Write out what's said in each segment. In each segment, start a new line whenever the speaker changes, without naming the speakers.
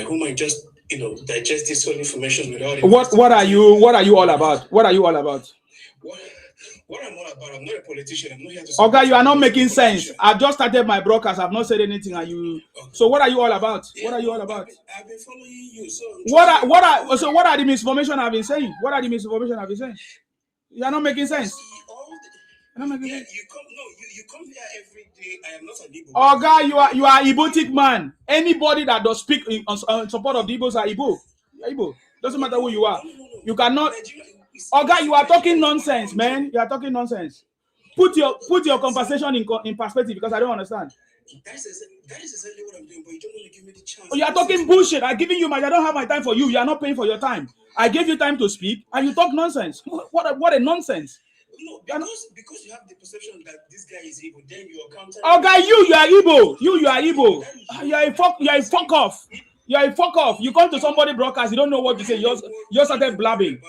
who might just digest this whole information without
what are you all about? What are you all about?
What I'm all about, I'm not a politician. I'm not here to
say. Okay, you are not making sense. I've just started my broadcast. I've not said anything, and you. Okay. So what are you all about? Yeah, what are you all about?
I've been following you. So
what are the misinformation I've been saying? What are the misinformation I've been saying? You are not making sense.
You come here every day. I am not an Igbo. Oh
God, you are Igbotic man. Anybody that does speak in support of the Igbos are Igbo. You're Igbo. Doesn't matter who you are. No. You cannot. Oh God, you are talking nonsense, man. You are talking nonsense. Put your conversation in perspective, because I don't understand.
That is exactly what I'm doing, but you don't want to give me the chance.
Oh, you are talking bullshit. I don't have my time for you. You are not paying for your time. I gave you time to speak, and you talk nonsense. What a nonsense.
No, because you have the perception that this guy is Igbo, then you are counter.
Oh, guy, you are Igbo. You are Igbo. You are a fuck off. You are a fuck off. You come to somebody broadcast, you don't know what to say. You started blabbing.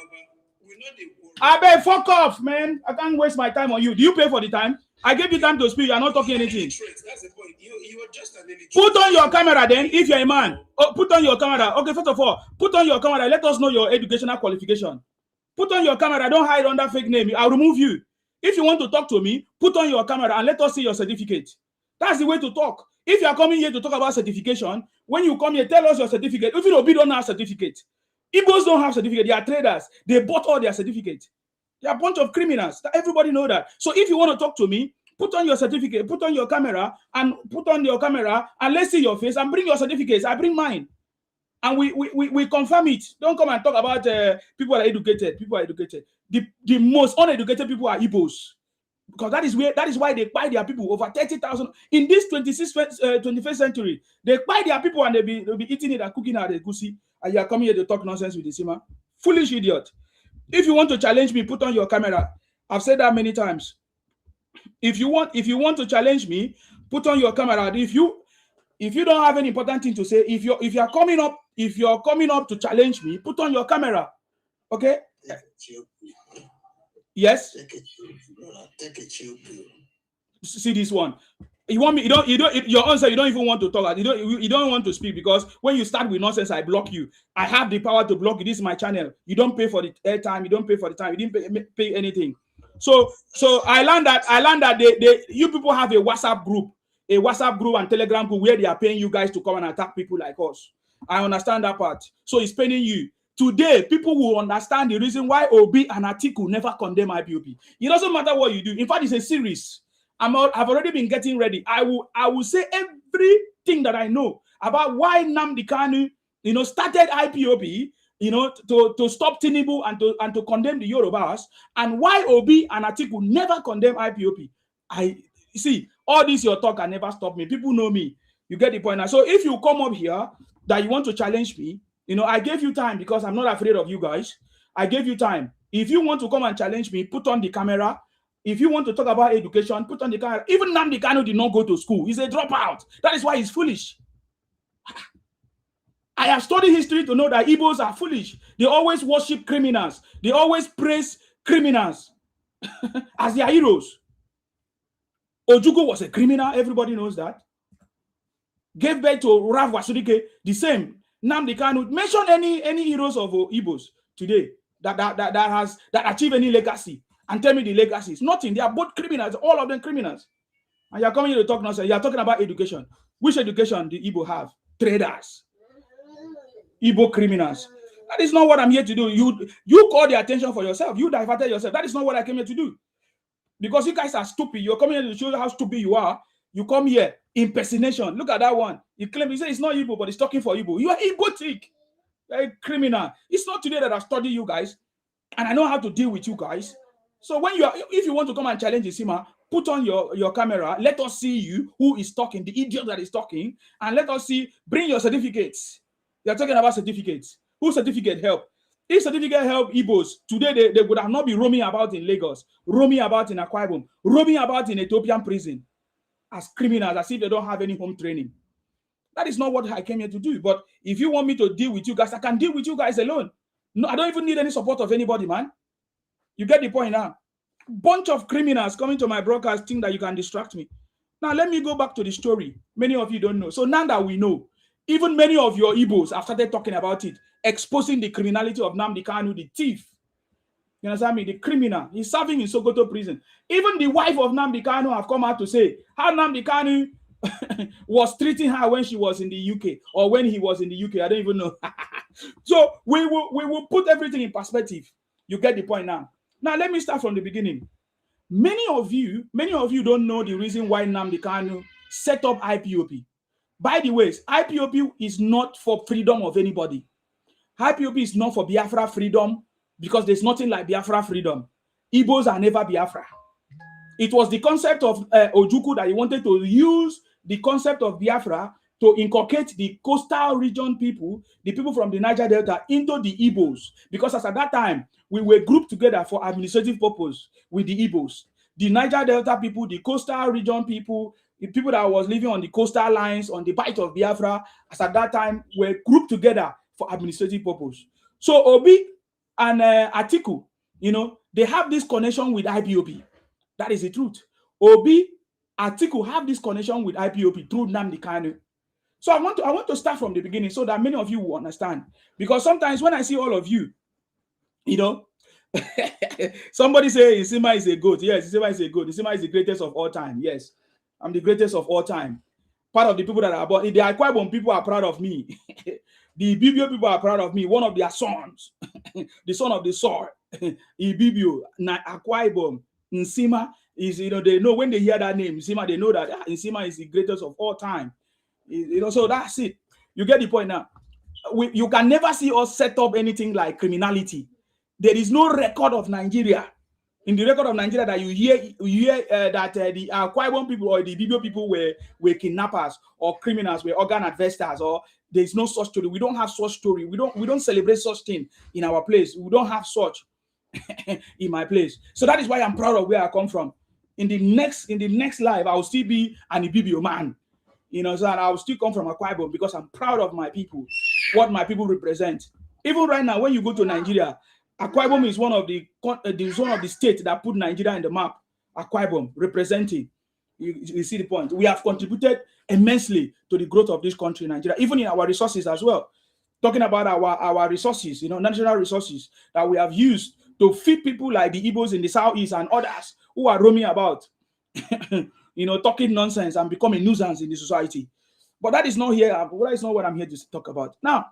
I bet fuck off, man. I can't waste my time on you. Do you pay for the time? I gave you time to speak. You are not talking anything.
That's the point. You are just an illiterate.
Put on your camera then, if you're a man. Oh, put on your camera. Okay, first of all, put on your camera. Let us know your educational qualification. Put on your camera. Don't hide under fake name. I'll remove you. If you want to talk to me, put on your camera and let us see your certificate. That's the way to talk. If you are coming here to talk about certification, when you come here, tell us your certificate. If you don't have certificate, Igbos don't have certificate. They are traders. They bought all their certificates. They are a bunch of criminals. Everybody know that. So if you want to talk to me, put on your certificate, put on your camera, and let's see your face and bring your certificates. I bring mine. And we confirm it. Don't come and talk about people are educated. People are educated. The most uneducated people are Igbos. Because that is why they buy their people over 30,000 in this 21st century. They buy their people and they'll be eating it and cooking out the goosey. And you are coming here to talk nonsense with the Sima. Foolish idiot. If you want to challenge me, put on your camera. I've said that many times. If you want to challenge me, put on your camera. If you don't have any important thing to say, if you're coming up to challenge me, put on your camera. Okay? Yes.
Take a chill pill.
See this one. You want me? Your answer. You don't even want to talk. You don't want to speak, because when you start with nonsense, I block you. I have the power to block you. This is my channel. You don't pay for the airtime. You don't pay for the time. You didn't pay anything. So I learned that you people have a WhatsApp group and Telegram group where they are paying you guys to come and attack people like us. I understand that part. So it's paying you. Today, people will understand the reason why Obi and Atiku never condemn IPOB. It doesn't matter what you do. In fact, it's a series. I've already been getting ready. I will say everything that I know about why Nnamdi Kanu, started IPOB, to stop Tinubu and to condemn the Yorubas, and why Obi and Atiku never condemn IPOB. I see all this your talk can never stop me. People know me. You get the point now. So if you come up here that you want to challenge me, I gave you time because I'm not afraid of you guys. I gave you time. If you want to come and challenge me, put on the camera. If you want to talk about education, put on the camera. Even Nnamdi Kanu did not go to school. He's a dropout. That is why he's foolish. I have studied history to know that Igbos are foolish. They always worship criminals. They always praise criminals as their heroes. Ojukwu was a criminal. Everybody knows that. Gave birth to Ralph Wasurike. The same. Nnamdi Kanu. Mention any heroes of Igbos today that achieve any legacy, and tell me the legacy is nothing. They are both criminals. All of them criminals. And you are coming here to talk nonsense. You are talking about education. Which education do Igbo have? Traders. Igbo criminals. That is not what I'm here to do. You call the attention for yourself. You diverted yourself. That is not what I came here to do. Because you guys are stupid. You're coming here to show you how stupid you are. You come here, impersonation. Look at that one. You say it's not Igbo, but it's talking for Igbo. You are Igbotic. You're a criminal. It's not today that I've studied you guys, and I know how to deal with you guys. So if you want to come and challenge Isima, put on your camera. Let us see you, who is talking, the idiot that is talking, and let us see. Bring your certificates. They're talking about certificates. Whose certificate help? If certificate help Igbos, today they would have not been roaming about in Lagos, roaming about in Akwa Ibom, roaming about in Ethiopian prison as criminals, as if they don't have any home training. That is not what I came here to do. But if you want me to deal with you guys, I can deal with you guys alone. No, I don't even need any support of anybody, man. You get the point now. Bunch of criminals coming to my broadcast think that you can distract me. Now, let me go back to the story. Many of you don't know. So now that we know, Even many of your Igbos have started talking about it, exposing the criminality of Nnamdi Kanu, the thief. You understand me? The criminal. He's serving in Sokoto prison. Even the wife of Nnamdi Kanu have come out to say how Nnamdi Kanu was treating her when she was in the UK or when he was in the UK. I don't even know. So we will put everything in perspective. You get the point now. Now let me start from the beginning. Many of you don't know the reason why Nnamdi Kanu set up IPOB. By the way, IPOB is not for freedom of anybody. IPOB is not for Biafra freedom because there's nothing like Biafra freedom. Igbos are never Biafra. It was the concept of Ojukwu that he wanted to use the concept of Biafra to inculcate the coastal region people, the people from the Niger Delta, into the Igbos. Because as at that time, we were grouped together for administrative purpose with the Igbos. The Niger Delta people, the coastal region people, the people that was living on the coastal lines, on the bight of Biafra, as at that time, were grouped together for administrative purpose. So Obi and Atiku, they have this connection with IPOB. That is the truth. Obi, Atiku have this connection with IPOB through Nnamdi Kanu. So I want to start from the beginning so that many of you will understand. Because sometimes when I see all of you, somebody say Nsima is a goat. Yes, Nsima is a goat. Nsima is the greatest of all time. Yes, I'm the greatest of all time. Part of the people that are about the Akwa Ibom people are proud of me. The Ibibio people are proud of me. One of their sons, the son of the soil, Ibibio, Akwa Ibom, Nsima is, they know when they hear that name, Nsima, they know that Nsima is the greatest of all time. So that's it. You get the point now. You can never see us set up anything like criminality. There is no record of Nigeria. In the record of Nigeria that you hear that the Akwa Ibom people or the Ibibio people were kidnappers or criminals, were organ harvesters, or there is no such story. We don't have such story. We don't celebrate such thing in our place. We don't have such in my place. So that is why I'm proud of where I come from. In the next life, I will still be an Ibibio man. So I will still come from Akwa Ibom because I'm proud of my people, what my people represent. Even right now, when you go to Nigeria, Akwa Ibom is one of the states that put Nigeria in the map. Akwa Ibom representing. You see the point. We have contributed immensely to the growth of this country, Nigeria, even in our resources as well. Talking about our resources, natural resources that we have used to feed people like the Igbos in the southeast and others who are roaming about, talking nonsense and becoming nuisance in the society. But that is not here. That is not what I'm here to talk about. Now,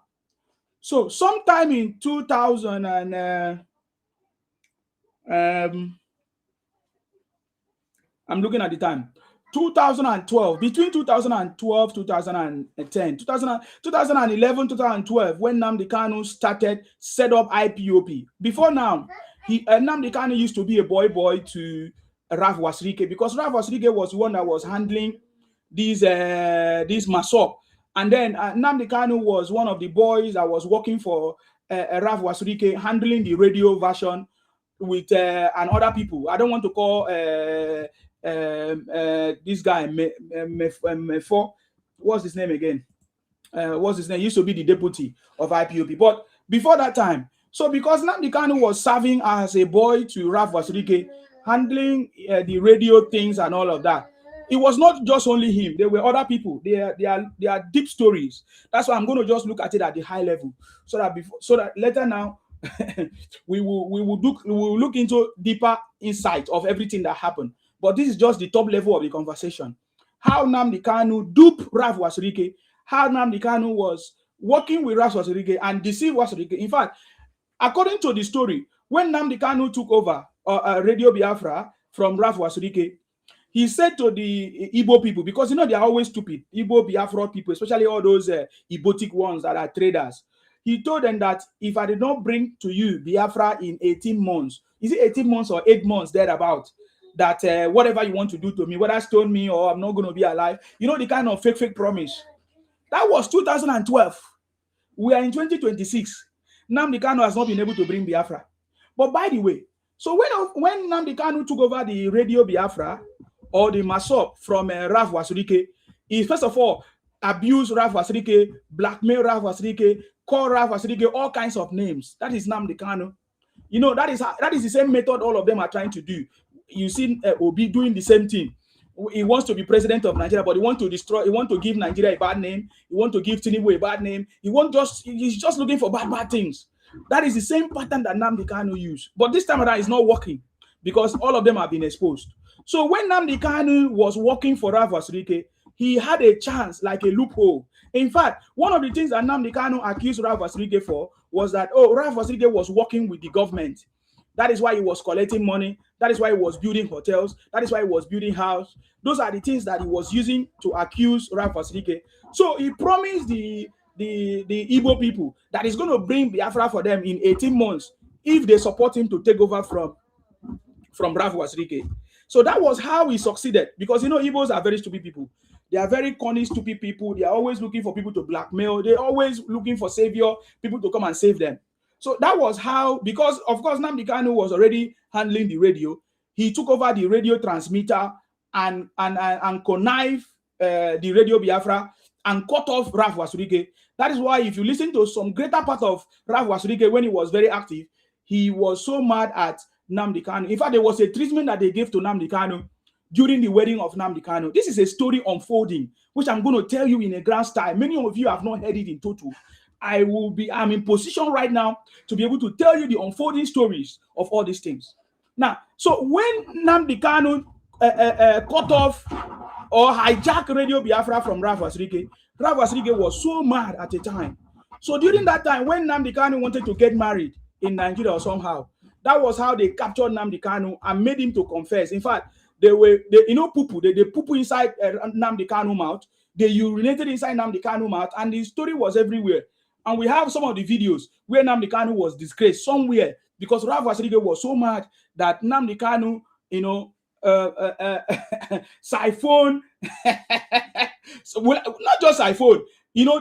so sometime in 2000 and I'm looking at the time. 2012, between 2012, 2010, 2011, 2012, when Nnamdi Kanu set up IPOB. Before now, Nnamdi Kanu used to be a boy to Ralph Wasrike, because Ralph Wasrike was the one that was handling this Masop. And then Nnamdi Kanu was one of the boys that was working for Ralph Wasrike, handling the radio version with and other people. I don't want to call this guy Mefo. What's his name again? He used to be the deputy of IPOB. But before that time, so because Nnamdi Kanu was serving as a boy to Ralph Wasrike, handling the radio things and all of that, it was not just only him. There were other people. There are deep stories. That's why I'm going to just look at it at the high level, so that later now we will look into deeper insight of everything that happened. But this is just the top level of the conversation. How Nnamdi Kanu duped Ralph Wasrike, how Nnamdi Kanu was working with Ralph Wasrike and deceived Wasrike. In fact, according to the story, when Nnamdi Kanu took over Radio Biafra from Ralph Wasrike, he said to the Igbo people, because they are always stupid, Igbo Biafra people, especially all those Igbotic ones that are traders. He told them that if I did not bring to you Biafra in 18 months, is it 18 months or 8 months thereabout, that whatever you want to do to me, whether stone me or I'm not going to be alive, the kind of fake promise. That was 2012. We are in 2026. Nnamdi Kanu has not been able to bring Biafra. But by the way, so when Nnamdi Kanu took over the Radio Biafra or the Masop from Ralph Wasrike, he first of all abused Ralph Wasrike, blackmail Ralph Wasrike, call Ralph Wasrike all kinds of names. That is Nnamdi Kanu. That is the same method all of them are trying to do. You see Obi doing the same thing. he wants to be president of Nigeria, but he want to give Nigeria a bad name. He want to give Tinubu a bad name. He's just looking for bad things. That is the same pattern that Nnamdi Kanu used. But this time around, it's not working because all of them have been exposed. So when Nnamdi Kanu was working for Ralph Wasirike, he had a chance, like a loophole. In fact, one of the things that Nnamdi Kanu accused Ralph Wasirike for was that, Ralph Wasirike was working with the government. That is why he was collecting money. That is why he was building hotels. That is why he was building houses. Those are the things that he was using to accuse Ralph Wasirike. So he promised the Igbo people that he's going to bring Biafra for them in 18 months if they support him to take over from Ralph Wasirike. So that was how he succeeded, because Igbos are very stupid people. They are very cunning, stupid people. They are always looking for people to blackmail. They're always looking for savior, people to come and save them. So that was how, because of course Nnamdi Kanu was already handling the radio. He took over the radio transmitter and connived the Radio Biafra and cut off Ralph Wasirike. That is why if you listen to some greater part of Ralph Wasirike when he was very active, he was so mad at Nnamdi Kanu. In fact, there was a treatment that they gave to Nnamdi Kanu during the wedding of Nnamdi Kanu. This is a story unfolding, which I'm going to tell you in a grand style. Many of you have not heard it in total. I'm in position right now to be able to tell you the unfolding stories of all these things. Now, so when Nnamdi Kanu cut off or hijacked Radio Biafra from Ralph Wasirike was so mad at the time. So during that time, when Nnamdi Kanu wanted to get married in Nigeria or somehow, that was how they captured Nnamdi Kanu and made him to confess. In fact, they poo inside Nnamdi Kanu mouth. They urinated inside Nnamdi Kanu mouth, and the story was everywhere. And we have some of the videos where Nnamdi Kanu was disgraced somewhere because Ralph Wasirike was so mad that Nnamdi Kanu, siphon, so, not just siphon,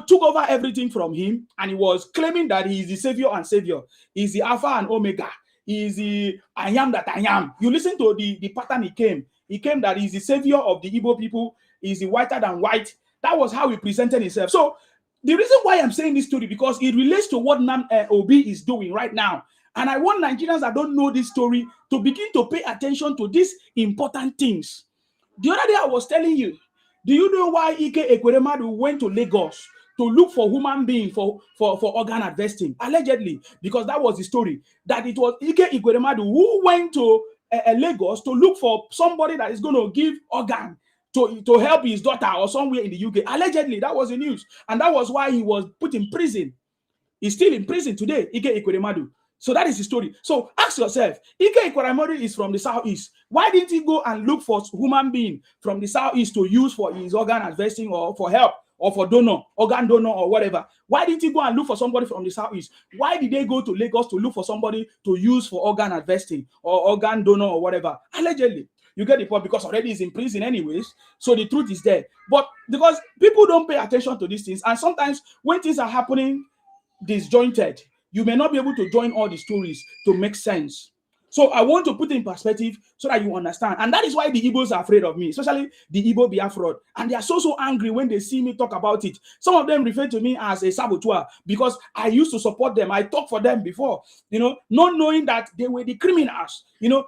took over everything from him, and he was claiming that he is the savior and savior. He's the Alpha and Omega. He is the I am that I am. You listen to the pattern he came. He came that he's the savior of the Igbo people. He's the whiter than white. That was how he presented himself. So the reason why I'm saying this story, because it relates to what Obi is doing right now. And I want Nigerians that don't know this story to begin to pay attention to these important things. The other day I was telling you, do you know why Ike Ekweremadu went to Lagos to look for human being for organ harvesting? Allegedly, because that was the story, that it was Ike Ekweremadu who went to Lagos to look for somebody that is going to give organ to help his daughter or somewhere in the UK. Allegedly, that was the news. And that was why he was put in prison. He's still in prison today, Ike Ekweremadu. So that is the story. So ask yourself, Ike Ekweremadu is from the southeast. Why didn't he go and look for human being from the southeast to use for his organ harvesting or for help or for organ donor or whatever? Why didn't he go and look for somebody from the southeast? Why did they go to Lagos to look for somebody to use for organ harvesting or organ donor or whatever? Allegedly. You get the point, because already he's in prison anyways. So the truth is there. But because people don't pay attention to these things, and sometimes when things are happening disjointed, you may not be able to join all the stories to make sense. So I want to put it in perspective so that you understand. And that is why the Igbos are afraid of me, especially the Igbo Biafra. And they are so angry when they see me talk about it. Some of them refer to me as a saboteur because I used to support them. I talked for them before, not knowing that they were the criminals.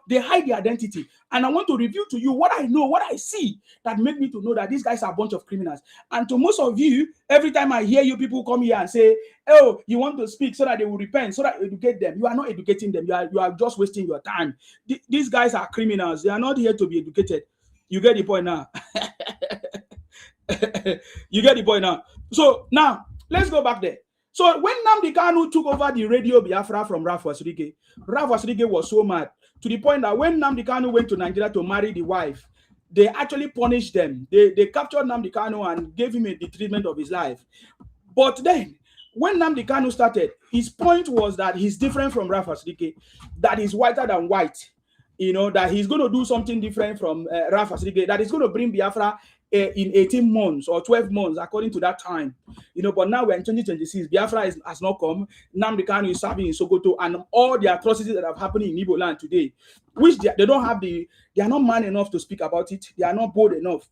They hide their identity. And I want to review to you what I know, what I see that made me to know that these guys are a bunch of criminals. And to most of you, every time I hear you people come here and say, oh, you want to speak so that they will repent, so that you educate them. You are not educating them. You are just wasting your time. These guys are criminals. They are not here to be educated. You get the point now. You get the point now. So now, let's go back there. So when Nnamdi Kanu took over the Radio Biafra from Ralph Wasirike was so mad to the point that when Nnamdi Kanu went to Nigeria to marry the wife, they actually punished them. They captured Nnamdi Kanu and gave him the treatment of his life. But then, when Nnamdi Kanu started, his point was that he's different from Ralph Wasirike, that he's whiter than white, that he's going to do something different from Ralph Wasirike, that he's going to bring Biafra in 18 months or 12 months, according to that time. But now we're in 2026. Biafra has not come. Nnamdi Kanu is serving in Sokoto, and all the atrocities that have happened in Igbo land today, which they don't have they are not man enough to speak about it. They are not bold enough.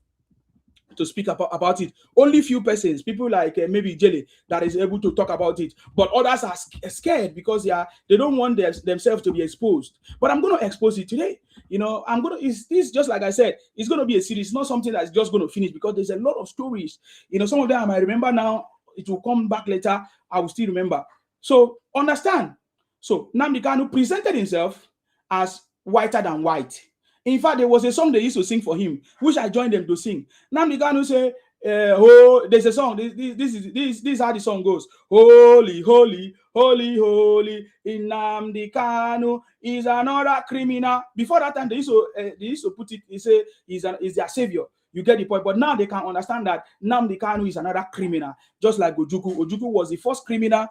to speak about it. Only few persons, people like maybe Jelly, that is able to talk about it. But others are scared because they don't want themselves to be exposed. But I'm going to expose it today. I'm going to. It's just like I said. It's going to be a series. It's not something that's just going to finish because there's a lot of stories. Some of them I might remember now. It will come back later. I will still remember. So understand. So Nnamdi Kanu presented himself as whiter than white. In fact, there was a song they used to sing for him, which I joined them to sing. Nnamdi Kanu say, "Oh, there's a song. This is how the song goes. Holy, holy, holy, holy. Nnamdi Kanu is another criminal." Before that time, they used to put it. They say he's their savior. You get the point. But now they can understand that Nnamdi Kanu is another criminal, just like Ojukwu. Ojukwu was the first criminal.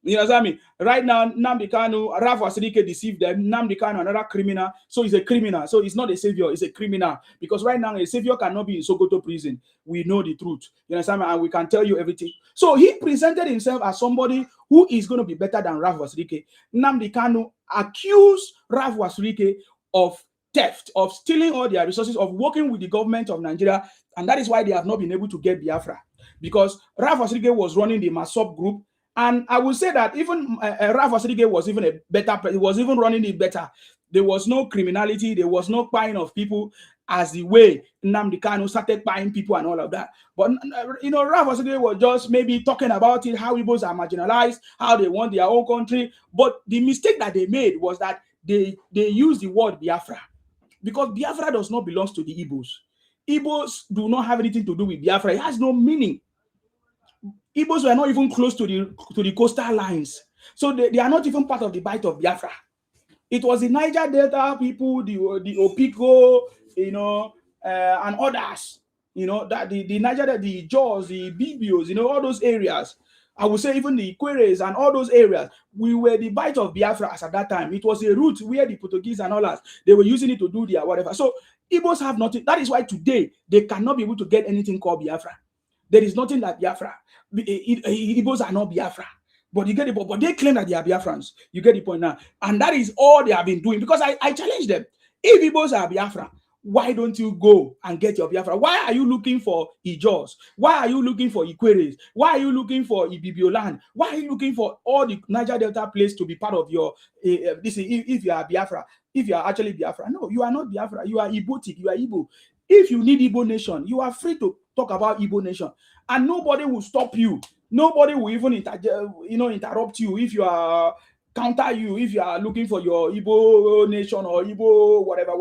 You know what I mean? Right now, Nnamdi Kanu, Ralph Wasilike deceived them. Nnamdi Kanu, another criminal. So he's a criminal. So he's not a savior. He's a criminal. Because right now, a savior cannot be in Sokoto prison. We know the truth. You understand me? And we can tell you everything. So he presented himself as somebody who is going to be better than Ralph Wasilike. Nnamdi Kanu accused Ralph Wasilike of theft, of stealing all their resources, of working with the government of Nigeria. And that is why they have not been able to get Biafra. Because Ralph Wasilike was running the Masop group. And I will say that even Ralph Wasilike was even a better, he was even running it better. There was no criminality, there was no buying of people as the way Nnamdi Kanu started buying people and all of that. But Ralph Wasilike was just maybe talking about it, how Igbos are marginalized, how they want their own country. But the mistake that they made was that they used the word Biafra. Because Biafra does not belong to the Igbos. Igbos do not have anything to do with Biafra. It has no meaning. Igbos were not even close to the coastal lines. So they are not even part of the bite of Biafra. It was the Niger Delta people, the Opiko, and others, that the Niger, the Jaws, the Bibios, all those areas. I would say even the Queres and all those areas, we were the bite of Biafra as at that time. It was a route where the Portuguese and all that, they were using it to do their whatever. So Igbos have nothing. That is why today they cannot be able to get anything called Biafra. There is nothing like Biafra. Igbos are not Biafra. But you get the point. But they claim that they are Biafrans. You get the point now. And that is all they have been doing. Because I challenge them. If Igbos are Biafra, why don't you go and get your Biafra? Why are you looking for Ijos? Why are you looking for Ikweres? Why are you looking for Ibibioland? Why are you looking for all the Niger Delta place to be part of your if you are Biafra? If you are actually Biafra. No, you are not Biafra. You are Ibotic. You are Igbo. If you need Igbo nation, you are free to talk about Igbo nation. And nobody will stop you. Nobody will even interrupt you if you are counter you, if you are looking for your Igbo nation or Igbo whatever.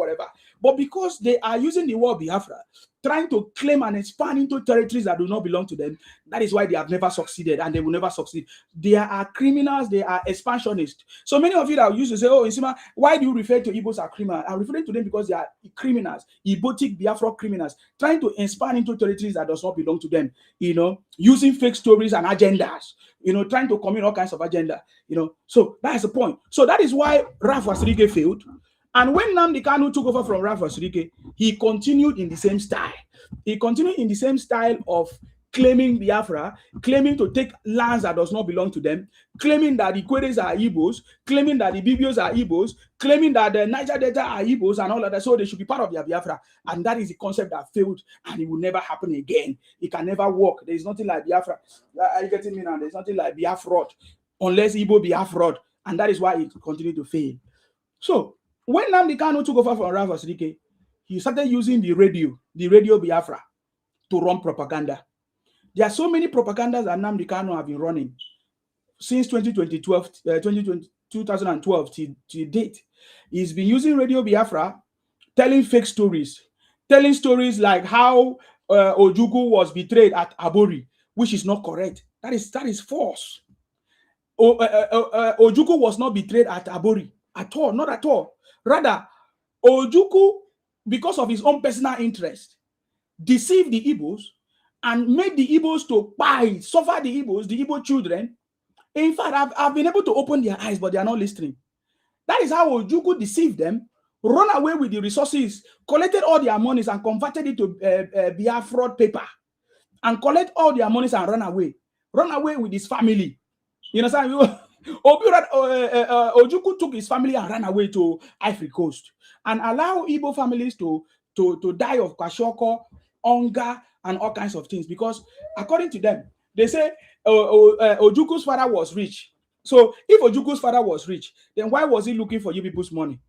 But because they are using the word Biafra, trying to claim and expand into territories that do not belong to them, that is why they have never succeeded and they will never succeed. They are criminals, they are expansionists. So many of you that used to say, oh, Isima, why do you refer to Igbos as criminals? I'm referring to them because they are criminals, Igbotic Biafra criminals, trying to expand into territories that does not belong to them, using fake stories and agendas, trying to commit all kinds of agenda, So that is the point. So that is why Ralph Wasilike failed. And when Nnamdi Kanu took over from Ralph Wasilike, he continued in the same style. He continued in the same style of claiming Biafra, claiming to take lands that does not belong to them, claiming that the Queres are Igbos, claiming that the Bibios are Igbos, claiming that the Niger Delta are Igbos and all of that, so they should be part of their Biafra. And that is the concept that failed, and it will never happen again. It can never work. There is nothing like Biafra. Are you getting me now? There's nothing like Biafra, unless Igbo Biafra, and that is why it continued to fail. So, when Nnamdi Kanu took over from Ralph Wasilike, he started using the radio Biafra, to run propaganda. There are so many propagandas that Nnamdi Kanu have been running since 2012 to date. He's been using Radio Biafra, telling fake stories, telling stories like how Ojukwu was betrayed at Abori, which is not correct. That is false. Ojukwu was not betrayed at Abori at all, not at all. Rather, Ojukwu, because of his own personal interest, deceived the Igbos and made the Igbos to suffer the Igbos, the Igbo children. In fact, I've been able to open their eyes, but they are not listening. That is how Ojukwu deceived them, run away with the resources, collected all their monies and converted it to Biafra paper, and collect all their monies and run away with his family. You understand? Ojukwu took his family and ran away to Ivory Coast and allow Igbo families to die of kwashiorkor hunger, and all kinds of things. Because according to them, they say Ojuku's father was rich. So if Ojuku's father was rich, then why was he looking for you people's money?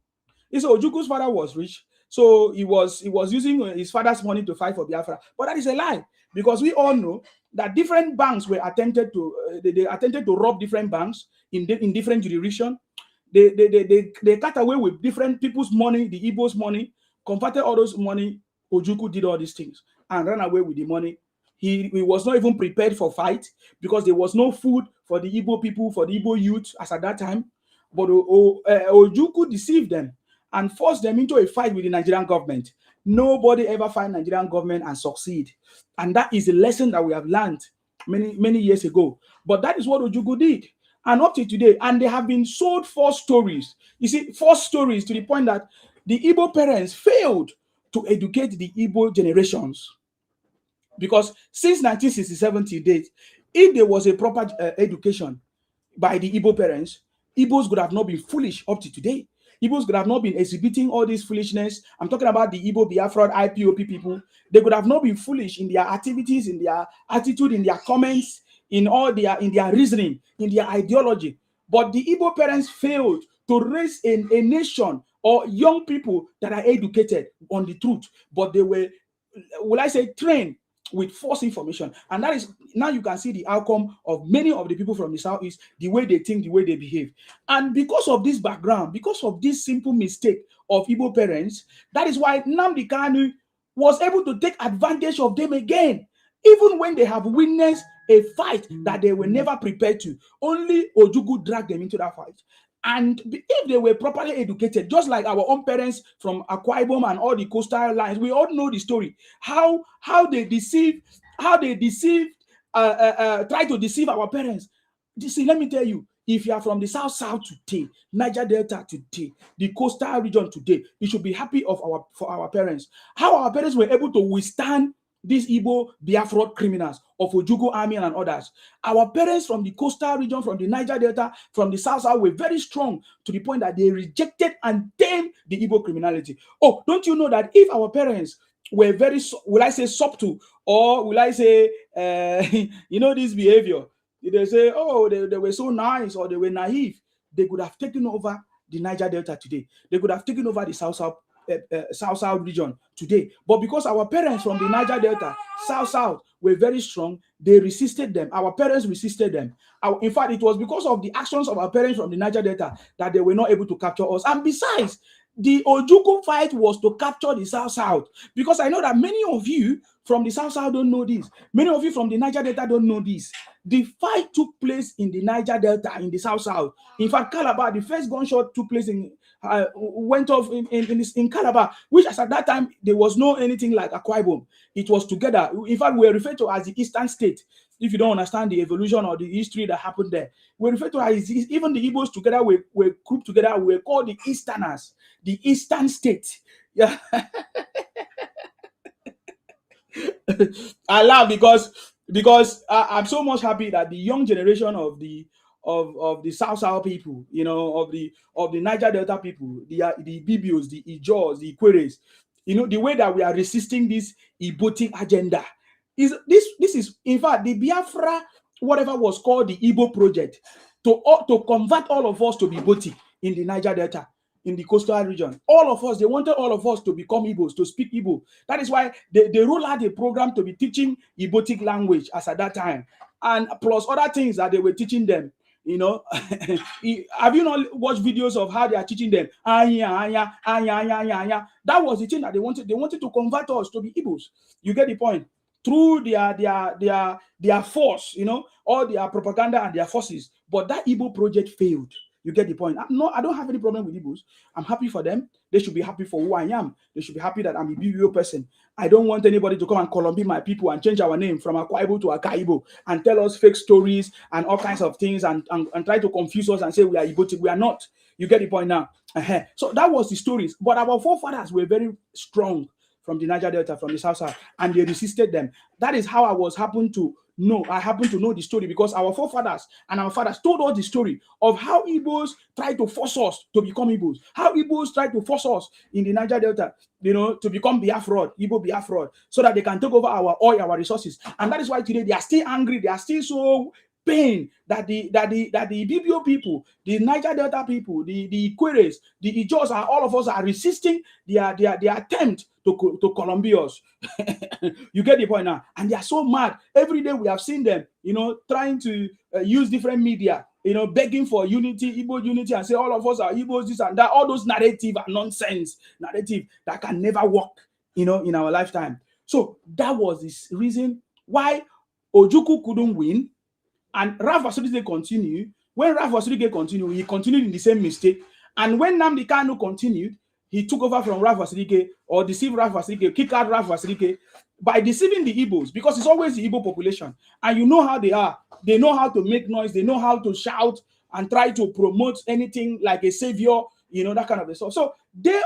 He said Ojuku's father was rich, so he was using his father's money to fight for Biafra. But that is a lie, because we all know that different banks were attempted to they attempted to rob different banks in different jurisdictions. They cut away with different people's money, the Igbo's money, converted all those money. Ojuku did all these things and ran away with the money. He was not even prepared for fight, because there was no food for the Igbo people, for the Igbo youth as at that time. But Ojuku deceived them and forced them into a fight with the Nigerian government. Nobody ever fight Nigerian government and succeed. And that is a lesson that we have learned many years ago. But that is what Ojuku did. And up to today, and they have been sold false stories. You see, false stories to the point that the Igbo parents failed to educate the Igbo generations. Because since 1967 to date, if there was a proper education by the Igbo parents, Igbos could have not been foolish up to today. Igbos could have not been exhibiting all this foolishness. I'm talking about the Igbo Biafra IPOB people. They could have not been foolish in their activities, in their attitude, in their comments, in their reasoning, in their ideology. But the Igbo parents failed to raise a nation or young people that are educated on the truth, but they were, will I say, trained with false information. And that is, now you can see the outcome of many of the people from the Southeast, the way they think, the way they behave. And because of this background, because of this simple mistake of Igbo parents, that is why Nnamdi Kanu was able to take advantage of them again, even when they have witnessed a fight that they were never prepared to. Only Ojukwu dragged them into that fight. And if they were properly educated, just like our own parents from Akwa Ibom and all the coastal lines, we all know the story. How they deceived, try to deceive our parents. See, let me tell you, if you are from the South today, Niger Delta today, the coastal region today, you should be happy for our parents. How our parents were able to withstand these Igbo Biafra criminals of Ojukwu army and others. Our parents from the coastal region, from the Niger Delta, from the South were very strong to the point that they rejected and tamed the Igbo criminality. Oh, don't you know that if our parents were very, will I say subtle, or will I say, this behavior, they say, oh, they were so nice, or they were naive, they could have taken over the Niger Delta today. They could have taken over the South region today. But because our parents from the Niger Delta, South were very strong, they resisted them. Our parents resisted them. In fact, it was because of the actions of our parents from the Niger Delta that they were not able to capture us. And besides, the Ojukwu fight was to capture the South. Because I know that many of you from the South don't know this. Many of you from the Niger Delta don't know this. The fight took place in the Niger Delta, in the South. In fact, Calabar, the first gunshot took place went off in Calabar, which as at that time, there was no anything like Akwa Ibom. It was together. In fact, we are referred to as the Eastern State. If you don't understand the evolution or the history that happened there, we refer to as, even the Igbos together were grouped together. We were called the Easterners, the Eastern State. Yeah. I laugh because I'm so much happy that the young generation of the South people, of the Niger Delta people, the Bibios, the Ijos, the Ikweres, the way that we are resisting this Igbotic agenda is this is, in fact, the Biafra, whatever was called the Igbo project, to convert all of us to be Igbotic in the Niger Delta, in the coastal region. All of us, they wanted all of us to become Igbos, to speak Igbo. That is why they rolled out a program to be teaching Igbotic language as at that time, and plus other things that they were teaching them. Have you not watched videos of how they are teaching them? That was the thing that they wanted. They wanted to convert us to be Igbos. You get the point? Through their force, all their propaganda and their forces. But that Igbo project failed. You get the point? I don't have any problem with Igbos. I'm happy for them. They should be happy for who I am. They should be happy that I'm a BBO person. I don't want anybody to come and Columbia my people and change our name from Akwa Ibom to Akaibo and tell us fake stories and all kinds of things and try to confuse us and say we are Igbo. We are not. You get the point now? So that was the stories. But our forefathers were very strong from the Niger Delta, from the South, and they resisted them. That is how I was happened to No, I happen to know the story because our forefathers and our fathers told us the story of how Igbos tried to force us to become Igbos, how Igbos tried to force us in the Niger Delta, to become Biafra, Igbo Biafra, so that they can take over our oil, our resources. And that is why today they are still angry, they are still so pain that the BBO people, the Niger Delta people, the Iqueres, the Ijos, all of us are resisting their attempt to Columbia us. You get the point now? And they are so mad. Every day we have seen them, trying to use different media, begging for unity, Igbo unity, and say all of us are Igbos, this and that. All those narrative and nonsense narrative that can never work, in our lifetime. So that was this reason why Ojukwu couldn't win. And Ralph Wasirike continued. When Ralph Wasirike continued, he continued in the same mistake. And when Nnamdi Kanu continued, he took over from Ralph Wasirike, or deceived Ralph Wasirike, kick out Ralph Wasirike by deceiving the Igbos, because it's always the Igbo population. And you know how they are. They know how to make noise. They know how to shout and try to promote anything like a savior, that kind of stuff. So they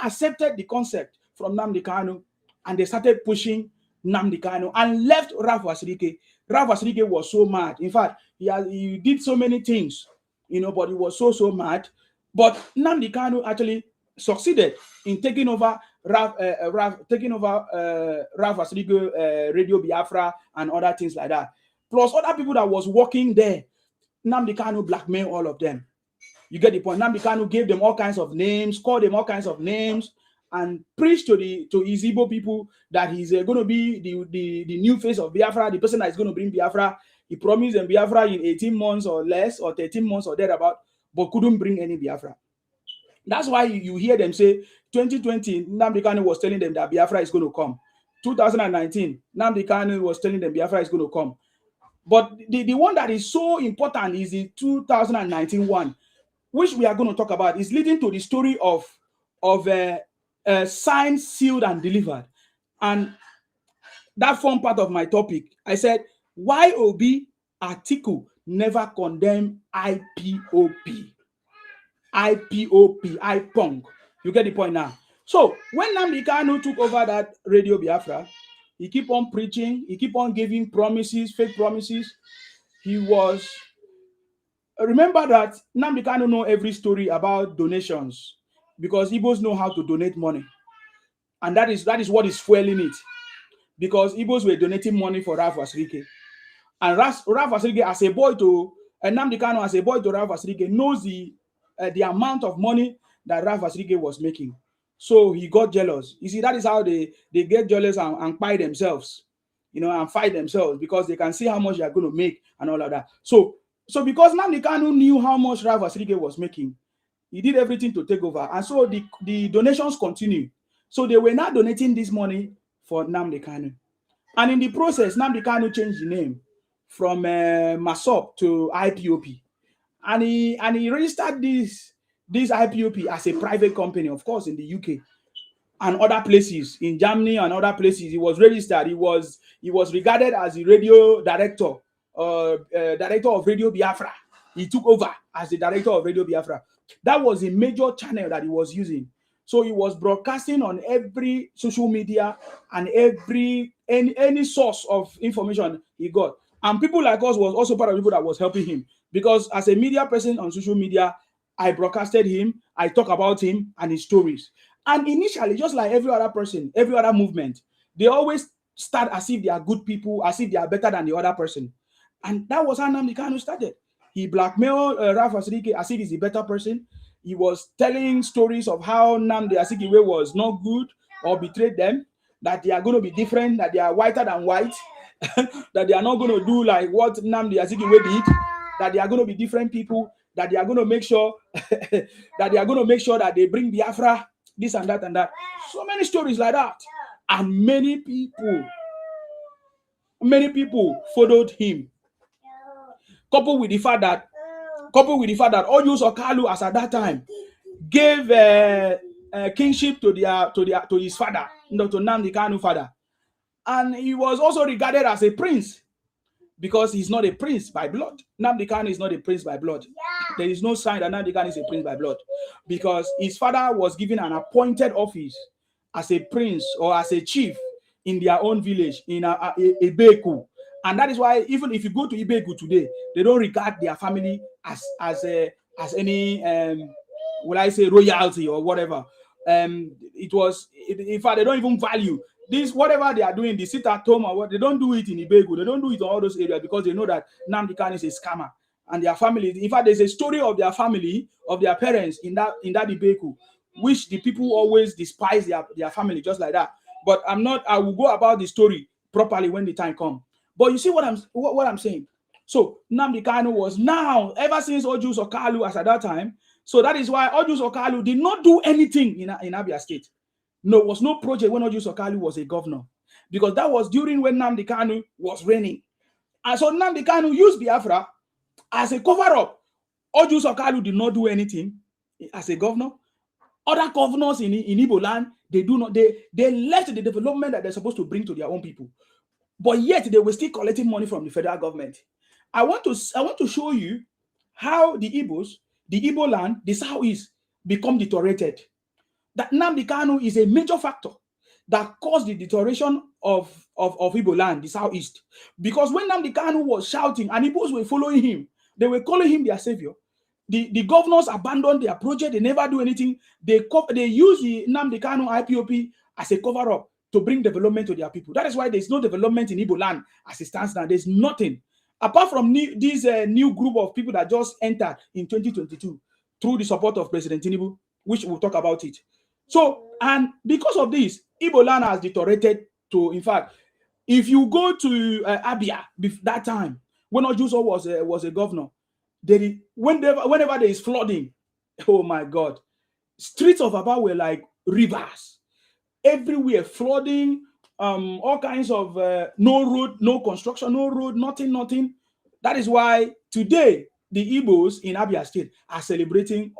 accepted the concept from Nnamdi Kanu, and they started pushing Nnamdi Kanu and left Ralph Wasirike. Ralph Wasirike was so mad. In fact, he did so many things, but he was so mad. But Nnamdi Kanu actually succeeded in taking over Ralph Wasirike, Radio Biafra, and other things like that. Plus other people that was working there. Nnamdi Kanu blackmailed all of them. You get the point. Nnamdi Kanu gave them all kinds of names, called them all kinds of names, and preached to his Igbo people that he's going to be the new face of Biafra, the person that is going to bring Biafra. He promised them Biafra in 18 months or less, or 13 months or thereabout, but couldn't bring any Biafra. That's why you hear them say 2020, Nnamdi Kanu was telling them that Biafra is going to come. 2019, Nnamdi Kanu was telling them Biafra is going to come. But the one that is so important is the 2019 one, which we are going to talk about, is leading to the story of signed, sealed, and delivered. And that formed part of my topic. I said, why Obi Atiku never condemned IPOB? IPOB. You get the point now. So when Nnamdi Kanu took over that Radio Biafra, he keep on preaching, he keep on giving promises, fake promises. Remember that Nnamdi Kanu know every story about donations, because Igbos know how to donate money. And that is what is fueling it. Because Igbos were donating money for Ralph Wasirike. And Ralph Wasirike, as a boy to Nnamdi Kanu, as a boy to Ralph Wasirike, knows the amount of money that Ralph Wasirike was making. So he got jealous. You see, that is how they get jealous and fight themselves, and fight themselves, because they can see how much they are going to make and all of that. So because Nnamdi Kanu knew how much Ralph Wasirike was making, he did everything to take over. And so the donations continue. So they were now donating this money for Nnamdi Kanu. And in the process, Nnamdi Kanu changed the name from MASOP to IPOB. And he registered this IPOB as a private company, of course, in the UK and other places, in Germany and other places. He was registered. He was regarded as the radio director, director of Radio Biafra. He took over as the director of Radio Biafra. That was a major channel that he was using. So he was broadcasting on every social media and any source of information he got. And people like us was also part of people that was helping him, because as a media person on social media, I broadcasted him, I talk about him and his stories. And initially, just like every other person, every other movement, they always start as if they are good people, as if they are better than the other person. And that was how Nnamdi Kanu started. He blackmailed Ralph Wasirike as if he's a better person. He was telling stories of how Nnamdi Azikiwe was not good or betrayed them, that they are going to be different, that they are whiter than white, that they are not going to do like what Nnamdi Azikiwe did, that they are going to be different people, that they are going to make sure that they bring Biafra, this and that and that. So many stories like that. And many people followed him. Coupled with the fact that Oyus Okalu, as at that time, gave kingship to his father, to Nnamdi Kanu father. And he was also regarded as a prince, because he's not a prince by blood. Nnamdi Kanu is not a prince by blood. There is no sign that Nnamdi Kanu is a prince by blood, because his father was given an appointed office as a prince or as a chief in their own village, in Ebeku. And that is why even if you go to Ibegu today, they don't regard their family as any will I say royalty or whatever. In fact, they don't even value this, whatever they are doing, they sit at home or what, they don't do it in Ibegu, they don't do it in all those areas, because they know that Nnamdi Kanu is a scammer. And their family, in fact, there's a story of their family, of their parents in that Ibegu, which the people always despise their family, just like that. But I will go about the story properly when the time comes. But you see what I'm saying? So Nnamdi Kanu was now, ever since Ojus Okalu as at that time, so that is why Ojus Okalu did not do anything in Abia State. No, was no project when Ojus Okalu was a governor, because that was during when Nnamdi Kanu was reigning. And so Nnamdi Kanu used Biafra as a cover-up. Ojus Okalu did not do anything as a governor. Other governors in Igbo land, they left the development that they're supposed to bring to their own people. But yet they were still collecting money from the federal government. I want to show you how the Igbo land, the Southeast, become deteriorated. That Nnamdi Kanu is a major factor that caused the deterioration of Igbo land, the Southeast. Because when Nnamdi Kanu was shouting and Igbos were following him, they were calling him their savior. The governors abandoned their project. They never do anything. They use the Nnamdi Kanu IPOB as a cover-up to bring development to their people. That is why there's no development in Igbo land as it stands now. There's nothing. Apart from this new group of people that just entered in 2022 through the support of President Tinubu, which we'll talk about it. So, and because of this, Igbo land has deteriorated to, in fact, if you go to Abia that time, when Ojuso was a governor, whenever there is flooding, oh my God, streets of Aba were like rivers. Everywhere flooding, all kinds of no road, no construction, no road, nothing. That is why today the Igbos in Abia State are celebrating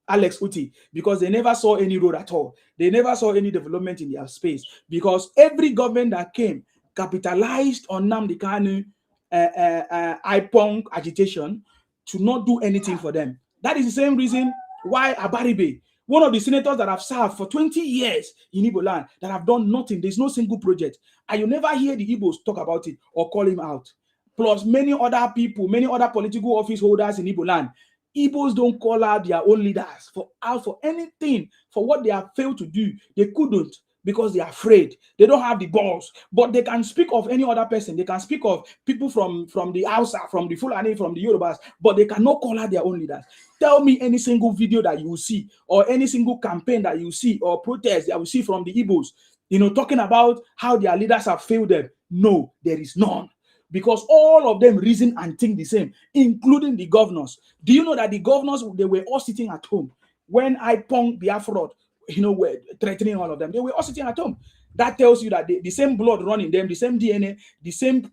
Alex Uti, because they never saw any road at all. They never saw any development in their space, because every government that came capitalized on Nnamdi Kanu IPOB agitation to not do anything for them. That is the same reason why Abaribe, one of the senators that have served for 20 years in Igbo land, that have done nothing. There's no single project. And you never hear the Igbos talk about it or call him out. Plus many other people, many other political office holders in Igbo land. Igbos don't call out their own leaders for anything, for what they have failed to do. They couldn't, because they are afraid. They don't have the balls. But they can speak of any other person. They can speak of people from the Hausa, from the Fulani, from the Yorubas, but they cannot call out their own leaders. Tell me any single video that you will see, or any single campaign that you see, or protest that you see from the Igbos, talking about how their leaders have failed them. No, there is none. Because all of them reason and think the same, including the governors. Do you know that the governors, they were all sitting at home when IPOB Biafra, were threatening all of them? They were all sitting at home. That tells you that the same blood running them, the same DNA, the same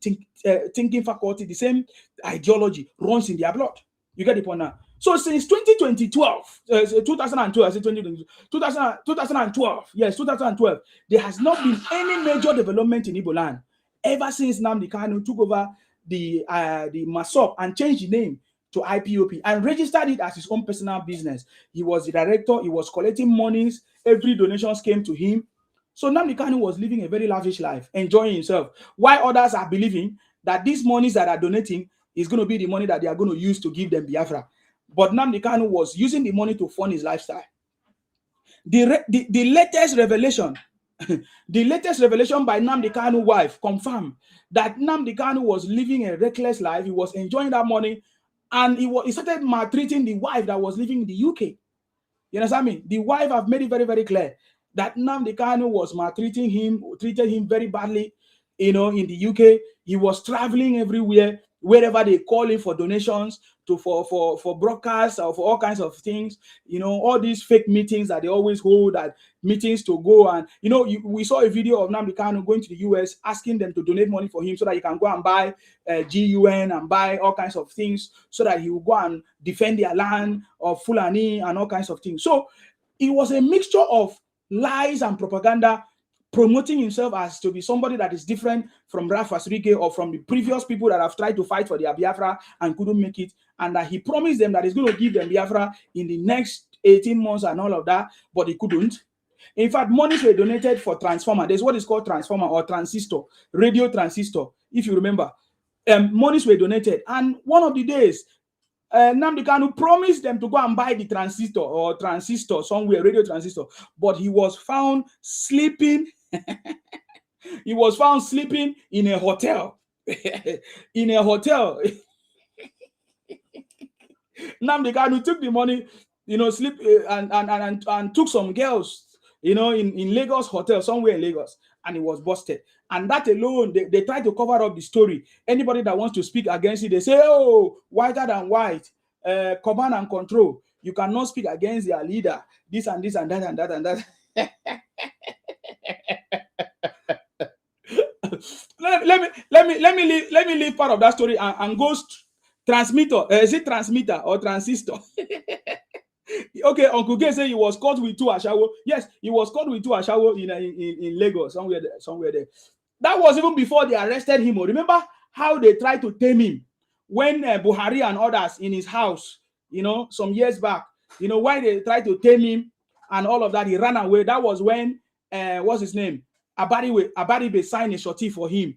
thinking faculty, the same ideology runs in their blood. You get the point now? So since 2012, yes, 2012, there has not been any major development in Igbo land ever since Nnamdi Kanu took over the MASOP and changed the name to IPOB and registered it as his own personal business. He was the director. He was collecting monies. Every donations came to him. So Nnamdi Kanu was living a very lavish life, enjoying himself, while others are believing that these monies that are donating is going to be the money that they are going to use to give them Biafra. But Nnamdi Kanu was using the money to fund his lifestyle. The latest revelation, the latest revelation by Nnamdi Kanu's wife confirmed that Nnamdi Kanu was living a reckless life. He was enjoying that money, and he started maltreating the wife that was living in the UK. You understand me? The wife have made it very, very clear that Nnamdi Kanu was maltreating him, treated him very badly. In the UK, he was traveling everywhere, wherever they call him for donations, for broadcasts or for all kinds of things. All these fake meetings that they always hold, at meetings to go and we saw a video of Nnamdi Kanu going to the US, asking them to donate money for him so that he can go and buy GUN and buy all kinds of things, so that he will go and defend their land of Fulani and all kinds of things. So it was a mixture of lies and propaganda, promoting himself as to be somebody that is different from Ralph Asrike or from the previous people that have tried to fight for their Biafra and couldn't make it, and that he promised them that he's going to give them Biafra in the next 18 months and all of that, but he couldn't. In fact, monies were donated for transformer. There's what is called transformer or transistor, radio transistor. if you remember. Monies were donated, and one of the days, Nnamdi Kanu promised them to go and buy the transistor somewhere, radio transistor, but he was found sleeping. He was found sleeping in a hotel. In a hotel. Nnamdi Kanu took the money, sleep and took some girls, in Lagos hotel, somewhere in Lagos, and he was busted. And that alone, they try to cover up the story. Anybody that wants to speak against it, they say, oh, whiter than white, command and control. You cannot speak against their leader. This and this and that and that and that. let me leave part of that story and go transmitter. Is it transmitter or transistor? Okay, Uncle Gay said he was caught with 2 ashawo. Yes, he was caught with 2 ashawo in Lagos, somewhere there. That was even before they arrested him. Remember how they tried to tame him when Buhari and others in his house, some years back, why they tried to tame him and all of that. He ran away. That was when, what's his name? Abaribe signed a shorty for him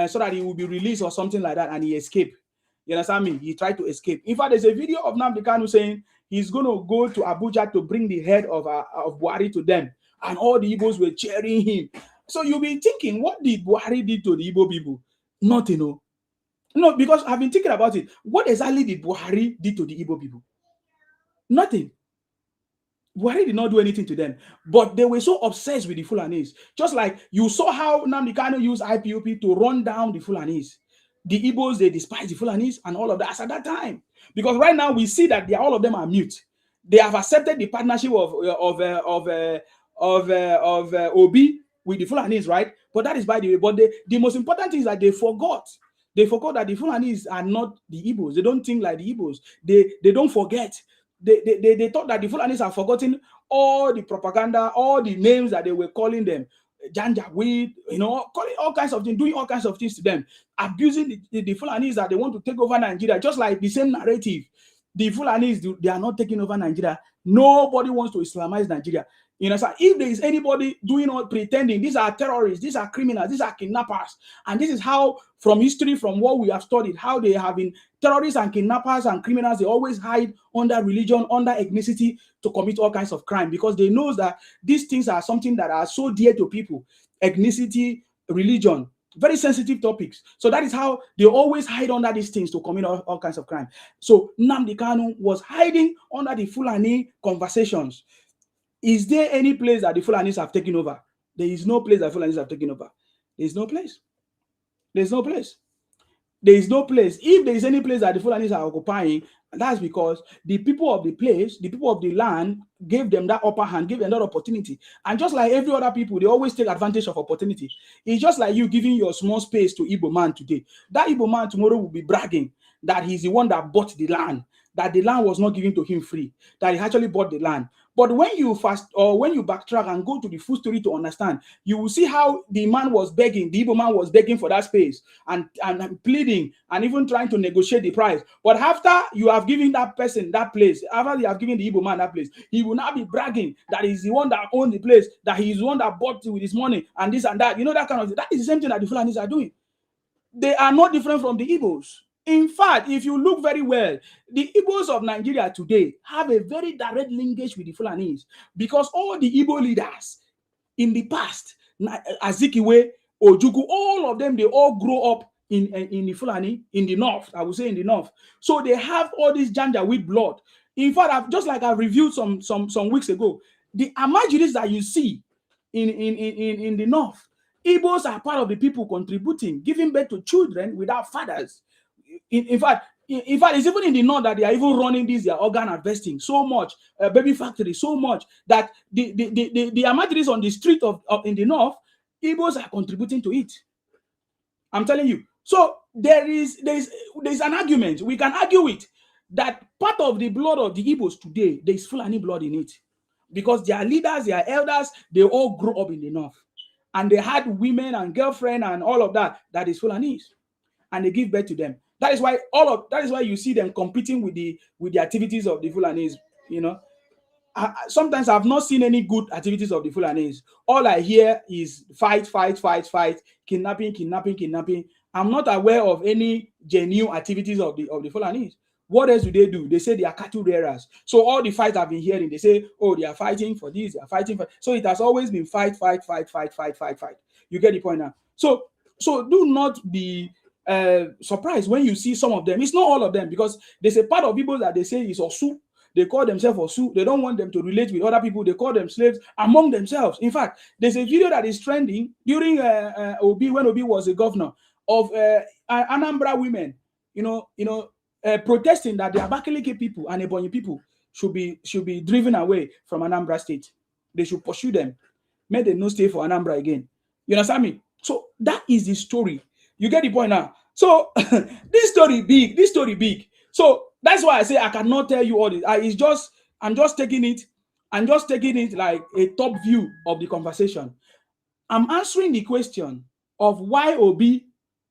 so that he would be released or something like that, and he escaped. You understand me? He tried to escape. In fact, there's a video of Nnamdi Kanu saying he's going to go to Abuja to bring the head of Buhari to them, and all the Igbos were cheering him. So you'll be thinking, what did Buhari do to the Igbo people? Nothing, no, because I've been thinking about it. What exactly did Buhari do to the Igbo people? Nothing. Buhari did not do anything to them, but they were so obsessed with the Fulanis. Just like you saw how Nnamdi Kanu used IPOB to run down the Fulanis. The Igbos, they despise the Fulanis and all of that at that time. Because right now we see that all of them are mute. They have accepted the partnership of Obi with the Fulanis, right? But that is by the way. But the most important thing is that they forgot. They forgot that the Fulanis are not the Igbos. They don't think like the Igbos. They don't forget. They thought that the Fulanis have forgotten all the propaganda, all the names that they were calling them. Janjaweed, calling all kinds of things, doing all kinds of things to them, abusing the Fulanis that they want to take over Nigeria, just like the same narrative. The Fulanis, they are not taking over Nigeria. Nobody wants to Islamize Nigeria. So if there is anybody doing or pretending, these are terrorists, these are criminals, these are kidnappers. And this is how, from history, from what we have studied, how they have been terrorists and kidnappers and criminals. They always hide under religion, under ethnicity to commit all kinds of crime, because they know that these things are something that are so dear to people. Ethnicity, religion, very sensitive topics. So that is how they always hide under these things to commit all kinds of crime. So Nnamdi Kanu was hiding under the Fulani conversations. Is there any place that the Fulanis have taken over? There is no place that Fulanis have taken over. There is no place. There's no place. There is no place. If there is any place that the Fulanis are occupying, that's because the people of the place, the people of the land, gave them that upper hand, gave them that opportunity. And just like every other people, they always take advantage of opportunity. It's just like you giving your small space to Igbo man today. That Igbo man tomorrow will be bragging that he's the one that bought the land, that the land was not given to him free, that he actually bought the land. But when you backtrack and go to the full story to understand, you will see how the man was begging, the Igbo man was begging for that space and pleading and even trying to negotiate the price. But after you have given that person that place, after you have given the Igbo man that place, he will now be bragging that he's the one that owned the place, that he's the one that bought it with his money and this and that. That kind of thing. That is the same thing that the Fulanis are doing. They are not different from the Igbos. In fact, if you look very well, the Igbos of Nigeria today have a very direct linkage with the Fulanis, because all the Igbo leaders in the past, Azikiwe, Ojukwu, all of them, they all grow up in the Fulani, in the north, I would say in the north. So they have all this Janjaweed blood. In fact, just like I reviewed some weeks ago, the Amajiris that you see in the north, Igbos are part of the people contributing, giving birth to children without fathers. In fact, it's even in the north that they are even running their organ harvesting so much, baby factory so much that the Amajiris on the street in the north, Igbos are contributing to it. I'm telling you. So there's an argument we can argue with that part of the blood of the Igbos today, there is Fulani blood in it, because their leaders, their elders, they all grew up in the north, and they had women and girlfriend and all of that is Fulanese, and they give birth to them. That is why you see them competing with the activities of the Fulanese. Sometimes I've not seen any good activities of the Fulanese. All I hear is fight, kidnapping, I'm not aware of any genuine activities of the Fulanis. What else do? They say they are cattle rearers. So all the fights I've been hearing, they say, oh, they are fighting for this, they are fighting for. So it has always been fight. You get the point now. So do not be surprised when you see some of them. It's not all of them, because there's a part of people that they say is Osu. They call themselves Osu. They don't want them to relate with other people. They call them slaves among themselves. In fact, there's a video that is trending during Obi, when Obi was a governor, of Anambra women, protesting that the Abakaliki people and Ebonyi people should be driven away from Anambra State. They should pursue them. May they no stay for Anambra again. You understand me? So that is the story. You get the point now. So this story big. So that's why I say I cannot tell you all this. I'm just taking it like a top view of the conversation. I'm answering the question of why Obi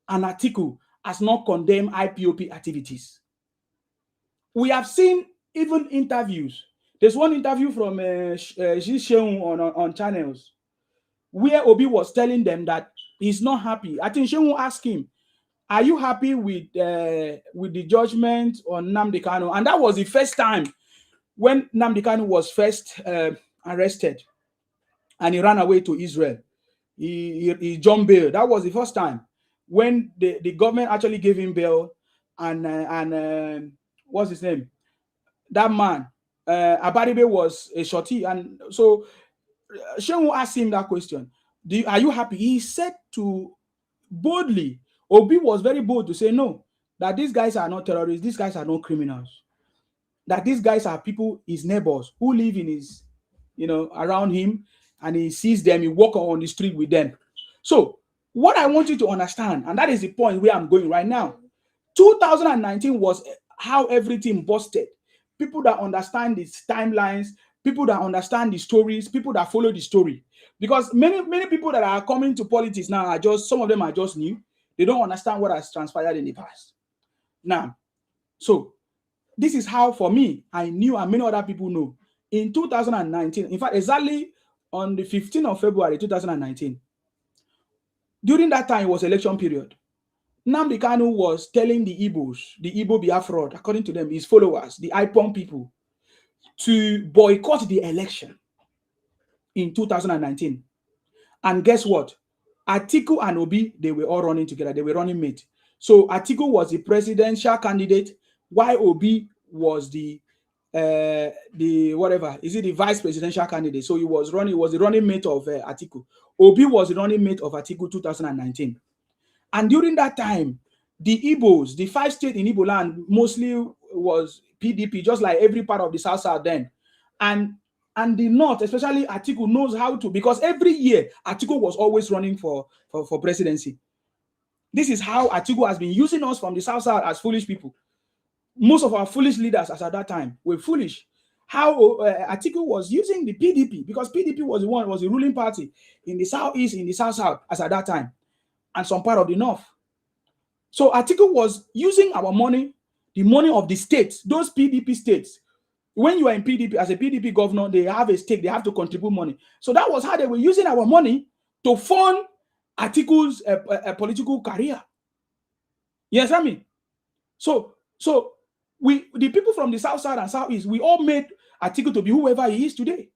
and Atiku has not condemned IPOB activities. We have seen even interviews. There's one interview from Sheung on channels where Obi was telling them that he's not happy. I think Sheung asked him, "Are you happy with the judgment on Nnamdi Kanu?" And that was the first time when Nnamdi Kanu was first arrested, and he ran away to Israel. He jumped bail. That was the first time when the government actually gave him bail, and what's his name? That man, Abaribe, was a shorty, and so Shehu asked him that question: "Are you happy?" He said to boldly. Obi was very bold to say no, that these guys are not terrorists, these guys are not criminals, that these guys are people, his neighbors, who live in his, around him, and he sees them, he walk on the street with them. So what I want you to understand, and that is the point where I'm going right now, 2019 was how everything busted. People that understand these timelines, people that understand the stories, people that follow the story. Because many people that are coming to politics now some of them are just new. They don't understand what has transpired in the past. Now, so this is how, for me, I knew, and many other people know. In 2019, in fact, exactly on the 15th of February 2019, during that time, it was election period. Nnamdi Kanu was telling the Igbos, the Igbo Biafra, according to them, his followers, the IPOB people, to boycott the election in 2019. And guess what? Atiku and Obi, they were all running together. They were running mate. So Atiku was the presidential candidate, while Obi was the vice presidential candidate. So he was the running mate of Atiku. Obi was the running mate of Atiku 2019. And during that time, the Igbos, the 5 states in Igbo land, mostly was PDP, just like every part of the South then. And the North, especially Atiku, knows how to, because every year Atiku was always running for presidency. This is how Atiku has been using us from the South as foolish people. Most of our foolish leaders as at that time were foolish. How Atiku was using the PDP, because PDP was the ruling party in the Southeast, in the South as at that time, and some part of the North. So Atiku was using our money, the money of the states, those PDP states. When you are in PDP, as a PDP governor, they have a stake, they have to contribute money. So that was how they were using our money to fund Atiku's political career. Yes, I mean. So the people from the South Side and Southeast, we all made Atiku to be whoever he is today.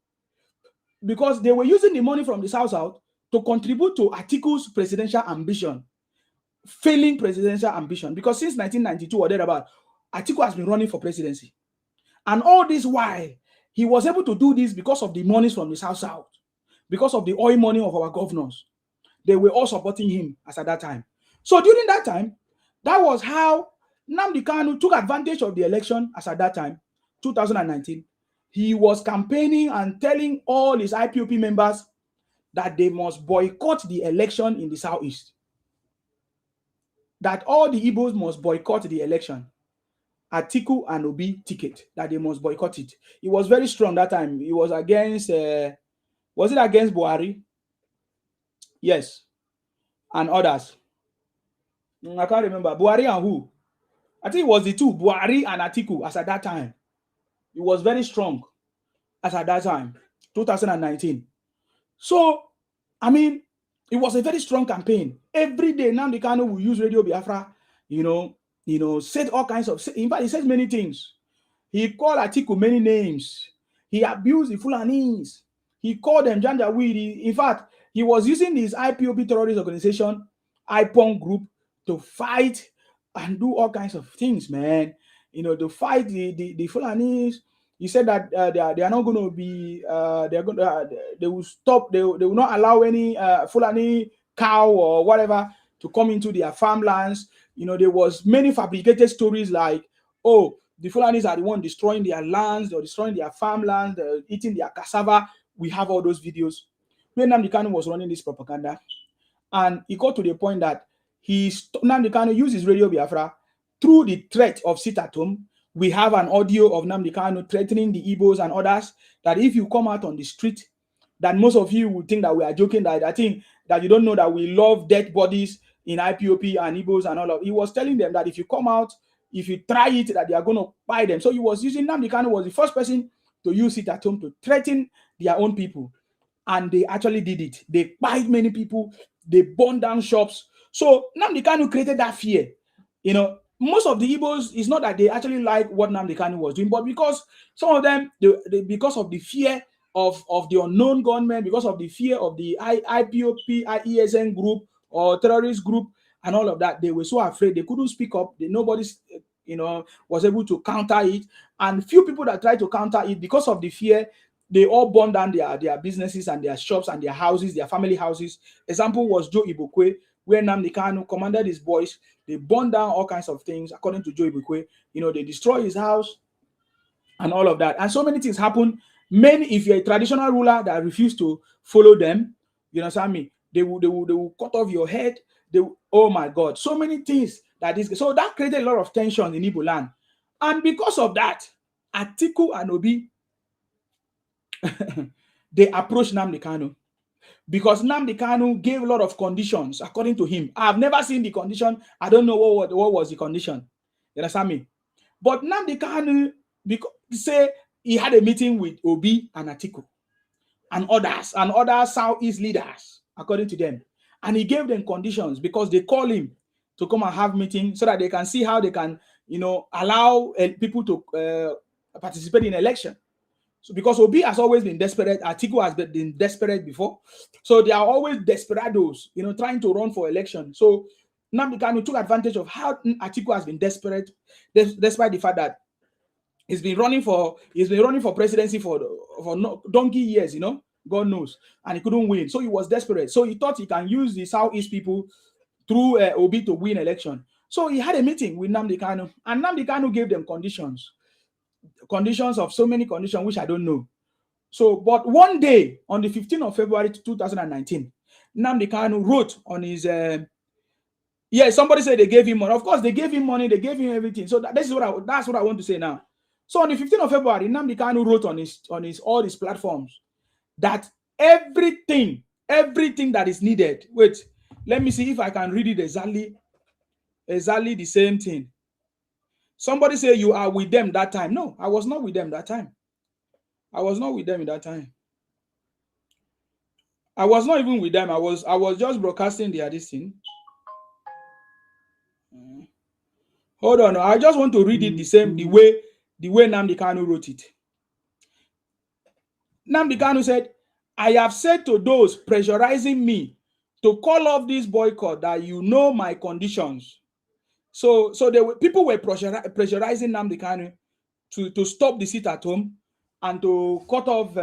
Because they were using the money from the South to contribute to Atiku's presidential ambition. Failing presidential ambition, because since 1992 or thereabout, Atiku has been running for presidency. And all this while, he was able to do this because of the monies from the South, because of the oil money of our governors. They were all supporting him as at that time. So during that time, that was how Nnamdi Kanu took advantage of the election as at that time, 2019. He was campaigning and telling all his IPOB members that they must boycott the election in the Southeast. That all the Igbos must boycott the election. Atiku and Obi ticket, that they must boycott it. He was very strong that time. He was against, was it against Buhari? Yes. And others. I can't remember. Buhari and who? I think it was the two, Buhari and Atiku, as at that time. He was very strong as at that time, 2019. So, I mean, It was a very strong campaign. Every day, Nnamdi Kanu will use Radio Biafra, said all kinds of, in fact, he says many things. He called Atiku many names. He abused the Fulanis. He called them Janjaweed. In fact, he was using his IPOB terrorist organization, IPOB group, to fight and do all kinds of things, man. To fight the Fulanis. He said that they are not going to be, they will stop, they will not allow any Fulani cow or whatever to come into their farmlands. There was many fabricated stories like, oh, the Fulanis are the one destroying their lands or destroying their farmlands, eating their cassava. We have all those videos. When Nnamdi Kanu was running this propaganda, and he got to the point that Nnamdi Kanu used his Radio Biafra through the threat of sit at home. We have an audio of Nnamdi Kanu threatening the Igbos and others that if you come out on the street, that most of you would think that we are joking, that I think that you don't know that we love dead bodies in IPOP and Igbos and all of. He was telling them that if you come out, if you try it, that they are going to buy them. So he was using, Nnamdi Kanu was the first person to use it at home to threaten their own people. And they actually did it. They buyed many people. They burned down shops. So Nnamdi Kanu created that fear. Most of the Igbos, it's not that they actually like what Nnamdi Kanu was doing, but because some of them, because of the fear of the unknown gunmen, because of the fear of the IPOP, IESN group or terrorist group and all of that, they were so afraid they couldn't speak up. Nobody, was able to counter it. And few people that tried to counter it, because of the fear, they all burned down their businesses and their shops and their houses, their family houses. Example was Joe Ibokwe, where Nnamdi Kanu commanded his boys. They burned down all kinds of things, according to Joe Ibokwe. They destroyed his house and all of that. And so many things happen. If you're a traditional ruler that refuse to follow them, you understand me? They will cut off your head. Oh my God, so many things so that created a lot of tension in Igbo land. And because of that, Atiku and Obi, they approached Nnamdi Kanu because Nnamdi Kanu gave a lot of conditions according to him. I've never seen the condition. I don't know what was the condition. You understand me? But Nnamdi Kanu say he had a meeting with Obi and Atiku and other Southeast leaders, according to them. And he gave them conditions because they call him to come and have meeting so that they can see how they can, allow people to participate in election. So because Obi has always been desperate, Atiku has been desperate before. So they are always desperados, trying to run for election. So Nnamdi Kanu took advantage of how Atiku has been desperate, despite the fact that he's been running for presidency for donkey years, God knows, and he couldn't win. So he was desperate. So he thought he can use the Southeast people through Obi to win election. So he had a meeting with Nnamdi Kanu, and Nnamdi Kanu gave them conditions of so many conditions, which I don't know. So, but one day, on the 15th of February 2019, Nnamdi Kanu wrote on his, somebody said they gave him money. Of course, they gave him money, they gave him everything. So that's what I want to say now. So on the 15th of February, Nnamdi Kanu wrote on all his platforms that everything that is needed. Wait, let me see if I can read it exactly the same thing. Somebody say you are with them that time. No, I was not with them that time. I was not with them in that time. I was not even with them. I was just broadcasting this thing. Hold on. I just want to read it the way Nnamdi Kanu wrote it. Nnamdi Kanu said, I have said to those pressurizing me to call off this boycott that my conditions. So people were pressurizing Nnamdi Kanu to stop the sit at home and to cut off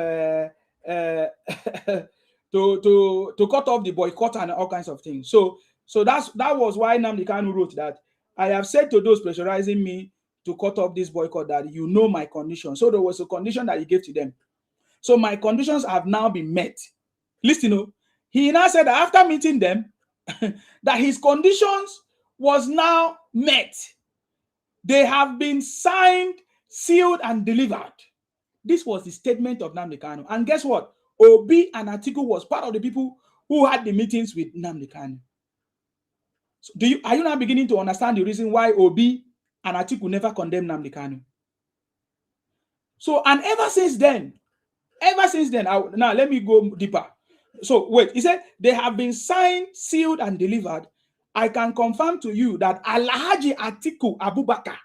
to cut off the boycott and all kinds of things. So that was why Nnamdi Kanu wrote that I have said to those pressurizing me to cut off this boycott that my condition. So there was a condition that he gave to them. So my conditions have now been met. Listen, he now said that after meeting them, that his conditions was now met. They have been signed, sealed, and delivered. This was the statement of Nnamdi Kanu. And guess what? Obi and Atiku was part of the people who had the meetings with Nnamdi Kanu. So are you now beginning to understand the reason why Obi and Atiku never condemned Nnamdi Kanu? So, and ever since then, now let me go deeper. So wait, he said they have been signed, sealed, and delivered. I can confirm to you that Alhaji Atiku Abubakar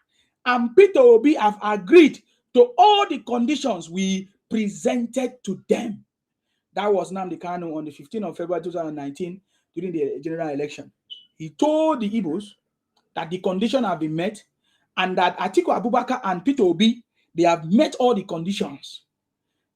and Peter Obi have agreed to all the conditions we presented to them. That was Nnamdi Kanu on the 15th of February 2019 during the general election. He told the Igbos that the conditions have been met and that Atiku Abubakar and Peter Obi, they have met all the conditions.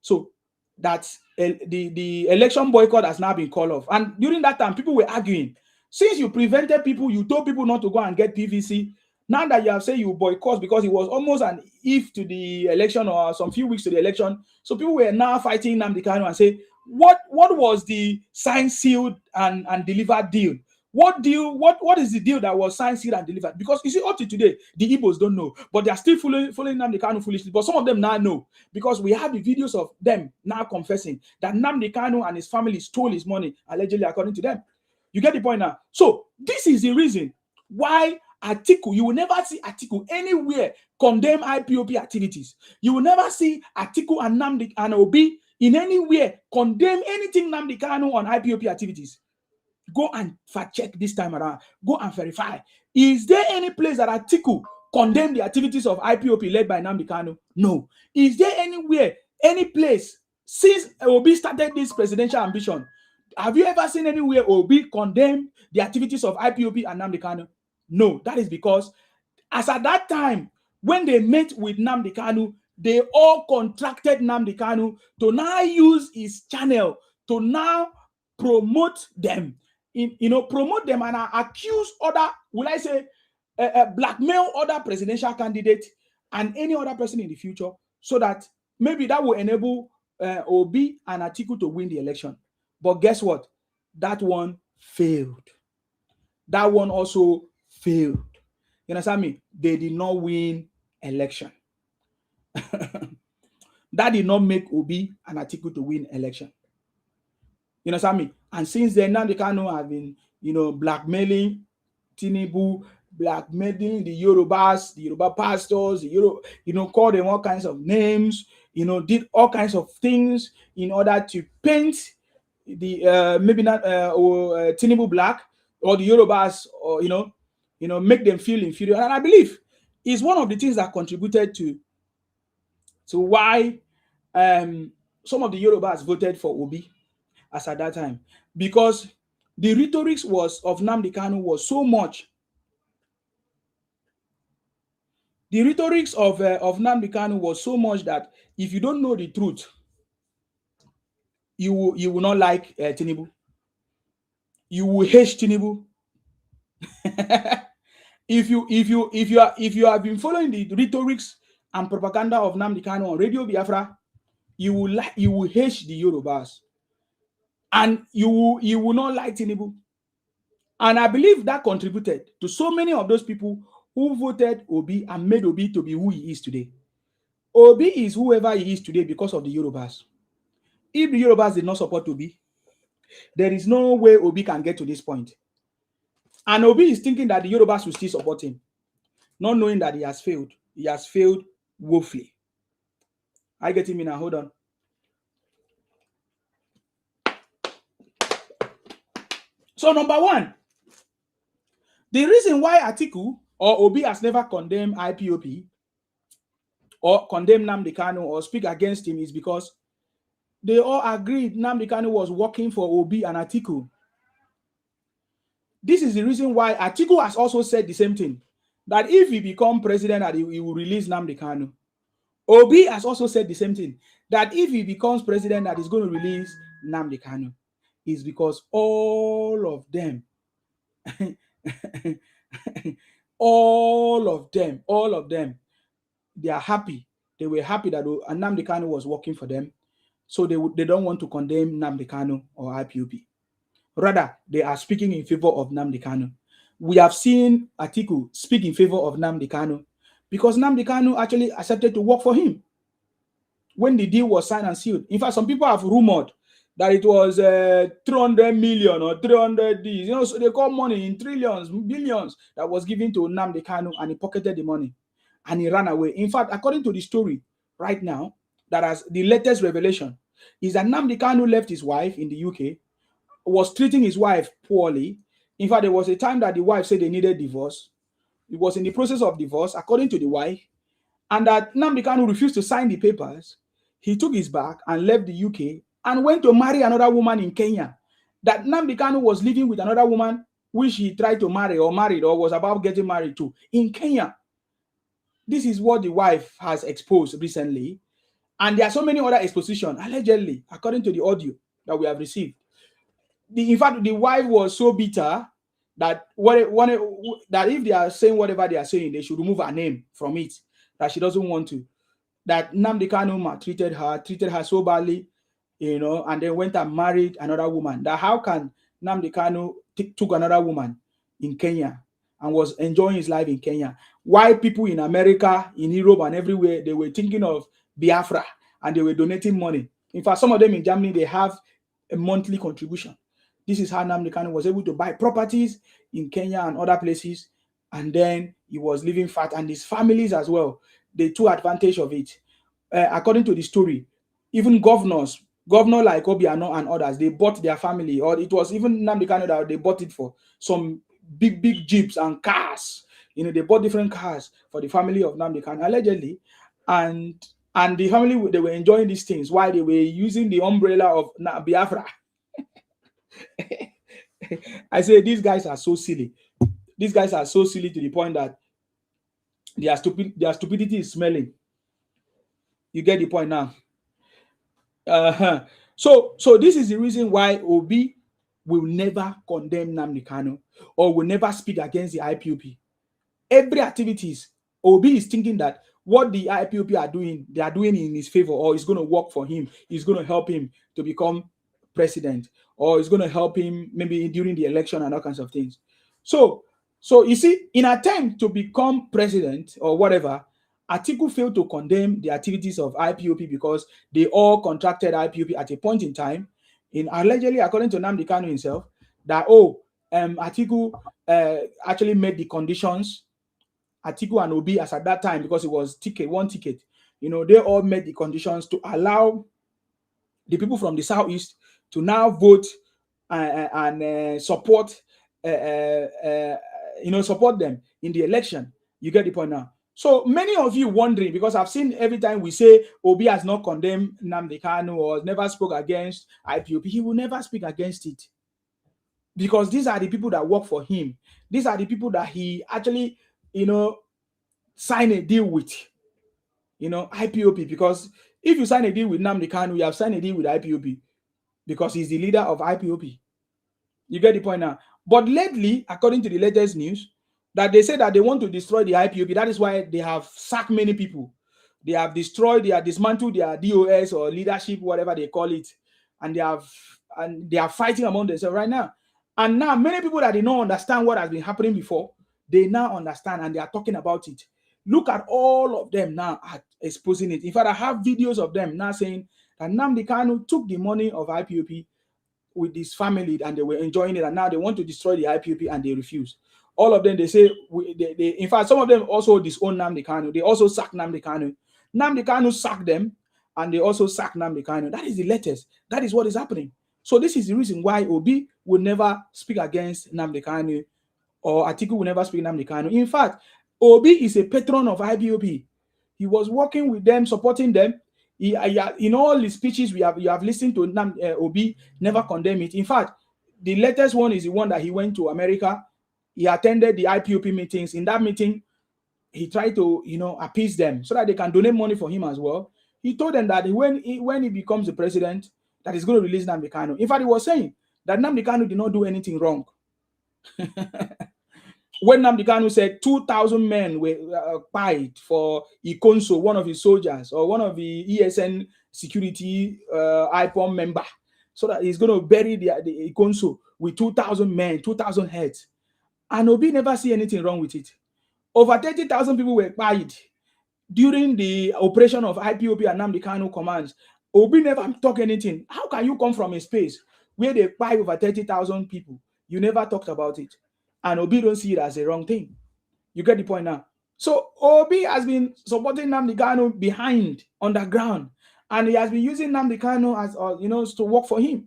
So that the election boycott has now been called off. And during that time, people were arguing. Since you prevented people, you told people not to go and get PVC. Now that you have said you boycott because it was almost an if to the election or some few weeks to the election. So people were now fighting Nnamdi Kanu and say, what was the signed, sealed, and delivered deal? What deal? What is the deal that was signed, sealed, and delivered? Because you see, up to today, the Igbos don't know, but they are still following Nnamdi Kanu foolishly. But some of them now know because we have the videos of them now confessing that Nnamdi Kanu and his family stole his money, allegedly, according to them. You get the point now? So this is the reason why Atiku, you will never see Atiku anywhere condemn IPOB activities. You will never see Atiku and Nnamdi and Obi in anywhere condemn anything Nnamdi Kanu on IPOB activities. Go and fact check this time around. Go and verify. Is there any place that Atiku condemned the activities of IPOB led by Nnamdi Kanu? No. Is there anywhere, any place since Obi started this presidential ambition? Have you ever seen anywhere Obi condemn the activities of IPOB and Nnamdi Kanu? No. That is because as at that time, when they met with Nnamdi Kanu, they all contracted Nnamdi Kanu to now use his channel to now promote them, promote them and accuse other, will I say, blackmail other presidential candidates and any other person in the future, so that maybe that will enable Obi and Atiku to win the election. But guess what? That one failed. That one also failed. You understand me? They did not win election. That did not make Obi and Atiku to win election. You understand me? And since then, Nnamdi Kanu have been, blackmailing Tinubu, blackmailing the Yorubas, the Yoruba pastors, call them all kinds of names, did all kinds of things in order to paint the maybe not Tinubu black or the Yorubas, or make them feel inferior. And I believe it's one of the things that contributed to why some of the Yorubas voted for Obi as at that time, because the rhetoric of Nnamdi Kanu was so much. The rhetoric of Nnamdi Kanu was so much that if you don't know the truth, you will not like Tinubu. You will hate Tinubu. If you have been following the rhetorics and propaganda of Nnamdi Kanu on Radio Biafra, you will hate the Yorubas, and you will not like Tinubu. And I believe that contributed to so many of those people who voted Obi and made Obi to be who he is today. Obi is whoever he is today because of the Yorubas. If the Yorubas did not support Obi, there is no way Obi can get to this point. And Obi is thinking that the Yorubas will still support him, not knowing that he has failed. He has failed woefully. I get him in now. Hold on. So number one, the reason why Atiku or Obi has never condemned IPOB or condemned Nnamdi Kanu or speak against him is because they all agreed Nnamdi Kanu was working for Obi and Atiku. This is the reason why Atiku has also said the same thing, that if he become president, that he will release Nnamdi Kanu. Obi has also said the same thing, that if he becomes president, that he's going to release Nnamdi Kanu. Is because all of them, all of them, they are happy. They were happy that Nnamdi Kanu was working for them. So they don't want to condemn Nnamdi Kanu or IPOB. Rather, they are speaking in favor of Nnamdi Kanu. We have seen Atiku speak in favor of Nnamdi Kanu because Nnamdi Kanu actually accepted to work for him when the deal was signed and sealed. In fact, some people have rumored that it was 300 million or 300 Ds. So they call money in trillions, billions that was given to Nnamdi Kanu, and he pocketed the money and he ran away. In fact, according to the story right now, that has the latest revelation, is that Nnamdi Kanu left his wife in the UK, was treating his wife poorly. In fact, there was a time that the wife said they needed divorce. It was in the process of divorce, according to the wife, and that Nnamdi Kanu refused to sign the papers. He took his bag and left the UK and went to marry another woman in Kenya. That Nnamdi Kanu was living with another woman which he tried to marry or married or was about getting married to in Kenya. This is what the wife has exposed recently. And there are so many other expositions, allegedly, according to the audio that we have received. In fact, the wife was so bitter that that if they are saying whatever they are saying, they should remove her name from it, that she doesn't want to. That Nnamdi Kanu treated her so badly, and then went and married another woman. That how can Nnamdi Kanu took another woman in Kenya and was enjoying his life in Kenya? Why people in America, in Europe, and everywhere, they were thinking of Biafra and they were donating money. In fact, some of them in Germany, they have a monthly contribution. This is how Nnamdi Kanu was able to buy properties in Kenya and other places, and then he was living fat, and his families as well. They took advantage of it. According to the story, even governor like Obi and others, they bought their family, or it was even Nnamdi Kanu that they bought it for some big jeeps and cars. They bought different cars for the family of Nnamdi Kanu, allegedly, and the family, they were enjoying these things while they were using the umbrella of Biafra. I say these guys are so silly. These guys are so silly to the point that their stupidity is smelling. You get the point now. So this is the reason why Obi will never condemn Nnamdi Kanu or will never speak against the IPOB. Every activities, Obi is thinking that what the IPOB are doing, they are doing in his favor, or it's going to work for him. It's going to help him to become president, or it's going to help him maybe during the election and all kinds of things. So you see, in attempt to become president or whatever, Atiku failed to condemn the activities of IPOB because they all contracted IPOB at a point in time. Allegedly, according to Nnamdi Kanu himself, that Atiku actually made the conditions. Atiku and Obi, as at that time, because it was one ticket, they all made the conditions to allow the people from the southeast to now vote and support, support them in the election. You get the point now. So many of you wondering, because I've seen every time we say Obi has not condemned Nnamdi Kanu or never spoke against IPOB, he will never speak against it. Because these are the people that work for him. These are the people that he actually, sign a deal with, IPOB. Because if you sign a deal with Nnamdi Kanu, you have signed a deal with IPOB because he's the leader of IPOB. You get the point now. But lately, according to the latest news, that they say that they want to destroy the IPOB. That is why they have sacked many people. They have dismantled their DOS or leadership, whatever they call it, and they are fighting among themselves right now. And now many people that did not understand what has been happening before, they now understand and they are talking about it. Look at all of them now exposing it. In fact, I have videos of them now saying that Nnamdi Kanu took the money of IPOB with his family and they were enjoying it, and now they want to destroy the IPOB and they refuse. All of them, they say, in fact, some of them also disown Nnamdi Kanu. They also sack Nnamdi Kanu. Nnamdi Kanu sacked them, and they also sack Nnamdi Kanu. That is the latest. That is what is happening. So this is the reason why Obi will never speak against Nnamdi Kanu, or Atiku will never speak Nnamdi Kanu. In fact, Obi is a patron of IPOB. He was working with them, supporting them. In all his speeches, you have listened to Obi never condemn it. In fact, the latest one is the one that he went to America. He attended the IPOB meetings. In that meeting, he tried to, appease them so that they can donate money for him as well. He told them that when he becomes the president, that he's going to release Nnamdi Kanu. In fact, he was saying that Nnamdi Kanu did not do anything wrong. When Nnamdi Kanu said 2,000 men were pied for Ikonso, one of his soldiers, or one of the ESN security IPOB member, so that he's going to bury the Ikonso with 2,000 men, 2,000 heads. And Obi never see anything wrong with it. Over 30,000 people were pied during the operation of IPOB and Nnamdi Kanu commands. Obi never talk anything. How can you come from a space where they pie over 30,000 people? You never talked about it. And Obi don't see it as a wrong thing. You get the point now. So Obi has been supporting Nnamdi Kanu behind, underground. and he has been using Nnamdi Kanu as to work for him.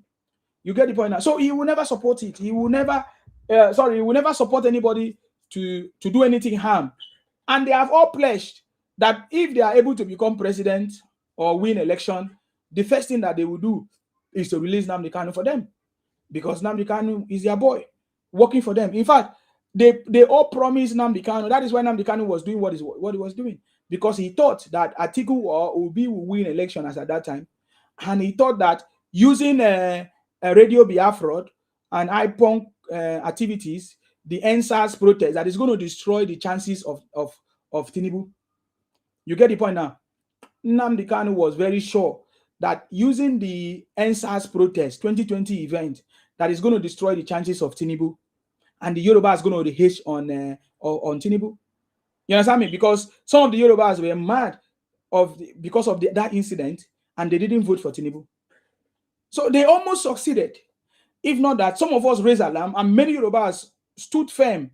You get the point now. So he will never support it. He will never, he will never support anybody to do anything harm. And they have all pledged that if they are able to become president or win election, the first thing that they will do is to release Nnamdi Kanu for them, because Nnamdi Kanu is their boy, working for them. In fact, they all promised Nnamdi Kanu. That is why Nnamdi Kanu was doing what he was doing, because he thought that Atiku or Obi will win election as at that time, and he thought that using a Radio Biafra and IPOB activities, the NSAS protest, that is going to destroy the chances of Tinubu. You get the point now. Nnamdi Kanu was very sure that using the NSAS protest 2020 event, that is going to destroy the chances of Tinubu, and the Yoruba is going to hate on Tinubu. You understand me? Because some of the Yorubas were mad because of that incident, and they didn't vote for Tinubu. So they almost succeeded. If not that, some of us raised alarm, and many Yorubas stood firm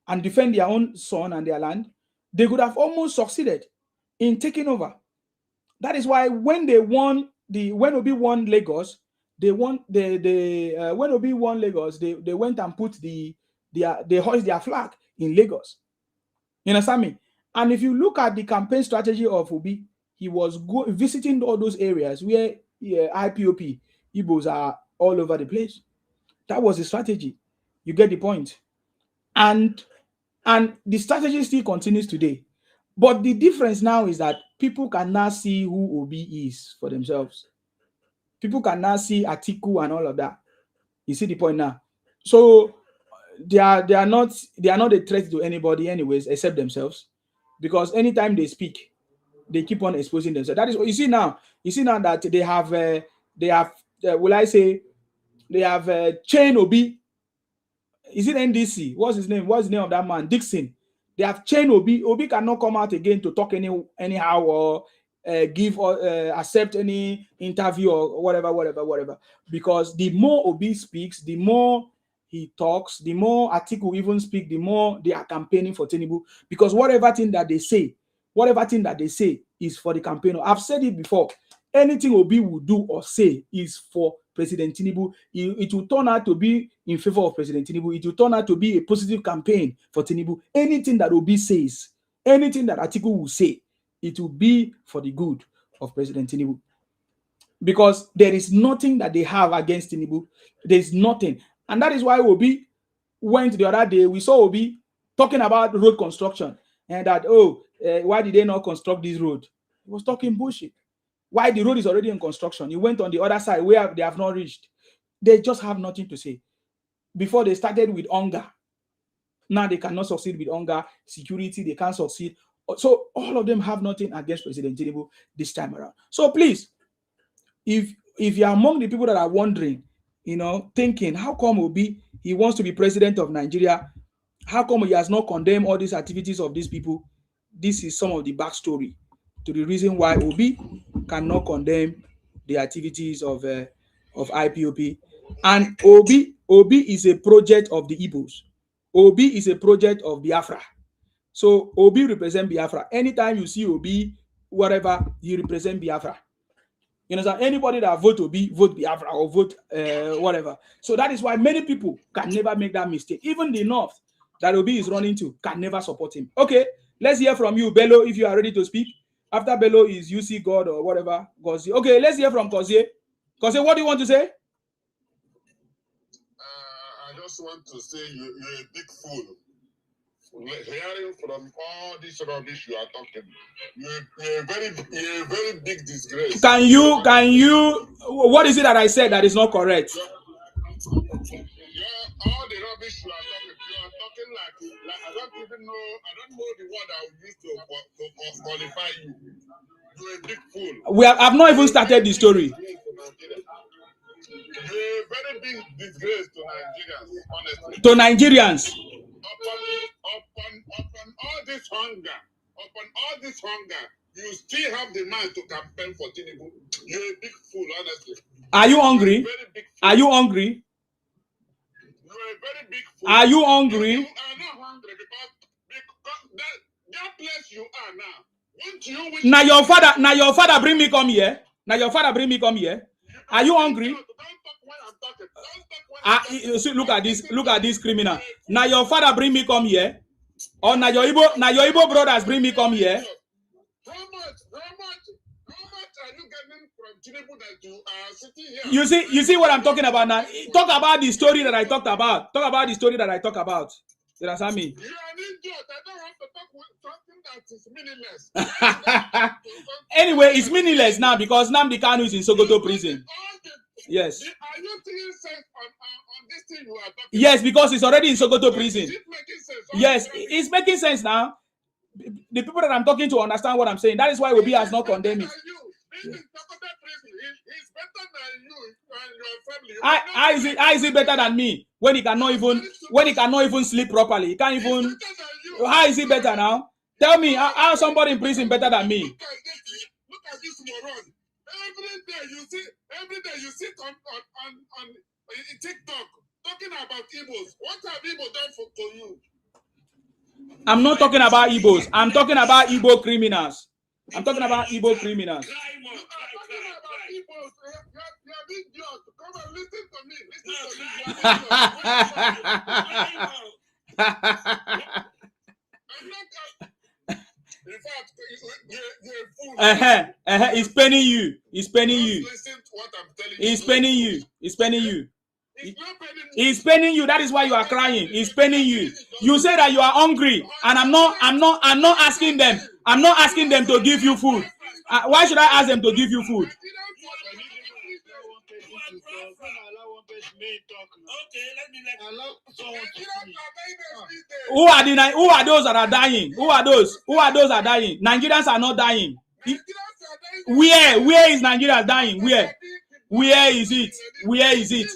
and defend their own son and their land. They could have almost succeeded in taking over. That is why when Obi won Lagos, when Obi won Lagos, they went and put they hoist their flag in Lagos. You understand me? And if you look at the campaign strategy of Obi, he was visiting all those areas where IPOB Igbos are all over the place. That was the strategy. You get the point. And the strategy still continues today. But the difference now is that people can now see who Obi is for themselves. People can now see Atiku and all of that. You see the point now. So they are not a threat to anybody anyways, except themselves. Because anytime they speak, they keep on exposing themselves. That is what you see now. You see now that they have chain Obi. Is it NDC? What's his name? What's the name of that man? Dixon. They have chain Obi. Obi cannot come out again to talk anyhow or give or accept any interview or whatever. Because the more Obi speaks, the more he talks, the more Atiku even speak, the more they are campaigning for Tinubu. Because whatever thing that they say is for the campaign. I've said it before. Anything Obi will do or say is for President Tinubu. It will turn out to be in favor of President Tinubu. It will turn out to be a positive campaign for Tinubu. Anything that Obi says, anything that Atiku will say, it will be for the good of President Tinubu. Because there is nothing that they have against Tinubu. There is nothing. And that is why Obi went the other day. We saw Obi talking about road construction and that, why did they not construct this road? He was talking bullshit. Why the road is already in construction? He went on the other side where they have not reached. They just have nothing to say. Before they started with hunger. Now they cannot succeed with hunger, security, they can't succeed. So all of them have nothing against President Tinubu this time around. So please, if you are among the people that are wondering, thinking, how come Obi, he wants to be president of Nigeria? How come he has not condemned all these activities of these people? This is some of the backstory to the reason why Obi cannot condemn the activities of IPOB. And Obi is a project of the Igbos. Obi is a project of Biafra. So Obi represents Biafra. Anytime you see Obi, whatever, he represents Biafra. You know, anybody that vote Obi, vote Biafra or vote whatever. So that is why many people can never make that mistake. Even the North that Obi is running to can never support him. Okay, let's hear from you, Bello, if you are ready to speak. After Bello is UC God or whatever. Kozie. Okay, let's hear from Kozie. Kozie, what do you want to say?
I just want to say you're a big fool. Hearing from all this rubbish you are talking, you're a very big disgrace.
Can you? What is it that I said that is not correct?
All the rubbish you are talking like I don't even know. I don't know the word I would use to qualify you. You're a big fool.
I've not even started the story.
You're a very big disgrace to Nigerians, honestly.
To Nigerians.
Upon all this hunger, you still have the mind to campaign for Tinubu. You're a big fool, honestly.
Are you hungry? Are you hungry?
You're a very big fool.
Are you hungry?
You are not hungry because that place you are now.
Now your father bring me come here. Now your father bring me come here. Are you hungry? Look at this. Look at this criminal. Now your father bring me come here. Or now your Igbo brothers bring me come here.
How much are you getting from Tinubu that you are sitting here?
You see what I'm talking about now? Talk about the story that I talked about. Talk about the story that I talked about. You understand me?
You are an idiot. I don't want to talk with something that is meaningless.
Anyway, it's meaningless now because Nnamdi Kanu is in Sokoto prison. Yes.
Are you taking sense on this thing you are talking?
Yes, because it's already in Sokoto prison.
Is it making sense?
Yes, it's making sense now. The people that I'm talking to understand what I'm saying. That is why Obi has not condemned it.
He's better than you and your family.
How is it better than me when he cannot even sleep properly? He can't even. How is he better now? Tell me how somebody in prison better than me?
Look at this moron. Every day you sit on TikTok talking about Igbos. What have Igbo done to you?
I'm not talking about Igbos. I'm talking about Igbo criminals. I'm talking about Igbo criminals.
Come and listen to me. In fact, you're a fool.
He's penning you. He's penning you.
Listen to what I'm telling you.
He's penning you. He's penning you.
He's not penning you.
He's penning you. That is why you are crying. He's penning you. You say that you are hungry, and I'm not asking them. I'm not asking them to give you food. Why should I ask them to give you food? Who are those that are dying? Who are those that are dying? Nigerians are not dying. Where is Nigeria dying? Where is it? Where is it?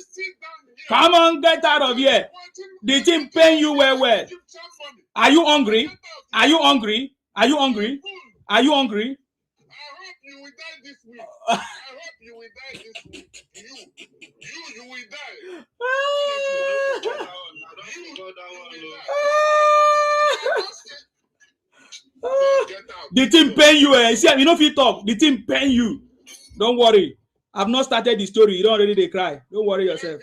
Come on, get out of here. The thing pain you well. Are you hungry? Are you hungry? Are you hungry? Are you hungry?
I hope you will die this week. I hope you will die this week. You will die.
The thing pain you. See, you know if you talk, the thing pain you. Don't worry. I've not started the story. You don't already cry. Don't worry yourself.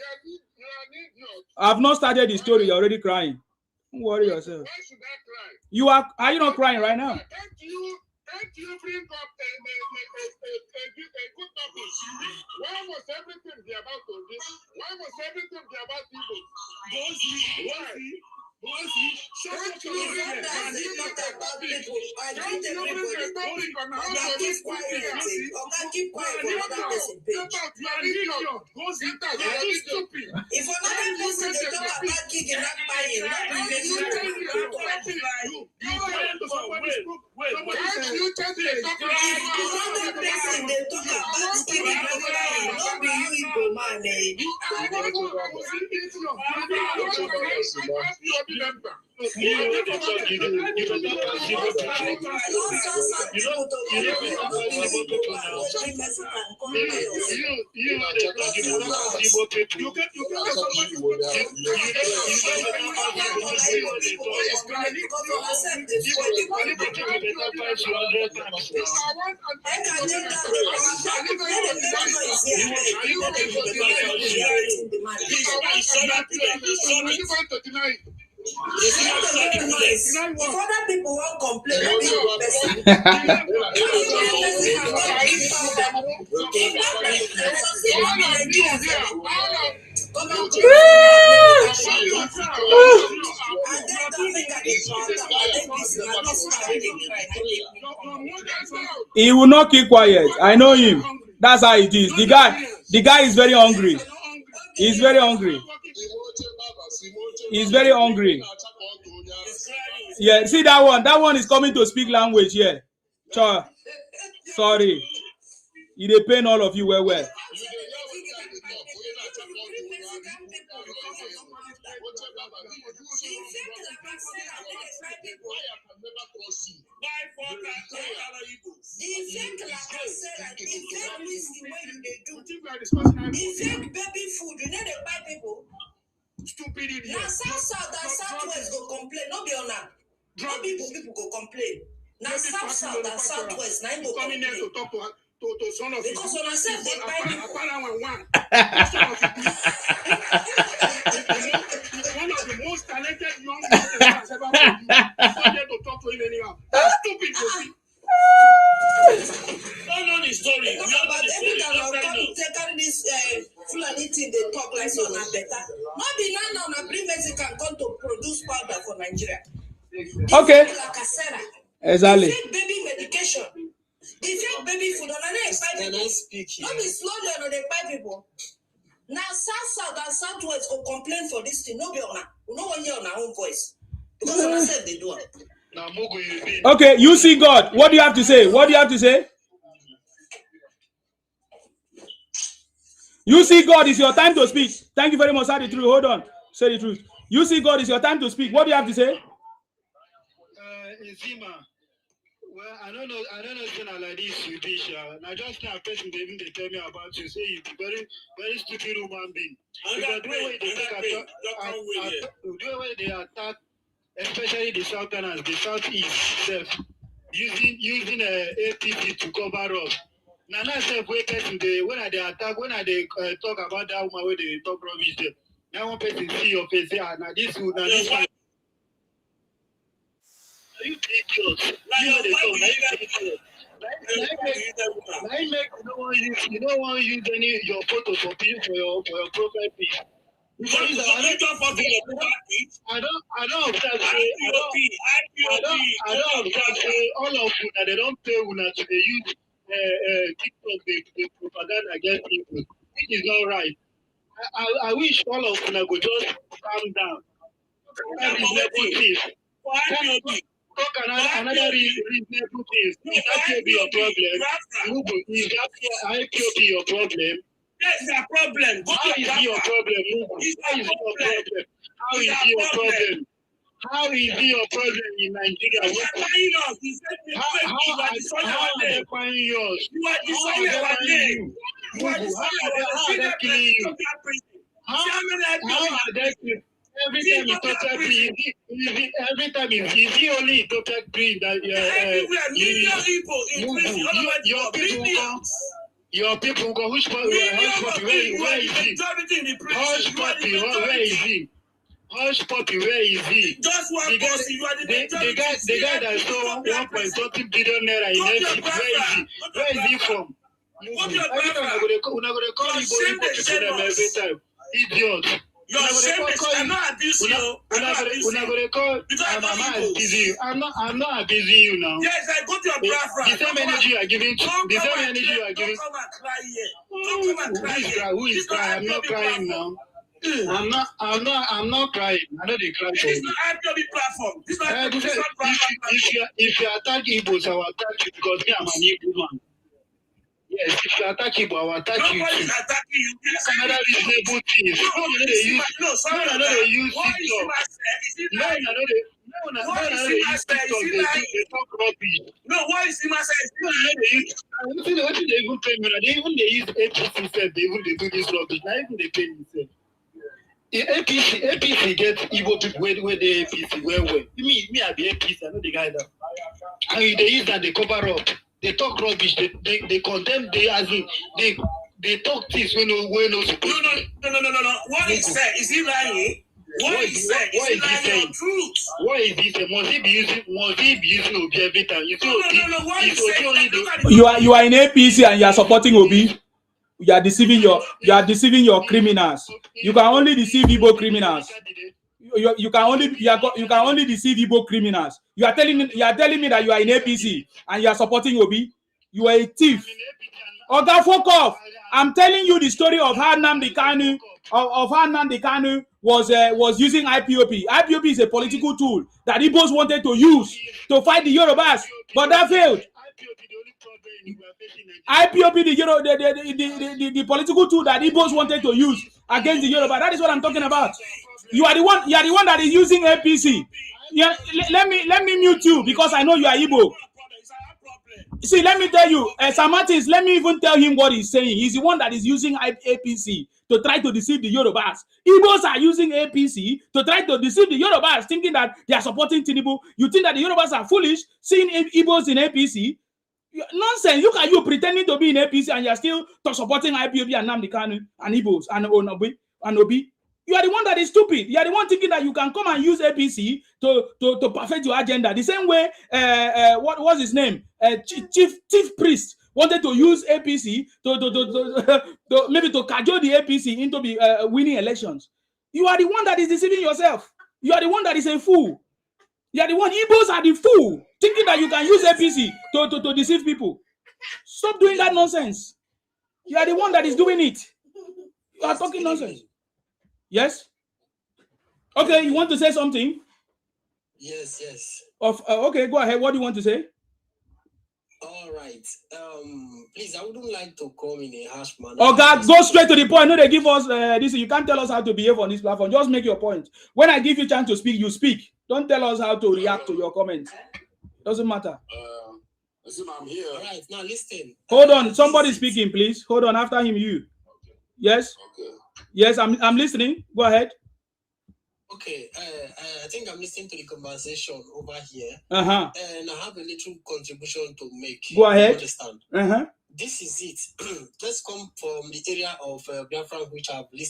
I've not started the story. You're already crying. Don't worry yourself.
Why should I cry?
Are you not crying right now?
Can't you bring up a good topic? Why must everything be about this? Why must everything be about people?
Can't you say that it's not about people? I treat everybody the people. Now keep quiet. Keep quiet for another person page. If another person they talk about kicking and buying, not be you, Igbo man. If other people won't complain, let me
He will not keep quiet. I know him. That's how it is. The guy is very hungry. He's very hungry. He's very hungry. Yeah, see that one. That one is coming to speak language here. Sorry. He dey pain all of you well.
baby food, you know they buy people.
Stupid idiot.
Now South and Southwest go complain. No be on that. No people go complain. Now South and Southwest, now go
coming here to talk to to son of
because when I said they buy
one of the most talented young men has ever produced. You don't dare to talk to him anyhow. Stupid Obi.
Don't know the story.
But every time I come to carry this Fulani thing, they talk like so na better. Not be now na bring Mexican come to produce powder for Nigeria.
Okay.
Like a Sarah.
Exactly.
The fake baby medication. The fake baby food. On the
Can I speak here?
not be slowly on the buy people. Now South and Southwest go complain for this thing. No be on we no one hear on our own voice. Because on ourselves they do it.
Okay, you see God. What do you have to say? What do you have to say? You see God, is your time to speak. Thank you very much. Say the truth. Hold on. Say the truth. You see God, is your time to speak. What do you have to say?
Zima. Well, I don't know something like this you be sure. Now just now person they even tell me about you. Say you very, very stupid human being. Because the way they attack, especially the Southerners, the Southeast self, using APC to cover up. Now self way person they when they attack, when they talk about that woman where they talk rubbish there. Now one person see your face say, now this one. You idiots. You know they talk. You don't want to use any your photo for your profile pic. I don't observe say all of you that they don't pay una to they use TikTok they propaganda against people. It is not right. I wish all of you go just calm down. Talk another reasonable things. If that can be your problem, if that IPOB your problem,
that's a problem.
How is it your problem? How is it your problem? How is it your problem in Nigeria?
How are
they buying yours?
You are destroying our name.
How are they killing you? How are they killing? Every time you talk about every time is he only talk about green that your people go which part where is he? Hush puppy, where is he? Hush puppy, where is he?
Just one person, you are the
guy that stole 1.something billion naira in FC, where is he? Where is he from? Every time I'm gonna call you every time. Idiot.
You're shameless. I'm not abusing you. I'm not abusing you.
I'm not abusing you now.
Yes, I go to your preference.
The same energy you are giving.
Don't come and cry here. Don't come and cry here.
Who is crying? I'm not crying now. I'm not crying. I know they cry for
This is
me.
not IPOB platform. This is not platform.
If you attack Igbos, I will attack you because me, I'm an Igbo man. Yes, if you attack Igbo, I will attack you.
Nobody is attacking you.
Another reasonable things. No, they use TikTok. No, they use TikTok. They talk rubbish.
No, why is Sima saying?
What they even pay me? They use APC self. They do this rubbish. Now even they pay me self. APC get Igbo people where they APC well. Me I be APC. I know the guy that. And they use that they cover up. They talk rubbish. They condemn. They talk things when no supposed.
No. What he said is he lying? What he said is he lying? Truth.
What is this? Must he be using Obi every time? You see
No. What he said?
You are in APC and you are supporting Obi. You are deceiving your criminals. You can only deceive Igbo criminals. You can only deceive Igbo criminals. You are telling me that you are in APC and you are supporting Obi. You are a thief. Oga, fuck off. I'm telling you the story of how Nnamdi Kanu was using IPOB. IPOB is a political tool that Igbos wanted to use to fight the Yorubas, but that failed. IPOB, the political tool that Igbos wanted to use against the Yoruba. That is what I'm talking about. You are the one that is using APC. Yeah, let me mute you because I know you are Igbo. See, let me tell you, Sam Martins, let me even tell him what he's saying. He's the one that is using APC to try to deceive the Yorubas. Igbos are using APC to try to deceive the Yorubas, thinking that they are supporting Tinubu. You think that the Yorubas are foolish, seeing Igbos in APC? Nonsense. Look at you pretending to be in APC and you're still supporting IPOB and Nnamdi Kanu and Igbos and Obi. You are the one that is stupid. You are the one thinking that you can come and use APC to perfect your agenda. The same way, what was his name? Chief Priest wanted to use APC to maybe to cajole the APC into winning elections. You are the one that is deceiving yourself. You are the one that is a fool. You are the one. Igbos are the fool, thinking that you can use APC to deceive people. Stop doing that nonsense. You are the one that is doing it. You are talking nonsense. Yes? Okay, you want to say something?
Yes.
Okay, go ahead. What do you want to say?
All right. Please, I wouldn't like to come in a harsh manner.
Oh God, go straight to the point. No, they give us this. You can't tell us how to behave on this platform. Just make your point. When I give you a chance to speak, you speak. Don't tell us how to react to your comments. Doesn't matter.
I'm here.
All right, now listen.
Hold on. Somebody speaking, please. Hold on. After him, you. Okay. Yes.
Okay.
Yes, I'm listening. Go ahead.
Okay, I think I'm listening to the conversation over here. And I have a little contribution to make.
Go ahead.
Understand? This is it. Let's come from the area of Biafra, which I've been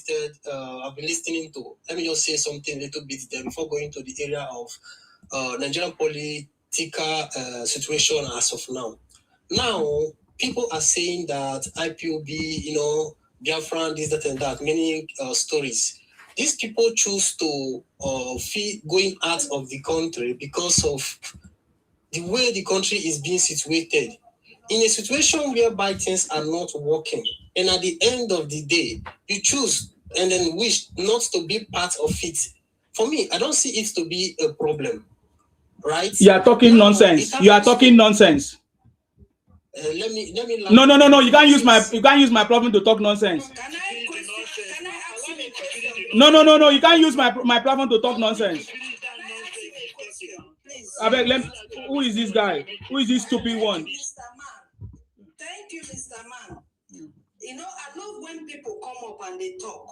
listening to. Let me just say something a little bit there before going to the area of Nigerian political situation as of now. Now, people are saying that IPOB, Biafra, this, that, and that, many stories. These people choose to feel going out of the country because of the way the country is being situated. In a situation whereby things are not working, and at the end of the day, you choose and then wish not to be part of it. For me, I don't see it to be a problem, right?
You are talking nonsense. You are talking nonsense.
Let me.
No. You can't use my problem to talk nonsense.
Can I ask you a question?
No. You can't use my platform to talk nonsense. I beg, who is this guy? Who is this stupid one?
Mr. Man. Thank you, Mr. Man. I love when people come up and they talk.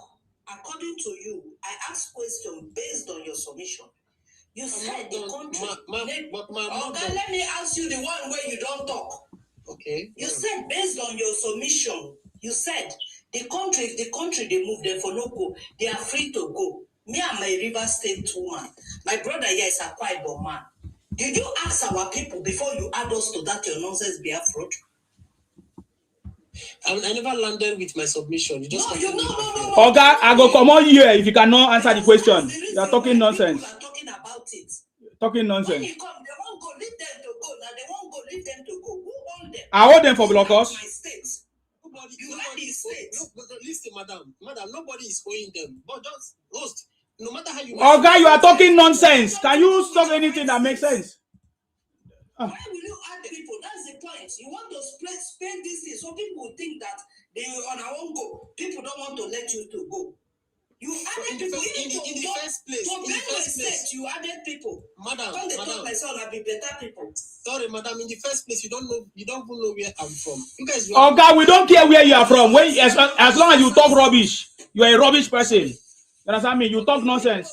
According to you, I ask questions based on your submission. You said the country. Let me ask you the one where you don't talk.
Okay.
You said based on your submission, you said the country they move there for no go, they are free to go. Me, I'm a River State woman. My brother here is a quiet man. Did you ask our people before you add us to that your nonsense be a fraud?
I never landed with my submission. You just
no.
Okay, I go come on here if you cannot answer the question. You are talking nonsense.
People are talking about it.
Talking nonsense.
When you come, they won't go, leave them to go. Now they won't go, leave them to go. Who own them?
I hold them for blockers.
My state. Nobody state.
Listen, madam, nobody is owing them. But just host, no matter how you.
Okay, you are talking nonsense. Can you stop anything that makes sense?
Why will you add people? That's the point. You want to spend this thing so people will think that they are on our own go. People don't want to let you to go. You added people
in the first place.
To state, you added people.
Madam,
don't they talk like someone be better people?
Sorry, madam. In the first place, you don't even know where I'm from. You guys.
Oh God, we don't care where you are from. As long as you talk rubbish, you are a rubbish person. You understand me? You talk nonsense.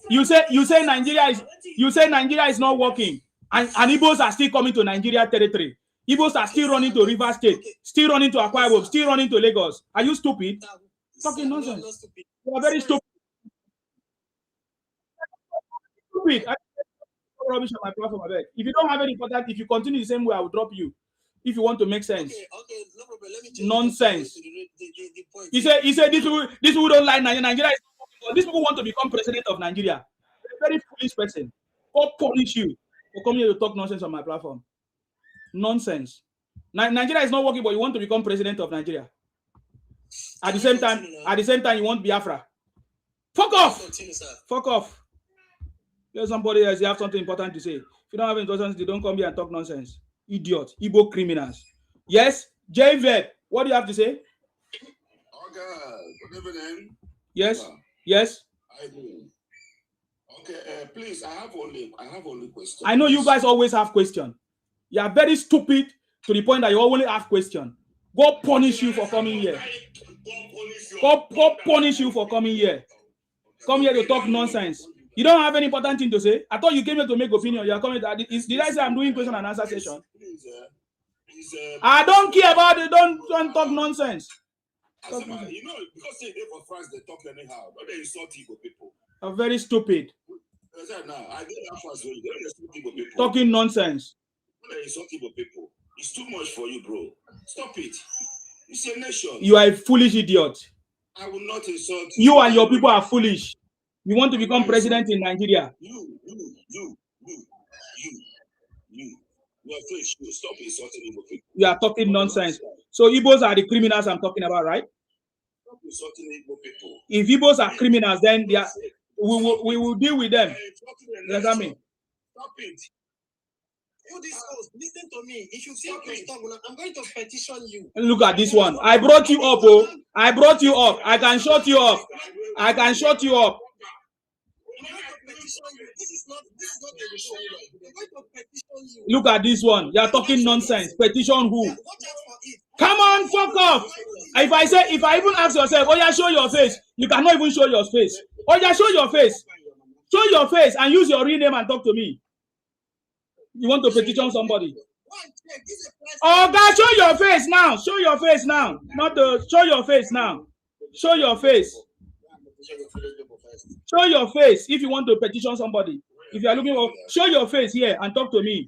You say Nigeria is not working. And Igbos are still coming to Nigeria territory. Igbos are still running to River State, still running to Akwa Ibom, still running to Lagos. Are you stupid? Talking nonsense. You are very stupid. Stupid. I rubbish on my platform. If you don't have any important, if you continue the same way, I will drop you. If you want to make sense.
Okay, no problem. Let me
nonsense.
The point.
He said this people don't like Nigeria. Nigeria is not, these people want to become president of Nigeria. A very foolish person. Or punish you. Or come here to talk nonsense on my platform. Nonsense. Nigeria is not working, but you want to become president of Nigeria. At the same time, you want Biafra. Fuck off. Fuck off. There's somebody else. You have something important to say. If you don't have any nonsense, you don't come here and talk nonsense. Idiot. Igbo criminals. Yes, JVET. What do you have to say?
Okay. Good evening.
Yes. Yes.
I do. Okay, please. I have only questions.
I know you guys always have questions. You are very stupid to the point that you only have questions. God punish you for coming here. God punish you for coming here. Come here to talk nonsense. You don't have any important thing to say. I thought you came here to make opinion. You are coming. Did I say I'm doing question and answer session? I don't care about it. Don't talk nonsense.
You know, because they for France, they talk anyhow. But they insult Igbo people.
Are very stupid.
Now, I get that fast. They insult Igbo people.
Talking nonsense.
They insult Igbo people. It's too much for you, bro. Stop it. It's a nation.
You are a foolish idiot.
I will not insult
you. And your people are foolish. You want to become president in Nigeria.
You are foolish. Stop insulting Igbo people.
You are talking nonsense. So Igbos are the criminals I'm talking about, right?
Stop insulting Igbo people.
If Igbos are criminals, then they are, we will deal with them. Does that mean?
Stop it.
You discuss. Listen to me. If you think you stop, I'm going to petition you.
Look at this one. I brought you up, oh. I brought you up. I can shut you up. I can shut you up. Look at this one. You are talking nonsense. Petition who? Come on, fuck off. If I even ask yourself, oh yeah, show your face. You cannot even show your face. Oh yeah, show your face. Show your face and use your real name and talk to me. You want to petition somebody? Oh God, show your face now. Show your face now. Not the show your face now. Show your face. Show your face if you want to petition somebody. If you are looking for, show your face here and talk to me.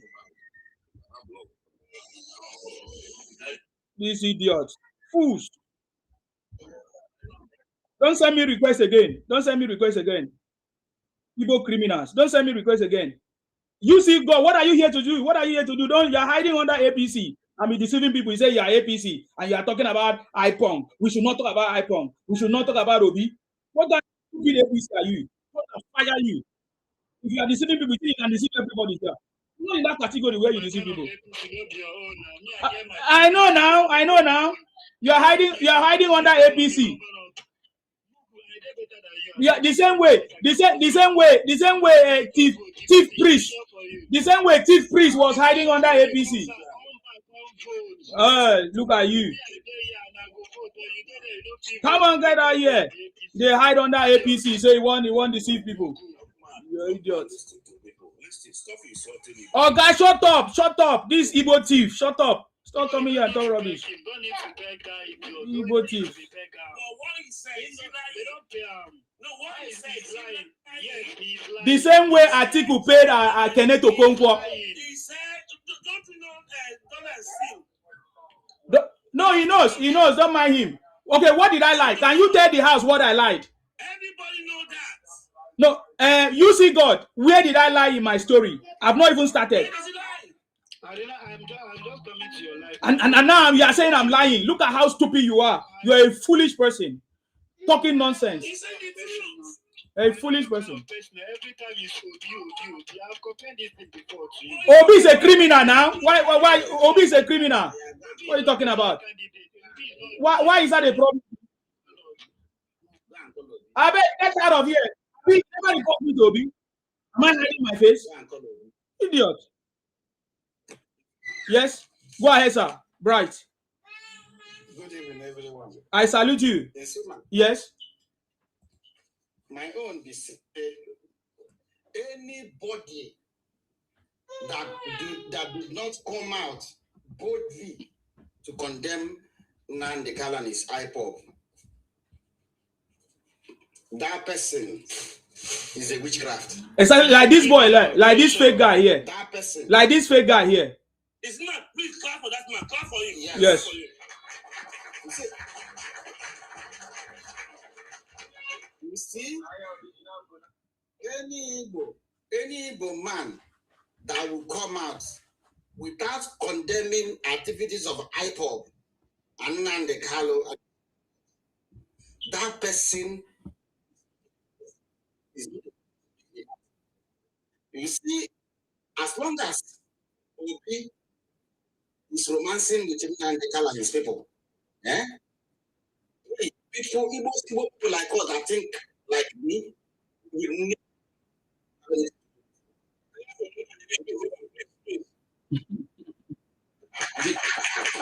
This idiot. Fools. Don't send me requests again. Don't send me requests again. Igbo criminals. Don't send me requests again. You see, God, what are you here to do? What are you here to do? You're hiding under APC. I mean, deceiving people. You say you are APC and you are talking about IPOB. We should not talk about IPOB. We should not talk about Obi. What kind of APC are you? What the fire you? If you are deceiving people, you can deceive everybody here. Not in that category where you deceive people. I know now. I know now. You are hiding under APC. Yeah, the same way Thief Priest. The same way Thief Priest was hiding under APC. Look at you. Come on, get out here. They hide under APC, so you want to deceive people. You're idiots. Oh, guys, shut up. This Igbo thief, shut up. Stop coming here and talk rubbish. Igbo thief. The same way Atiku paid Kenneth Okonkwo. No, he knows. Don't mind him. Okay, what did I lie? Can you tell the house what I lied?
Everybody know that.
No, you see God. Where did I lie in my story? I've not even started.
I'm just coming to your life.
And now you are saying I'm lying. Look at how stupid you are. You are a foolish person. Talking nonsense. A foolish person.
Every time you show you have compared this before to you.
Obi is a criminal now. Why Obi is a criminal? What are you talking about? Why is that a problem? I bet get out of here. Never report me to Obi. Am I hiding my face? Idiot. Yes. Go ahead, sir. Bright.
Good evening, everyone.
I salute you. Yes.
My own is anybody that did not come out boldly to condemn Nnamdi Kanu is IPOB. That person is a witchcraft.
Exactly like this boy, like this fake guy here.
That person.
Like this fake guy here.
It's not. Please clap for that man. Clap for him.
Yes.
You see, any Igbo man that will come out without condemning activities of IPOB and Nnamdi Kanu, that person is. You see, as long as Obi is romancing with Nnamdi Kanu and his people, people, Igbo people like us, I think, like me, will need.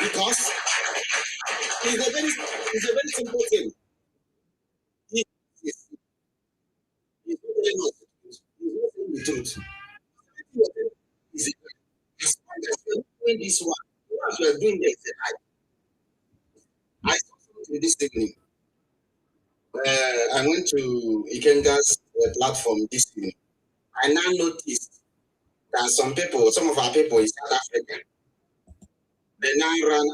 Because it's a very simple thing. He's not the truth. As long as you're doing this one, as we are doing this, I saw something this evening. I went to Ikenga's platform this evening. I now noticed that some of our people in South Africa, they now run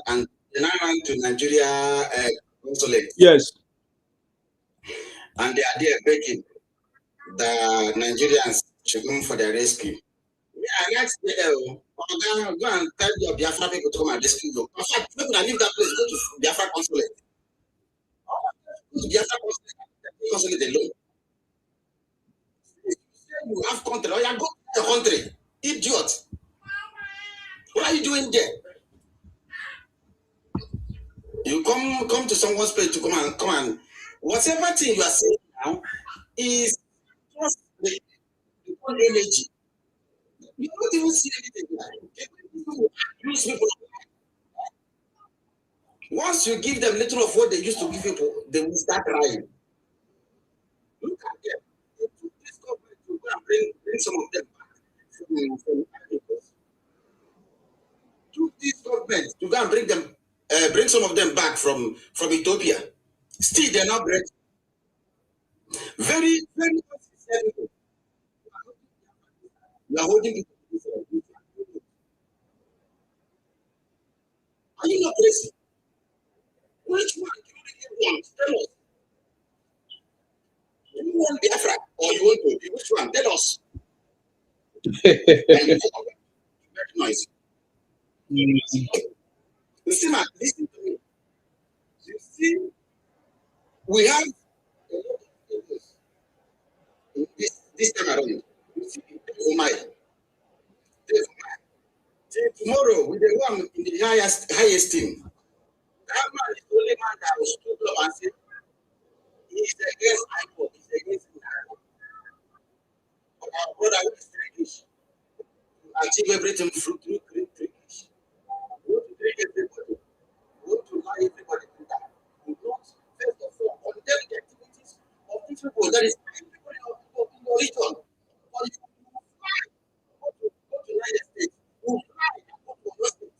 to Nigeria consulate.
Yes.
And they are there begging the Nigerians should come for their rescue. Yeah, let's go and tell your Biafra people to come and rescue you. People that leave that place, go to Biafra consulate. Go to Biafra consulate alone. You have country, or you go to the country. Idiot. What are you doing there? You come to someone's place to come and whatever thing you are saying now is just the energy. You don't even see anything like use people. Once you give them little of what they used to give people, they will start crying. Look at them. They took this government to go and bring some of them back from Africans. Took this government to go and bring some of them back from Ethiopia. Still, they're not ready. Very, very people. You are holding people. Are you not crazy? Which one do you want? Tell us. You want Biafra or you want to? Which one? Tell us. Very noisy. Listen, man, listen to me. You see, we have a lot of things this time around. You see, tomorrow, with the one in the highest team, that man is the only man that will stood up and say, he's against IPOB, he's against IPOB. But our brother who is Turkish, achieve everything through Turkish. Go to drink everybody, go to lie everybody to that. You don't, first of all, condemn the activities of these people that is people in your region. Or you fly, go to United States, you fly, go to your state.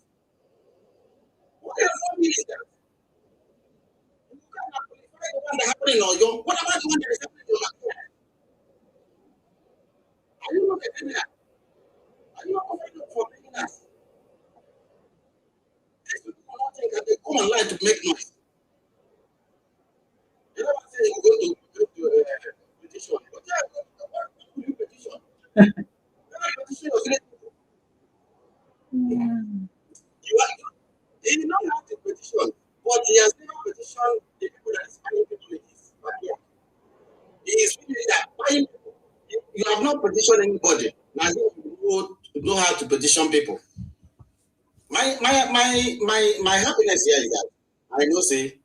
What is that? You cannot qualify the one that happened in Oyo. What about the one that is happening in Oyo? Are you not getting that? Are you not afraid for making us? These people will not think that they come online to make noise. You know what I'm saying? You go to petition. But yeah, what will you petition? Petition your village people. He know how to petition, but he has never petitioned the people that is buying people in his backyard. He is really that buying people. You have not petitioned anybody. Now you know how to petition people. My happiness here is that I know say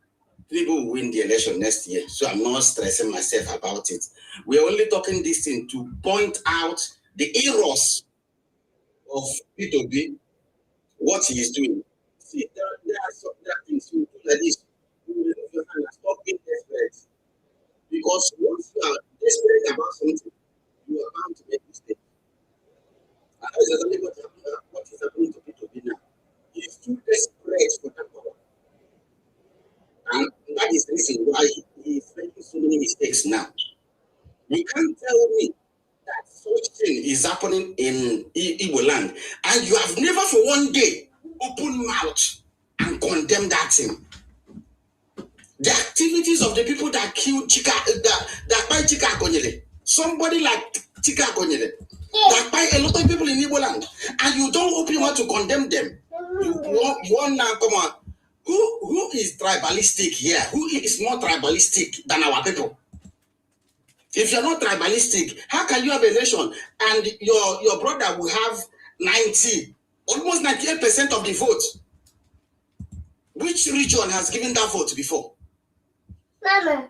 people will win the election next year, so I'm not stressing myself about it. We're only talking this thing to point out the errors of IPOB, what he is doing. See, there are things you do like this. You will remove your hand and stop being desperate. Because once you are desperate about something, you are bound to make mistakes. And that is exactly what is happening to IPOB now. He is too desperate for that power. And that is the reason why he is making so many mistakes now. You can't tell me that such thing is happening in Igbo land, and you have never for one day opened mouth and condemned that thing. The activities of the people that killed that buy Chika Akonyele, somebody like Chika Akonyele, that buy a lot of people in Igbo land, and you don't open mouth to condemn them. You want now come on. Who is tribalistic here? Who is more tribalistic than our people? If you're not tribalistic, how can you have a nation and your brother will have almost 98% of the vote? Which region has given that vote before?
Mama.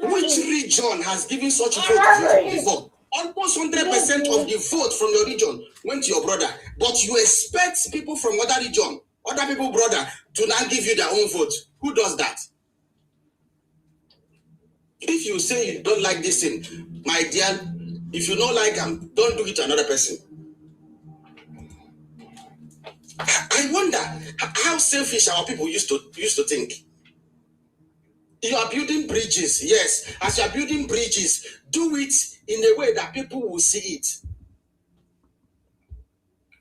Which region has given such a vote before? Almost 100% of the vote from your region went to your brother. But you expect people from other region, other people brother, to now give you their own vote. Who does that? If you say you don't like this thing, my dear, if you don't like them, don't do it to another person. I wonder how selfish our people used to think. You are building bridges, yes. As you are building bridges, do it in a way that people will see it.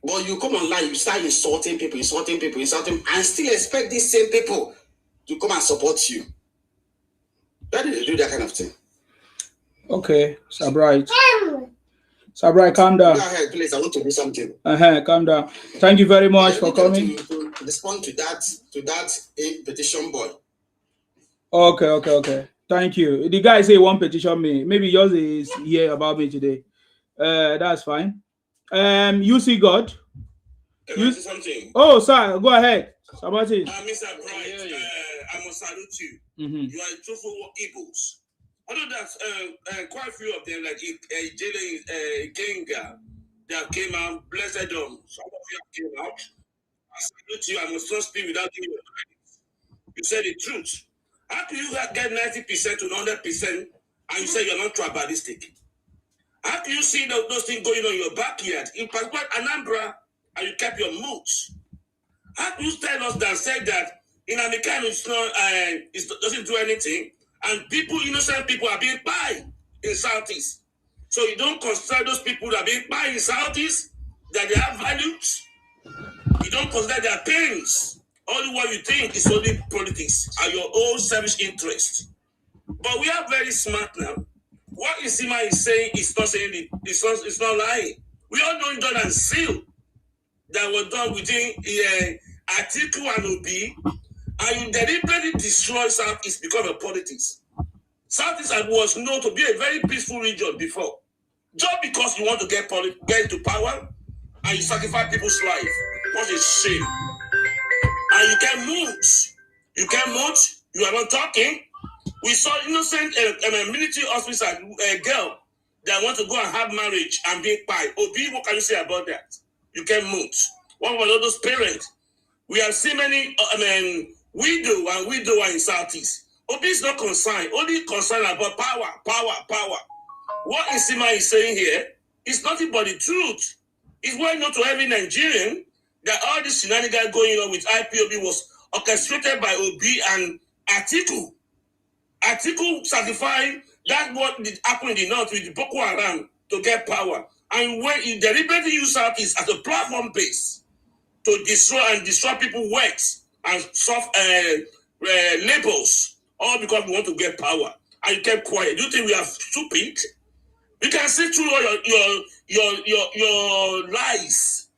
But you come online, you start insulting people, and still expect these same people to come and support you. Why did they do that kind of thing?
Okay, Sabright. Sabright, calm down.
Go ahead, please. I want to do something.
Calm down. Thank you very much for coming.
To respond to that petition boy.
Okay. Thank you. The guy say he won't petition me. Maybe yours is here about me today. That's fine. You see God.
You say something.
Oh, sir, go ahead. Sabati.
Mr. Bright, I must salute you. You are a truthful Igbos. Although that quite a few of them, like Genga, that came out, blessed them. Some of you came out. I salute you. I must not speak without giving you credit. You said the truth. How can you get 90% to 100% and you say you're not tribalistic? How can you see those things going on in your backyard? In particular, Anambra, and you kept your moods? How can you tell us that said that in American it's not it doesn't do anything, and people, innocent people, are being buyed in Southeast? So you don't consider those people that are being buyed in Southeast that they have values? You don't consider their pains. Only what you think is only politics and your own selfish interest. But we are very smart now. What Isima is saying is not saying it's not lying. We all know done and seal that was done within Atiku and Obi, and you deliberately destroy Southeast because of politics. Southeast was known to be a very peaceful region before. Just because you want to get into power and you sacrifice people's life. What a shame. And you can mute. You are not talking. We saw innocent military officer, a girl that want to go and have marriage and be pie. Obi, what can you say about that? You can mute. One of those parents. We have seen many widow in Southeast. Obi is not concerned. Only concerned about power. What Isima is saying here is nothing but the truth. It's well known to every Nigerian that all this shenanigans going on with IPOB was orchestrated by Obi and Atiku. Atiku certified that what did happen in the north with the Boko Haram to get power. And when he deliberately used Southeast as a platform base to destroy people's works and soft labels, all because we want to get power. And you kept quiet. Do you think we are stupid? We can see through all your lies.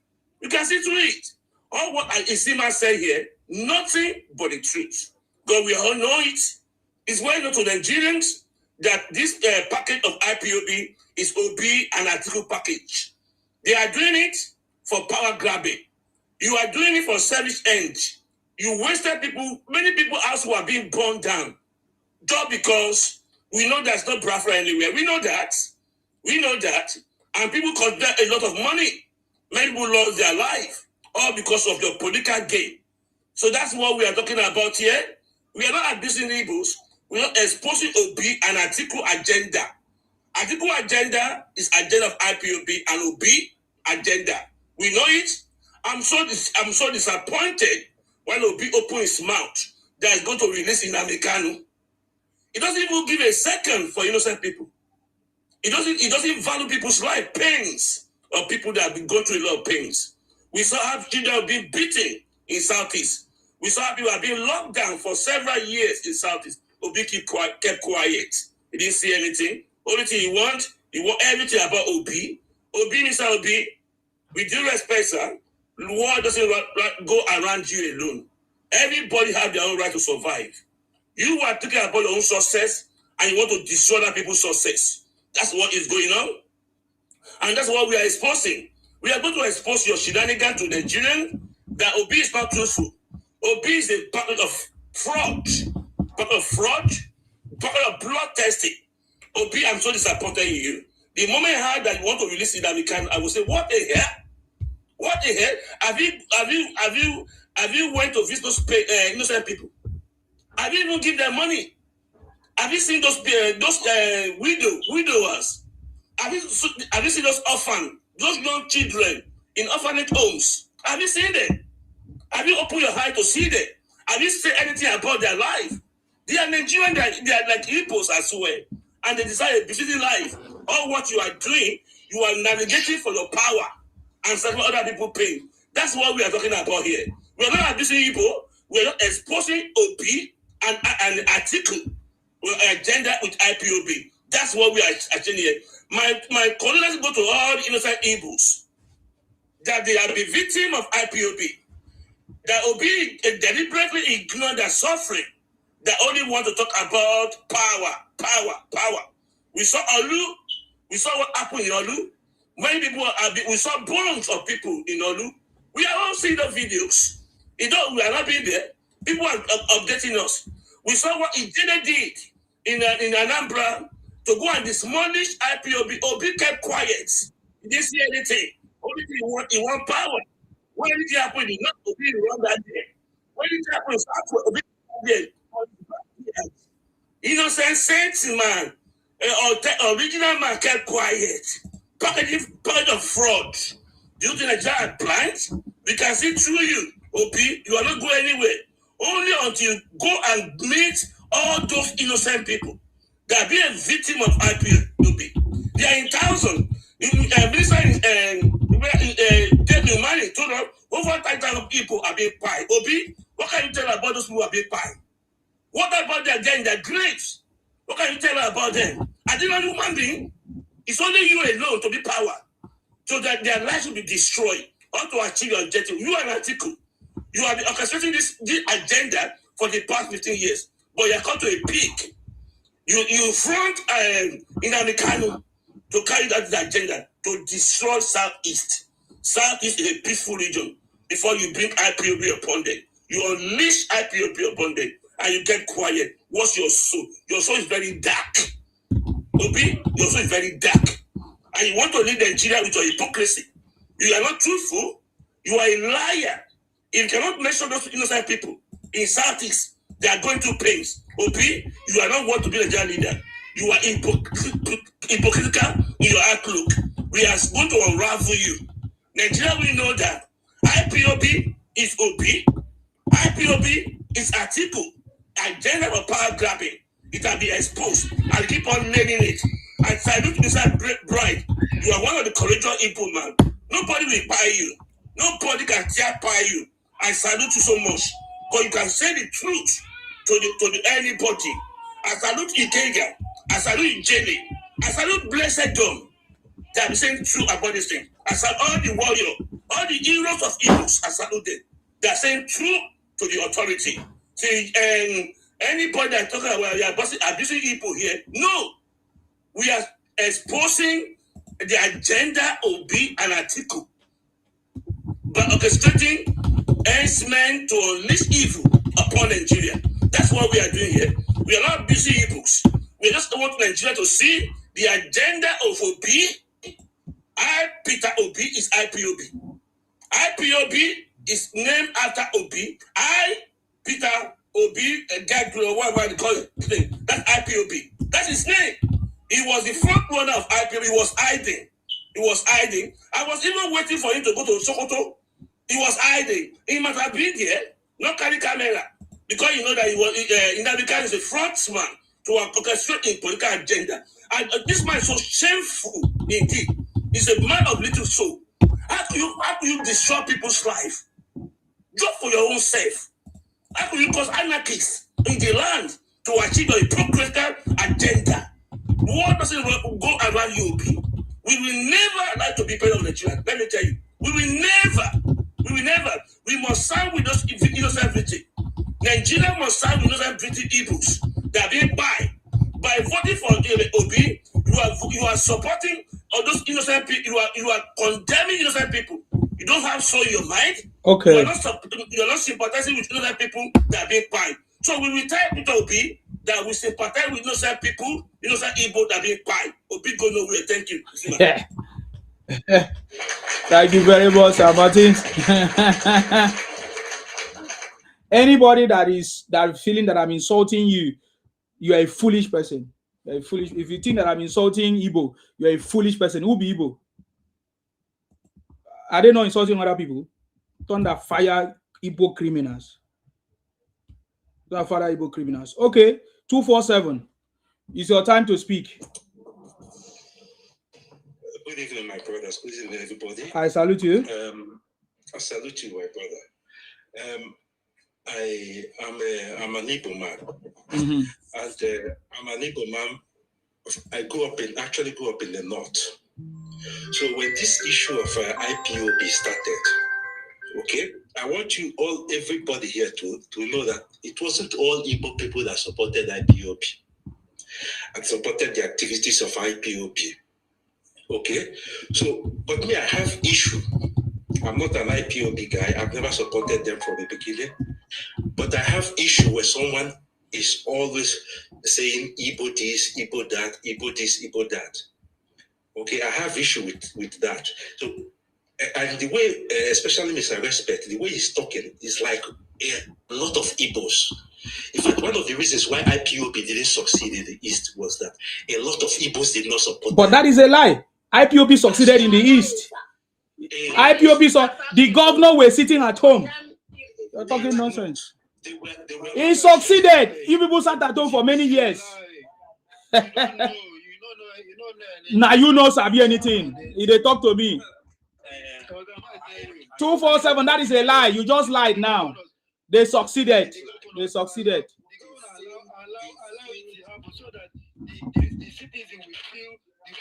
You can see through it. All what Isima said here, nothing but the truth. Because we all know it. It's well known to Nigerians that this package of IPOB is Obi and Atiku package. They are doing it for power grabbing. You are doing it for service end. You wasted people, many people else who are being burned down. Just because we know there's no Biafra anywhere. We know that. And people collect a lot of money. Many people lost their life. All because of your political gain. So that's what we are talking about here. We are not abusing Igbos. We are not exposing Obi and Atiku agenda. Atiku agenda is agenda of IPOB and Obi agenda. We know it. I'm so disappointed when Obi opened his mouth that is going to release in Americano. He doesn't even give a second for innocent people. He doesn't value people's life, pains of people that have been going through a lot of pains. We saw how children being beaten in Southeast. We saw how people have been locked down for several years in Southeast. Obi kept quiet. He didn't see anything. Only thing he want everything about Obi. Obi, Mr. Obi, with due respect, sir, the world doesn't go around you alone. Everybody have their own right to survive. You are talking about your own success and you want to destroy other people's success. That's what is going on. And that's what we are exposing. We are going to expose your shenanigans to Nigerians that Obi is not truthful. Obi is a packet of fraud, packet of blood testing. Obi, I'm so disappointed in you. The moment I heard that you want to release it, I will say, what the hell? What the hell? Have you went to visit those innocent people? Have you even given them money? Have you seen those widowers? Have you seen those orphans, those young children in orphanage homes? Have you seen them? Have you opened your eye to see them? Have you said anything about their life? They are Nigerian, they are like Igbos as well. And they decide a befitting life. All what you are doing, you are navigating for your power and serving other people pain. That's what we are talking about here. We are not abusing Igbo. We are not exposing Obi and Atiku agenda with IPOB. That's what we are achieving here. My colleagues go to all the innocent Igbos that they are the victim of IPOB. That Obi deliberately ignore their suffering. They only want to talk about power. We saw Olu. We saw what happened in Olu. Many people we saw bones of people in Olu. We are all seeing the videos. We are not being there. People are updating us. We saw what Ijene did in Anambra to go and demolish IPOB. Obi kept quiet. He didn't see anything. Only thing he want power. When it happened, not Obi run that day. When it happened, Obi that day. Innocent saints man, original man kept quiet. Package of fraud. Do you think that Nigeria plans? We can see through you, Obi. You are not going anywhere. Only until you go and meet all those innocent people that are being a victim of IPOB. They are in thousands. Minister David Mani told us over 5,000 people are being pied. Obi, what can you tell about those who are being pied? What about their dead in their graves? What can you tell about them? Are they not human beings? It's only you alone to be power, so that their lives will be destroyed or to achieve your objective. You and Atiku, you are orchestrating this agenda for the past 15 years, but you are come to a peak. You front in Amikano to carry that agenda to destroy Southeast. Southeast is a peaceful region before you bring IPOB upon them. You unleash IPOB upon them and you get quiet. What's your soul? Your soul is very dark. Obi, your soul is very dark. And you want to lead Nigeria with your hypocrisy. You are not truthful. You are a liar. If you cannot mention those innocent people in Southeast, they are going through pains. Obi, you are not want to be a Nigerian leader. You are hypocritical in your outlook. We are going to unravel you. Nigeria, we know that IPOB is Obi. IPOB is Atiku. Agenda of power grabbing. It will be exposed. I'll keep on naming it. And salute Mr. Bright. You are one of the courageous people, man. Nobody will buy you. Nobody can tear by you. I salute you so much. Because you can say the truth to anybody. I salute Ikega. I salute Jenny. I salute Blessed Dome. They are saying true about this thing. I salute all the warriors, all the heroes of heroes. I salute them. They are saying true to the authority. See, anybody that talking about we are abusing people here, no. We are exposing the agenda of Obi and Atiku by orchestrating herdsmen to unleash evil upon Nigeria. That's what we are doing here. We are not abusing Igbos. We just want Nigeria to see the agenda of Obi. Peter Obi is IPOB. IPOB is named after Obi. Peter Obi, whatever they call it. That's IPOB. That's his name. He was the front runner of IPOB. He was hiding. I was even waiting for him to go to Sokoto. He was hiding. He must have been there, not carry camera. Because you know that he was Inabika is a frontman to orchestrate a political agenda. And this man is so shameful indeed. He's a man of little soul. How can you destroy people's life? Just for your own self. How can you cause anarchists in the land to achieve a hypocritical agenda? What doesn't go around you? We will never like to be part of Nigeria. Let me tell you. We will never. We must sign with those innocent British. Nigeria must sign with those British Igbos that are being by voting for Obi. You are supporting all those innocent people. You are condemning innocent people. You don't have soul in your mind.
Okay.
You are not sympathizing with innocent people that are being by. So we will tell Peter Obi that we sympathize with innocent people, innocent Igbo that are being by. Obi go nowhere. Thank you.
Thank you very much, Sir Martin. Anybody that is feeling that I'm insulting you, you are a foolish person. You're a foolish. If you think that I'm insulting Igbo, you're a foolish person. Who be Igbo? Are they not insulting other people? Thunder, fire, Igbo criminals. Father Igbo criminals. Okay, 247. It's your time to speak.
Good evening, my brothers. Good evening, everybody.
I salute you.
I salute you, my brother. I'm an Igbo man, and I'm an Igbo man. I actually grew up in the north. So when this issue of IPOB started, okay, I want you all, everybody here, to know that it wasn't all Igbo people that supported IPOB and supported the activities of IPOB. Okay, so but me, I have issue. I'm not an IPOB guy. I've never supported them from the beginning. But I have issue where someone is always saying Igbo this, Igbo that, Igbo this, Igbo that. Okay, I have issue with that. So, and the way, especially Mr. Respect, the way he's talking is like a lot of Igbos. In fact, one of the reasons why IPOB didn't succeed in the East was that a lot of Igbos did not support
But that is a lie. IPOB succeeded in the East. IPOB saw the governor were sitting at home. You're talking nonsense. He succeeded. You people sat at home for many years. Now you know sabi anything. They talk to me. 247. That is a lie. You just lied now. They succeeded. They succeeded.
The citizens will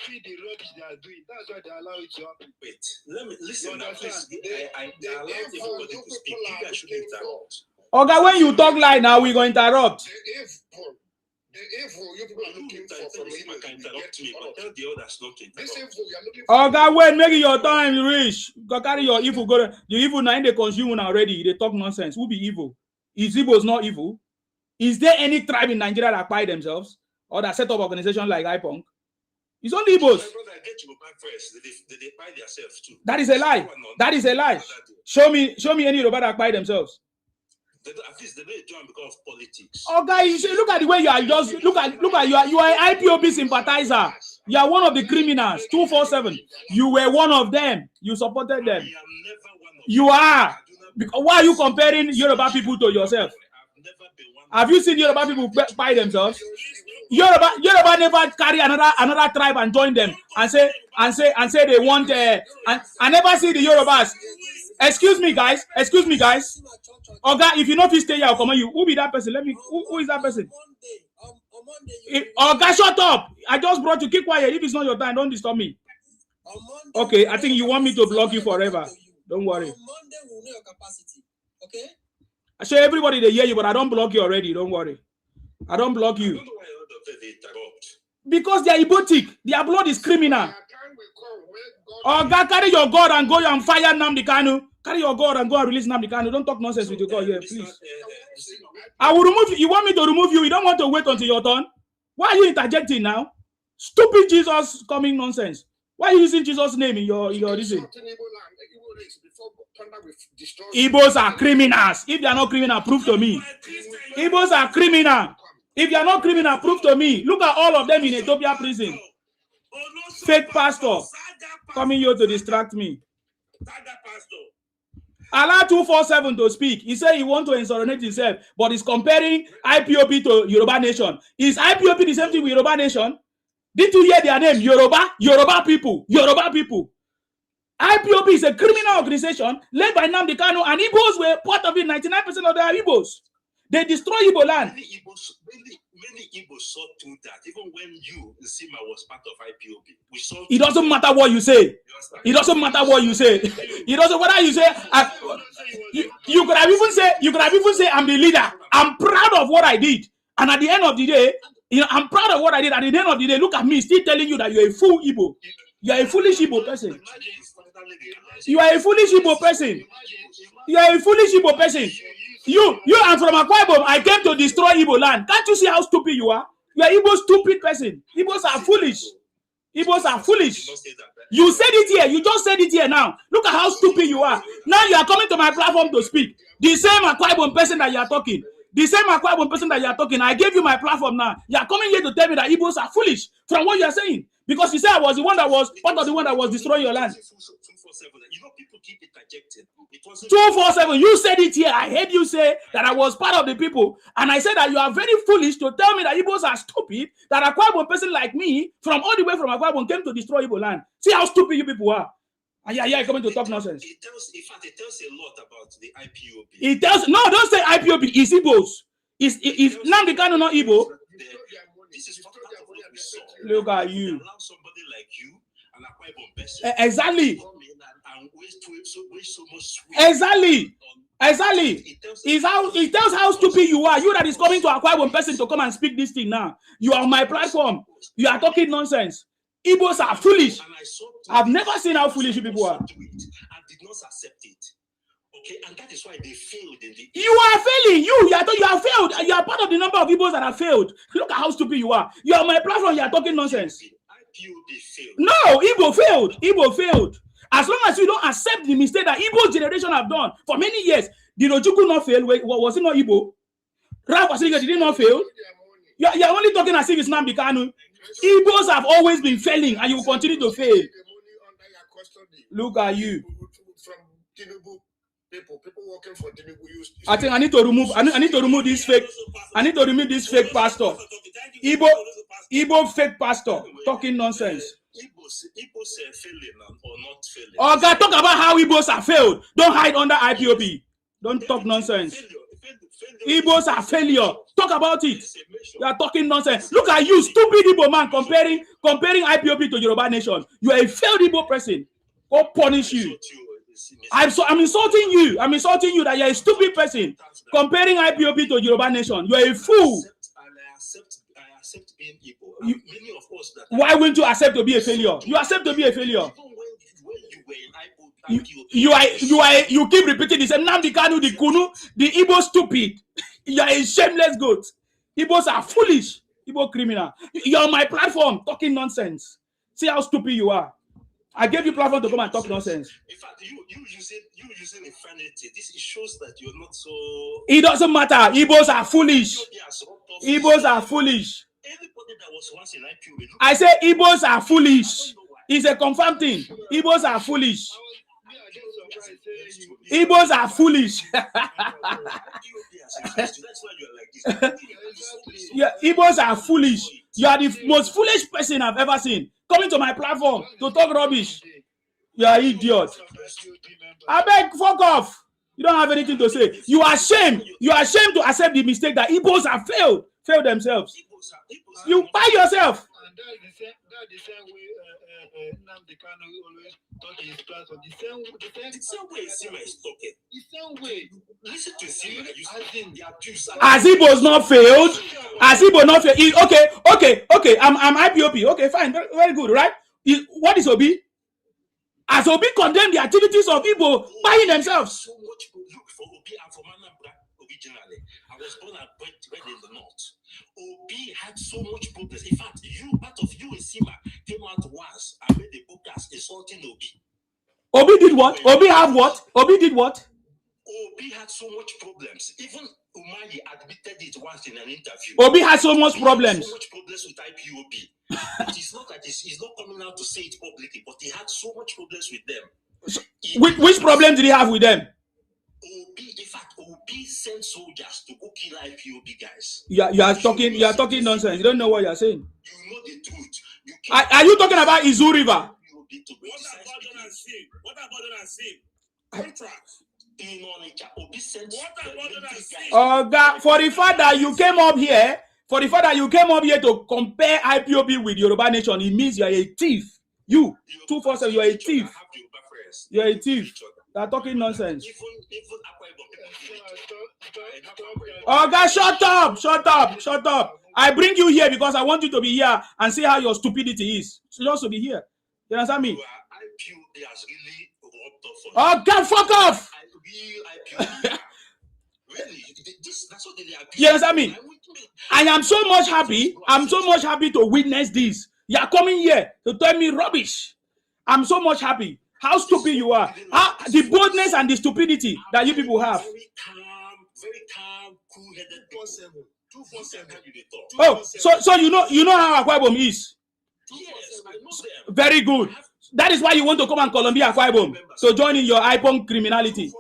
feel the rubbish they are doing. That's why they allow it to happen.
Wait, let me listen now, please. I allow everybody to speak. You guys should interrupt.
Okay, when you talk lie now, we're going to interrupt.
The evil you people are looking for from
I can interrupt me, but tell the others not to interrupt.
this evil you are looking for.
Okay, wait, make your time reach. Go carry your evil. Go. The evil now in the consumer already. They talk nonsense. Who be evil? Is Igbo's not evil? Is there any tribe in Nigeria that buy themselves or that set up organization like IPOB? It's only Igbos.
My brother, get you back first. They buy themselves too.
That is a lie. That is a lie. Show me any Yoruba that buy themselves.
At least they don't join because of politics.
Oh, guys, you should look at the way you are. Just look at you are an IPOB sympathizer. You are one of the criminals. 247. You were one of them. You supported them.
I am never one of
You are. Because why are you comparing Yoruba people to yourself?
I've never been one.
Have you seen Yoruba people buy themselves? Yoruba never carry another tribe and join them and say they want. I never see the Yorubas. Excuse me, guys. Oga, if you know if you stay here, I'll come on you. Who be that person? Let me. Who is that person? Oga, shut up! I just brought you. Keep quiet. If it's not your time, don't disturb me. Okay, I think you want me to block you forever. Don't worry.
On Monday, we'll know your capacity. Okay?
I show everybody they hear you, but I don't block you already. Don't worry. I don't block you.
I don't know why all of them they interrupt.
Because they are Ibotic. Their blood is criminal. Oga, carry your God and go and fire Nnamdi Kanu. Carry your God and go and release Nnamdi Kanu. Don't talk nonsense with your God here, please. I will remove you. You want me to remove you? You don't want to wait until your turn? Why are you interjecting now? Stupid Jesus coming nonsense. Why are you using Jesus' name in your reason? Igbos are criminals. If they are not criminal, prove to me. Igbos are criminal. If you are not criminal, prove to me. Look at all of them in Ethiopia prison. Fake pastor coming here to distract me. Allow 247 to speak. He said he wants to insurrect himself, but he's comparing IPOB to Yoruba Nation. Is IPOB the same thing with Yoruba Nation? Did you hear their name? Yoruba people. IPOB is a criminal organization led by Nnamdi Kanu, and Igbos were part of it. 99% of them are Igbos. They destroy Igbo land.
Many Igbos saw through that. Even when you, Nsima, was part of IPOB, we saw.
It doesn't matter what you say. It doesn't matter what you say. It doesn't matter you say. You could have even say I'm the leader. I'm proud of what I did. And at the end of the day, I'm proud of what I did. At the end of the day, look at me, still telling you that you're a fool Igbo. You are a foolish Igbo person. You are a foolish Igbo person. You are a foolish Igbo person. You are from Akwa Ibom. I came to destroy Igbo land. Can't you see how stupid you are? You are Igbo stupid person. Igbos are foolish. Igbos are foolish. You said it here. You just said it here now. Look at how stupid you are. Now you are coming to my platform to speak. The same Akwa Ibom person that you are talking. The same Akwa Ibom person that you are talking. I gave you my platform now. You are coming here to tell me that Igbos are foolish from what you are saying. Because you said I was the one that was part of the one that was destroying your land.
247. You know, people keep interjecting. It wasn't
247. You said it here. I heard you say that I was part of the people, and I said that you are very foolish to tell me that Igbos are stupid. That a Akwa Ibom person like me, from all the way from Akwa Ibom, came to destroy Igbo land. See how stupid you people are. And you're coming to talk nonsense.
It tells, in fact, it tells a lot about the IPOB.
It tells no. Don't say IPOB. It's Igbos. Is Nnamdi Kanu not Igbo?
This is part of what we saw.
Look at you.
Allow somebody like you.
Exactly. Exactly. It tells how stupid you are. You that is coming to Akwa Ibom person to come and speak this thing now. You are on my platform. You are talking nonsense. Igbos are foolish. I've never seen how foolish you people are.
I did not accept it. Okay, and that is why they failed in the.
You are failing. You are failed. You are part of the number of Igbos that have failed. Look at how stupid you are. You are on my platform. You are talking nonsense.
IPOB failed.
No, Igbo failed. Igbo failed. As long as you don't accept the mistake that Igbo generation have done for many years, did Ojukwu not fail? Was it not Igbo? Ralph Asiriga did not fail? You're only talking as if it's Nnamdi Kanu. Igbos have always been failing, and you will continue to fail. Look at you.
People working for Tinubu.
I think I need to remove. I need to remove this fake. I need to remove this fake pastor. Igbo fake pastor talking nonsense.
Igbos are failing or not failing.
Oh God, talk about how Igbos are failed. Don't hide under IPOB. Don't talk nonsense. Igbos are failure. Talk about it. You are talking nonsense. Look at you, stupid Igbo man, comparing IPOB to Yoruba Nation. You are a failed Igbo person. Go punish you. I'm insulting you. I'm insulting you that you're a stupid person comparing IPOB to Yoruba Nation. You're a fool.
I accept being Igbo. Many of us that
why wouldn't you accept to be a failure? You accept to be a failure.
Even when you were in IPOB,
you keep repeating the same. Nnamdi Kanu, the Kunu, the Igbo stupid. You are a shameless goat. Igbos are foolish. Igbo criminal. You're on my platform talking nonsense. See how stupid you are. I gave you platform to come and talk nonsense.
In fact, you using infinity. This shows that you're not so.
It doesn't matter. Igbos are foolish. Igbos are foolish.
Everybody that was once in IPOB.
I say Igbos are foolish. It's a confirmed thing. Igbos are foolish. Igbos are foolish. Yeah, Igbos are foolish. You are the most foolish person I've ever seen. Coming to my platform to talk rubbish. You are idiot. I beg, fuck off. You don't have anything to say. You are ashamed. You are ashamed to accept the mistake that Igbos have failed themselves. You by yourself.
And that's the same way Nnamdi Kanu always talk in his platform. The same way Sima is talking. The same way. Listen to Sima. The abuse.
Has Igbos not failed? Has Igbo not failed? Okay. I'm IPOB. Okay, fine. Very, very good, right? What is Obi? Has Obi condemned the activities of Igbo by themselves?
So much look for Obi and for Manambra originally. I was born and bred in the north. Obi had so much problems. In fact, part of you and Sima came out once and made the podcast insulting Obi.
Obi did what? Obi have what? Obi did what?
Obi had so much problems. Even Umahi admitted it once in an interview.
Obi had so much problems.
So much problems with IPOB. It is not that he's not coming out to say it publicly, but he had so much problems with them.
So, which problem did he have with them?
Obi sent soldiers to go kill IPOB guys.
You are talking nonsense. You don't know what you are saying.
You know the truth.
Are you talking about Izu River?
What about Donald contracts?
Oh God, for the fact that you came up here to compare IPOB with Yoruba Nation, it means you are a thief. You 247, you are a thief. You are a thief. You are talking nonsense. Oh God, shut up. I bring you here because I want you to be here and see how your stupidity is. So you also be here. You understand me? Oh God, fuck off. You understand me? I am so much happy. I'm so much happy to witness this. You are coming here to tell me rubbish. I'm so much happy. How stupid you are. The boldness and the stupidity that you people have.
Very calm, cool-headed 247.
Oh, so you know how Akwa Ibom is?
Yes, I know them.
Very good. That is why you want to come and Colombia, Akwa Ibom, to join in your IPOB criminality.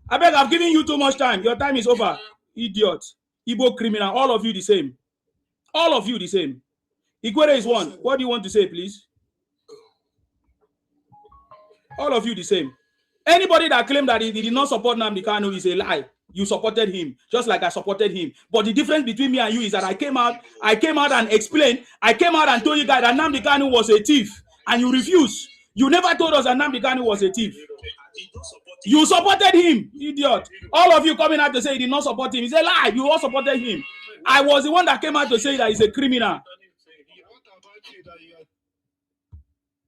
I beg, I've given you too much time. Your time is over. Idiot. Igbo criminal. All of you the same. All of you the same. Ikwere is one. What do you want to say, please? All of you the same. Anybody that claimed that he did not support Nnamdi Kanu is a lie. You supported him, just like I supported him. But the difference between me and you is that I came out and explained. I came out and told you guys that Nnamdi Kanu was a thief, and you refused. You never told us that Nnamdi Kanu was a thief. You supported him, idiot. All of you coming out to say he did not support him. It's a lie. You all supported him. I was the one that came out to say that he's a criminal.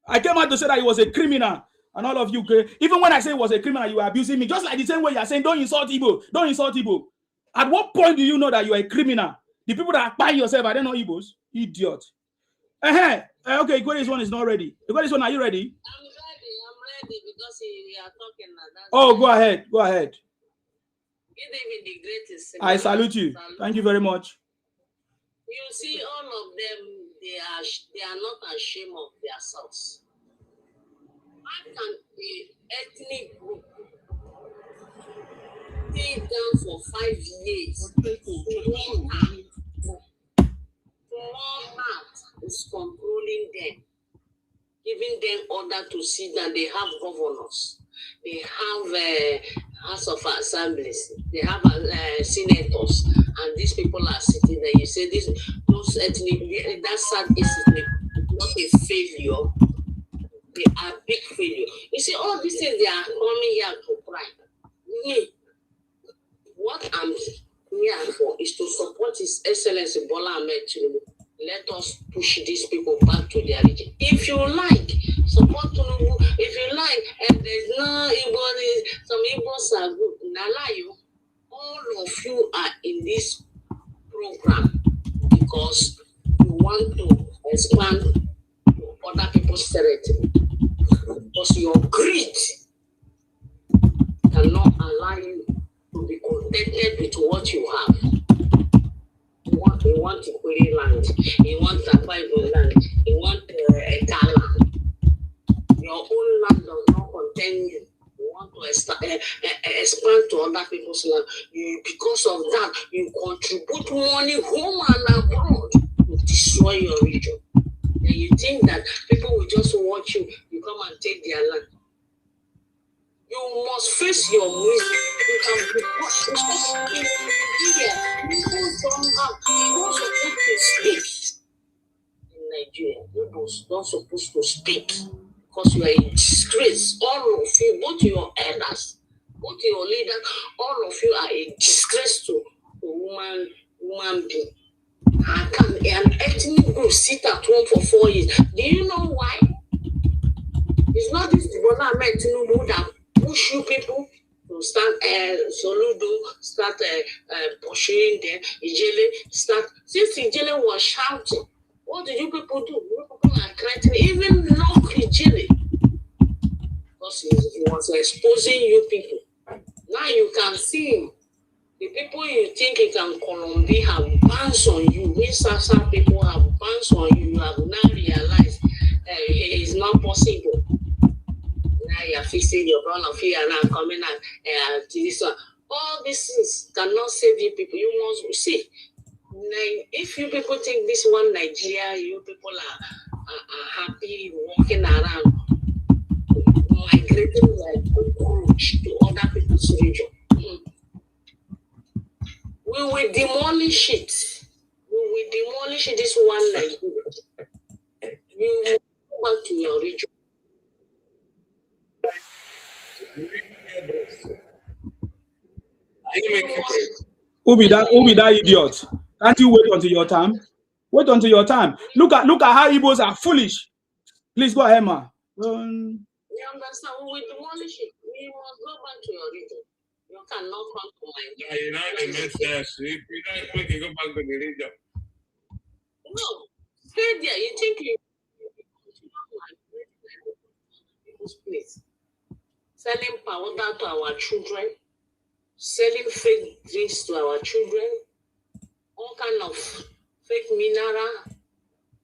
I came out to say that he was a criminal. And all of you, even when I say he was a criminal, you were abusing me. Just like the same way you are saying, don't insult Igbo. Don't insult Igbo. At what point do you know that you are a criminal? The people that buy yourself, I don't know Igbos. Idiot. Okay, Igwere's one is not ready. Igwere's one, are you ready?
I'm ready because we are talking now.
Oh, go ahead. Go ahead.
Give them the greatest.
I salute you. Thank you very much.
You see, all of them, they are not ashamed of their source. How can the ethnic group stay down for 5 years? One heart is controlling them, giving them order to sit down. They have governors, they have House of Assemblies, they have senators, and these people are sitting there. You say those ethnic, that sad is not a failure. They are big failure. You see, all these things, they are coming here to cry. Me, what I'm here for is to support His Excellency Bola Ahmed Tinubu. Let us push these people back to their region. If you like, support Tinubu. If you like, and there's no Igbo, some Igbos are good. Nalayo, all of you are in this program because you want to expand to other people's territory. Because your greed cannot allow you to be contented with what you have. You want Ikwere land, you want Akwa Ibom land, you want Eka land. Your own land does not contain you. You want to expand to other people's land. Because of that, you contribute money home and abroad to destroy your region. And you think that people will just watch you, you come and take their land. You must face your misery. You can be pushed. In Nigeria, people don't have, you're not supposed to speak. In Nigeria, people not supposed to speak because you are a disgrace. All of you, both your elders, both your leaders, all of you are a disgrace to human being. How can an ethnic group sit at home for 4 years? Do you know why? It's not this Bola Ahmed Tinubu that push you people to start Soludo, start pursuing them, Ijele, start. Since Ijele was shouting, what did you people do? You people are threatening, even lock Ijele. Because he was exposing you people. Now you can see him. The people you think he can Colombia have bans on you. We Sasa people have bans on you. You have now realized it is not possible. Now you are fixing your brother fear and now coming out to this one. All these things cannot save you people. You must see. If you people think this one Nigeria, you people are happy walking around, migrating like cockroach to other people's region. We will demolish it. We will demolish this one Nigeria. You will go back to your region.
Who be that idiot? Can't you wait until your time? Wait until your time. Look at how Igbos are foolish. Please go ahead, ma.
You understand? We will demolish it. We must go back to your region. You cannot come to my region.
You know the message. If you don't quick, you go back to the region.
No, stay there. You think you people's place, selling powder to our children, selling fake drinks to our children, all kind of fake mineral,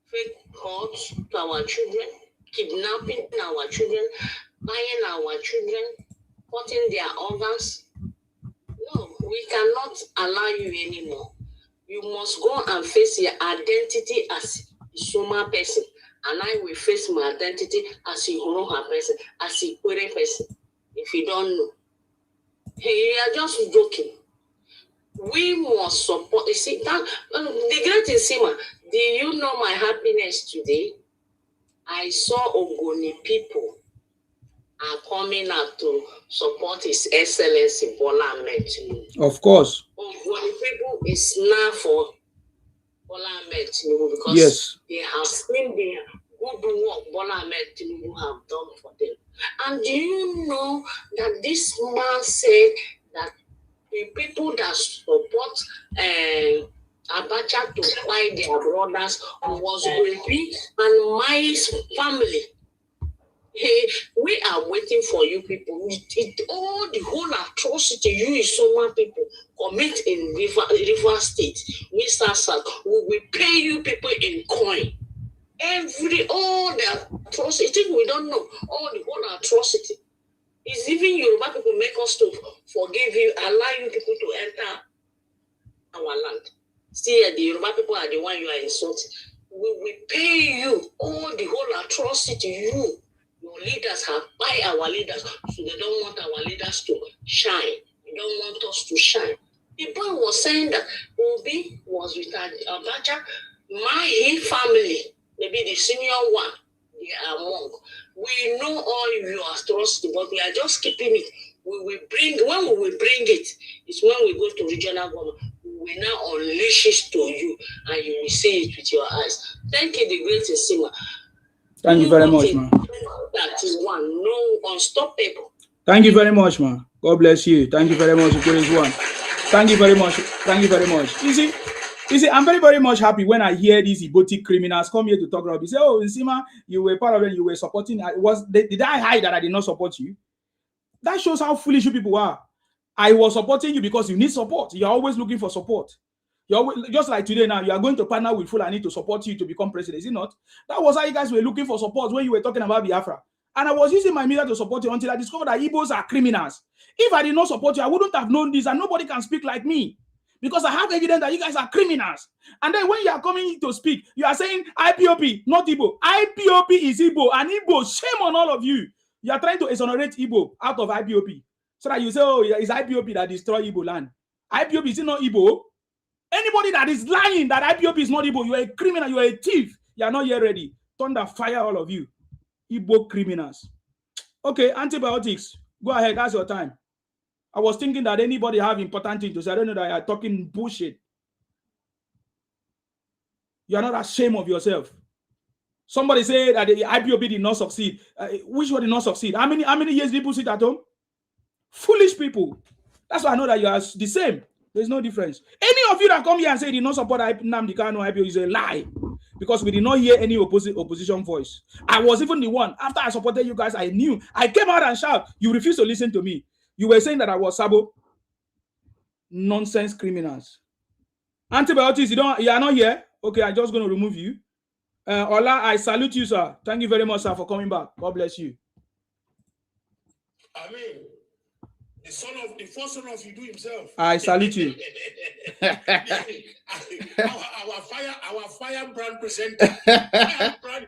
fake pots to our children. kidnapping our children, buying our children, cutting their organs. No, we cannot allow you anymore. You must go and face your identity as a Soma person. And I will face my identity as a Horoha person, as a Kwere person. If you don't know. Hey, you are just joking. We must support. You see, that the great Nsima, do you know my happiness today? I saw Ogoni people are coming out to support His Excellency Bola Ahmed Tinubu.
Of course.
Ogoni people is now for Bola Ahmed Tinubu because
yes,
they have seen the good work Bola Ahmed Tinubu have done for them. And do you know that this man said that the people that support Abacha to buy their brothers was Obi and my family? Hey, we are waiting for you people. All the whole atrocity you Soma people commit in River State, Mr. South, we will pay you people in coin. All the atrocity, we don't know, all the whole atrocity. It's even Yoruba people make us to forgive you, allow you people to enter our land. Still, the Yoruba people are the one you are insulting. We will pay you all the whole atrocity your leaders have by our leaders, so they don't want our leaders to shine. They don't want us to shine. The boy was saying that Obi was with Abacha, my family, maybe the senior one, they are among. We know all your atrocity, but we are just keeping it. We will bring, when we will bring it, it's when we go to regional government. We will now unleash it to you, and you will see it with your eyes. Thank you, the great Nsima.
Thank you very much, man.
That is one, no unstoppable.
Thank you very much, man. God bless you. Thank you very much. One. Thank you very much. Thank you very much. You see, I'm very, very much happy when I hear these Ibotic criminals come here to talk about. You say, "Oh, Nsima, you were part of it. You were supporting." Did I hide that I did not support you? That shows how foolish you people are. I was supporting you because you need support. You're always looking for support. You're always, just like today now, you are going to partner with Fulani to support you to become president. Is it not? That was how you guys were looking for support when you were talking about Biafra. And I was using my media to support you until I discovered that Igbos are criminals. If I did not support you, I wouldn't have known this, and nobody can speak like me. Because I have evidence that you guys are criminals. And then when you are coming to speak, you are saying IPOB, not Igbo. IPOB is Igbo, and Igbo, shame on all of you. You are trying to exonerate Igbo out of IPOB. So that you say, oh, it's IPOB that destroy Igbo land. IPOB is not Igbo. Anybody that is lying that IPOB is not Igbo, you are a criminal, you are a thief. You are not yet ready. Thunder fire all of you. Igbo criminals. Okay, antibiotics. Go ahead, that's your time. I was thinking that anybody have important things to say. I don't know that you are talking bullshit. You are not ashamed of yourself. Somebody said that the IPOB did not succeed. Which one did not succeed? How many years people sit at home? Foolish people. That's why I know that you are the same. There's no difference. Any of you that come here and say did not support Nnamdi Kanu IPOB is a lie. Because we did not hear any opposition voice. I was even the one. After I supported you guys, I knew. I came out and shout. You refused to listen to me. You were saying that I was Sabo. Nonsense criminals. Antibiotics, you are not here? Okay, I'm just going to remove you. Ola, I salute you, sir. Thank you very much, sir, for coming back. God bless you.
I mean, the first son of Idu himself.
I salute you.
our firebrand presenter. Firebrand.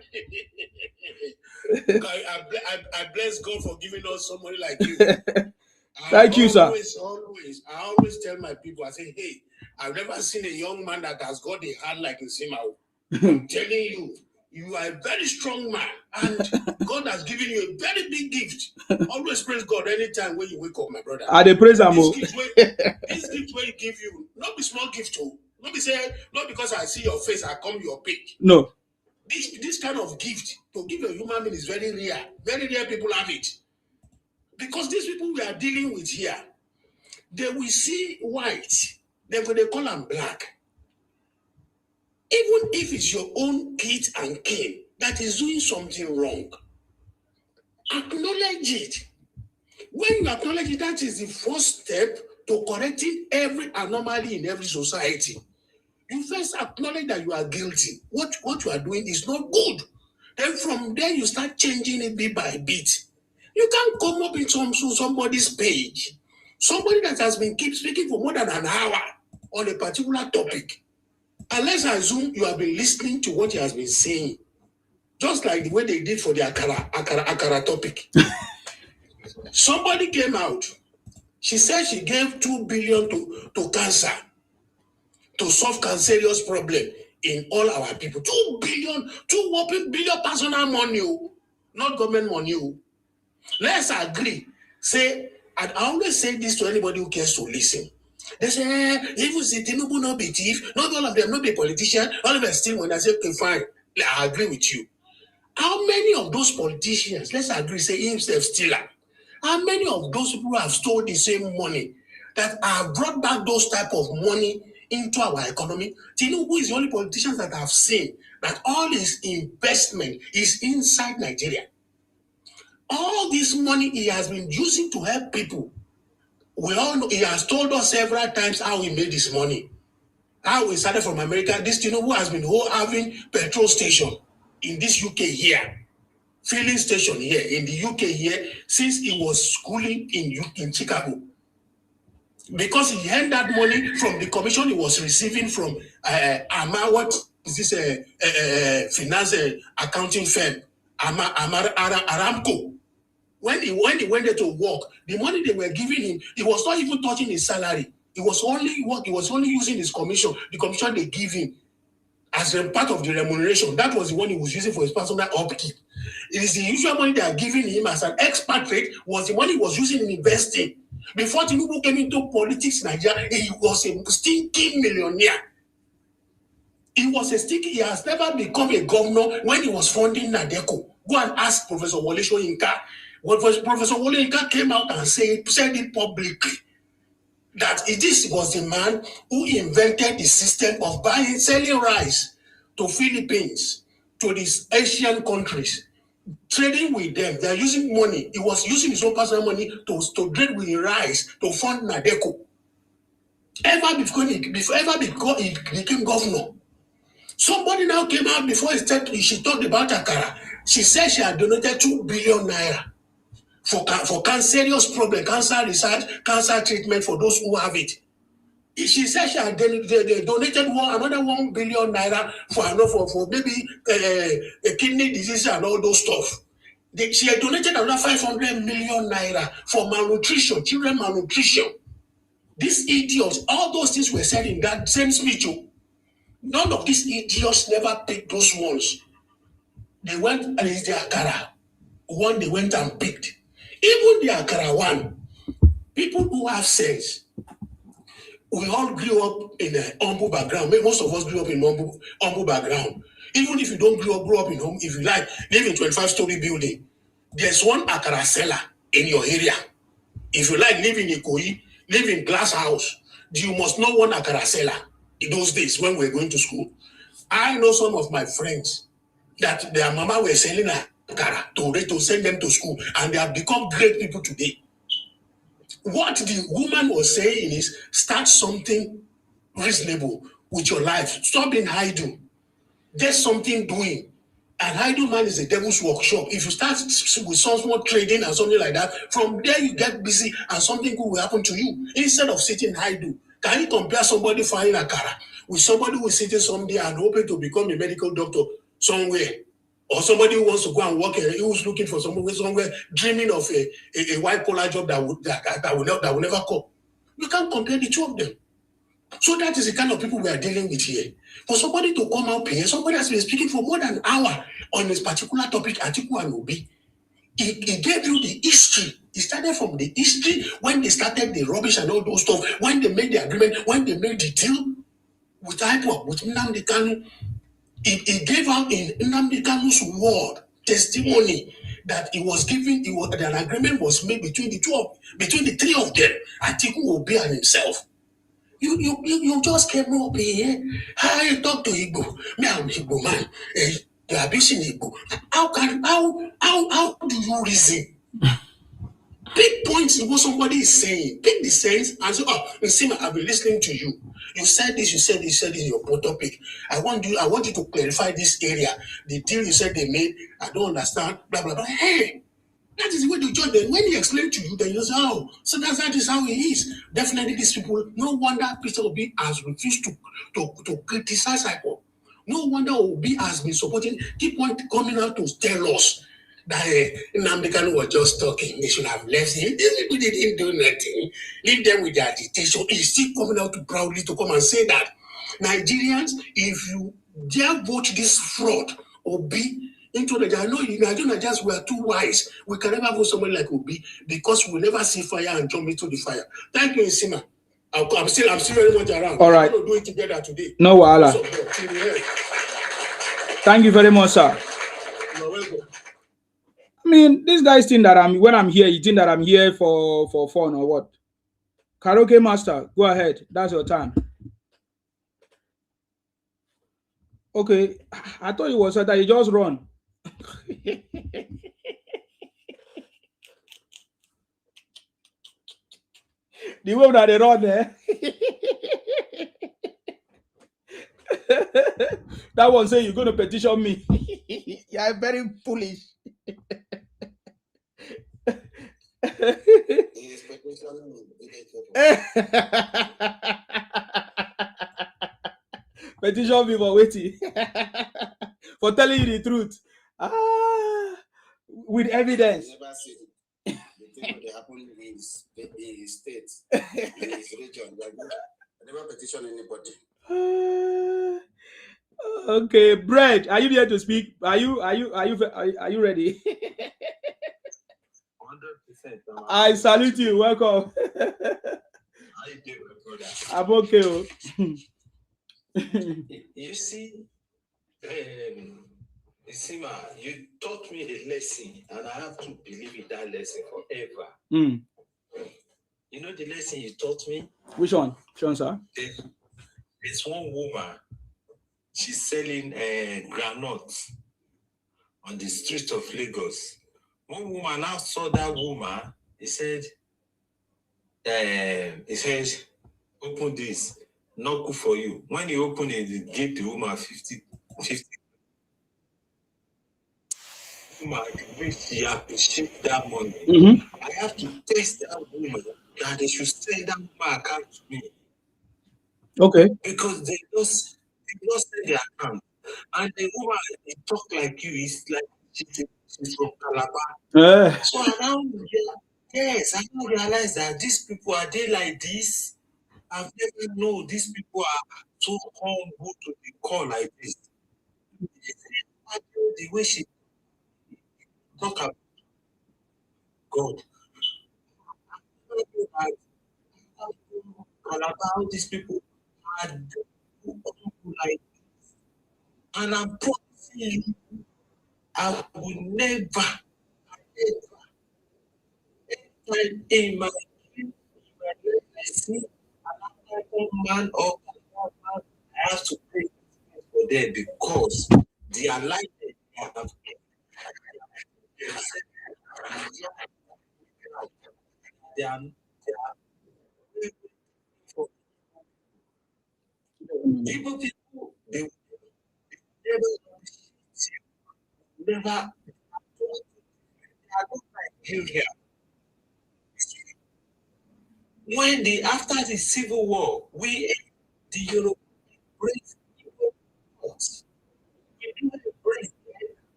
I bless God for giving us somebody like you.
Thank you, sir.
I always tell my people, I say, hey, I've never seen a young man that has got a heart like Nsima. I'm telling you, you are a very strong man, and God has given you a very big gift. Always praise God anytime when you wake up, my brother.
I praise him.
This gift where he give you, not be small gift too. Not be say, not because I see your face, I come your pick.
No.
This kind of gift to give a human being is very rare. Very rare people have it. Because these people we are dealing with here, they will see white, then when they call them black. Even if it's your own kid and kin that is doing something wrong, acknowledge it. When you acknowledge it, that is the first step to correcting every anomaly in every society. You first acknowledge that you are guilty. What you are doing is not good.
Then from there, you start changing it bit by bit. You can't come up with somebody's page. Somebody that has been keep speaking for more than an hour on a particular topic. And let's assume you have been listening to what he has been saying. Just like the way they did for the Akara topic. Somebody came out. She said she gave 2 billion to cancer, to solve cancerous problem in all our people. 2 billion, 2 whopping billion personal money, not government money. Let's agree. Say, and I always say this to anybody who cares to listen. They say, even if Tinubu not be thief, not all of them not be politician, all of them still when I say, okay, fine, I agree with you. How many of those politicians, let's agree, say himself stealer, how many of those people have stole the same money that have brought back those type of money into our economy? Tinubu is the only politician that I've seen that all his investment is inside Nigeria. All this money he has been using to help people. We all know, he has told us several times how he made his money. How he started from America. This Tinubu has been having petrol station in this UK here. Filling station here in the UK here since he was schooling in Chicago. Because he earned that money from the commission he was receiving from what is this finance accounting firm, Aramco. When he went there to work, the money they were giving him, he was not even touching his salary. He was only using his commission, the commission they give him as a part of the remuneration. That was the one he was using for his personal upkeep. It is the usual money they are giving him as an expatriate was the money he was using in investing. Before Tinubu came into politics in Nigeria, he was a stinking millionaire. He has never become a governor when he was funding Nadeco. Go and ask Professor Wole Soyinka. Professor Wole Soyinka came out and said it publicly that this was the man who invented the system of selling rice to Philippines, to these Asian countries, trading with them. They are using money. He was using his own personal money to trade with rice to fund Nadeco. Ever before he became governor. Somebody now came out before she talked about Akara. She said she had donated 2 billion naira for cancerous problem, cancer research, cancer treatment for those who have it. She said she had donated another 1 billion naira for maybe a kidney disease and all those stuff. She had donated another 500 million naira for malnutrition, children malnutrition. These idiots, all those things were said in that same speech. None of these idiots never picked those ones. They went and it's the Akara one they went and picked. Even the Akara one, people who have sense, we all grew up in a humble background. Most of us grew up in humble background. Even if you don't grow up in home, if you like, live in 25-story building, there's one Akara seller in your area. If you like, live in Ikoyi, live in glass house, you must know one Akara seller. In those days when we were going to school, I know some of my friends that their mama were selling Akara to send them to school, and they have become great people today. What the woman was saying is, start something reasonable with your life. Stop being idle. Get something doing. And idle man is a devil's workshop. If you start with some small trading and something like that, from there you get busy and something good will happen to you. Instead of sitting idle. Can you compare somebody finding Akara with somebody who is sitting someday and hoping to become a medical doctor somewhere? Or somebody who wants to go and work, who's looking for somewhere, dreaming of a white collar job that will never come. You can't compare the two of them. So that is the kind of people we are dealing with here. For somebody to come out here, somebody has been speaking for more than an hour on this particular topic, Atiku and Obi. He gave you the history. He started from the history when they started the rubbish and all those stuff, when they made the agreement, when they made the deal with IPOB, with Nnamdi Kanu. He gave out in Nnamdi Kanu's word testimony that he was giving. An agreement was made between the three of them, Atiku, Obi, and himself. You just came up here. How you talk to Igbo? Me, I'm Igbo man. You are abusing Igbo. How do you reason? Pick points in what somebody is saying. Pick the sense and say, "Oh, Nsima, I've been listening to you. You said this, you said this, you said this in your topic. I want you to clarify this area. The deal you said they made, I don't understand, blah, blah, blah." Hey, that is the way to judge them. When he explained to you, then you say, "Oh, so that is how he is." Definitely these people, no wonder Peter Obi has refused to criticize IPOB. No wonder Obi has been supporting, keep on coming out to tell us that Nnamdi Kanu was just talking. They should have left him. These people didn't do nothing. Leave them with their agitation. He's still coming out proudly to come and say that Nigerians, if you dare vote this fraud, Obi, into the, I know Nigerians were too wise. We can never vote somebody like Obi because we never see fire and jump into the fire. Thank you, Nsima. I'm still very much around.
All right.
We're going to do it together today.
No wahala. Thank you very much, sir.
You're welcome.
I mean, this guy's think that when I'm here, you think that I'm here for fun or what? Karaoke master, go ahead. That's your time. Okay, I thought you was that you just run. The way that they run there. That one say you're going to petition me. You're very foolish. Petition me for waiting. For telling you the truth. With evidence.
The thing that happened in his state, in his region. I never petition anybody.
Okay, Bread, are you there to speak? Are you ready?
100%.
I salute you. Welcome.
How you doing, brother?
I'm okay.
You see, Isima, you taught me a lesson, and I have to believe in that lesson forever. You know the lesson you taught me?
Which one? Sean, sir?
There's one woman. She's selling granuts on the streets of Lagos. One woman now saw that woman. He said, open this, not good for you. When he opened it, he gave the woman 50. Woman, the way she appreciated that money. I have to taste that woman, and they should send that woman account to me.
Okay.
Because they just send their account. And the woman, they talk like you, it's like she's from Calabar. So I now realize that these people, are they like this? I've never known these people are so humble to the core like this. The way she talk about God. Calabar, these people are like this. And I'm promising you, I will never in my dream, I see another man or another man, I have to pray for them because they are like they are people they never I don't like you here. When after the Civil War, the Europeans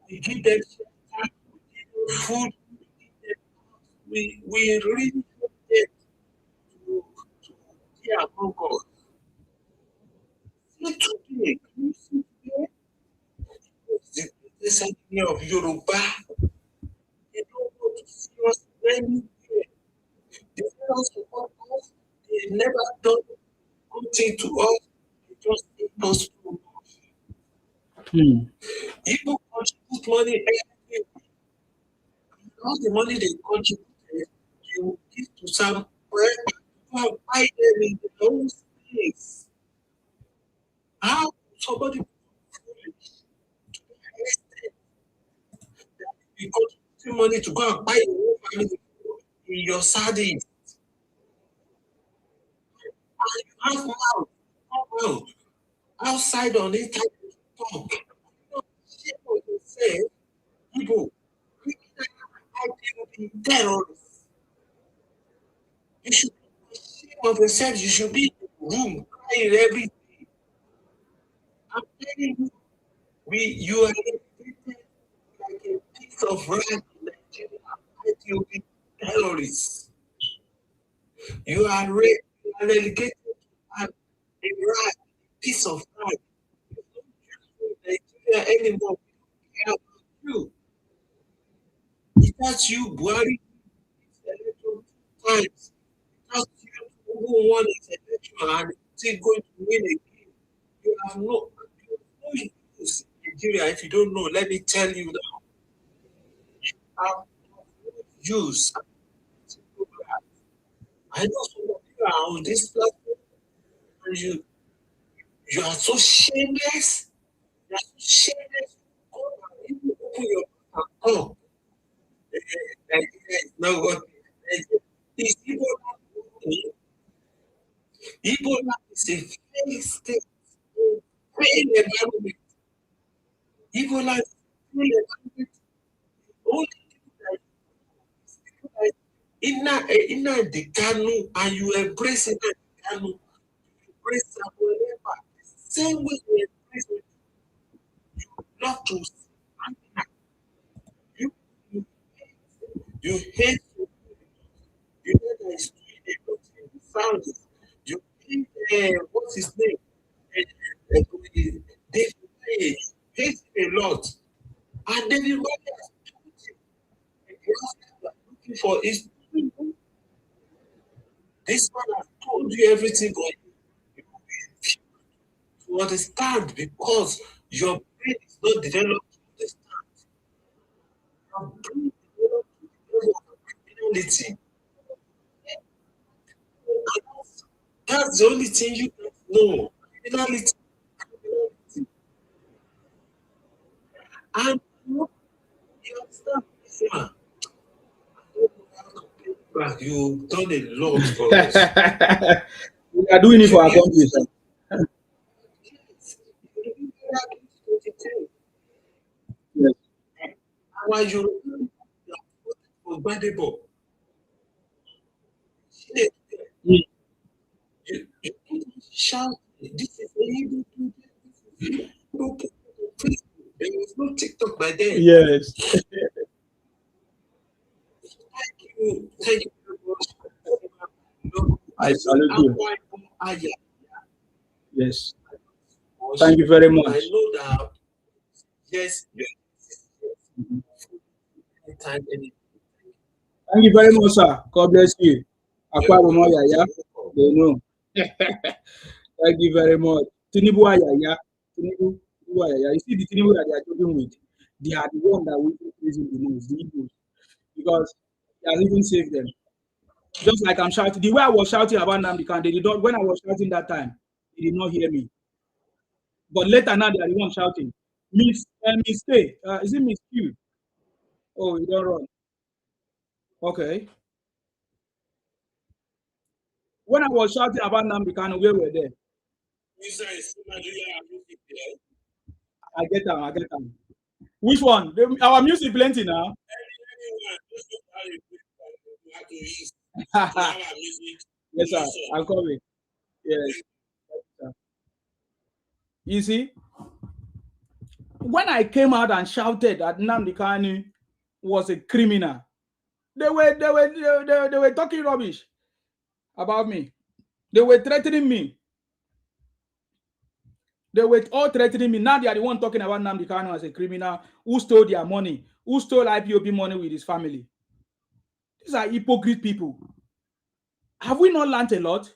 we give them food, we really get to care about God. Not today, you see the descendant of Yoruba, they don't want to see us anywhere. They don't support us, they never done good thing to us, they just take us too much. People contribute money every week. All the money they contribute, they will give to some buy them in their own space. How somebody foolish to the extent that you contribute money to go and buy your own family,
your sadist. And you have mouth, come out, outside on it, talk. Shame on yourself, people. IPOB terrorists. You should be ashamed of yourself. You should be in the room crying every day. I'm telling you, you are treated like a piece of rag in Nigeria. IPOB terrorists. You are relegated to a rag, piece of rag. You don't Nigeria anymore. We don't care about you. Because you, Buhari, election times. Because you who won his election and still going to win again. You have no use in Nigeria. If you don't know, let me tell you now. You have no use. I know some of you are on this platform and you are so shameless. You are so shameless. Come and even open your mouth and talk. Nigeria is not working. Is Ebola working? Ebola is a failed state, a failed environment. Ebola is a failed environment. Only people like Nnamdi Kanu, and you embrace Nnamdi Kanu, you embrace Samuel Ekpa. Same way you embrace it, you love to you hate you know that he's doing a lot in the Saudis. You hate what's his name? David Maye, hate him a lot. And David Maye has told him the last time you are looking for is this man has told you everything, but you refuse to understand because your brain is not developed to understand. Your brain is developed to develop criminality. That's the only thing you don't know. Criminality. And you understand, yeah. You've done a lot for us.
We are doing it for our country, sir. Yes.
Why you Gbadebo? You shout, this is illegal. There was no TikTok by then.
Yes.
Thank you. Thank you very much.
I salute you. Yes. Thank you very much.
I know that. Yes. Anytime, anything.
Thank you very much, sir. God bless you. Yeah? They know. Thank you very much. Tinubu Ayaya. Tinubu Ayaya. You see the Tinubu that they are talking with, they are the one that we praising the most, the Igbos, because he has even saved them. Just like I'm shouting, the way I was shouting about Nnamdi Kanu, they did not. When I was shouting that time, they did not hear me. But later now they are the one shouting. Miss Stay. Is it Miss Q? Oh, you don't run. Okay. When I was shouting about Nnamdi Kanu, we were there. I get them. Which one? Our music plenty now. Yes, sir. I'm coming. Yes. You see, when I came out and shouted that Nnamdi Kanu was a criminal, they were talking rubbish about me. They were threatening me. They were all threatening me. Now they are the one talking about Nnamdi Kanu as a criminal who stole their money, who stole IPOB money with his family. These are hypocrite people. Have we not learned a lot?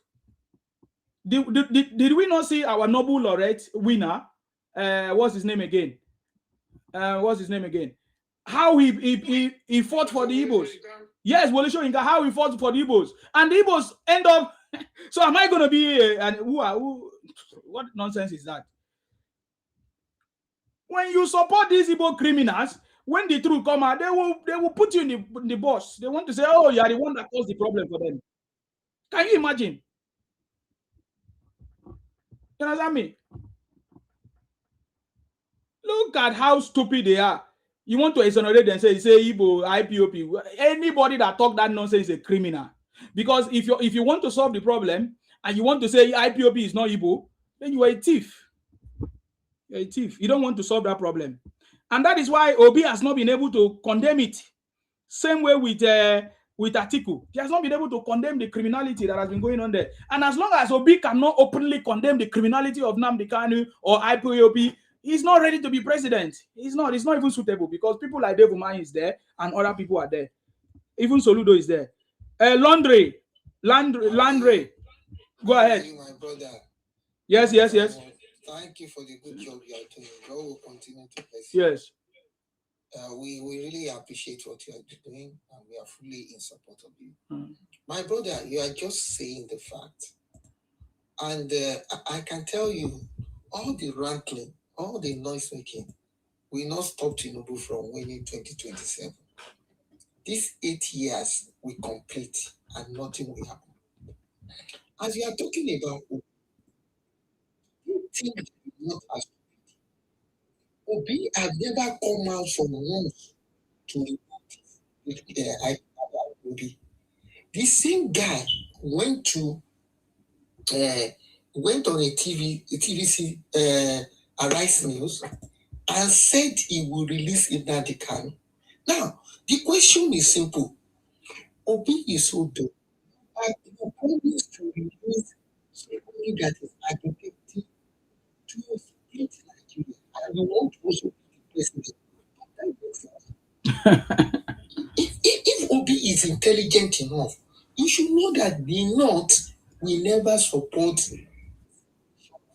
Did we not see our Nobel laureate winner? What's his name again? How he fought for the Igbos. Yes, Wole Soyinka, how he fought for the Igbos. And the Igbos end up. So am I going to be who? What nonsense is that? When you support these Igbo criminals, when the truth come out, they will put you in the box. They want to say, oh, you are the one that caused the problem for them. Can you imagine? You understand me? Look at how stupid they are. You want to exonerate them, say Igbo, IPOB. Anybody that talk that nonsense is a criminal. Because if you want to solve the problem and you want to say IPOB is not Igbo, then you are a thief. You're a thief. You don't want to solve that problem. And that is why Obi has not been able to condemn it. Same way with Atiku. He has not been able to condemn the criminality that has been going on there. And as long as Obi cannot openly condemn the criminality of Nnamdi Kanu or IPOB, he's not ready to be president. It's not even suitable because people like Dave Umahi is there and other people are there. Even Soludo is there. Landry. Go ahead.
My brother.
Yes.
Thank you for the good job you are doing. God will continue to bless
you. Yes.
We really appreciate what you are doing and we are fully in support of you. My brother, you are just saying the fact. And I can tell you, all the rankling, all the noise making will not stop Tinubu from winning 2027. These 8 years will complete and nothing will happen. As you are talking about you think not as Obi had never come out from once to report Obi. The same guy went on a TVC Arise News and said he will release Nnamdi Kanu. Now, the question is simple. Obi is so dumb. You promise to release somebody that is agitating to split Nigeria, and you want to also be the president. If Obi is intelligent enough, you should know that the North will never support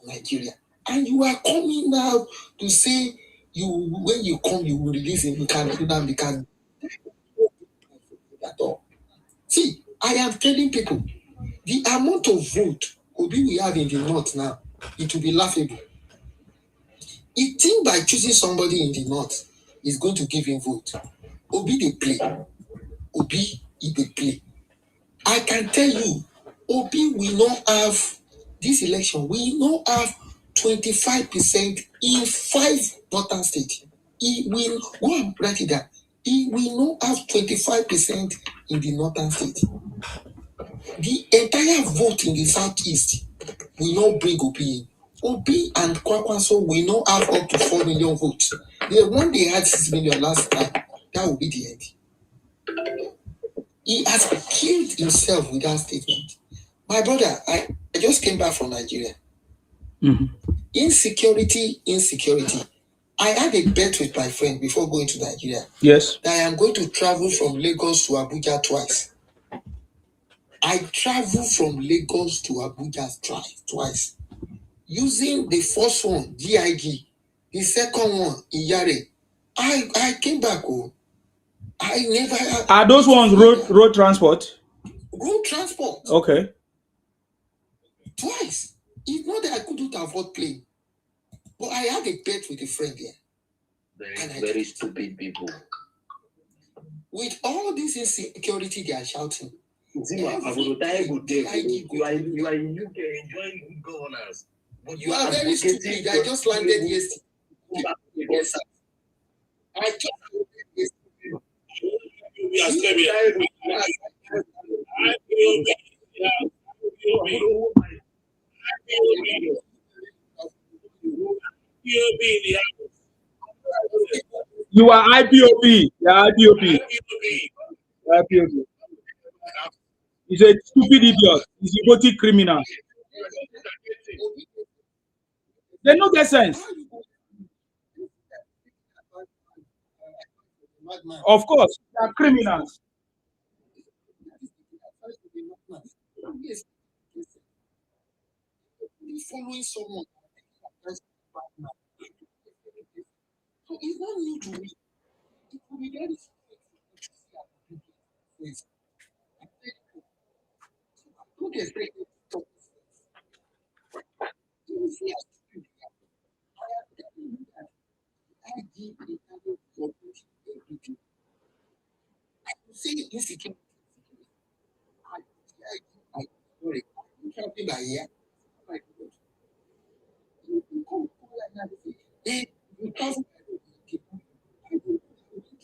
Nigeria. And you are coming now to say when you come, you will release him. You can do that because at all. See, I am telling people the amount of vote Obi we have in the North now, it will be laughable. He think by choosing somebody in the North is going to give him vote. Obi they play. Obi they play. I can tell you, Obi will not have this election. We will not have 25% in 5 northern states. He will go and write it down. He will not have 25% in the northern state. The entire vote in the southeast will not bring Obi in. Obi and Kwakwaso will not have up to 4 million votes. The one they had 6 million last time, that will be the end. He has killed himself with that statement. My brother, I just came back from Nigeria.
Mm-hmm.
Insecurity. I had a bet with my friend before going to Nigeria.
Yes.
That I am going to travel from Lagos to Abuja twice. I traveled from Lagos to Abuja twice. Using the first one, GIG. The second one, Iyare. I came back home. I never had...
Are those ones road transport?
Road transport.
Okay.
Twice. It's not that I couldn't afford plane. But I had a bet with a friend there.
Very stupid people.
With all this insecurity they are shouting.
You are in UK enjoying good governance. But
you are very stupid. I just landed yesterday. Yes, sir. I just landed yesterday.
We are still here.
You are IPOB. You are IPOB. IPOB. He's a stupid idiot. He's a voting criminal. They don't get sense. Of course, they are criminals.
Following someone. So it's not new to me. It will be very don't expect it to say insecurity. I sorry, you can't be by here. My God. You come like that. You travel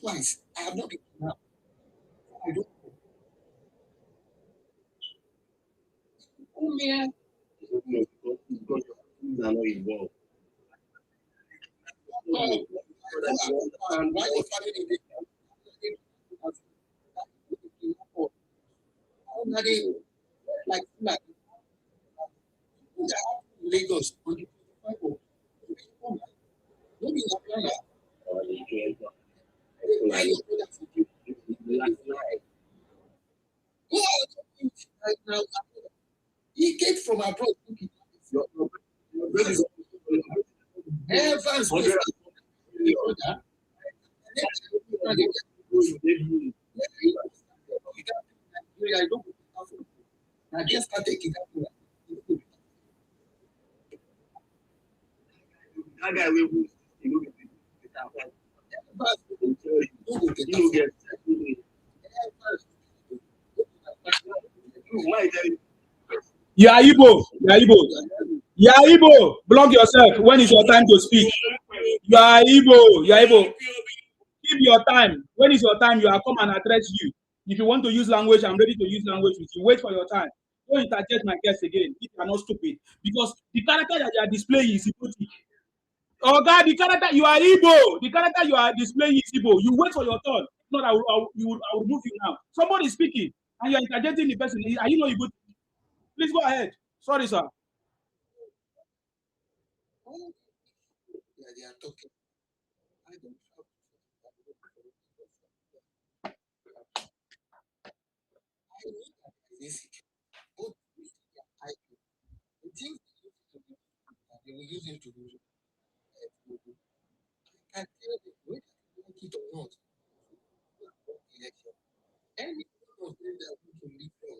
twice. I have not been now. I don't come here.
Because are not involved.
And why the family like Lagos on the 25th of maybe in Atlanta. Why your brother forgive go out right now. He came from abroad. Evans I just can't take it up.
That guy will you get
You are Igbo. You are Igbo. You are Igbo. Block yourself. When is your time to speak? You are Igbo. You are Igbo. Keep your time. When is your time? You are come and address you. If you want to use language, I'm ready to use language with you. Wait for your time. Don't interject my guests again. If you are not stupid. Because the character that you are displaying is hypocritical. Oh God, the character you are Igbo. The character you are displaying is Igbo. You wait for your turn. If not, I will remove you now. Somebody is speaking and you are interjecting the person. Are you not Igbo? Please go ahead. Sorry, sir.
Yeah, they are talking. I don't have this. The things they will use him to do. I can tell them whether they like it or not. Election. Any of them that want to leave them,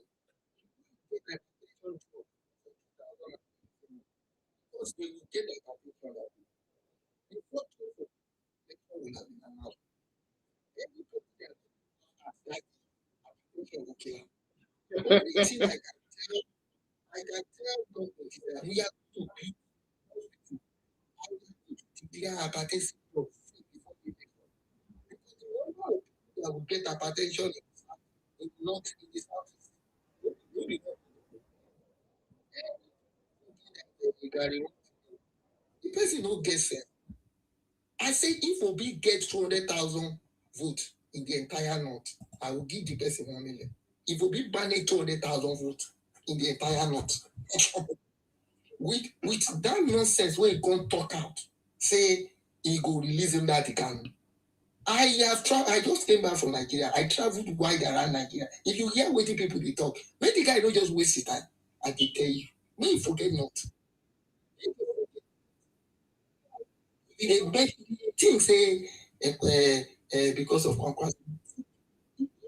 get their petition for because they will get their petition that the vote for election will have been announced. Everybody that has like application will kill him. The only thing I can tell government is that we have to be declare hypertension for before the election. Because the number of people that will get hypertension is not in this house. The person no get sense. I say if Obi gets 200,000 votes in the entire North, I will give the person 1 million. If Obi manage 200,000 votes in the entire North, with that nonsense where he can't talk out, say he go release him that he can. I just came back from Nigeria. I traveled wide around Nigeria. If you hear what the people they talk, make the guy don't just waste his time. I can tell you. May you forget not. They make things say because of conquest.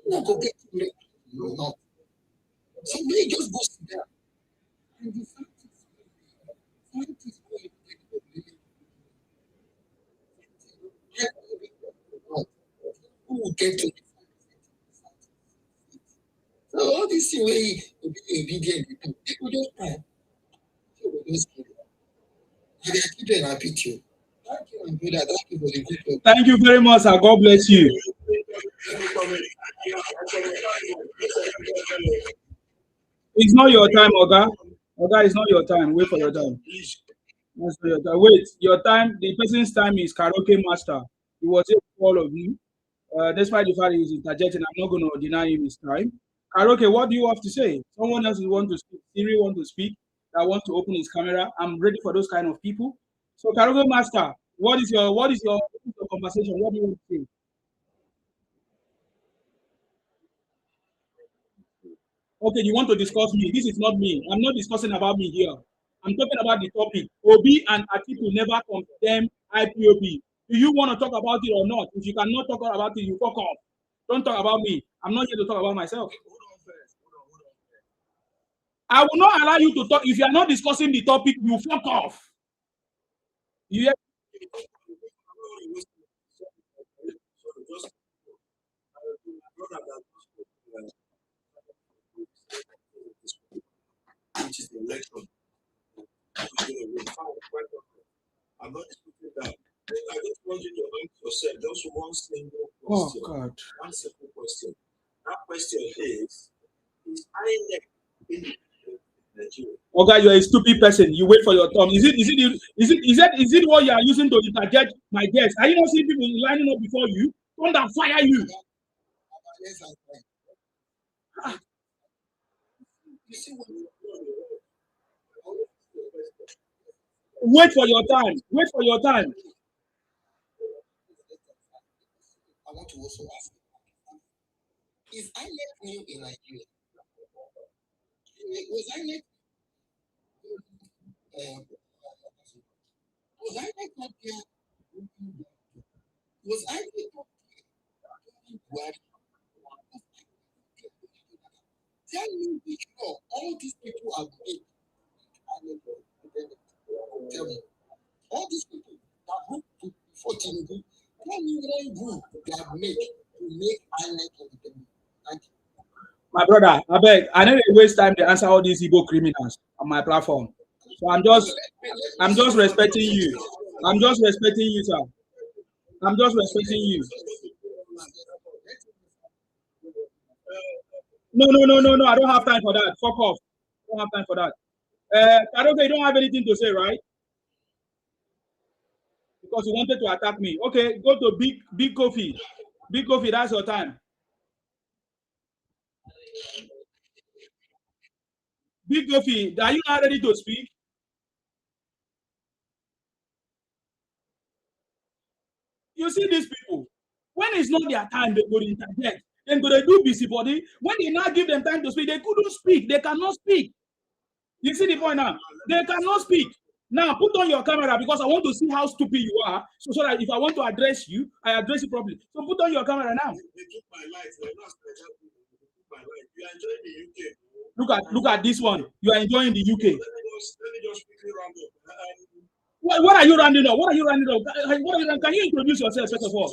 No go get no. So may just go sit down. And the fact is who will get to so all this thing where he will be obedient, they will just pray. They will just kill you. And their children are beat you. Thank you, and brother. Thank you for the good work.
Thank you very much, sir. God bless you. It's not your time, Oga. Oga, it's not your time. Wait for your time. That's not your time. Wait, your time. The person's time is karaoke master. He was here for all of you. Despite the fact he's interjecting, I'm not going to deny him his time. Karaoke, what do you have to say? Someone else will want to speak. Siri want to speak. That wants to open his camera. I'm ready for those kind of people. So karaoke master, what is your conversation? What do you want to say? Okay, you want to discuss me. This is not me. I'm not discussing about me here. I'm talking about the topic. Obi and Atiku never condemn IPOB. Do you want to talk about it or not? If you cannot talk about it, you fuck off. Don't talk about me. I'm not here to talk about myself. I will not allow you to talk. If you are not discussing the topic, you fuck off. You
want you to ask yourself just one simple
Oh
question.
God.
One simple question. That question is INEC in Nigeria?
Okay, you're a stupid person. You wait for your turn. Is it what you are using to interject my guess? Are you not seeing people lining up before you? Don't that fire you? Wait for your time. Wait for your time.
I want to also ask, is INEC new in Nigeria? Was INEC not there? Was INEC not there? Tell me which law all these people have made. Tell me, all these people that group before Tinubu, tell me one group they have made to make INEC independent. Thank you.
My brother, I beg, I don't waste time to answer all these Igbo criminals on my platform. So I'm just respecting you. I'm just respecting you, sir. I'm just respecting you. No. I don't have time for that. Fuck off. I don't have time for that. I don't think you don't have anything to say, right? Because you wanted to attack me. Okay, go to Big Coffee. Big Coffee, that's your time. Big Coffee, are you not ready to speak? You see these people, when it's not their time, they go to interject. Then go to do busybody. When they now give them time to speak, they couldn't speak. They cannot speak. You see the point now? They cannot speak. Now put on your camera because I want to see how stupid you are. So that if I want to address you, I address you properly. So put on your camera now.
They took my life. They're not my life. You are enjoying the UK.
Look at this one. You are enjoying the UK.
Let me just quickly round up.
What are you rounding up? What are you rounding up? Can you introduce yourself first of all?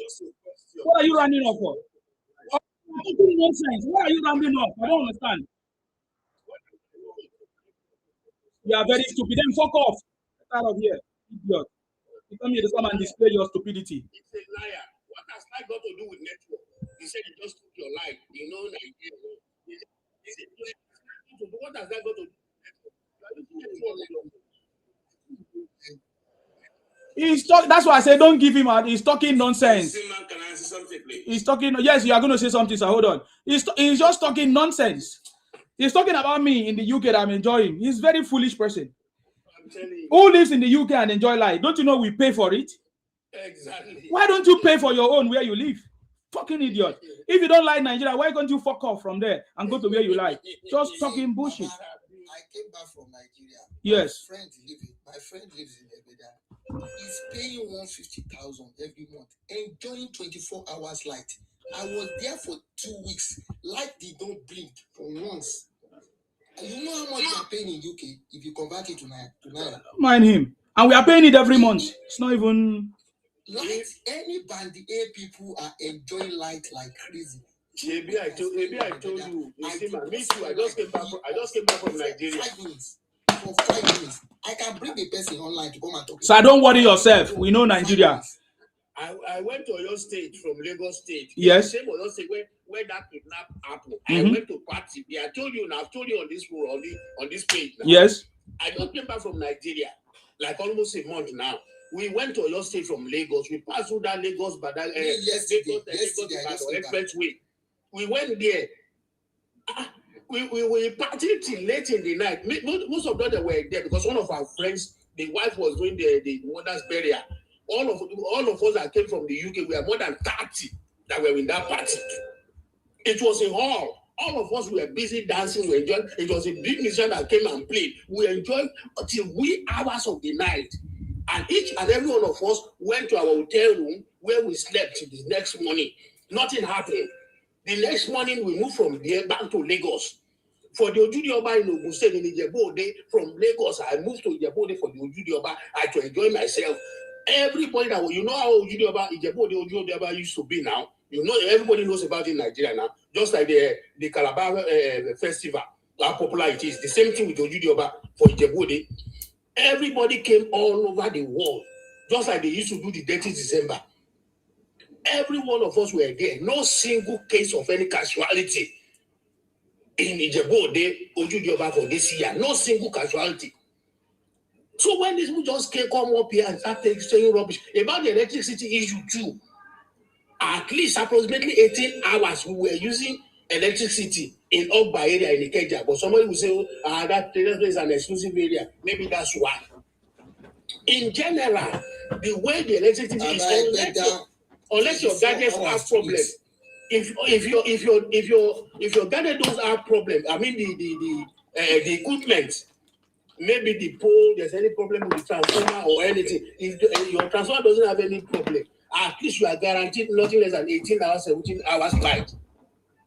What are you rounding up for? Nonsense. What are you rounding up? I don't understand. You are very stupid. Then fuck off. Get out of here, idiot. You come here to come and display your stupidity.
It's a liar. What has that got to do with network? You said you just took your life. You know Nigeria. What has that got to do with network?
That's why I say don't give him out. He's talking nonsense.
Can I say something, please?
He's talking. Yes, you are going to say something, sir. Hold on. He's just talking nonsense. He's talking about me in the UK that I'm enjoying. He's a very foolish person.
I'm telling you.
Who lives in the UK and enjoy life? Don't you know we pay for it?
Exactly.
Why don't you pay for your own where you live? Fucking idiot. If you don't like Nigeria, why can't you fuck off from there and go to where you like? Just talking bullshit.
I came back from Nigeria.
Yes.
My friend lives in Ebeda. He's paying 150,000 every month, enjoying 24 hours light. I was there for 2 weeks. Light did not blink for once. You know how much you are paying in UK if you convert it to Naira?
Mind him. And we are paying it every month. It's not even...
Light, any bandi A people are enjoying light like crazy.
Maybe I told you. You see, me too. I just came back from Nigeria.
5 minutes. For 5 minutes. I can bring a person online to come and talk.
So don't worry yourself. We know Nigeria.
I went to Oyo State from Lagos State.
Yes.
Same Oyo State where that kidnap happened. I went to party. I told you now. I've told you on this page now.
Yes.
I just came back from Nigeria, like almost a month now. We went to Oyo State from Lagos. We passed through that Lagos, but that Lagos expressway. We went there. We partied till late in the night. Most of them were there because one of our friends, the wife was doing the mother's burial. All of us that came from the UK, we are more than 30 that were in that party. It was a hall. All of us were busy dancing. We enjoyed. It was a big musician that came and played. We enjoyed until wee hours of the night. And each and every one of us went to our hotel room where we slept till the next morning. Nothing happened. The next morning, we moved from there back to Lagos. For the Ojudi Oba in Ogun State in Ijebu-Ode, from Lagos, I moved to Ijebu-Ode for the Ojudi Oba. I had to enjoy myself. Everybody that you know how Ojudi Oba, Ojudi Oba used to be now. You know, everybody knows about it in Nigeria now. Just like the Calabar festival, how popular it is. The same thing with Ojudi Oba for Ijebu-Ode. Everybody came all over the world just like they used to do the dirty December. Every one of us were there. No single case of any casualty in Ijebu-Ode, Ojude-Oba for this year. No single casualty. So when these people just come up here and start saying rubbish about the electricity issue too, at least approximately 18 hours we were using electricity in Ogba area in Ikeja. But somebody will say, oh, that is an exclusive area. Maybe that's why. In general, the way the electricity is, unless your gadgets have problems. If your gadget don't have problems, I mean the equipment, maybe the pole, there's any problem with the transformer or anything. If your transformer doesn't have any problem, at least you are guaranteed nothing less than 18 hours, 17 hours light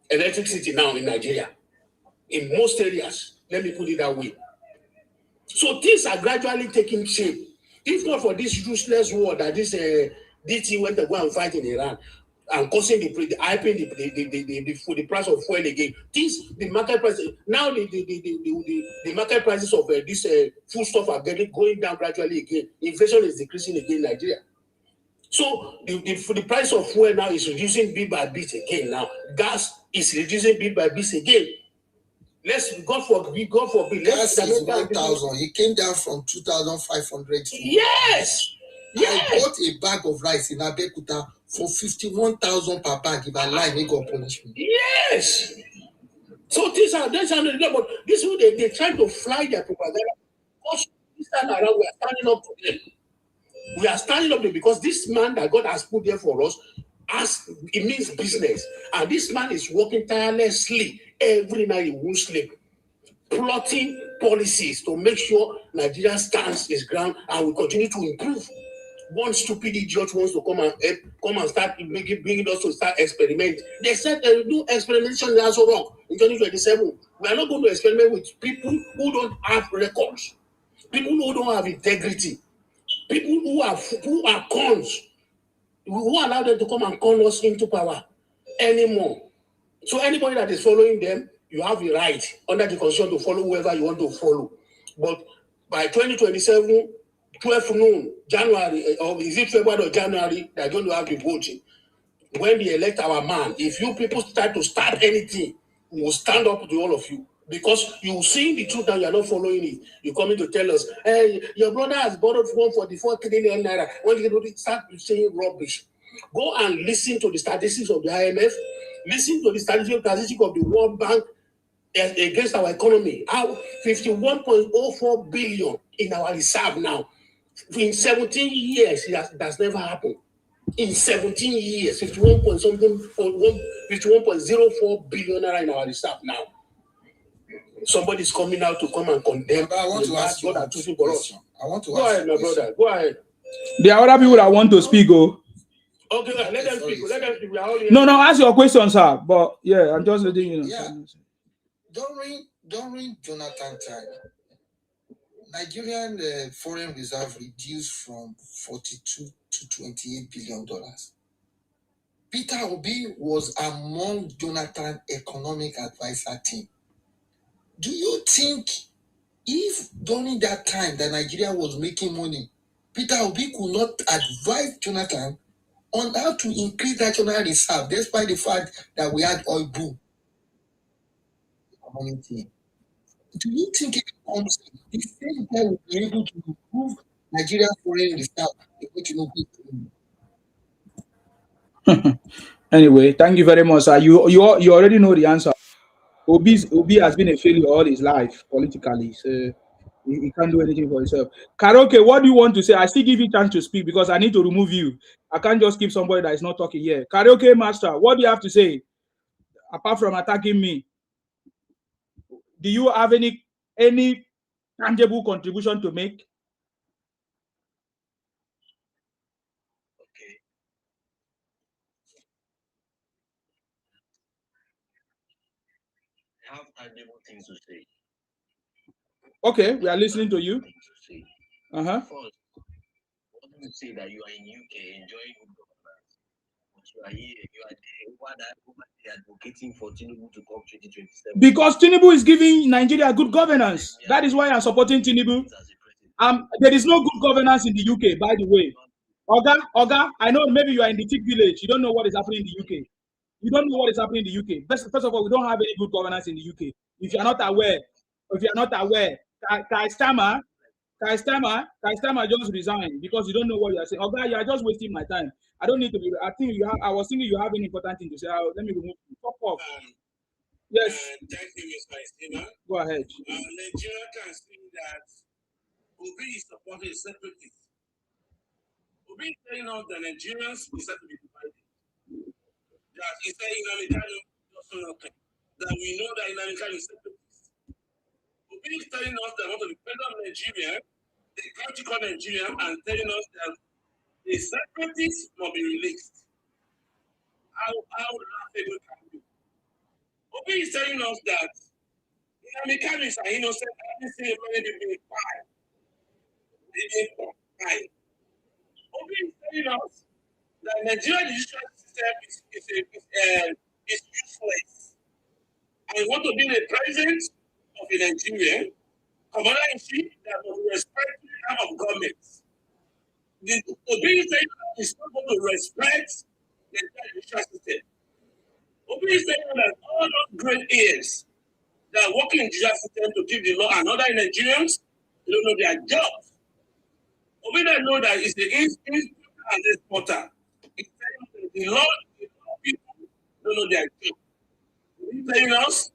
electricity now in Nigeria. In most areas, let me put it that way. So things are gradually taking shape. If not for this useless war that this DT went to go and fight in Iran and causing the price of fuel again, the market price now the market prices of this food stuff are going down gradually again. Inflation is decreasing again in Nigeria. So the price of fuel now is reducing bit by bit again. Now gas is reducing bit by bit again. God forbid.
Gas is 1,000. It came down from 2,500.
Yes.
I bought a bag of rice in Abeokuta for 51,000 per bag. If I lie, they go punish me.
Yes. So these are but this is they try to fly their propaganda. Because this time around we are standing up to them. We are standing up to them because this man that God has put there for us, it means business, and this man is working tirelessly every night. He won't sleep, plotting policies to make sure Nigeria stands its ground and will continue to improve. One stupid idiot wants to come and start bringing us to start experiment. They said they will do experimentation in Aso Rock in 2027. We are not going to experiment with people who don't have records, people who don't have integrity, people who are cons. Who allow them to come and con us into power anymore? So anybody that is following them, you have the right under the constitution to follow whoever you want to follow. But by 2027, 12 noon, January, or is it February or January, they're going to have the voting. When they elect our man, if you people start anything, we will stand up to all of you. Because you see the truth and you are not following it. You're coming to tell us, hey, your brother has borrowed 144 trillion naira. When you start saying rubbish, go and listen to the statistics of the IMF, listen to the statistics of the World Bank against our economy. How 51.04 billion in our reserve now. In 17 years, it has never happened. In 17 years, 51.04 billion naira in our reserve now. Somebody's coming out to come and condemn.
I want to ask you a question.
Go ahead, my brother. Go ahead.
There are other people that want to speak.
Okay, let them speak. Let them speak.
No, ask your question, sir. But yeah, I'm just letting you know.
Yeah. During Jonathan time, Nigerian foreign reserve reduced from $42 to $28 billion. Peter Obi was among Jonathan's economic advisor team. Do you think if during that time that Nigeria was making money, Peter Obi could not advise Jonathan on how to increase national reserve, despite the fact that we had oil boom? Do you think it comes the same time we'll be able to improve Nigeria's foreign reserve?
Anyway, thank you very much, sir. You already know the answer. Obi has been a failure all his life politically, so he can't do anything for himself. Karaoke, what do you want to say? I still give you chance to speak because I need to remove you. I can't just keep somebody that is not talking here. Karaoke master, what do you have to say apart from attacking me? Do you have any tangible contribution to make?
Okay. I have tangible things to say.
Okay, we are listening to you.
First, I want to say that you are in UK enjoying good governance. But you are here, you are there over there advocating for Tinubu to come 2027.
Because Tinubu is giving Nigeria good governance. That is why I'm supporting Tinubu. There is no good governance in the UK, by the way. Oga, I know maybe you are in the Tick village. You don't know what is happening in the UK. You don't know what is happening in the UK. First of all, we don't have any good governance in the UK. If you are not aware, Kai Stammer just resigned because you don't know what you are saying. Oga, you are just wasting my time. I don't need to be. I think you have. I was thinking you have any important thing to say. Let me remove you. Fuck off. Yes.
Thank you, Mr. Istima.
Go ahead.
Nigeria can see that Obi is supporting separatists. Obi is saying out that Nigerians is set to be divided. That he said Inamikano doesn't nothing. That we know that Inamikano is separatist. Obi is telling us that want to depend on Nigeria, the country called Nigeria, and telling us that the separatists must be released. How laughable can be? Obi is telling us that Inamikano is an innocent, I didn't say many people in fire. They didn't fire. Obi is telling us that Nigerian judicial system is useless. And we want to be the president of a Nigerian, commander-in-chief that will respect the arm of government. The Obi is saying that he's not going to respect the judicial system. Obi is saying that all those great ears that are working in the judicial system to keep the law and other Nigerians, they don't know their jobs. Obi don't know that it's the inspector and the exporter. It's telling the law people don't know their job. He's telling us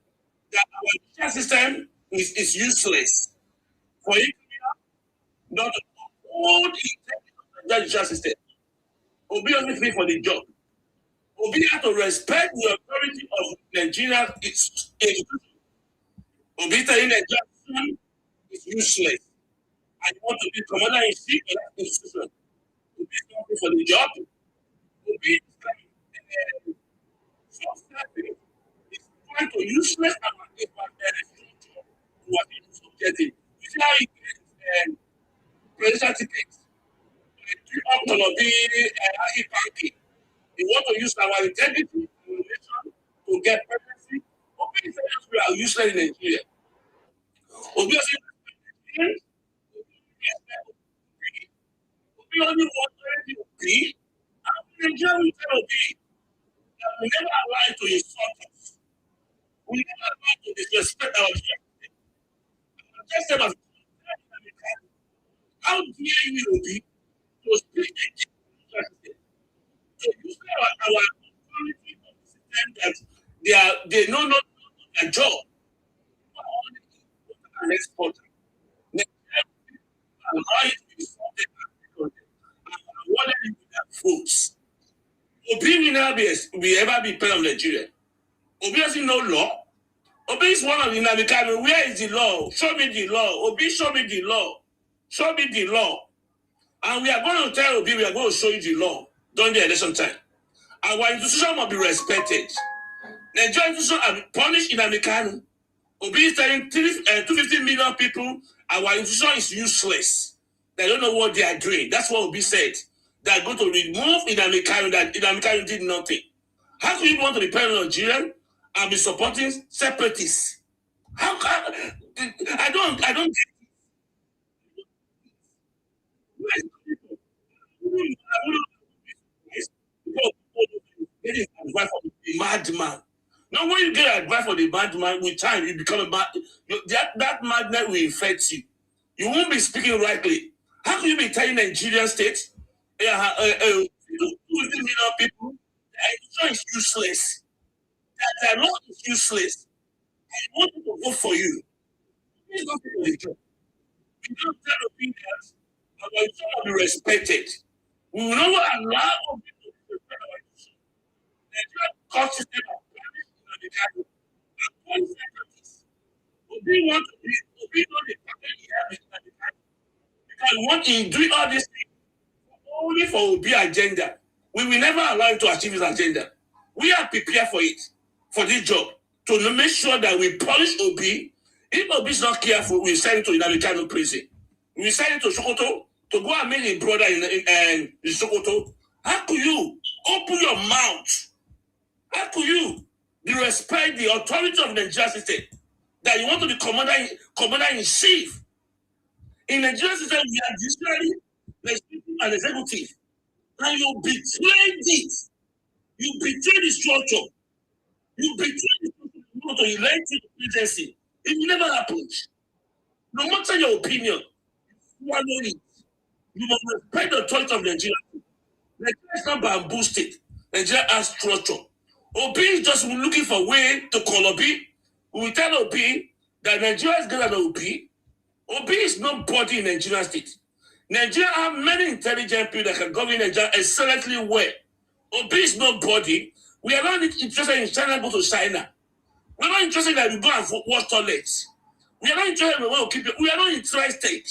that our judicial system is useless. For it not to hold the judicial system. Obi only fit for the job. Obi have to respect the authority of Nigeria institution. Obi telling the judicial is useless. I want to be commander-in-chief of that institution. Obi is not fit for the job. Obi is self-serving. It's trying to useless and structure to what it is objective. You see how he gets presidential tickets. Up to be IPOB. They want to use our integrity and nation to get presidency. Obi is saying we are useless in Nigeria. Obi is saying Obi only wants to be, and Nigeria will tell Obi that we never allow to insult us. We never allow to disrespect our children. Just say, how dare you, Obi, to speak against the so you say our authority of the system that they know not their job. An exporter. Allow it to be sorted and awarded with their votes. Obi will never be ever be president of Nigeria. Obi doesn't know law. Obi is one of the Namikano. Where is the law? Show me the law. Obi, show me the law. Show me the law. And we are going to tell Obi, we are going to show you the law during the election time. Our institution must be respected. Nigerian institution are punished in Namikano. Obi is telling 250 million people our institution is useless. They don't know what they are doing. That's what Obi said. They are going to remove Inamikano, that Inamikano did nothing. How can you want to be president of Nigeria and be supporting separatists? How can I don't get it. Advice from a madman. Now, when you get advice from the madman, with time you become a mad. That madness will infect you. You won't be speaking rightly. How can you be telling Nigerian state, 2 million people, the institution is useless. Their law is useless. I want people to vote for you. Please don't take the job. We don't tell opinions. Our institution will be respected. We will not allow people to respect our institution. Nigerian court system of Nigeria and police secretaries. We want to be the party he has in Nigeria. Because what he doing all these things only for Obi agenda. We will never allow him to achieve his agenda. We are prepared for it, for this job, to make sure that we polish Obi. If Obi is not careful, we send him to Inamikano prison. We send him to Sokoto to go and meet his brother in Sokoto. How could you open your mouth? How could you respect the authority of the Nigerian system that you want to be commander-in-chief? In the Nigerian system, we are judiciary, legislative, and executive. and you betrayed it. You betrayed the structure. You betrayed the structure. You want to elect the presidency. It will never happen. No matter your opinion, swallow it. You must respect the authority of Nigeria. Nigeria is not bamboo state. Nigeria has structure. Obi is just looking for a way to call Obi. We will tell Obi that Nigeria is greater than Obi. Obi is not body in Nigerian state. Nigeria have many intelligent people that can govern Nigeria excellently well. Obi is not body. We are not interested in China go to China. We are not interested that we go and wash toilets. We are not interested in we want to keep it. We are not interested.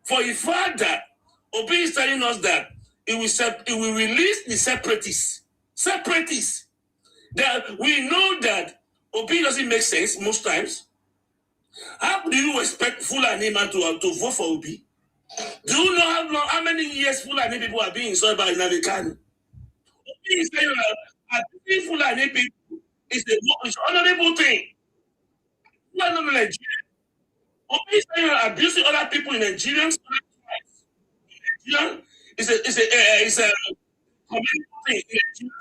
For a father, Obi is telling us that it will release the separatists. Separatists. That we know that Obi doesn't make sense most times. How do you expect Fulani man to vote for Obi? Do you know how many years Fulani people are being insulted by Navikani? Obi is saying that Fulani people is the most honorable thing. You are not Nigerian. Obi is saying that abusing other people in Nigerians is a community thing in Nigeria.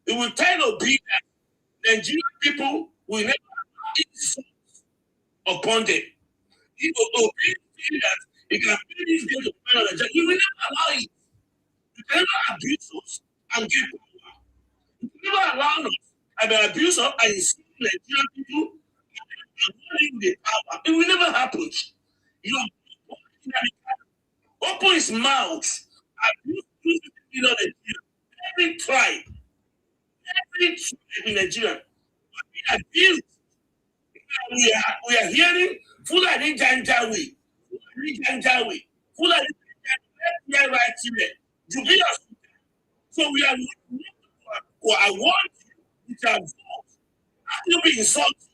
It will tell Obi that Nigerian people will never insult upon them. If Obi say that he can pay this game to Nigeria, he will never allow it. You can never abuse us and give power. You can never allow us and abuse us and insult Nigerian people and holding the power. It will never happen. You are open his mouth. Abuse every tribe in Nigeria. Abuse. We are hearing Fulani Janjawi. Fulani Janjawi. Right here. So we are I want you to vote. How can you be insulted?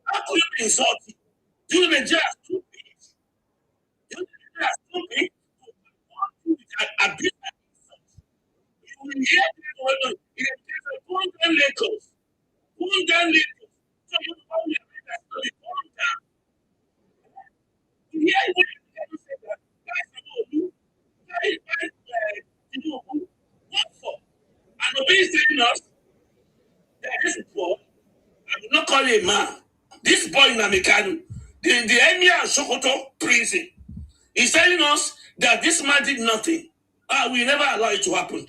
How can you be insulted? Do Nigeria stupid? Do Nigeria stupid? Abuse and insult. You will hear people in the Lakers. So you know we are that story. Down. You hear what you say that? What for? And Obi is telling us that this boy, I will not call him a man. This boy in Amikanu, the Emir and Sokoto prison, is telling us that this man did nothing. We never allow it to happen.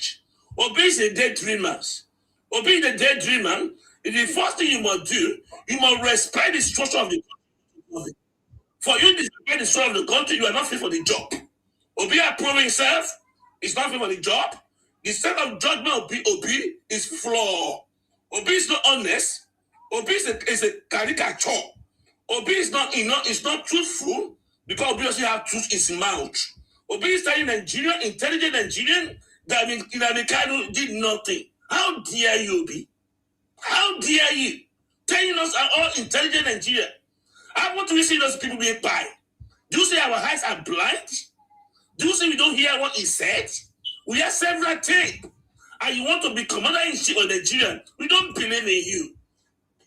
Obi is a daydreamer. Obi is a daydreamer. The first thing you must do, you must respect the structure of the country. For you to respect the structure of the country, you are not fit for the job. Obi approving himself is not fit for the job. The set of judgment of Obi is flawed. Obi is not honest. Obi is a caricature. Obi is not truthful because Obi doesn't have truth in his mouth. Obi is telling Nigerian, intelligent Nigerian, that Amikano did nothing. How dare you, Obi? How dare you? Telling us are all intelligent Nigeria. How want to see those people being pie? Do you say our eyes are blind? Do you say we don't hear what he said? We have several tapes. And you want to be commander-in-chief of Nigeria. We don't believe in you.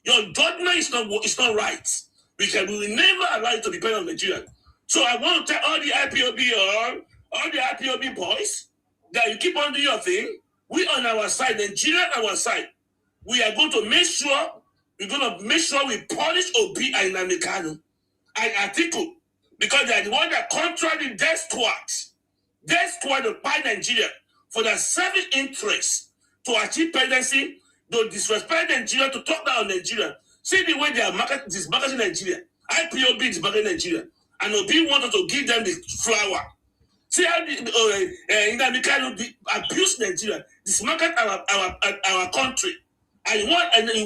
Your judgment is not right. Because we will never allow you to depend on Nigeria. So I want to tell all the IPOB boys that you keep on doing your thing. We on our side, Nigeria on our side. We are going to make sure we punish Obi and Namikano and Atiku because they are the one that contrary the death squad to buy Nigeria for their selfish interest to achieve presidency, to disrespect Nigeria, to talk down on Nigeria. See the way they are marketing Nigeria. IPOB is marketing Nigeria. And Obi wanted to give them the flower. See how Namikano abuse Nigeria, dismarket our country. And you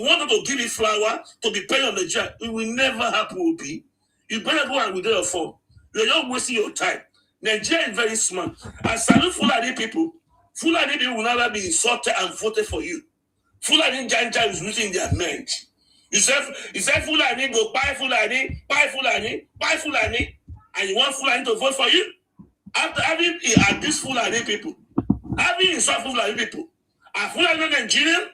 wanted to give it flower to be paid on Nigeria. It will never happen, Obi. You better go and withdraw your form. You're not wasting your time. Nigeria is very smart. I salute Fulani people. Fulani people will never be insulted and voted for you. Fulani Janja is losing their mind. You said Fulani, go buy Fulani, and you want Fulani to vote for you? After having abused Fulani people, having insulted Fulani people, are Fulani not Nigerian?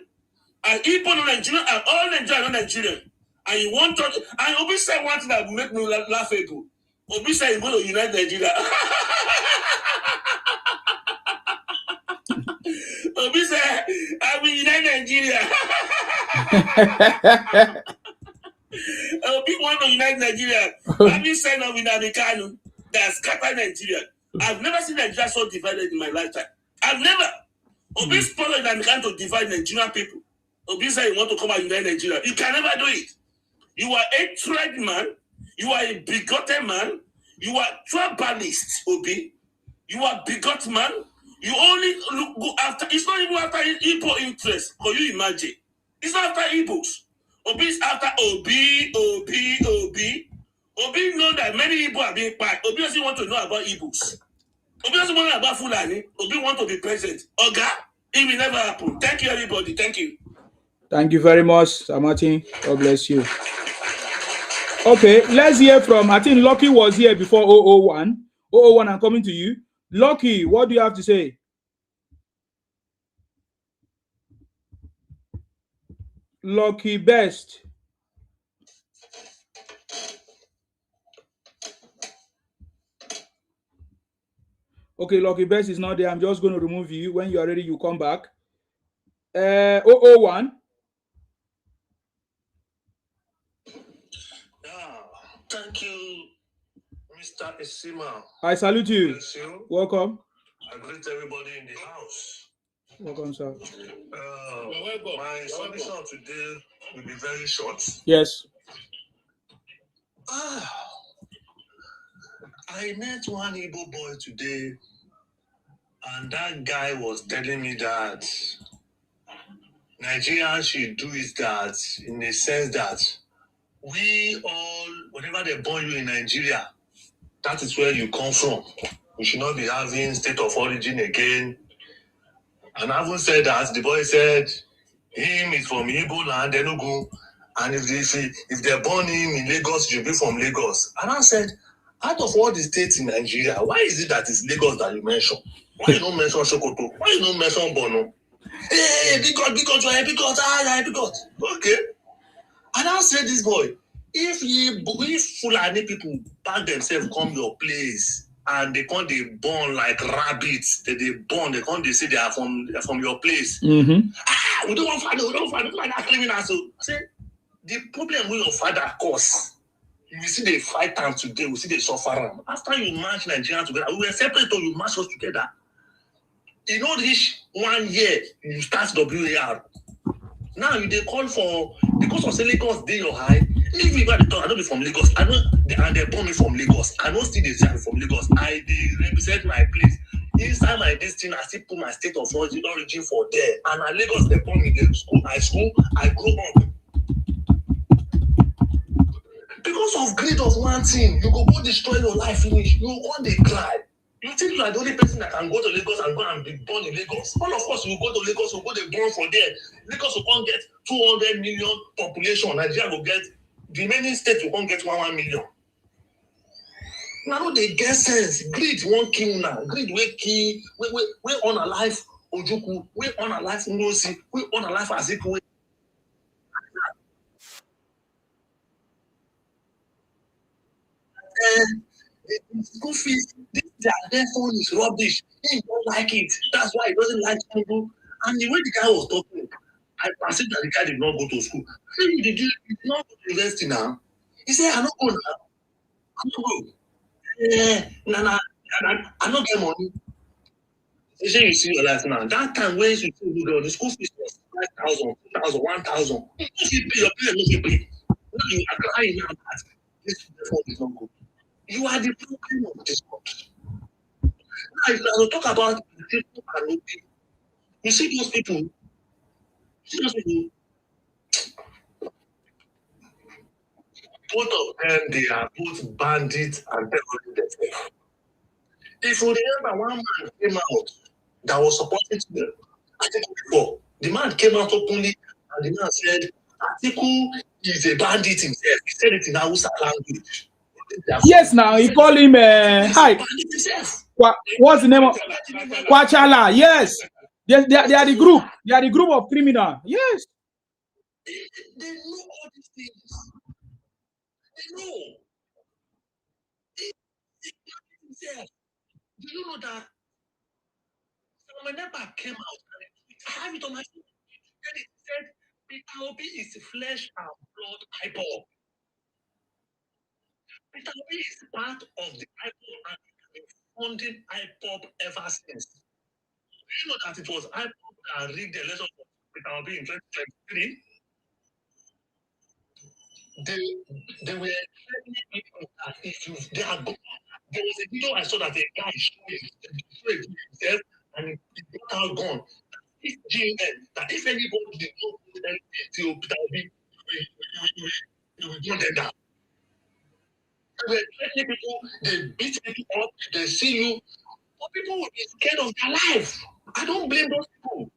And Igbo not Nigerian? And all Nigerians not Nigerian? And you want to, and Obi said one thing that will make me laughable. Obi said he's going to unite Nigeria. Obi said, I will unite Nigeria. Obi want to unite Nigeria. Have you signed up with Americano that scatter Nigeria? I've never seen Nigeria so divided in my lifetime. I've never. Obi followed Americano to divide Nigerian people. Obi said you want to come and unite Nigeria. You can never do it. You are a trade man. You are a bigoted man. You are tribalist, Obi. You are bigot man. You only go after. It's not even after Igbo interest. Can you imagine? It's not after Igbos. Obi is after Obi. Obi know that many Igbo are being packed. Obi doesn't want to know about Igbos. Obi doesn't want to know about Fulani. Obi want to be president. Oga, it will never happen. Thank you, everybody. Thank you.
Thank you very much, Sir Martin. God bless you. Okay, let's hear from, I think Lucky was here before 001. 001, I'm coming to you. Lucky, what do you have to say? Lucky Best. Okay, Lucky Best is not there. I'm just going to remove you. When you are ready, you come back. 001.
Thank you, Mr. Isima.
I salute you. Welcome.
I greet everybody in the house.
Welcome, sir.
My submission today will be very short.
Yes.
I met one Igbo boy today, and that guy was telling me that Nigerians should do is that in the sense that we all, whenever they born you in Nigeria, that is where you come from. We should not be having state of origin again. And having said that, the boy said him is from Igbo land, Enugu, and if they're born in Lagos, he should be from Lagos. And I said, out of all the states in Nigeria, why is it that it's Lagos that you mention? Why you don't mention Sokoto? Why you don't mention Bono? Hey, because. Okay. And I said, this boy, if Fulani people back themselves come your place and they come they born like rabbits, they say they are from your place.
Mm-hmm.
We don't want father criminals. So I say the problem with your father cause. You see they fight time today, we see they suffer them. After you match Nigeria together, we were separate or you match us together. You know, reach 1 year, you start WAR. Now you they call for because of Lagos day your high. If you got the talk, I don't be from Lagos. I know and they born me from Lagos. I know still they say I'm from Lagos. I represent my place. Inside my destiny, I still put my state of origin for there. And at Lagos, they born me there. I grew up. Because of greed of one thing, you go destroy your life finish. You go they cry. You think you are the only person that can go to Lagos and go and be born in Lagos? All of us will go to Lagos, will go they born for there. Lagos will come get 200 million population. Nigeria will get the remaining states will come get 1 million. Now they get sense. Greed won't kill now. Greed will kill. We on a life Ojuku. We on a life Ngosi. We on a life Aziku. The school fees, their phone is rubbish. He don't like it. That's why he doesn't like school. And the way the guy was talking, I perceived that the guy did not go to school. I said, did not go to university now? He said, I don't go now. I don't go. I don't get money. He said, you see your life now. That time when you go, the school fees was 5,000, 2,000, 1,000. You pay your parents, you pay. Now you are crying now that this phone is not good. You are the problem of this country. Now, if I talk about people and Obi, you see those people, both of them, they are both bandits and terrorists themselves. If you remember, one man came out that was supporting them, I think before, the man came out openly and the man said, Atiku is a bandit himself. He said it in Hausa language.
Yes, now he call him hi. What's the name of Kwachala? Yes, they are the group. They are the group of criminals. Yes.
They know all these things. They know. Do you know that when Nepa came out and it on my phone. Then it said, Peter Obi is flesh and blood IPOB. Peter Obi is part of the IPOB and has been funding IPOB ever since. Do you know that it was IPOB that rigged the election of Peter Obi in 2023? They were telling people that if you they are good. There was a video I saw that a guy showed himself and he got out gun. If GN, that if anybody did not do anything to Peter Obi, he will gun them down. They were threatening people, they beat people up, they see you. But people will be scared of their life. I don't blame those people.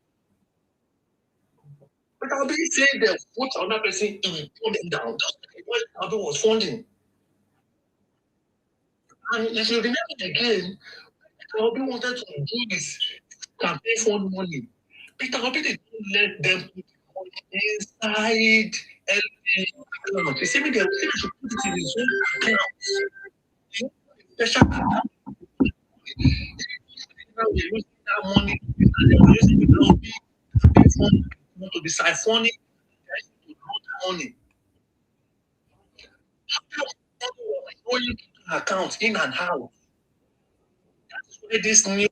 Peter Obi said they put another person, he will gun them down. That's what Peter Obi was funding. And if you remember again, Peter Obi wanted to do this campaign fund money. Peter Obi didn't let them put money inside LP account. He said they should put it in his own account. Special account. Now they're using that money and they're using the Obi campaign fund to be siphoning money. Going to account in and out. That's why this new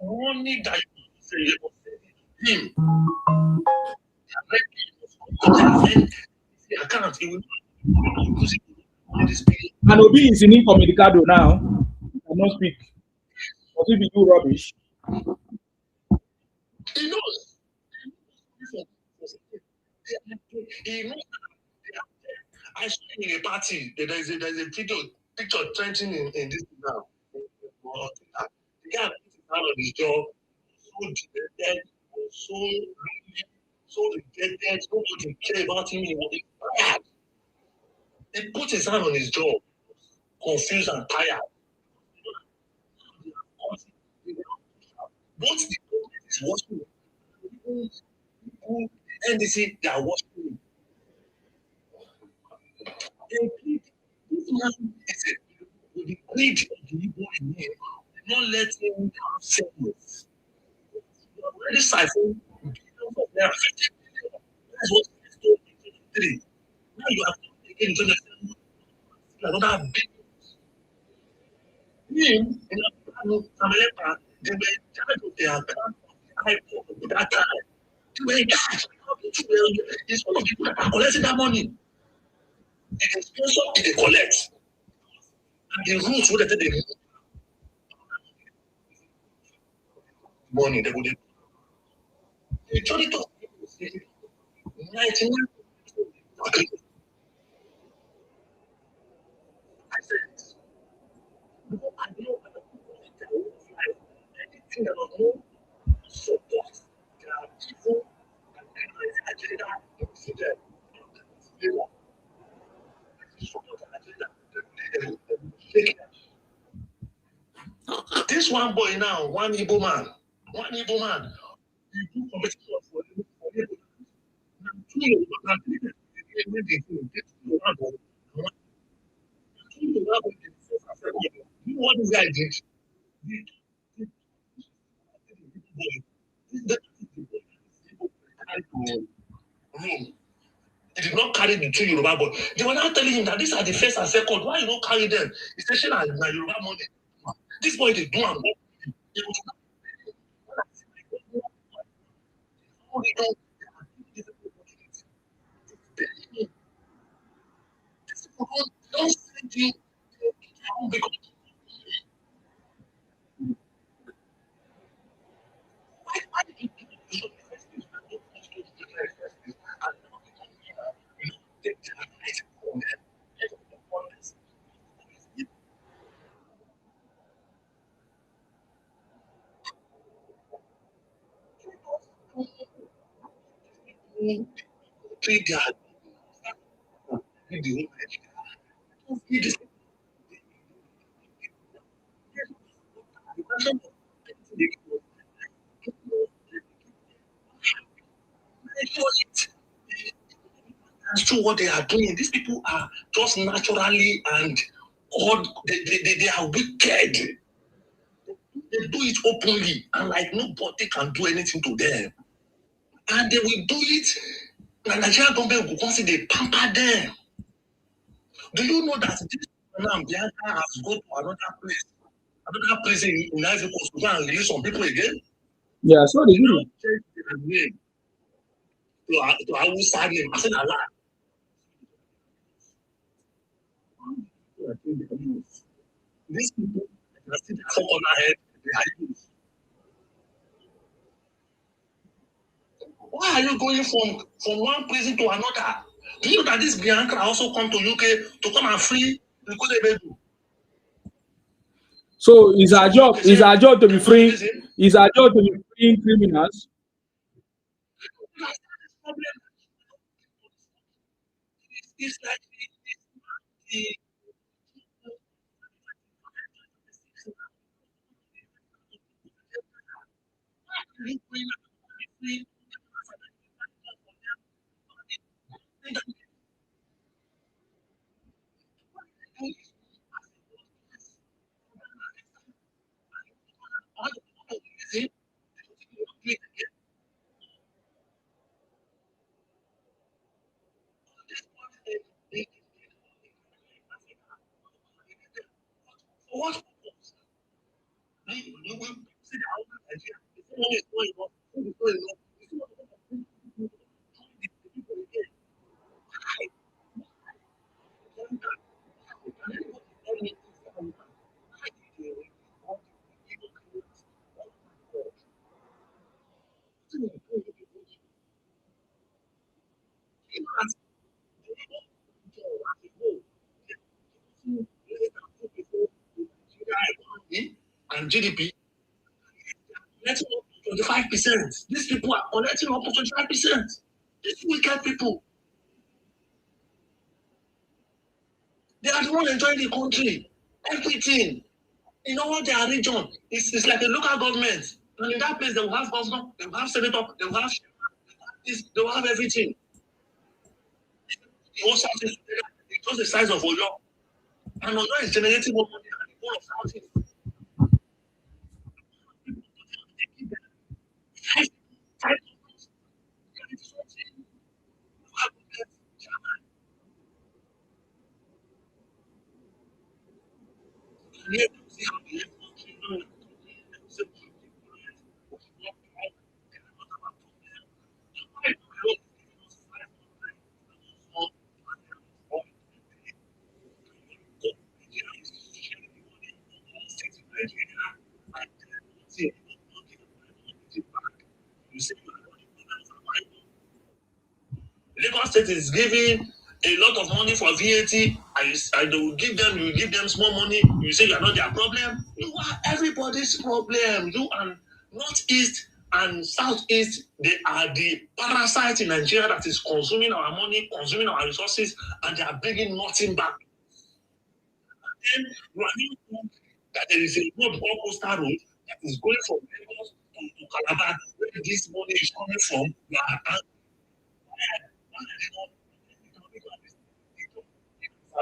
money that you say him. The account he will use it.
And Obi is in incommunicado now. He cannot speak. But if he do rubbish.
He knows. He knows. I saw him in a party. There's a picture trending in this now. The guy put his hand on his jaw, so dejected, so rejected, nobody cared about him. He was tired. He put his hand on his jaw, confused and tired. What the government is watching, people, NDC, they are watching him. This man is with the greed of the Igbo in him, not letting him have sense. Already siphoned billions of naira, 50 billion. That's what he stole in 2023. Now you have to again in 2027, another billion. Him, in America, they were in charge of their account of the IPOB at that time. They were in charge. It's one of the people that are collecting that money. The sponsor they collect. And the rules where they take the money, they would the majority of people say 99%. I said, because I know anything that I know support their evil and agenda to them. This one boy now, one Igbo man, he do competition for Igbo. You know what this guy did? He did not carry the two Yoruba boys. They were now telling him that these are the first and second. Why you don't carry them? He said, "Shey na Yoruba money." This boy they do am. Don't send you because why did you do this? That's true what they are doing. These people are just naturally and all they are wicked. They do it openly, and like nobody can do anything to them. And they will do it, and Nigerian government will consider they pamper them. Do you know that this man Bianca has gone to another place in Ivory Coast to go and release some people again?
Yeah, so the video.
Change their name to Hausa name. I said, Allah. These people are still the on our head. Why are you going from one prison to another? Do you know that this Bianca also come to UK to come and free Nkodebedu?
So is our job to be free? Is our job to be freeing criminals?
It's like the what? And GDP, let's 25%. These people are collecting up to 25%. These wicked people. They are the one enjoying the country. Everything. In all their region. It's like a local government. And in that place, they will have governor, they will have senator, they will have they will have everything. The whole South is just the size of Oyo. And Oyo is generating more money than the whole of South. Lagos State is giving a lot of money for VAT, and they will give them, you give them small money. You say you are not their problem. You are everybody's problem. You and Northeast and Southeast, they are the parasite in Nigeria that is consuming our money, consuming our resources, and they are bringing nothing back. And then you are new that there is a road called Coastal Road that is going from Lagos to Calabar, where this money is coming from. You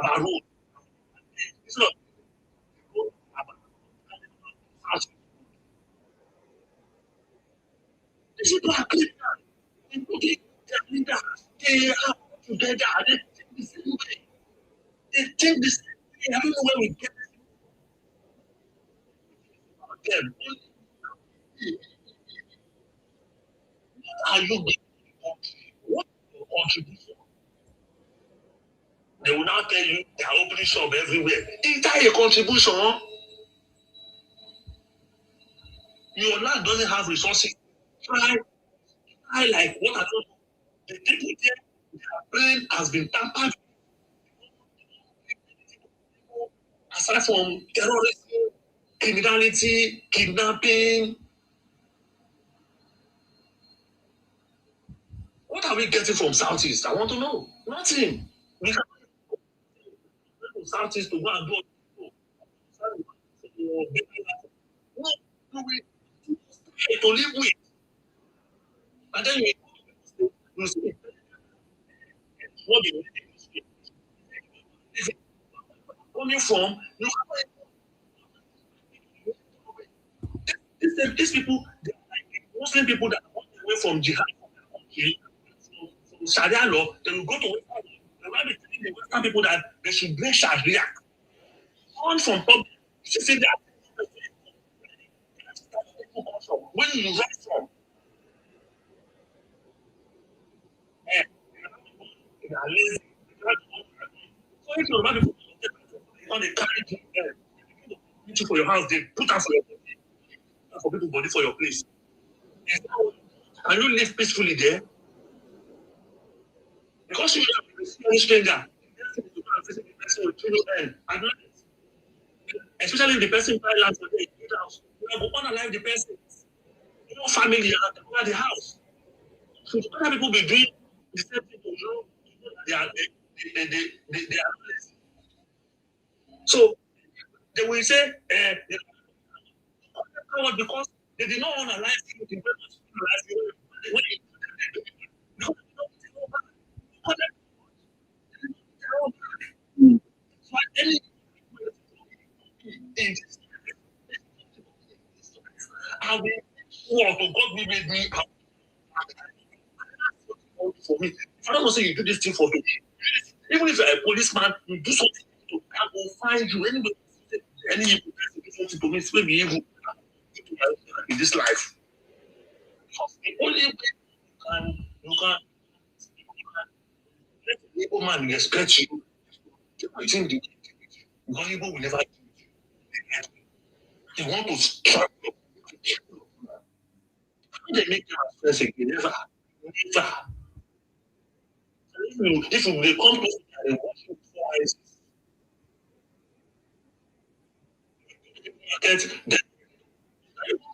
are road. These people are criminals. They are together. They think the same way. They think the same way. I don't know where we get them. What are you doing? What is your contribution? They will now tell you they are opening shop everywhere. Is that a contribution? Your land doesn't have resources. Try like what I told you. The people there, their brain has been tampered. Aside from terrorism, criminality, kidnapping, what are we getting from Southeast? I want to know. Nothing. We can go to Southeast to go and do. No, we to live with. And then you see what the coming from, you These people, they are like Muslim people that walk away from jihad, from Sharia law, they will go to Western law. They will be telling the Western people that they should bring Sharia. On from public, you see that when you write from, they are lazy. So if you're not on the carry you for your house, they put out for your body, for people body for your place. Can you live peacefully there? Because you are a stranger, especially if the person buy land for the house, you are going to live the person. No family at the house. So other people be doing the same thing to you. They are so they will say because they did not want to live you. I will walk, God will make me for me. If I don't say you do this thing for me, even if you're a policeman, you do something to I will find you anyway. Any evil person do something to me, it's maybe evil in this life. Because the only way you can let the evil man respect you. I think the evil will never do it. They want to strike you. They make you friends again. Never. If you may come to and watch you twice,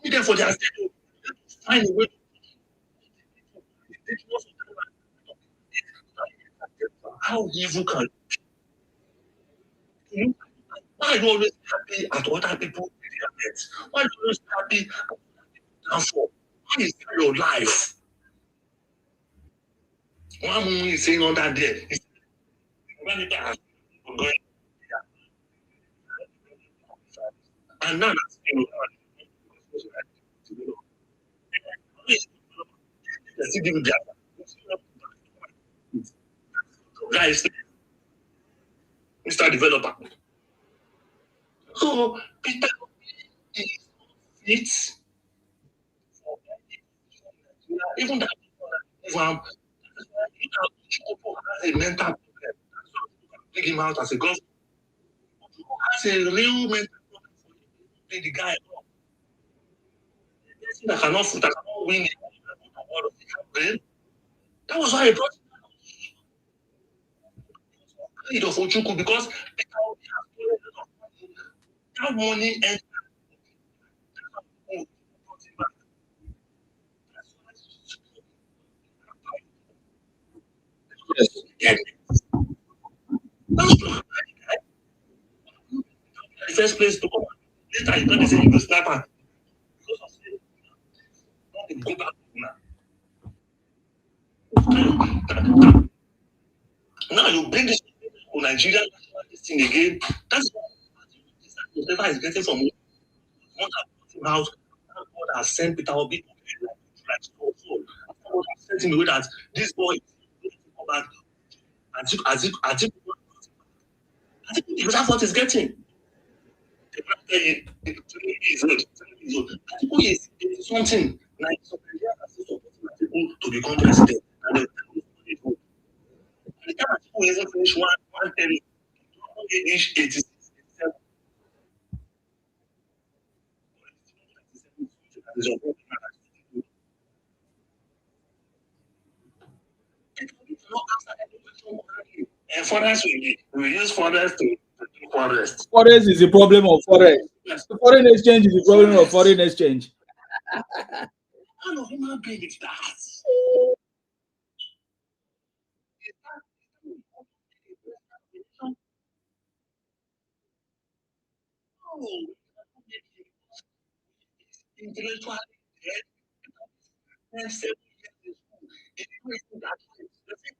then for their sake, find a way to how evil can you. Why are you always happy at other people? Why are you always happy at for? Why is that your life? One moment is saying on that day. And now guys, Mr. Developer. So Peter is even that a mental problem. Take him out as a government. As a real mental problem for the guy. That cannot win it. That was why I brought it of Ochuku because that money and yes. The first place to come. Later, you can't say you go sniper. Go back now. You bring this to Nigeria, this thing again. That's whatever is getting from house. God has sent Peter Obi God has sent him away that this boy is come back. As if that's what he's getting. Atiku is something like to become president. And the time Atiku isn't finished one term, age 86. And forest we use forest to do forest.
Forest is the problem of forest. The foreign exchange is the problem of foreign exchange.
How of human being is that? Intellectually,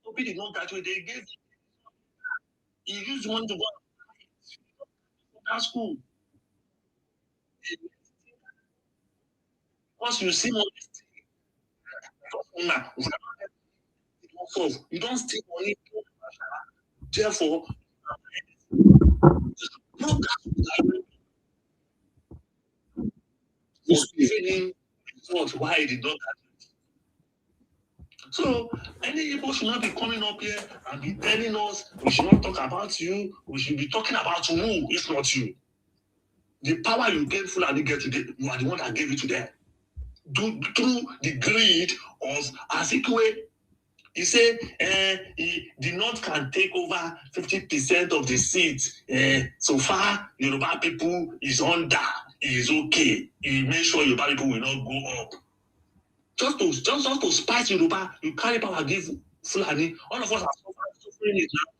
Obi did not graduate. They gave he used one to go to that school. Because you see money. You don't steal money. Therefore, no was giving him why he did not catch it. So any people should not be coming up here and be telling us we should not talk about you, we should be talking about who, if not you. The power you gave Fulani get today, you are the one that gave it to them. Through the greed of Azikiwe. He said the North can take over 50% of the seats. So far, Yoruba people is under. Is okay. He made sure Yoruba people will not go up. Just to spice Yoruba, you carry power, give Fulani. All of us are suffering it now.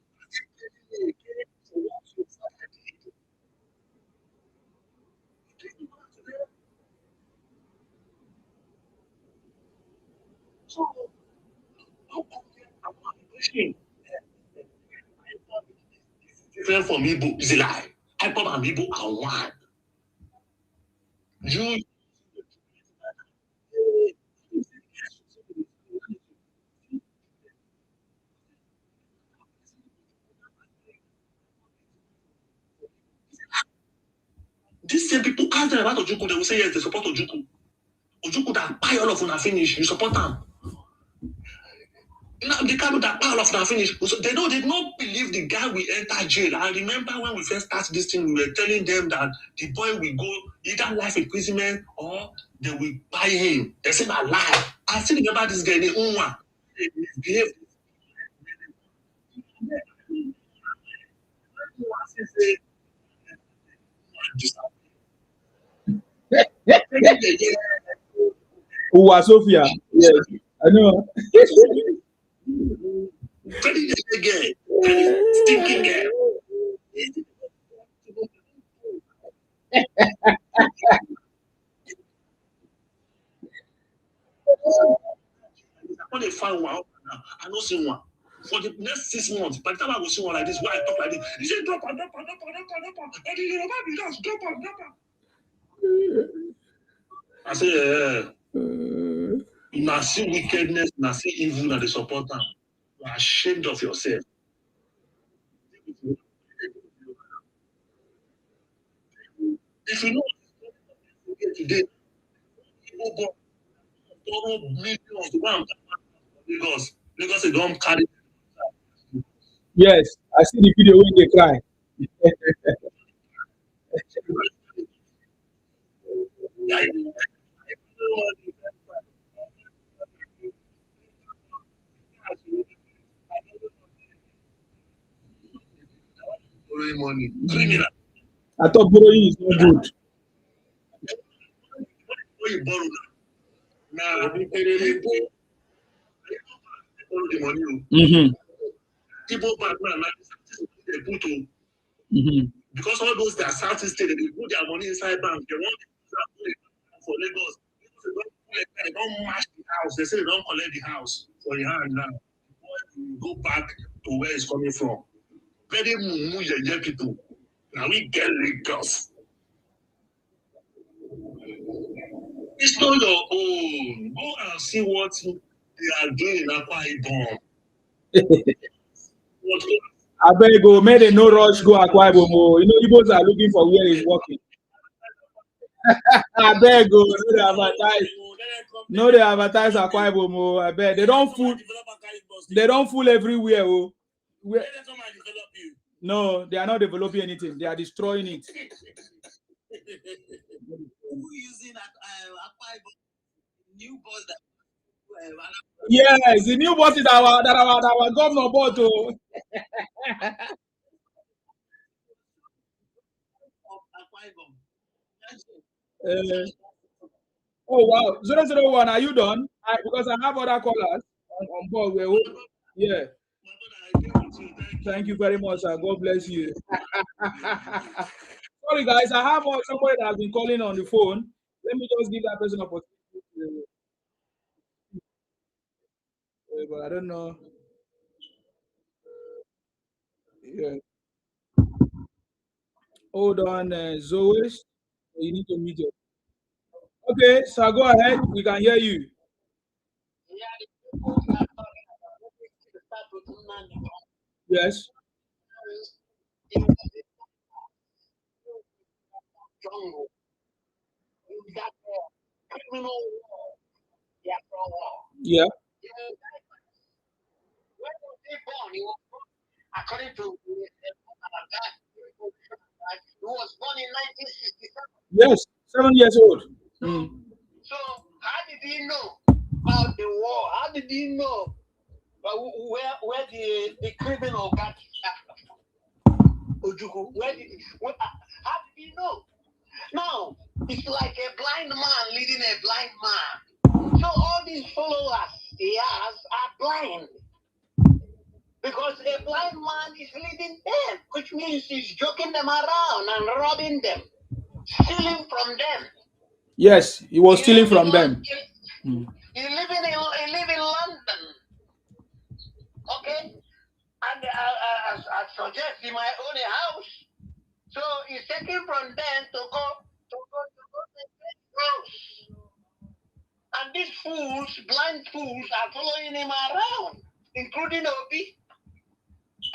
So, different from Igbo is a lie. IPOB and Igbo are one. You these same people ask them about Ojukwu, they will say yes, they support Ojukwu. Ojukwu that buy all of them finish, you support them. Now the kind that buy all of them finish. So they did not believe the guy will enter jail. I remember when we first started this thing, we were telling them that the boy will go either life imprisonment or they will buy him. They said a lie. I still remember this guy, the Unwa. He misbehaved.
Uwa Sophia. Yes, I know.
Stinking girl. When they find one, I don't see one. For the next 6 months, by the time I will see one like this, where I talk like this, he said, drop. And I say, now see wickedness, now see evil, and they support them. You are ashamed of yourself. If you know today, people borrow millions to go and Lagos. Lagos, they don't carry.
Yes, I see the video when they cry.
Borrowing money. Criminal.
I thought borrowing is not good.
When you borrow now, people borrow the money. People back now, they put to because all those that Southeast state, they put their money inside bank. They want to for Lagos. They don't match the house. They say they don't collect the house for your hand now. You go back to where it's coming from. Very mumu yeye people. Now we get Lagos. It's not your own. Go and see what they are doing in Akwa Ibom.
I better go. May they no rush go Akwa Ibom. You know, Igbos are looking for where he's working. I better go. No, they advertise. No, they advertise Akwa Ibom. I bet they don't fool. They don't fool everywhere. Oh. No, they are not developing anything. They are destroying it.
Who using Akwa Ibom new bus that?
Yes, the new bus is our governor bought. Oh. Oh wow, 001. Are you done? Because I have other callers on board. Yeah. Thank you very much, sir. God bless you. Sorry, guys. I have somebody that has been calling on the phone. Let me just give that person an opportunity. But I don't know. Yeah. Hold on, Zoe. You need to meet your. Okay, so go ahead. We can hear you. Yes.
Jungle. You got criminal war. Yeah, war.
Yeah.
When was he born? He was born according to he was born in 1967.
Yes. 7 years old.
So how did he know about the war? How did he know where the criminal got Ojuku? How did he know? Now it's like a blind man leading a blind man. So all these followers he has are blind. Because a blind man is leading them, which means he's joking them around and robbing them, stealing from them.
Yes, he was stealing from them.
He live in London, okay? And I suggest he might own a house. So he's taking from them to go to the house. And these fools, blind fools, are following him around, including Obi.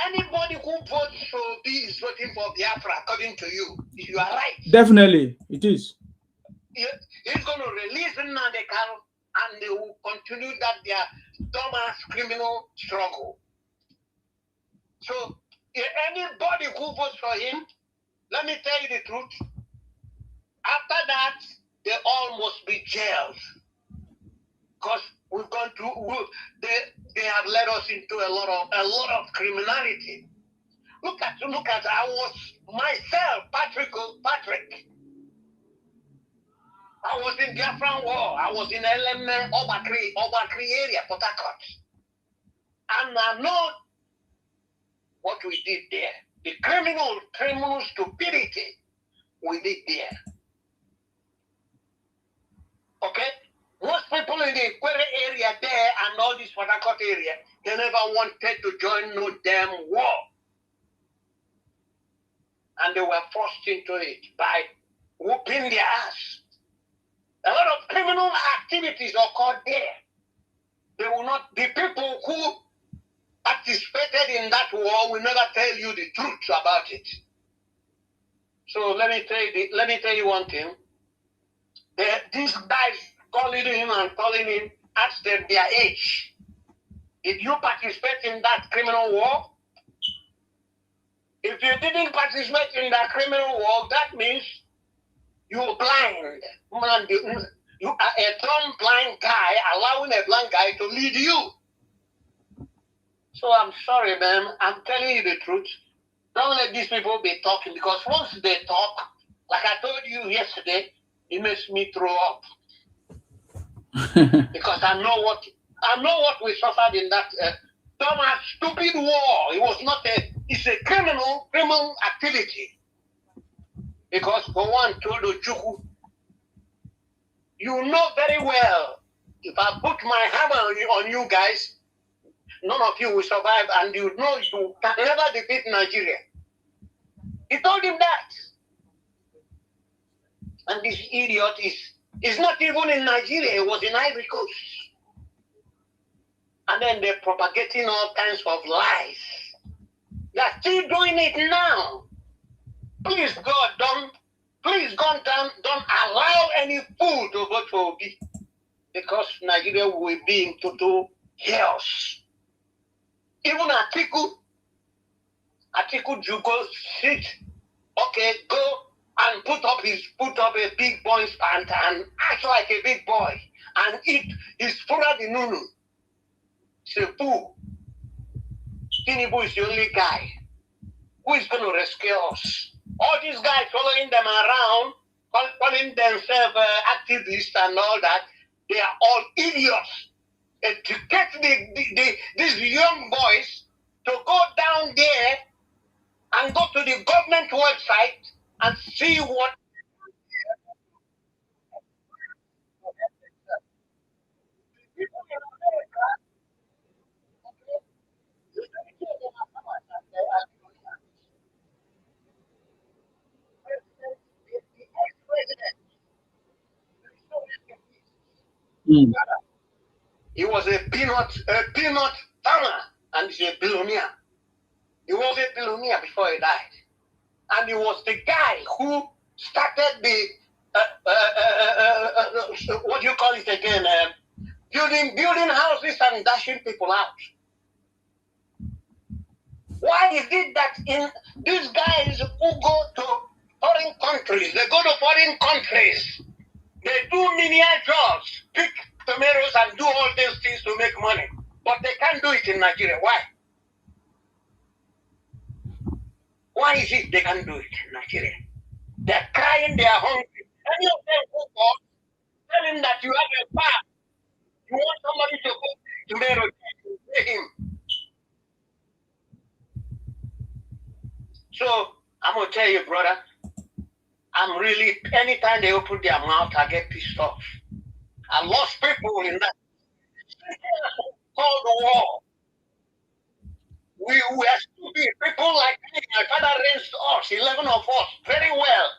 Anybody who votes for Obi is voting for Biafra, according to you. You are right.
Definitely, it is.
He's going to release Nnamdi Kanu, and they will continue their dumbass criminal struggle. So, if anybody who votes for him, let me tell you the truth. After that, they all must be jailed. Because we've gone through, they have led us into a lot of criminality. Look at, I was myself, Patrick. I was in Biafran War. I was in LMN, Obakri area, Port Harcourt. And I know what we did there. The criminal stupidity we did there. Okay? Most people in the Quere area there and all this Port Harcourt area, they never wanted to join no damn war. And they were forced into it by whooping their ass. A lot of criminal activities occurred there. They will not, the people who participated in that war will never tell you the truth about it. So let me tell you one thing. These guys calling him, ask them their age. Did you participate in that criminal war? If you didn't participate in that criminal war, that means you're blind. You are a dumb blind guy allowing a blind guy to lead you. So I'm sorry, man. I'm telling you the truth. Don't let these people be talking, because once they talk, like I told you yesterday, it makes me throw up. Because I know what we suffered in that dumbass, stupid war. It was not it's a criminal activity. Because for one, Todo Chuku, you know very well, if I put my hammer on you guys, none of you will survive, and you know you can never defeat Nigeria. He told him that. And this idiot is not even in Nigeria, he was in Ivory Coast. And then they're propagating all kinds of lies. They're still doing it now. Please, God, don't allow any fool to vote for Obi. Because Nigeria will be in total chaos. Even Atiku Jugo sit, okay, go and put up a big boy's pant and act like a big boy and eat his fura di nunu. Say, fool. Tinubu is the only guy who is going to rescue us. All these guys following them around, calling themselves activists and all that, they are all idiots. And to get these young boys to go down there and go to the government website and see what He was a peanut farmer, and he's a billionaire. He was a billionaire before he died, and he was the guy who started the what do you call it again? Building houses and dashing people out. Why is it that in these guys who go to foreign countries, they go to foreign countries, they do menial jobs, pick tomatoes and do all these things to make money, but they can't do it in Nigeria? Why? Why is it they can't do it in Nigeria? They're crying, they are hungry. Any of them who go, tell him that you have a farm. You want somebody to go tomato, you pay him. So I'm gonna tell you, brother, I'm really, anytime they open their mouth, I get pissed off. I lost people in that Cold War. We were stupid. People like me, my father raised us, 11 of us, very well.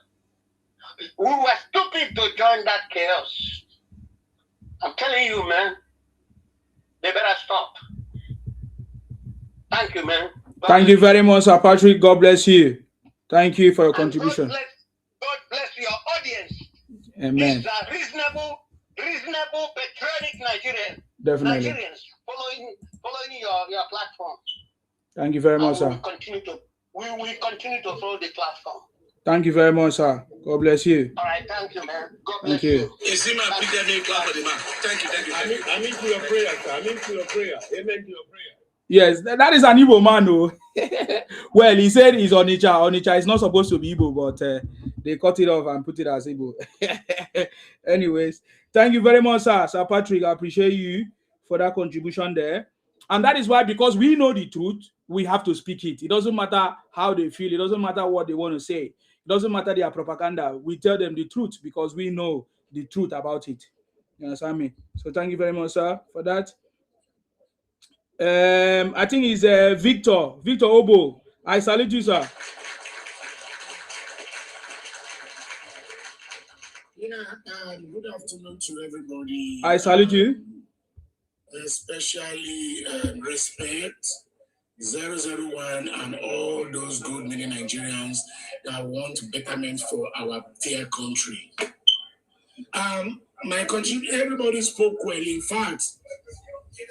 We were stupid to join that chaos. I'm telling you, man, they better stop. Thank you, man.
Thank you very much, Sir Patrick. God bless you. Thank you for your contribution.
God bless your audience.
Amen.
These are reasonable, patriotic Nigerians.
Definitely.
Nigerians following your platform.
Thank you very much, sir.
We will continue to follow the platform.
Thank you very much, sir. God bless you.
All right, thank you, man. God bless
Thank you.
Is he my epidemic clap for the man? Thank you.
I'm into your prayer, sir. I'm into your prayer. Amen to your prayer.
Yes, that is an Igbo man, though. Well, he said he's Onitsha. Onitsha is not supposed to be Igbo, but they cut it off and put it as Igbo. Anyways, thank you very much, sir. Sir Patrick, I appreciate you for that contribution there. And that is why, because we know the truth, we have to speak it. It doesn't matter how they feel. It doesn't matter what they want to say. It doesn't matter their propaganda. We tell them the truth because we know the truth about it. You understand me? So thank you very much, sir, for that. I think it's Victor Obo. I salute you, sir.
Good afternoon to everybody.
I salute you.
Especially Respect, 001, and all those good many Nigerians that want betterment for our dear country. My country, everybody spoke well. In fact,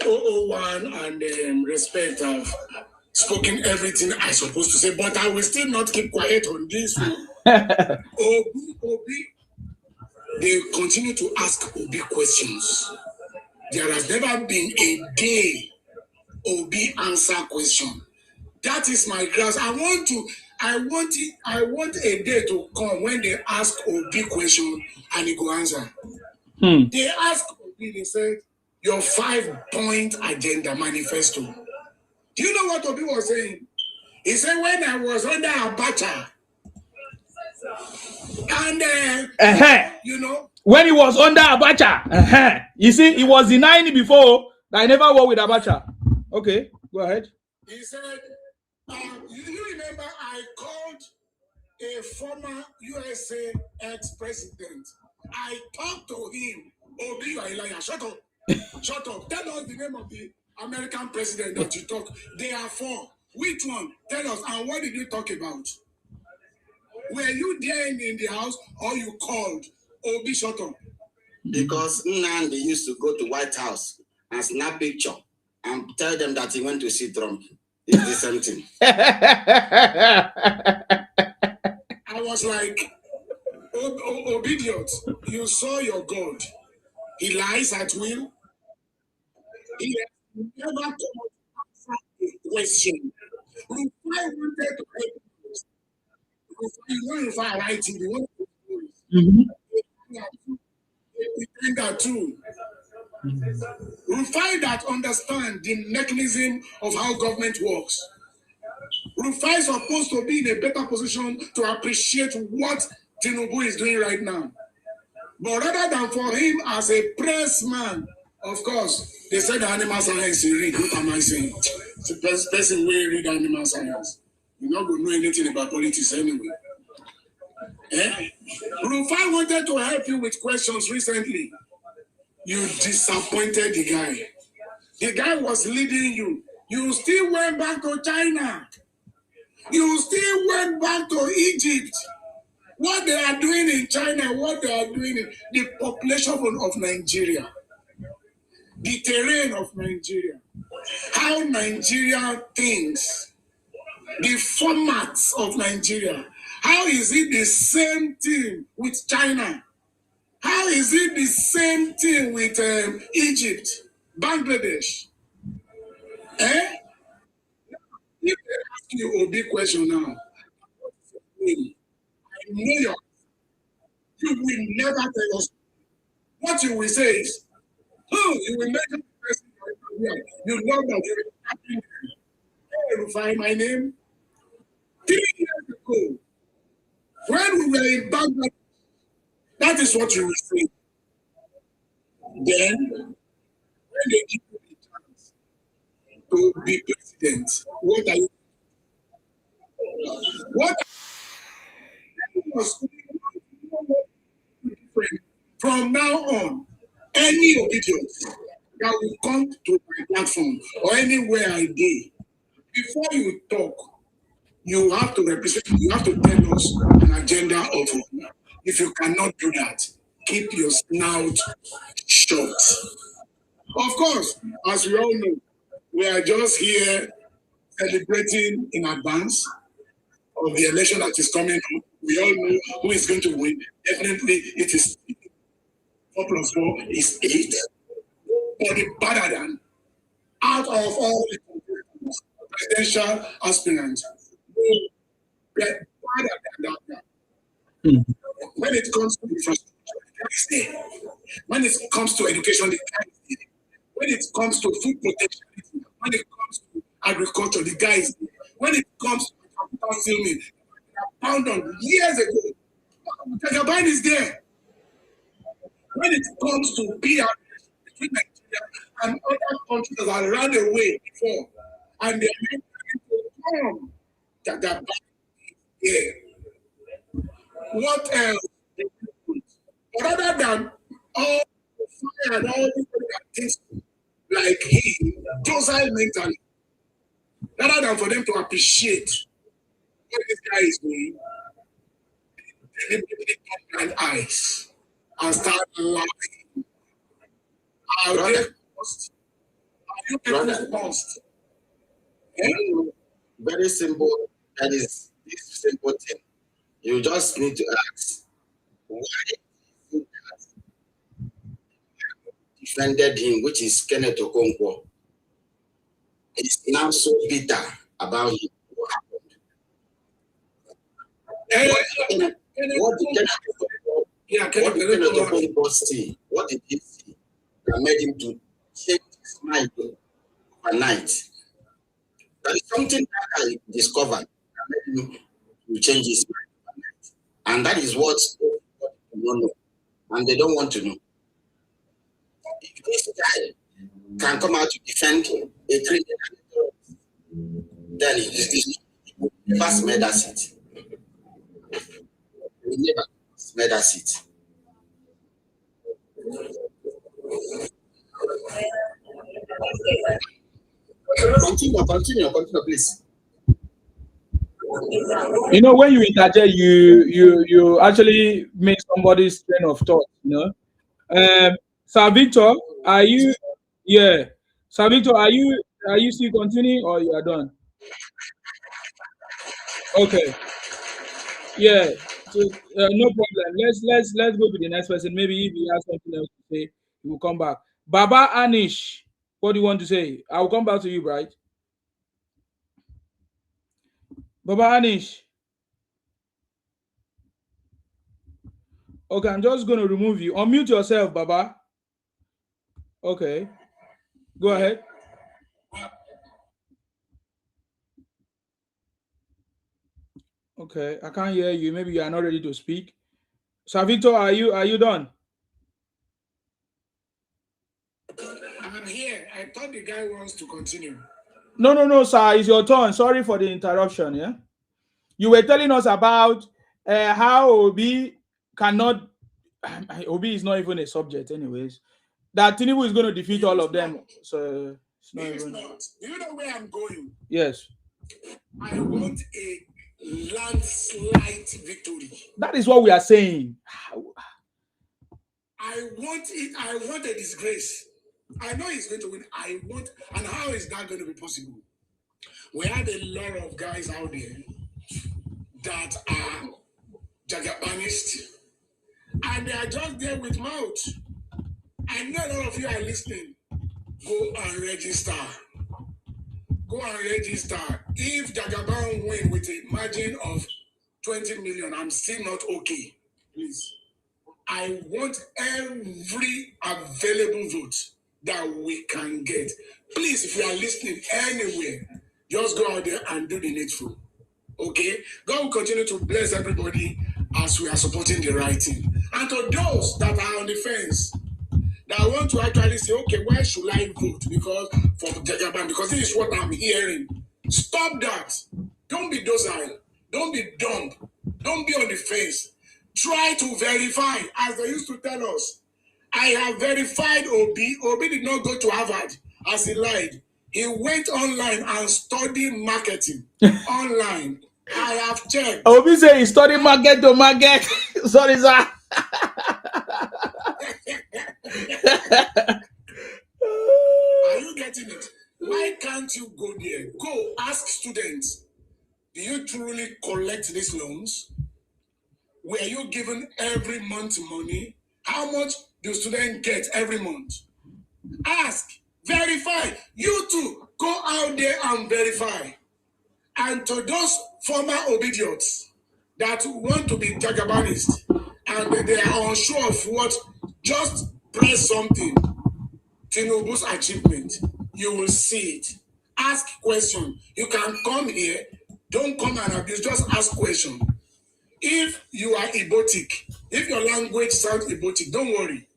001 and Respect have spoken everything I supposed to say, but I will still not keep quiet on this. Obi, they continue to ask Obi questions. There has never been a day Obi answer question. That is my class. I want a day to come when they ask Obi question and he go answer. They ask Obi, they said, your 5-point agenda manifesto. Do you know what Obi was saying? He said, when I was under Abacha, and you know,
when he was under Abacha, you see, he was denying it before that I never worked with Abacha. Okay, go ahead.
He said, you remember I called a former USA ex-president. I talked to him. Obi, you are a liar. Shut up. Shut up. Tell us the name of the American president that you talk. They are 4. Which one? Tell us. And what did you talk about? Were you there in the house or you called? Obi, shut up.
Because Nnamdi used to go to White House and snap picture and tell them that he went to see Trump. It's the same thing.
I was like, Obedient, you saw your God. He lies at will. He has never come to answer a question. Rufai wanted to help us. You want Rufai writing, you want to do it. That too. Rufai that understand the mechanism of how government works. Rufai is supposed to be in a better position to appreciate what Tinubu is doing right now. But rather than for him as a press man, of course, they said the animal science you read. What am I saying? It's the person will read animal science. You're not going to know anything about politics anyway. Rufai wanted to help you with questions recently.
You disappointed the guy. The guy was leading you. You still went back to China. You still went back to Egypt. What they are doing in China, what they are doing in the population of Nigeria, the terrain of Nigeria, how Nigeria thinks, the formats of Nigeria. How is it the same thing with China? How is it the same thing with Egypt, Bangladesh? Eh? If they ask you a big question now, I know you will never tell us. What you will say is, you will make a person you know that you will happen. Hey, Rufai, my name. 3 years ago, when we were in Bangladesh, that is what you will say. Then, when they give you the chance to be president, what are you? What? From now on, any obedience that will come to my platform or anywhere I go, before you talk, you have to represent, you have to tell us an agenda of it. If you cannot do that, keep your snout shut. Of course, as we all know, we are just here celebrating in advance of the election that is coming up. We all know who is going to win. Definitely, it is 4 plus 4 is 8. But the better than out of all the presidential aspirants, who get better than that. When it comes to infrastructure, the guy is there. When it comes to education, the guy is there. When it comes to food protection, when it comes to agriculture, the guy is there. When it comes to capital filming, found on years ago, Jagaban is there. When it comes to PR between Nigeria and other countries that are run away before, and they are not trying to come, Jagaban is there. What else? But other than all the fire and all the people that thinks like him, docile mentally, rather than for them to appreciate what this guy is doing, they deliberately turn blind eyes and start laughing. Are they cost? Are you people cost?
Very simple. That is this simple thing. You just need to ask why he defended him, which is Kenneth Okonkwo. Is now so bitter about him. What happened? What did Kenneth Okonkwo see? What did he see that made him to change his mind overnight? That is something that I discovered that made him to change his mind overnight. And that is what they don't know. And they don't want to know. If this guy can come out to defend a criminal, then he will never smell that seat. He will never smell that seat. Continue, please.
You know, when you interject, you actually make somebody's train of thought. You know, Sir Victor, are you? Yeah, Sir Victor, are you still continuing or you are done? Okay. Yeah. So no problem. Let's go to the next person. Maybe if he has something else to say, he will come back. Baba Anish, what do you want to say? I will come back to you, right? Baba Anish. Okay, I'm just going to remove you. Unmute yourself, Baba. Okay. Go ahead. Okay, I can't hear you. Maybe you are not ready to speak. Sir Victor, are you done?
I'm here. I thought the guy wants to continue.
No, sir. It's your turn. Sorry for the interruption. Yeah, you were telling us about how Obi cannot. Obi is not even a subject, anyways. that Tinubu is going to defeat all of them. So it's not
It's
even.
not. Do you know where I'm going?
Yes.
I want a landslide victory.
That is what we are saying.
I want it. I want a disgrace. I know he's going to win. I want, and how is that going to be possible? We have a lot of guys out there that are jagabanist, and they are just there with mouth. I know a lot of you are listening. Go and register. Go and register. If Jagaban win with a margin of 20 million, I'm still not okay. Please. I want every available vote that we can get. Please, if you are listening anywhere, just go out there and do the needful. Okay? God will continue to bless everybody as we are supporting the right thing. And to those that are on the fence, that want to actually say, okay, why should I vote? Because for Jagaban, because this is what I'm hearing. Stop that. Don't be docile. Don't be dumb. Don't be on the fence. Try to verify, as they used to tell us. I have verified Obi. Obi did not go to Harvard, as he lied. He went online and studied marketing online. I have checked.
Obi say he studied market to market. Sorry, sir.
Are you getting it? Why can't you go there? Go ask students. Do you truly collect these loans? Were you given every month money? How much do students get every month? Ask, verify. You too, go out there and verify. And to those former obedience that want to be Jagabanist and they are unsure of what, just press something. Tinubu's achievement, you will see it. Ask question. You can come here. Don't come and abuse. Just ask question. If you are Ibotic, if your language sounds Ibotic, don't worry.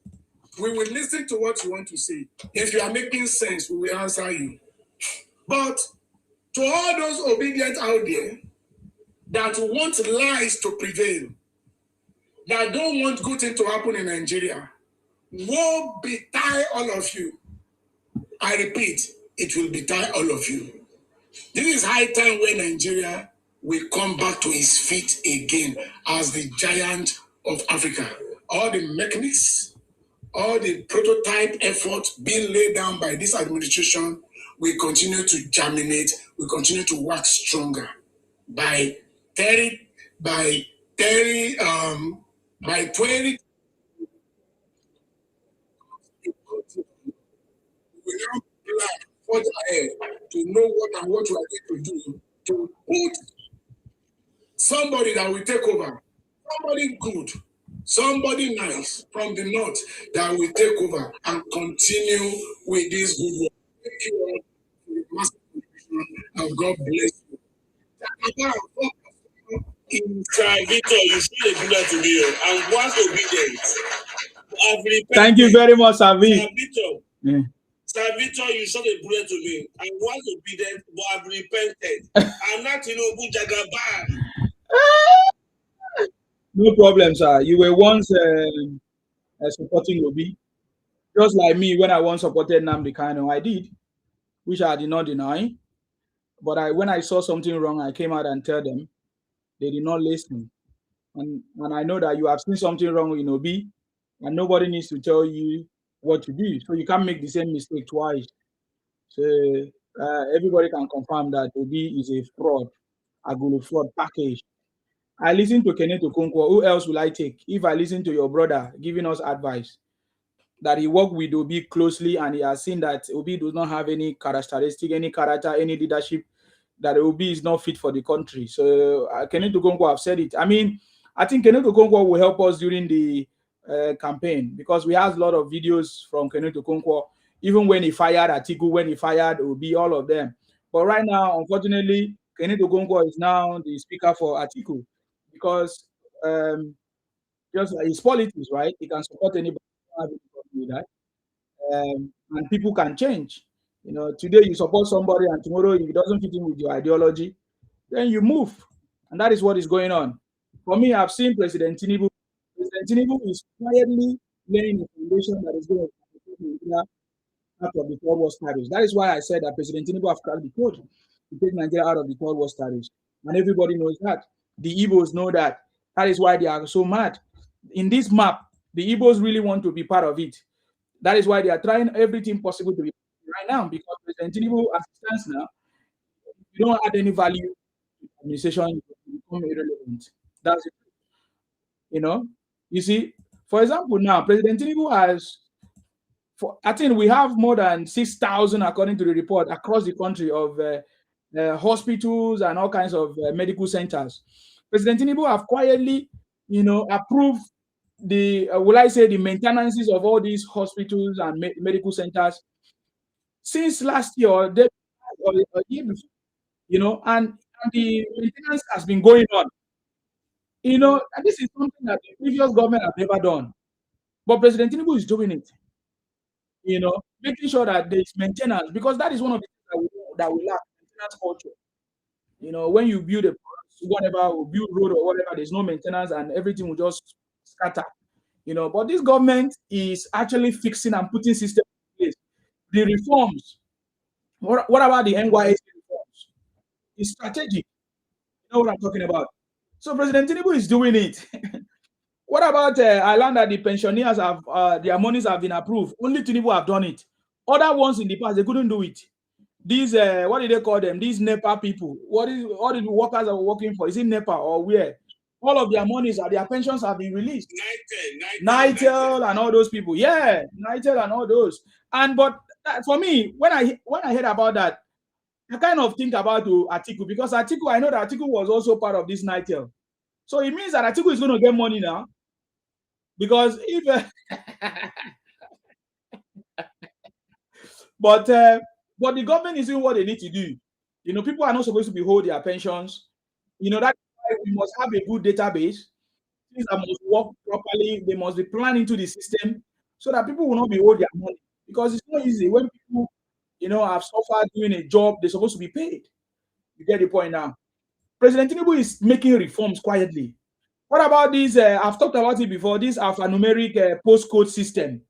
We will listen to what you want to say. If you are making sense, we will answer you. But to all those obedient out there that want lies to prevail, that don't want good thing to happen in Nigeria, woe betide all of you. I repeat, it will betide all of you. This is high time where Nigeria will come back to its feet again as the giant of Africa. All the mechanics, all the prototype effort being laid down by this administration will continue to germinate, will continue to work stronger. By 20, we now plan forge ahead to know what we are going to do to put somebody that will take over, somebody good, somebody nice from the north that will take over and continue with this good work. Thank you all for the massive contribution, and God bless you.
Sir Victor, you should have that to me. I'm once obedient.
Thank you very much, Savi.
Sir Victor.
Yeah.
Sir Victor, you shot a bullet to me. I was obedient, but I've repented. I'm not Tinubu Jagaban.
No problem, sir. You were once supporting Obi, just like me when I once supported Nnamdi Kanu. I did, which I did not deny. But when I saw something wrong, I came out and tell them. They did not listen. And I know that you have seen something wrong in Obi, and nobody needs to tell you what to do. So you can't make the same mistake twice. So everybody can confirm that Obi is a fraud, a good fraud package. I listen to Kenneth Okonkwo. Who else will I take? If I listen to your brother giving us advice that he worked with Obi closely and he has seen that Obi does not have any characteristic, any character, any leadership, that Obi is not fit for the country. So Kenneth Okonkwo have said it. I mean, I think Kenneth Okonkwo will help us during the campaign because we have a lot of videos from Kenneth Okonkwo, even when he fired Atiku, when he fired Obi, all of them. But right now, unfortunately, Kenneth Okonkwo is now the speaker for Atiku because just like his politics, right? He can support anybody with that. And people can change. You know, today you support somebody and tomorrow if it doesn't fit in with your ideology, then you move. And that is what is going on. For me, I've seen President Tinubu. President Tinubu is quietly laying the foundation that is going to Nigeria out of the third world status. That is why I said that President Tinubu have cracked the code to take Nigeria out of the third world status. And everybody knows that. The Igbos know that. That is why they are so mad. In this map, the Igbos really want to be part of it. That is why they are trying everything possible to be right now, because President Tinubu, as it stands now, you don't add any value to the administration, you become irrelevant. That's it. You know, you see, for example, now President Tinubu has, I think we have more than 6,000, according to the report, across the country of hospitals and all kinds of medical centers. President Tinubu have quietly, approved the, will I say, the maintenances of all these hospitals and medical centers since last year or a year before, and the maintenance has been going on. And this is something that the previous government have never done. But President Tinubu is doing it, making sure that there is maintenance, because that is one of the things that we lack, maintenance culture. When you build whatever, or build road or whatever, there's no maintenance and everything will just scatter. But this government is actually fixing and putting systems in place. The reforms, what about the NYSC reforms? It's strategic. You know what I'm talking about? So President Tinubu is doing it. What about I learned that the pensioners have their monies have been approved. Only Tinubu have done it. Other ones in the past, they couldn't do it. These what did they call them? These NEPA people. What is all the workers are working for? Is it NEPA or where? All of their monies or their pensions have been released. Nitel and all those people. Yeah, Nitel and all those. But for me, when I heard about that, I kind of think about Atiku, because Atiku, I know that Atiku was also part of this Nitel. So it means that Atiku is going to get money now. Because if but the government is doing what they need to do. People are not supposed to be holding their pensions. That's why we must have a good database. Things that must work properly. They must be planned into the system so that people will not be holding their money. Because it's not easy when people, have suffered doing a job, they're supposed to be paid. You get the point now. President Tinubu is making reforms quietly. What about this? I've talked about it before, this alphanumeric postcode system.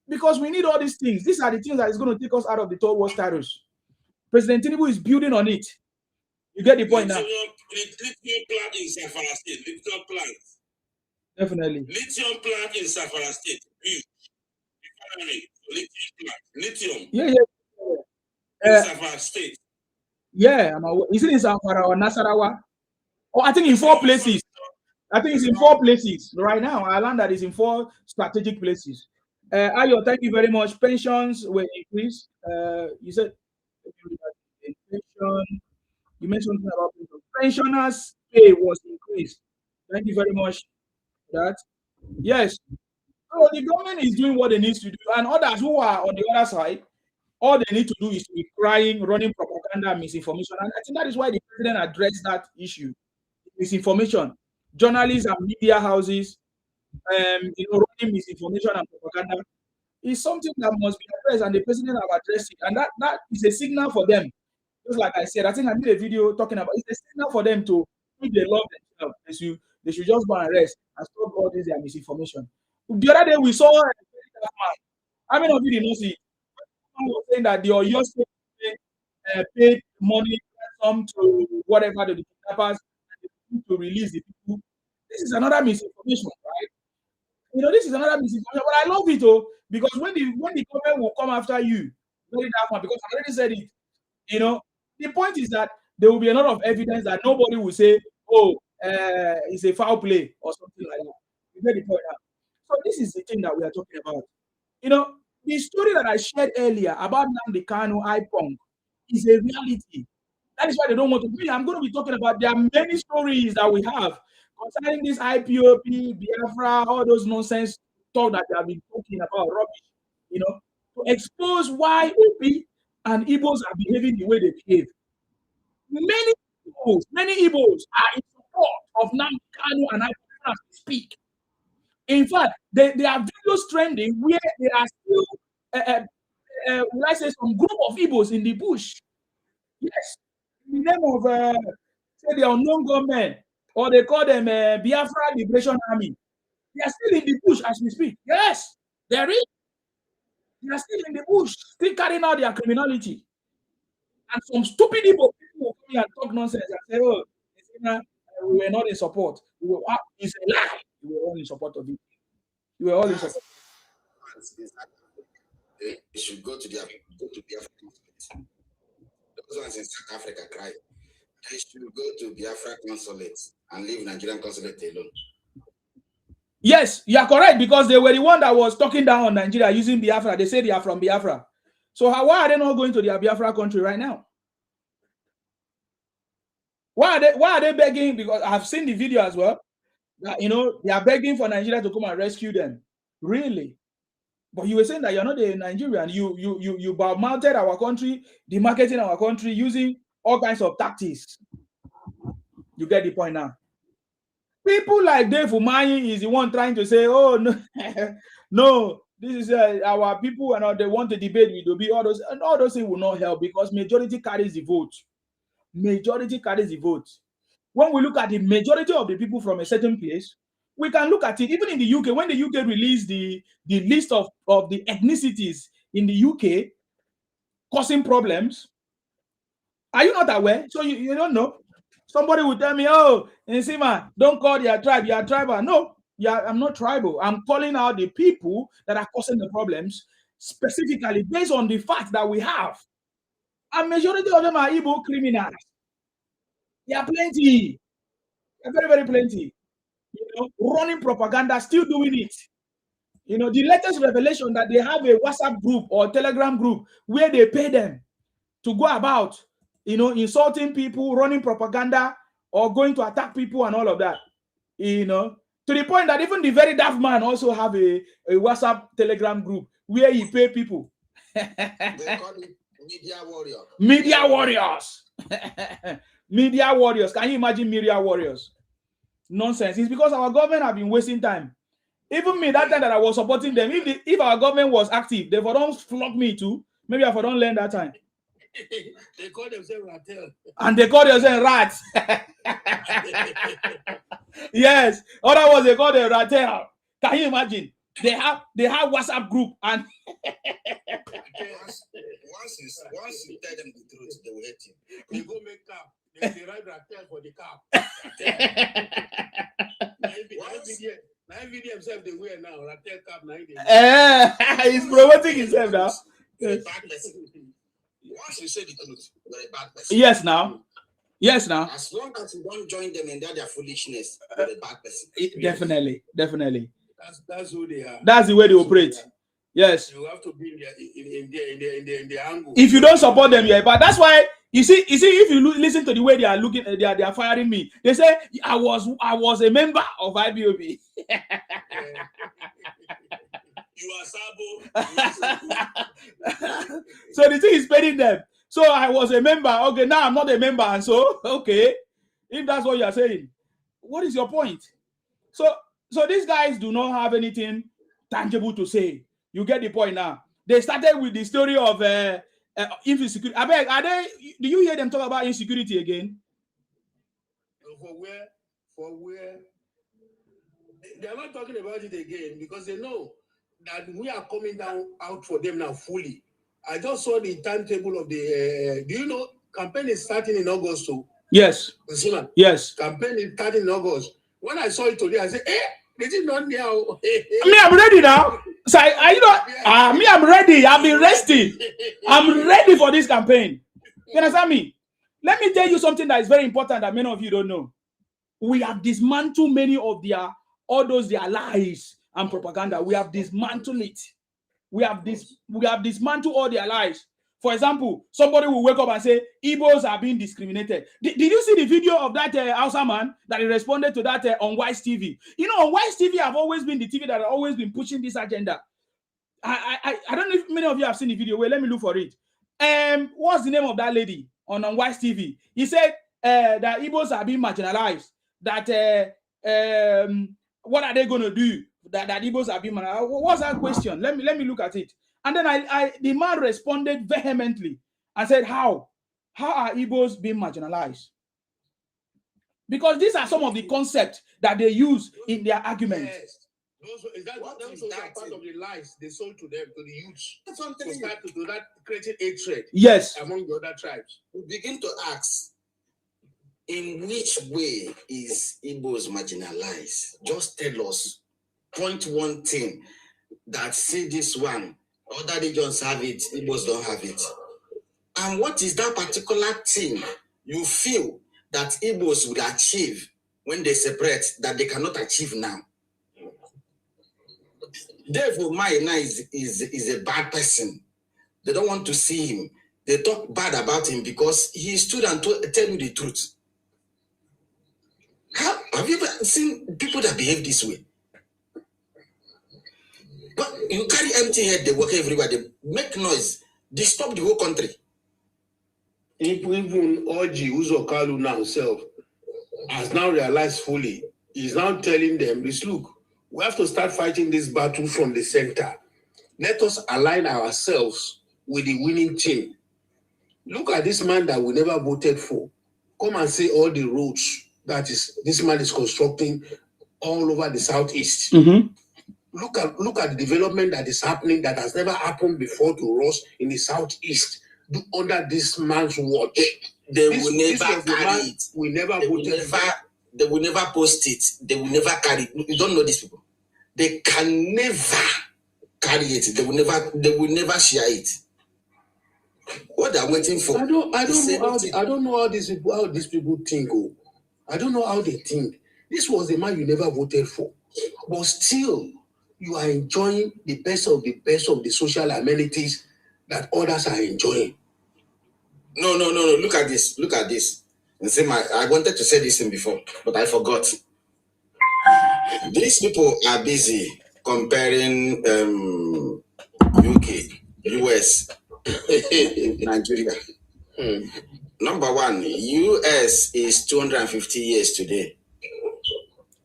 Because we need all these things. These are the things that is going to take us out of the third world status. President Tinubu is building on it. You get the point now?
Lithium plant in Safara State. Lithium plant.
Definitely.
Lithium plant in Safara State. Lithium.
Yeah.
In Safara State.
Yeah. Is it in Safara or Nasarawa? Oh, I think in 4 places. I think it's in 4 places right now. I learned that it's in 4 strategic places. Ayo, thank you very much. Pensions were increased. You said pension. You mentioned something about pensioners' pay was increased. Thank you very much for that. Yes. So the government is doing what they need to do, and others who are on the other side, all they need to do is to be crying, running propaganda and misinformation. And I think that is why the president addressed that issue. Misinformation. Journalists and media houses, running misinformation and propaganda is something that must be addressed, and the president have addressed it. And that is a signal for them. Just like I said, I think I made a video talking about it's a signal for them to, if they love themselves, they should just go and rest and stop all this their misinformation. The other day we saw a I mean, of you did not see it. Someone was saying that the Oyo State paid money some to whatever the kidnappers to release the people. This is another misinformation, right? This is another misinformation. But I love it, because when the government will come after you, very dark one, because I already said it. The point is that there will be a lot of evidence that nobody will say, oh, it's a foul play or something like that. You get the point now. So this is the thing that we are talking about. The story that I shared earlier about Nnamdi Kanu, IPOB, is a reality. That is why they don't want to be. I'm going to be talking about, there are many stories that we have concerning this IPOB, Biafra, all those nonsense talk that they have been talking about, rubbish, to expose why Obi and Igbos are behaving the way they behave. Many Igbos are in support of Nnamdi Kanu and IPOB as we speak. In fact, there are videos trending where there are still, will I say, some group of Igbos in the bush. Yes, in the name of, say, the unknown government, or they call them Biafra Liberation Army. They are still in the bush as we speak. Yes, there is. They are still in the bush, still carrying out their criminality. And some stupid people will come here and talk nonsense and say, oh, we were not in support. It's a lie. We were all in support of it. We were all in support.
They should go to their Biafra. Those ones in South Africa cry. They should go to Biafra consulate and leave Nigerian consulate alone.
Yes, you are correct, because they were the one that was talking down on Nigeria using Biafra. They say they are from Biafra. So why are they not going to their Biafra country right now? Why are they begging? Because I've seen the video as well. That, they are begging for Nigeria to come and rescue them. Really? But you were saying that you're not a Nigerian. You mounted our country, demarketing our country using all kinds of tactics. You get the point now. People like Dave Umahi is the one trying to say, oh, no, no, this is our people, and they want to debate with Obi. All those things will not help, because majority carries the vote. Majority carries the vote. When we look at the majority of the people from a certain place, we can look at it. Even in the UK, when the UK released the list of the ethnicities in the UK causing problems, are you not aware? So you don't know. Somebody will tell me, oh, Nsima, don't call your tribe, you are tribal. No, I'm not tribal. I'm calling out the people that are causing the problems, specifically based on the fact that we have. And majority of them are Igbo criminals. There are plenty. There are very, very plenty. Running propaganda, still doing it. The latest revelation that they have a WhatsApp group or Telegram group where they pay them to go about, insulting people, running propaganda, or going to attack people and all of that. To the point that even the very daft man also have a WhatsApp Telegram group where he pay people.
They call it media warrior.
Media warriors. Media warriors. Can you imagine media warriors? Nonsense. It's because our government have been wasting time. Even me, that time that I was supporting them, if our government was active, they would don't flog me too. Maybe I don't learn that time.
They call themselves Ratel.
And they call themselves rats. Yes. Otherwise, they call them Ratel. Can you imagine? They have WhatsApp group, and
once you tell them the truth, they will hate you.
They go make cap. They write Ratel for the cap. Now video himself they wear now. Ratel cap now.
He's promoting himself now.
You're a bad person. Once you say the truth, you're a bad person.
Yes, now. Yes, now.
As long as you don't join them in their foolishness, you're a bad person.
Definitely.
That's who they are.
That's the way they operate. Yes.
You have to be in their angle.
If you don't support them, yeah, but that's why you see, if you listen to the way they are looking, they are firing me. They say I was a member of IPOB.
You are Sabo.
So the thing is paying them. So I was a member. Okay, now I'm not a member, and so okay, if that's what you are saying, what is your point? So these guys do not have anything tangible to say. You get the point now. They started with the story of insecurity. I beg, do you hear them talk about insecurity again?
For where? They are not talking about it again because they know that we are coming out for them now fully. I just saw the timetable of the. Do you know campaign is starting in August? So
yes. Yes.
Campaign is starting in August. When I saw it today, I said, they did not know.
Me, I'm ready now. So me, I'm ready. I've been resting. I'm ready for this campaign. You understand me? Let me tell you something that is very important that many of you don't know. We have dismantled many of their lies and propaganda. We have dismantled it. We have dismantled all their lies. For example, somebody will wake up and say, Igbos are being discriminated. Did you see the video of that Hausa man that he responded to that on Wise TV? On Wise TV have always been the TV that have always been pushing this agenda. I don't know if many of you have seen the video. Wait, let me look for it. What's the name of that lady on Wise TV? He said that Igbos are being marginalized. That what are they going to do? That Igbos are being marginalized. What's that question? Let me look at it. And then the man responded vehemently and said, how are Igbos being marginalized? Because these are some of the concepts that they use in their arguments.
Is that
What
those
is
are
that
part
thing?
of the lies they sold to them, to the youths?
That's what I'm
To
telling you.
start to do that, creating hatred
Yes.
among the other tribes.
We begin to ask, in which way is Igbos marginalized? Just tell us. Point one thing that see this one, other regions have it, Igbos don't have it. And what is that particular thing you feel that Igbos would achieve when they separate that they cannot achieve now? Dave Umaina is a bad person. They don't want to see him. They talk bad about him because he stood and tell you the truth. Have you ever seen people that behave this way? But you carry empty head, they work everywhere, they make noise, disturb the whole country.
Even Oji Uzokalu now himself has now realized fully. He's now telling them this: look, we have to start fighting this battle from the center. Let us align ourselves with the winning team. Look at this man that we never voted for. Come and see all the roads that this man is constructing all over the southeast.
Mm-hmm.
Look at the development that is happening that has never happened before to us in the southeast. Under this man's watch.
They will never carry it.
We never
they will never post it. They will never carry it. You don't know these people. They can never carry it. They will never share it. What they're waiting for.
I don't know how these people think. I don't know how they think. This was the man you never voted for. But still, you are enjoying the best of the social amenities that others are enjoying.
No. Look at this. And say I wanted to say this thing before, but I forgot. These people are busy comparing UK, US, Nigeria. Number one, US is 250 years today.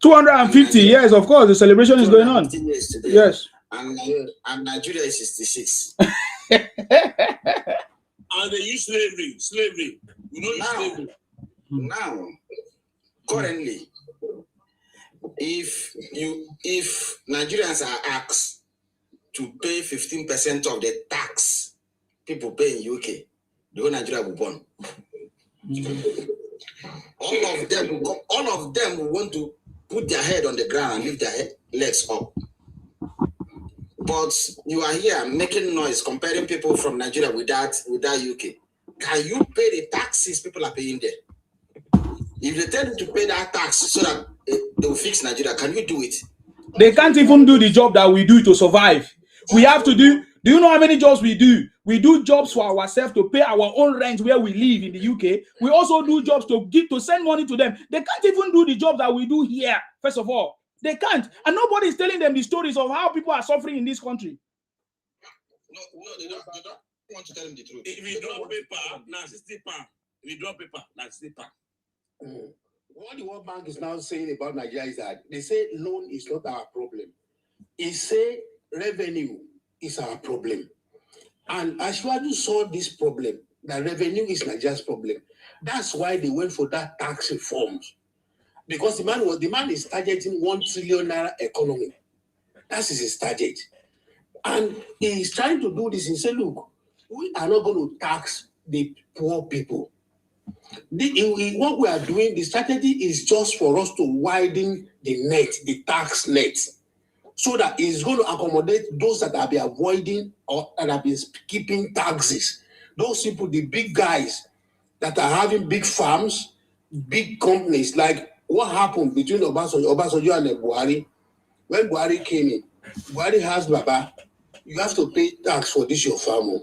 250 years, of course. The celebration is going on.
Years today.
Yes.
And Nigeria is 66.
And they use slavery. You know, slavery.
Now, currently, if Nigerians are asked to pay 15% of the tax people pay in UK, the whole Nigeria will burn. All of them will want to put their head on the ground and lift their legs up. But you are here making noise, comparing people from Nigeria with that UK. Can you pay the taxes people are paying there? If they tell you to pay that tax so that they will fix Nigeria, can you do it?
They can't even do the job that we do to survive. We have to do you know how many jobs we do? We do jobs for ourselves to pay our own rent where we live in the UK. We also do jobs to send money to them. They can't even do the job that we do here, first of all. They can't. And nobody is telling them the stories of how people are suffering in this country.
No, they don't want to tell them the truth.
If you drop paper, now 60 pounds. If you drop paper, now 60 pounds.
What the World Bank is now saying about Nigeria is that they say loan is not our problem. They say revenue is our problem. And as you saw this problem, that revenue is Nigeria's problem. That's why they went for that tax reforms. Because the man is targeting 1 trillion naira economy. That is his target. And he's trying to do this. He said, look, we are not going to tax the poor people. What we are doing, the strategy is just for us to widen the tax net, so that it's going to accommodate those that have been avoiding or that have been skipping taxes. Those people, the big guys that are having big farms, big companies, like what happened between Obasanjo and Buhari. When Buhari came in, Buhari asked Baba, you have to pay tax for this your farm.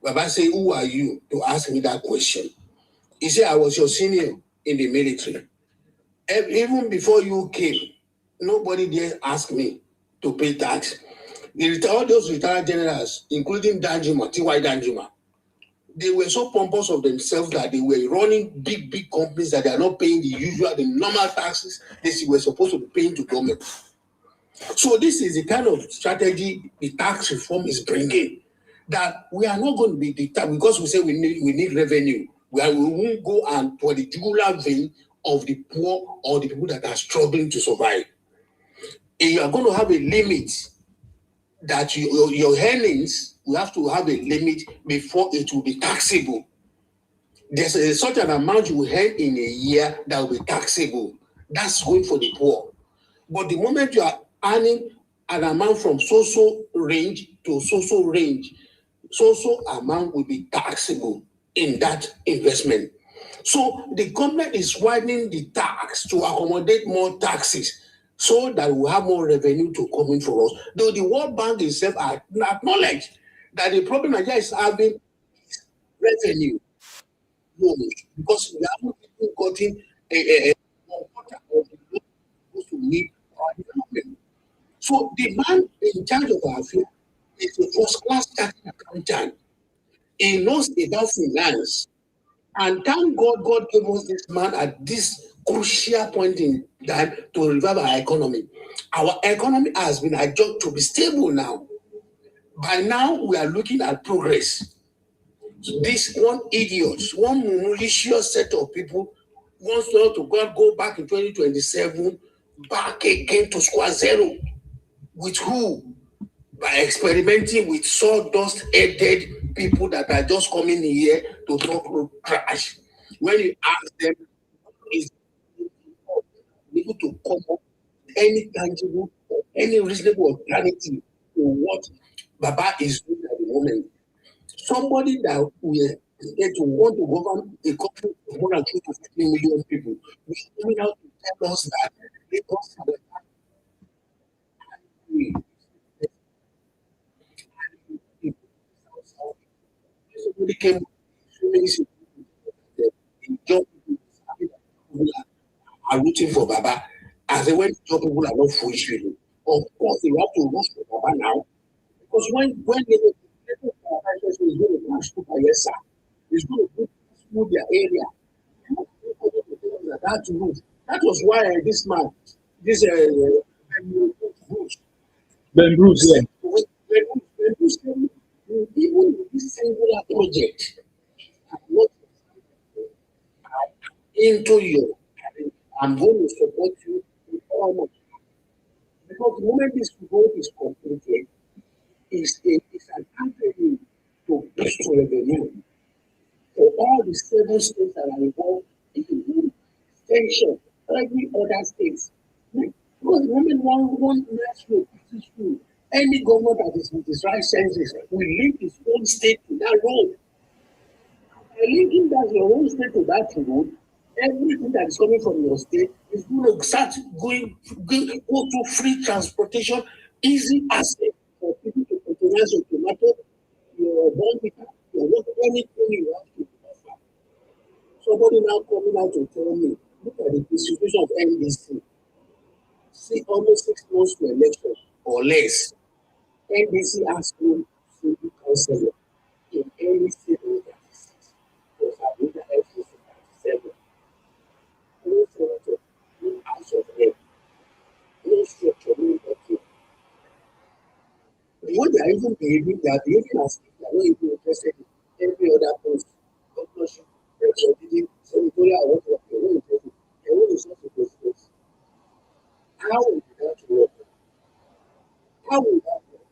Baba said, who are you to ask me that question? He said, I was your senior in the military. Even before you came, nobody dare ask me to pay tax. All those retired generals, including Danjuma, T.Y. Danjuma, they were so pompous of themselves that they were running big companies that they are not paying the normal taxes they were supposed to be paying to government. So this is the kind of strategy the tax reform is bringing. That we are not going to be because we say we need revenue. We won't go and for the jugular vein of the poor or the people that are struggling to survive. you are going to have a limit that your earnings will have to have a limit before it will be taxable. There's a certain amount you will earn in a year that will be taxable. That's going for the poor. But the moment you are earning an amount from so range to so range, so amount will be taxable in that investment. So the government is widening the tax to accommodate more taxes so that we have more revenue to come in for us. Though the World Bank itself acknowledge that the problem Nigeria is having is revenue. No, because we haven't even gotten a quarter of the loan supposed to meet our development. So the man in charge of our affairs is a first-class chartered accountant. He knows about finance. And thank God, God gave us this man at this crucial point in time to revive our economy. Our economy has been adjusted to be stable now. By now, we are looking at progress. This one idiot, one malicious set of people wants to go back in 2027, back again to square zero. With who? By experimenting with sawdust-headed people that are just coming here to talk trash. When you ask them, is able to come up with any tangible or any reasonable alternative to what Baba is doing at the moment. Somebody that we expect to want to govern a country of more than 2 to 15 million people, we are coming out to tell us that Lagos somebody came so many job people are rooting for Baba. As they went, job people are not foolish people. Of course, they have to root for Baba now. Because when they is going to crash super, yes, sir. It's going to put their area. That route. That was why this man, this
Ben Bruce, yeah.
Even this singular project, not into you. I'm going to support you with all my. Because the moment this vote is completed, it's an avenue to boost revenue for all the 7 states that are involved in the extension, every other states. Because the moment one national issue, any government that is with its right senses will link its own state to that road. And linking that your own state to that road, everything that is coming from your state is going to start go to free transportation, easy access for people to patronize your tomato, your bonfire, your water, anything you have to offer. Somebody now coming out to tell me, look at the distribution of NDC. See, almost 6 months to election or less. NDC has no single councillor in any state of 36. Because I believe that FCC 37. No senator, no house of rep, no structure, no nothing. The way they are even behaving, they are behaving as if they are not even interested in every other post, governorship, representative, senatorial, or whatever. They are not interested. They want to serve the president. How will that work? How will that work?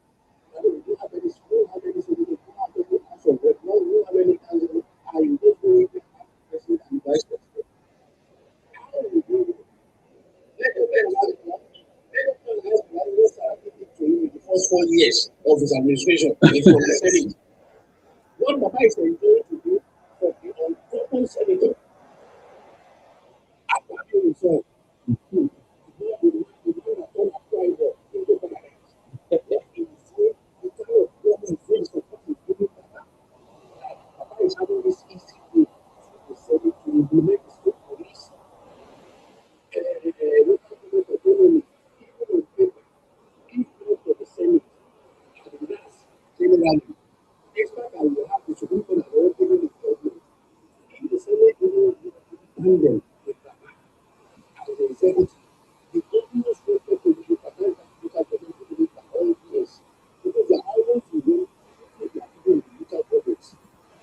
I don't know how many schools, how many senators, how many house of rep, how many councils are you just going to have president and vice president? How will you do it? Let the first 4 years of his administration from the Senate. What Baba is enjoying to do for the uncommon senator, after being himself, Baba is having this easy way for the Senate to implement the state police. For the Senate, generally, expect that you have the Supreme Court and all given the government. If the Senate didn't them as the executive, the government will take to the government to do all years. Because they are always within the local governments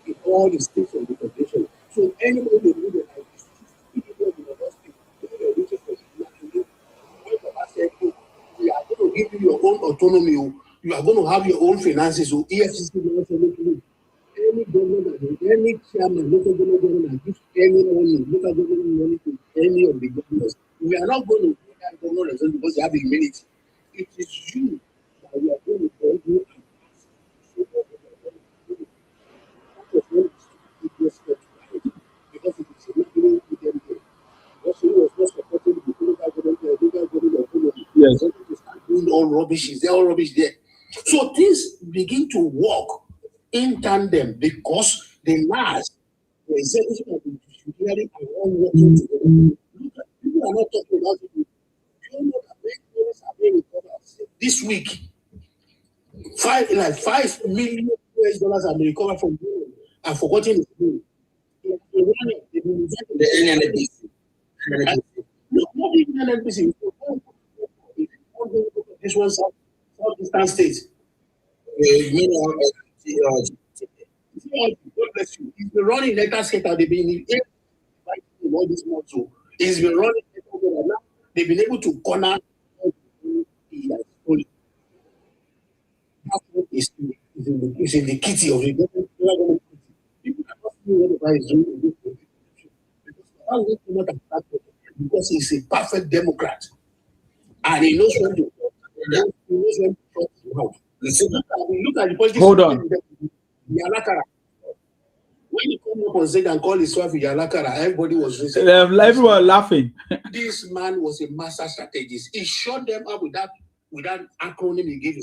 in all the states of the federation. So anybody they do like this, if you go to the hospital, if you reach for when Baba said, we are give you your own autonomy. You are going to have your own finances. So EFCC will also look at any government, any chairman, local government that gives any money, local government money to any of the governors. We are not going to do that government because they have immunity. It is you that we are going to go through and because it is not doing with them there. Also, he was not supporting the local government.
Yes.
Doing all rubbish. Is there all rubbish there? So things begin to work in tandem because the last the executive and the judiciary are all working together. Look at, people are not talking about it. You don't know that many dollars are being recovered this week. $5 million have been recovered from Europe. I've forgotten his name.
The NNPC.
Not even NNPC. This one southeastern state. God bless you. He's been running letter skater. They've been all this month. So he's been running letter now. They've been able to corner. It's in the kitty of the government. People are not seeing what he's doing because he's a perfect Democrat. And he knows when to talk. Look at the politics.
Hold on.
Yalakara. When he come up on stage and call his wife Yalakara, everybody was listening.
Everyone laughing.
This man was a master strategist. He shut them up with that acronym he gave.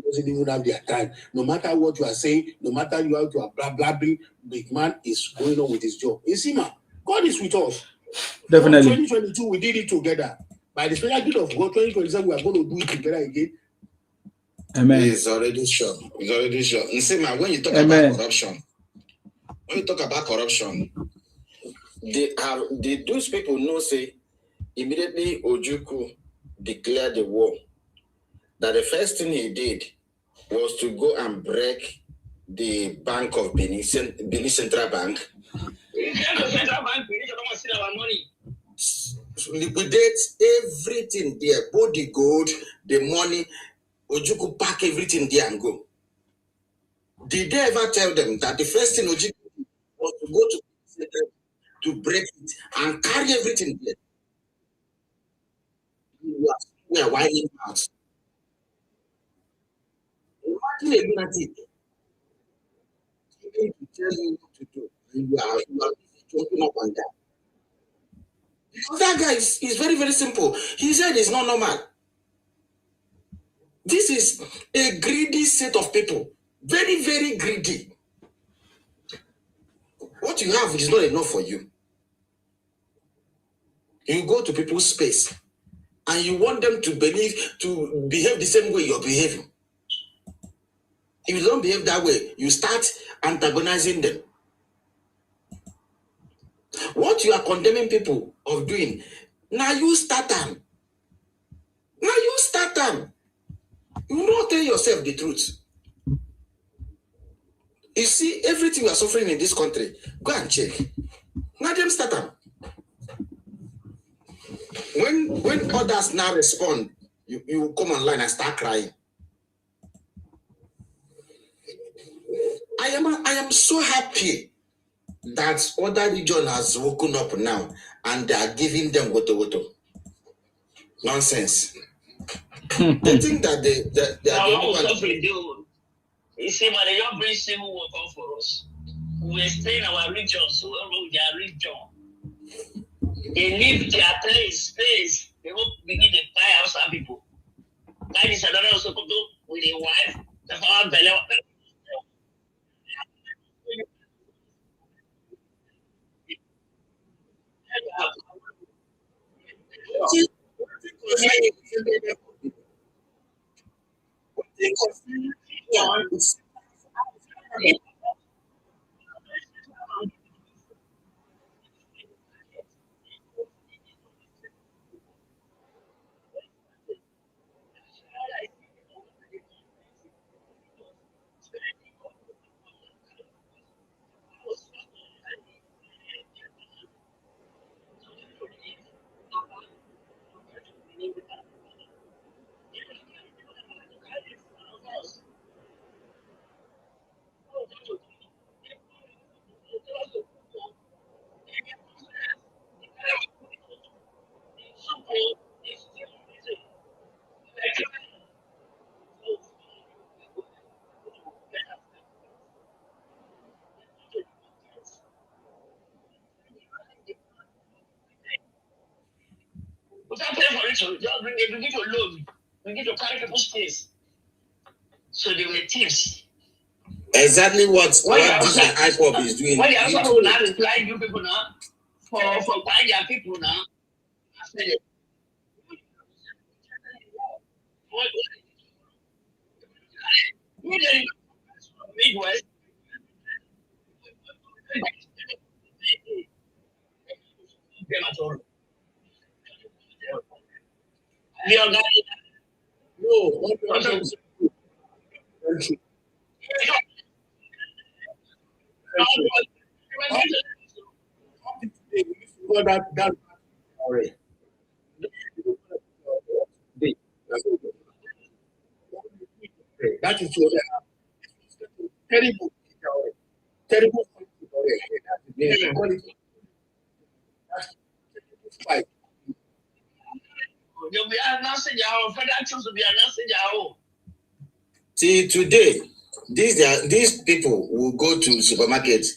Doesn't even have their time. No matter what you are saying, no matter you are blabbing, big man is going on with his job. You see, man, God is with us.
Definitely.
2022, we did it together. By the special gift of God, 2027, we are going to do it together again.
Amen.
It's already sure. It's already sure. You see, man, when you talk about corruption, those people know, say, immediately Ojukwu declared the war, that the first thing he did was to go and break the Bank of Benin Central Bank. Central Bank, we need to see our money. Liquidate everything there, both the gold, the money. Ojukwu pack everything there and go. Did they ever tell them that the first thing Ojukwu was to go to break it and carry everything there? We are winding out. Imagine a lunatic to tell you what to do. You are jumping up and down. Because that guy is very, very simple. He said it's not normal. This is a greedy set of people. Very, very greedy. What you have is not enough for you. You go to people's space and you want them to behave the same way you're behaving. If you don't behave that way, you start antagonizing them. What you are condemning people of doing, now you start them. Now you start them. You don't tell yourself the truth. You see, everything we are suffering in this country, go and check. Now them start them. When others now respond, you come online and start crying. I am so happy that other region has woken up now and they are giving them woto. Nonsense. They think that they are the only one.
You see, but they don't bring civil war come for us. We stay in our region, so we don't their region. They leave their space. They won't begin to buy outside people. That is another also to do with a wife. That's how I'm telling you. to load, begin to carry people's things. So they were thieves.
Exactly what this IPOB is doing.
When the other people now reply you people now for buying their people now. Midwest.
That is what terrible. Terrible.
They'll be announcing your federal troops will be announcing your own.
See, today, these people will go to supermarkets,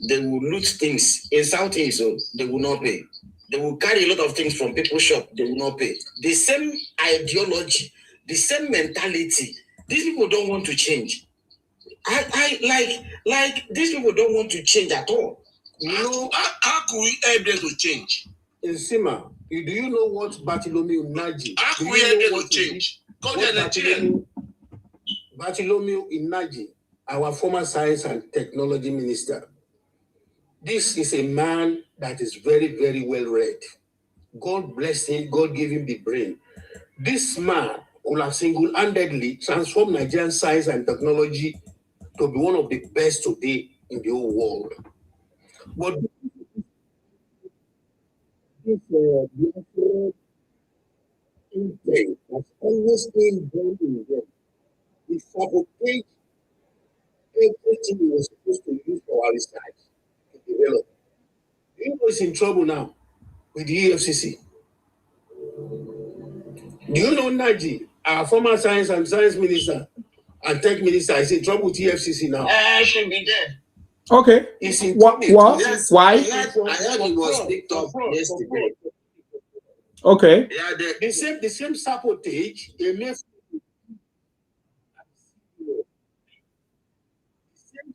they will loot things in Southeast, so they will not pay. They will carry a lot of things from people's shop, they will not pay. The same ideology, the same mentality, these people don't want to change. I like these people don't want to change at all.
You know, how could we help them to change?
Sima, do you know what Bartholomew Naji?
How could we help them to change?
Bartholomew Naji, our former science and technology minister. This is a man that is very, very well read. God bless him. God gave him the brain. This man could have single-handedly transformed Nigerian science and technology to be one of the best today in the whole world. But this intent has always been done in them. We sabotage everything we were supposed to use for our research to develop. You know it's in trouble now with the EFCC. Do you know Naji, our former science minister and tech minister, is in trouble with EFCC now?
I should be there.
Okay.
It's in
What?
Yes,
Why?
I heard it was picked up yesterday.
Okay.
Yeah,
the same sabotage, the same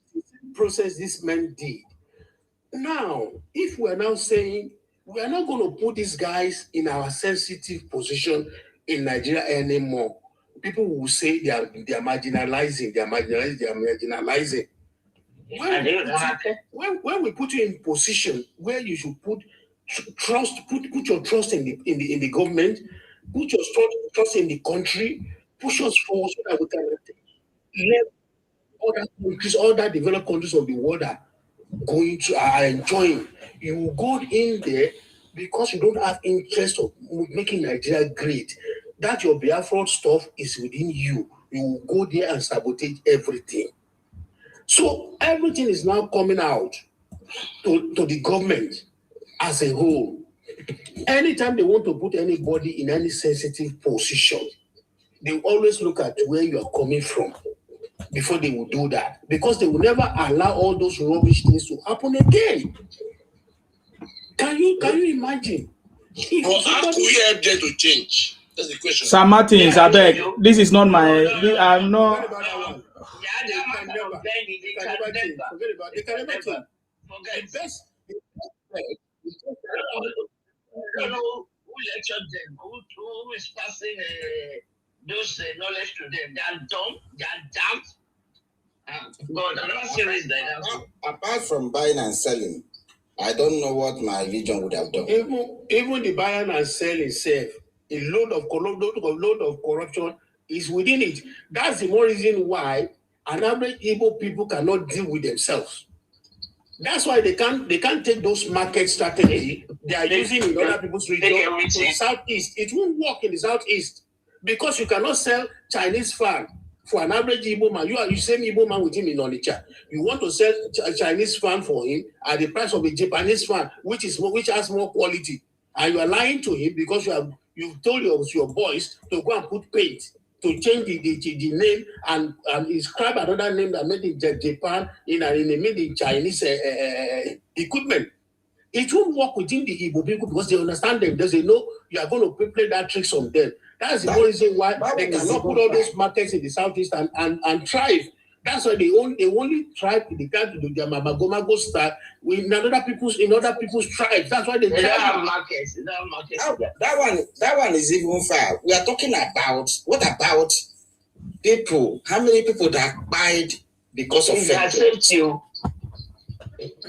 process this man did. Now, if we're now saying we are not going to put these guys in our sensitive position in Nigeria anymore, people will say they are marginalizing, When we put you in position where you should put your trust in the government, put your trust in the country, push us forward so that we can let other countries, other developed countries of the world are enjoying. You will go in there because you don't have interest of making Nigeria great. That your Biafran stuff is within you. You will go there and sabotage everything. So everything is now coming out to the government as a whole. Anytime they want to put anybody in any sensitive position, they always look at where you are coming from before they will do that. Because they will never allow all those rubbish things to happen again. Can you imagine?
Well, how could we help them to change? That's the question.
Sir Martins, I beg. This is not my. I'm not.
They can never change. The best.
Who lectured them? Who is passing those knowledge to them? They are dumb. They are damned. God, I'm not serious.
Apart from buying and selling, I don't know what my religion would have done.
Even the buying and selling itself, a load of corruption is within it. That's the more reason why an average Igbo people cannot deal with themselves. That's why they can't take those market strategy they are using in other people's region to the southeast. It won't work in the southeast because you cannot sell Chinese fan for an average Igbo man. You same Igbo man with him in Onitsha. You want to sell a Chinese fan for him at the price of a Japanese fan, which has more quality, and you are lying to him because you've told your boys to go and put paint to change the name and inscribe another name that made in Japan in a made in Chinese equipment. it won't work within the Igbo people because they understand them. They know you are going to play that tricks on them. That's the reason why they cannot put all those markets in the southeast and thrive. That's why they only thrive in the country to their Mamagomago style in other people's tribes. That's why they
have markets.
That one is even far. We are talking about what about people? How many people that died because of
safety?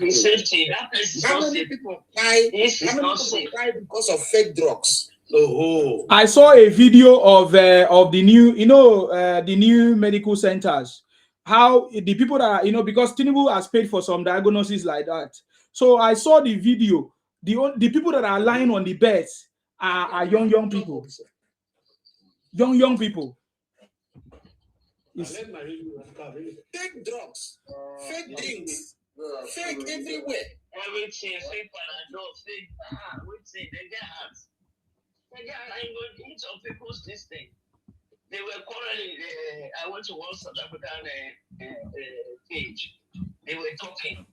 Safety. That place is
how many people died? How many people died because of fake drugs? Oh.
I saw a video of the new, the new medical centers. How the people that are, because Tinubu has paid for some diagnoses like that. So I saw the video. The people that are lying on the beds are young people. Young people.
Fake drugs, fake drinks, fake everywhere.
Everything, fake Panadol, fake everything. They get hurt. They get into some people's this thing. They were quarreling. I went to one South African page. They were talking.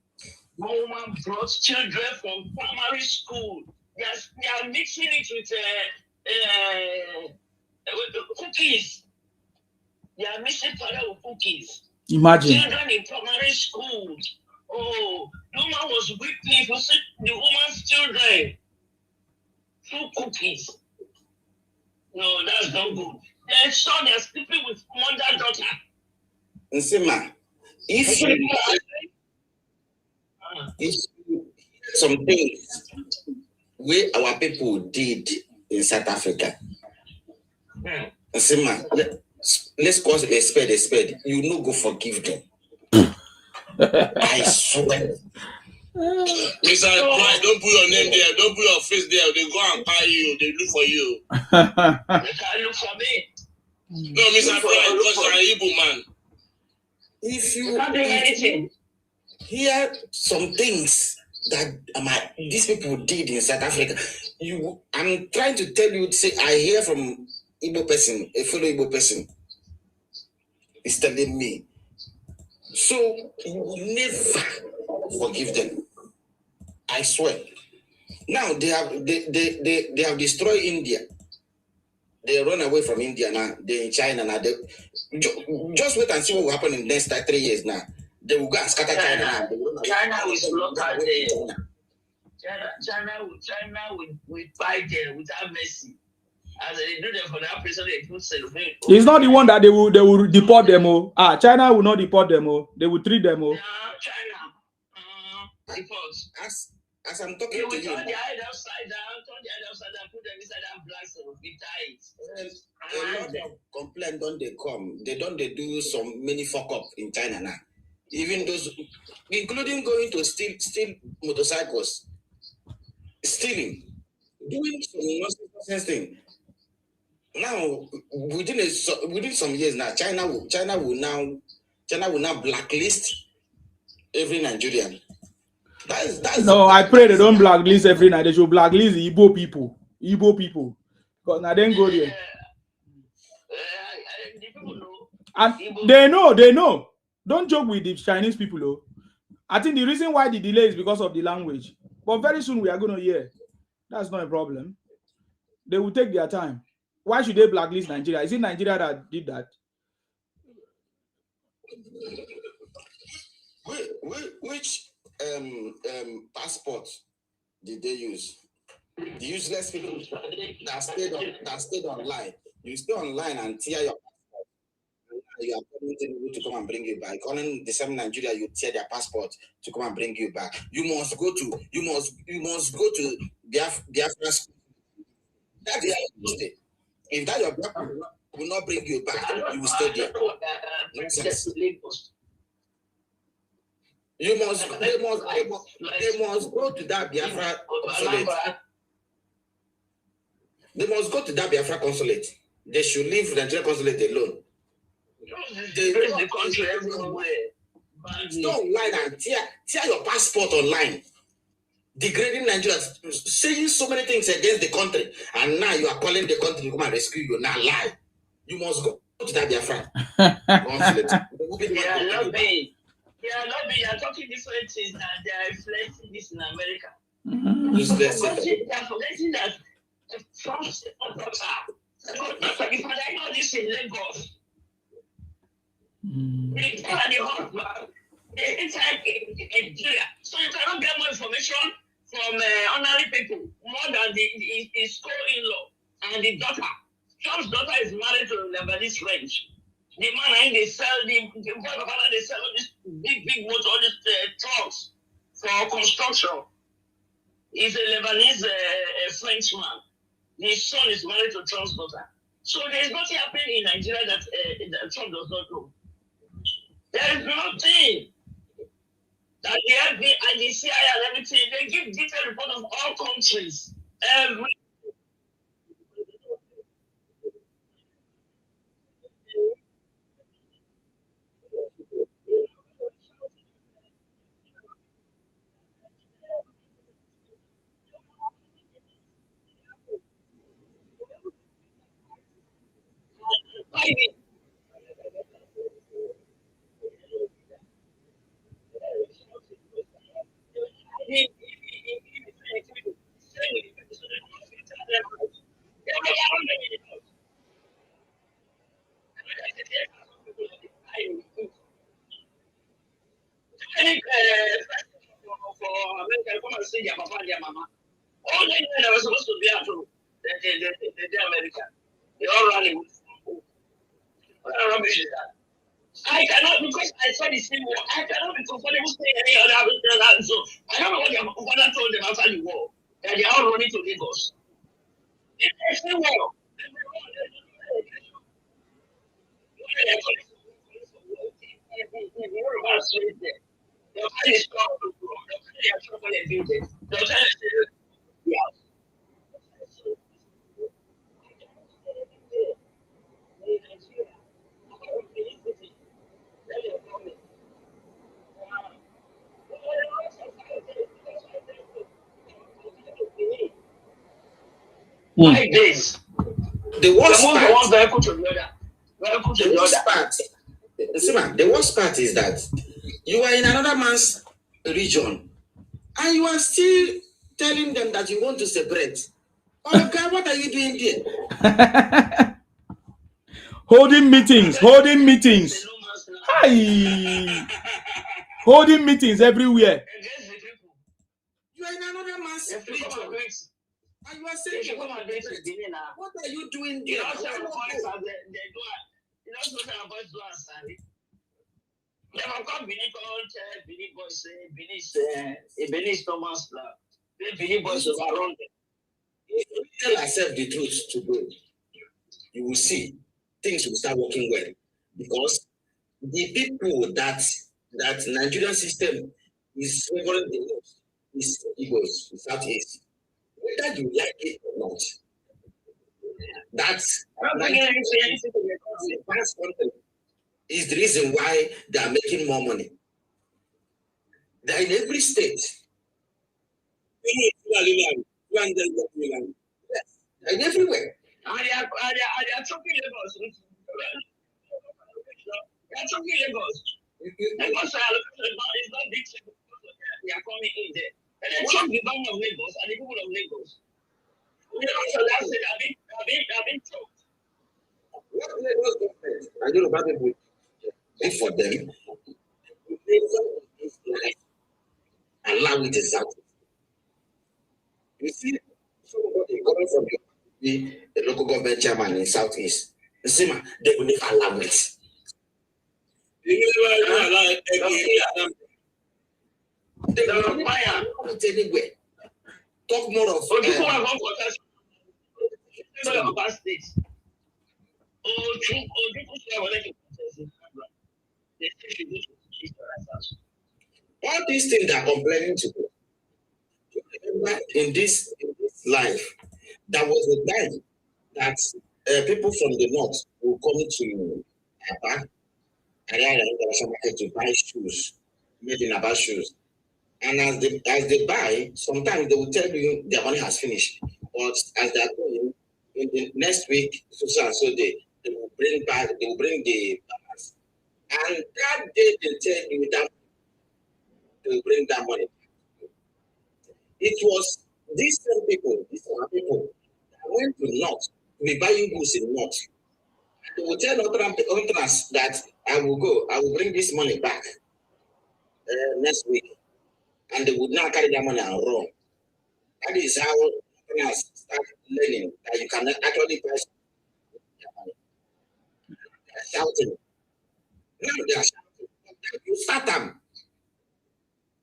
One woman brought children from primary school. They are mixing it with cookies. They are mixing powder with cookies.
Imagine.
Children in primary school. Oh, the woman was weeping for the woman's children. Through cookies. No, that's not good. They saw they're sleeping with mother daughter.
Nsima, if some things where our people did in South Africa, Nsima, let's call it a spade. You no go forgive them. I swear.
Mr. Brian, don't put your name there. Don't put your face there. They go and buy you. They look for you.
They can't look for me.
No, Mr. Brian, because you're an Igbo man.
If you hear some things that these people did in South Africa, I'm trying to tell you, say I hear from Igbo person, a fellow Igbo person, is telling me. So you will never forgive them. I swear. Now they have destroyed India. They run away from India now. They're in China now. Just wait and see what will happen in the next 3 years now. They will go and scatter China now.
China will slaughter them. China will fight them without mercy. As they do them for that person, they put celebrate.
It's not the one that they will deport them. China will not deport them. They will treat them.
China. Deport.
As I'm talking to you,
turn the head upside down, put them inside that black stuff, be tight.
A lot of complaints don't they come. They do some many fuck up in China now. Even those, including going to steal motorcycles, stealing, doing some nonsense thing. Now within some years now, China will now blacklist every Nigerian.
No, I pray they don't blacklist every night. They should blacklist the Igbo people. Because now then go there. And they know. Don't joke with the Chinese people, though. I think the reason why the delay is because of the language. But very soon we are going to hear. That's not a problem. They will take their time. Why should they blacklist Nigeria? Is it Nigeria that did that?
Which passport did they use? The useless people that stayed online. You stay online and tear your passport. You are calling Tinubu to come and bring you back. Calling the same Nigeria, you tear their passport to come and bring you back. You must go to Biafra school. That's the stay. If that your Biafra will not bring you back, you will stay there. Nonsense. They must go to that Biafra consulate. They must go to that Biafra consulate. They should leave the Nigerian consulate alone. They the country everywhere. Stay online and tear your passport online. Degrading Nigeria, saying so many things against the country, and now you are calling the country to come and rescue you. Now lie. You must go to that Biafra consulate.
You're talking different things now. They are reflecting this in America.
Useless.
They're forgetting that Trump's daughter, if I know this in Lagos, they tell the husband, they inside in Nigeria. So you cannot get more information from honorary people more than his co-in-law and the daughter. Trump's daughter is married to a Lebanese French. The man and they sell they sell all these big motor, all these trucks for construction. He's a Lebanese Frenchman. His son is married to Trump's daughter. So there is nothing happening in Nigeria that Trump does not know. There is nothing that the FBI and the CIA and everything, they give detailed report of all countries. Every for America, come and see their papa and their mama. All the men that were supposed to be at home, they're American. They all ran away. What a rubbish is that? I cannot, because I saw the same war, I cannot be comfortable saying any other American. So I don't know what their father told them after the war, that they are all running to Lagos. It's the same war.
Mm.
Days.
The worst
One
part,
vehicle to the other. Vehicle to
the
the
worst
other.
part, see, man, the worst part is that you are in another man's region and you are still telling them that you want to separate. Oh God, what are you doing there?
Holding meetings. Hi. Holding meetings everywhere.
You are in another man's region. And you are saying, what are you doing there? If we tell ourselves the truth today, you will see things will start working well. Because the people that Nigerian system is favoring the most is Igbos, Southeast. Whether you like it or not, that's is the reason why they are making more money. They're in every state. Yes, and everywhere.
And they are choking Lagos. They are choking Lagos. Lagos is not big. They are coming in there. And they choke the government of Lagos and the people of Lagos. So that's it. I've been choked.
What Lagos government? I don't know about people. Wait for them. Allow it is out. You see, somebody coming from the local government chairman in Southeast. You see, man, they will never allow it. They will never allow it. They will never allow it anywhere. Talk more of
people are going for that. States.
All these things are complaining to me. Remember, in this life, there was a time that people from the north will come to Aba, International Market to buy shoes, made in Aba shoes. And as they buy, sometimes they will tell you their money has finished. But as they are going, in the next week, so and so day, they will bring the balance. And that day they tell you that they will bring that money. It was these same people, these are people that went to North to be buying goods in North. They will tell others that I will bring this money back next week. And they would not carry that money and run. That is how others start learning that you can actually buy their money. They are shouting. Now they are shouting. You start them.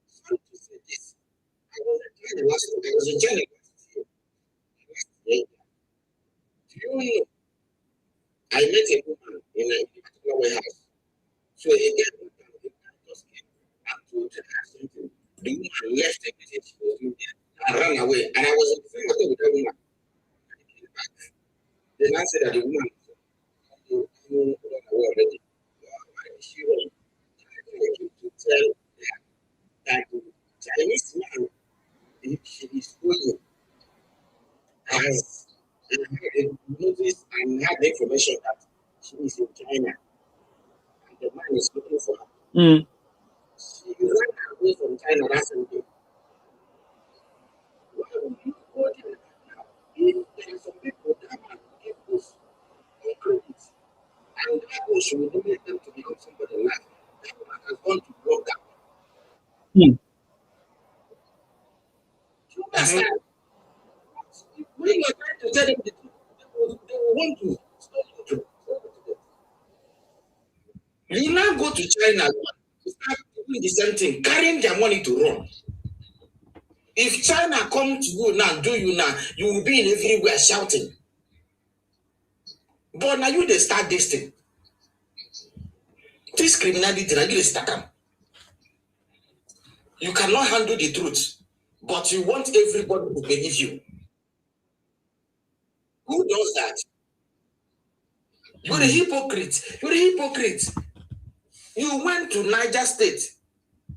Sorry to say this. I was in China last year. Do you know? I met a woman in a particular warehouse. So a girl just came and told her something. The woman left everything she was doing there and ran away. And I was in the same hotel with that woman. I came back. Then I said that the woman you run away already. Why did she run? I came to tell her that the Chinese man she is going has noticed and had the information that she is in China. The man is looking for her. She ran away from China that same day. Why would you go there now? If there are some people that man give us on credit, and that was will not make them to become somebody like that man has gone to block that one. You understand? When you are trying to tell them the truth, they will want to stop you. You now go to China to start doing the same thing, carrying their money to run. If China come to you now, do you now, you will be in everywhere shouting. But now you they start this thing. This criminality, now you they start them. You cannot handle the truth, but you want everybody to believe you. Who does that? You're a hypocrite. You're a hypocrite. You went to Niger State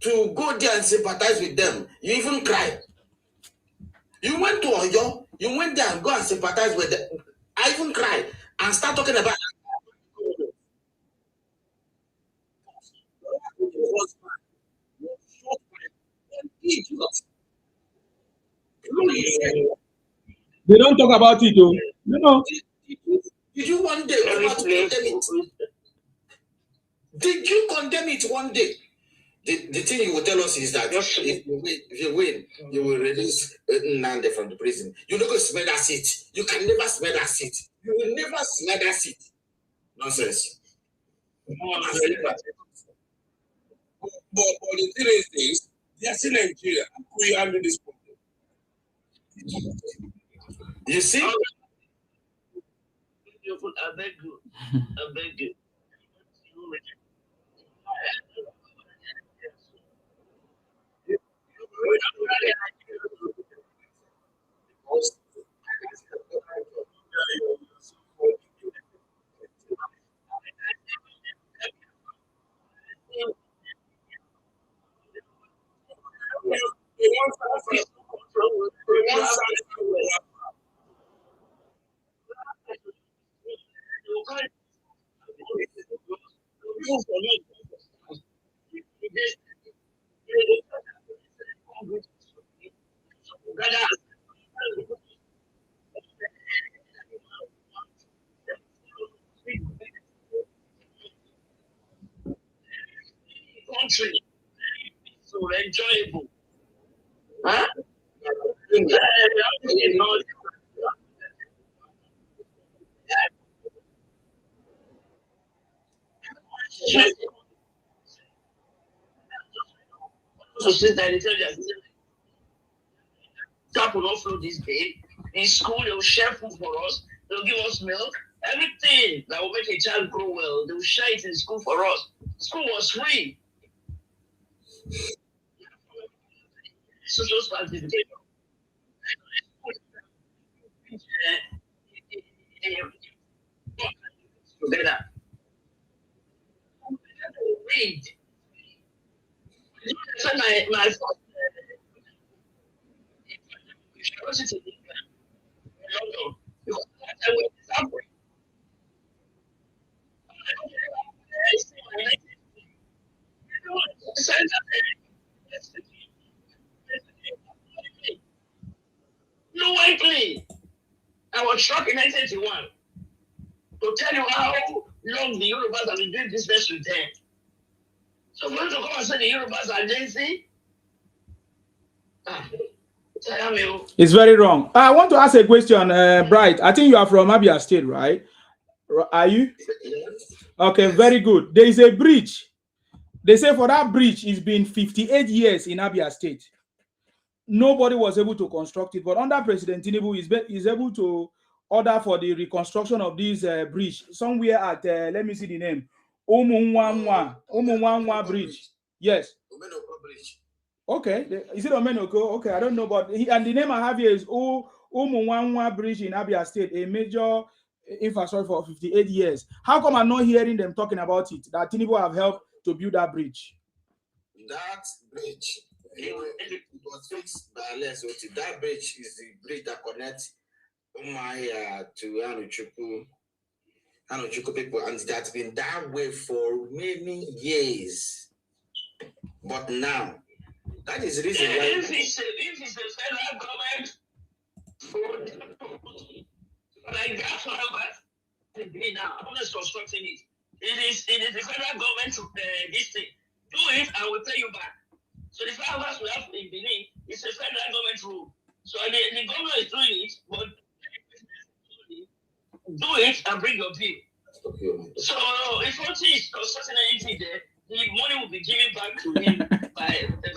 to go there and sympathize with them. You even cry. You went to Oyo. You went there and go and sympathize with them. I even cry and start talking about.
They don't talk about it, though. No.
Did you one day condemn it? Did you condemn it one day? The thing you will tell us is that if you win, you will release Nnamdi from the prison. You're not going to smell that seat. You can never smell that seat. You will never smell that seat. Nonsense. But the thing is this, they are still Nigeria. How can we handle this problem? You see?
I beg you. I beg you. Country so enjoyable. Huh? So since I tell you, that will not flow this day. In school, they will share food for us. They'll give us milk. Everything that will make a child grow well, they will share it in school for us. School was free. Social certificate. Together. Read. So my first university in London. Because I went to Zambia. I was shocked in 1981 to tell you how long the Yorubas have been doing business with them. So for you to come and say the Yorubas are lazy?
It's very wrong. I want to ask a question, Bright. I think you are from Abia State, right? Are you? Okay, very good. There is a bridge. They say for that bridge, it's been 58 years in Abia State. Nobody was able to construct it, but under President Tinubu, is able to order for the reconstruction of this bridge somewhere at, let me see the name, Umunwanwa Bridge. Yes. Okay, is it Omenoko? Okay, I don't know, but and the name I have here is Umunwanwa Bridge in Abia State, a major infrastructure for 58 years. How come I'm not hearing them talking about it? That Tinubu have helped to build that bridge. That bridge, it was fixed by Lesotho. That bridge is the bridge that connects Umaya to Anochukwu people, and it has been that way for many years. But now, that is the reason why.
If it's a federal government, like that's what I'm doing now. I'm just constructing it. It is the federal government this thing. Do it, I will pay you back. So the flowers we have in Benin, it's a federal government rule. So the government is doing it, but do it and bring your bill. So if what is constructing anything there, the money will be given back to him by the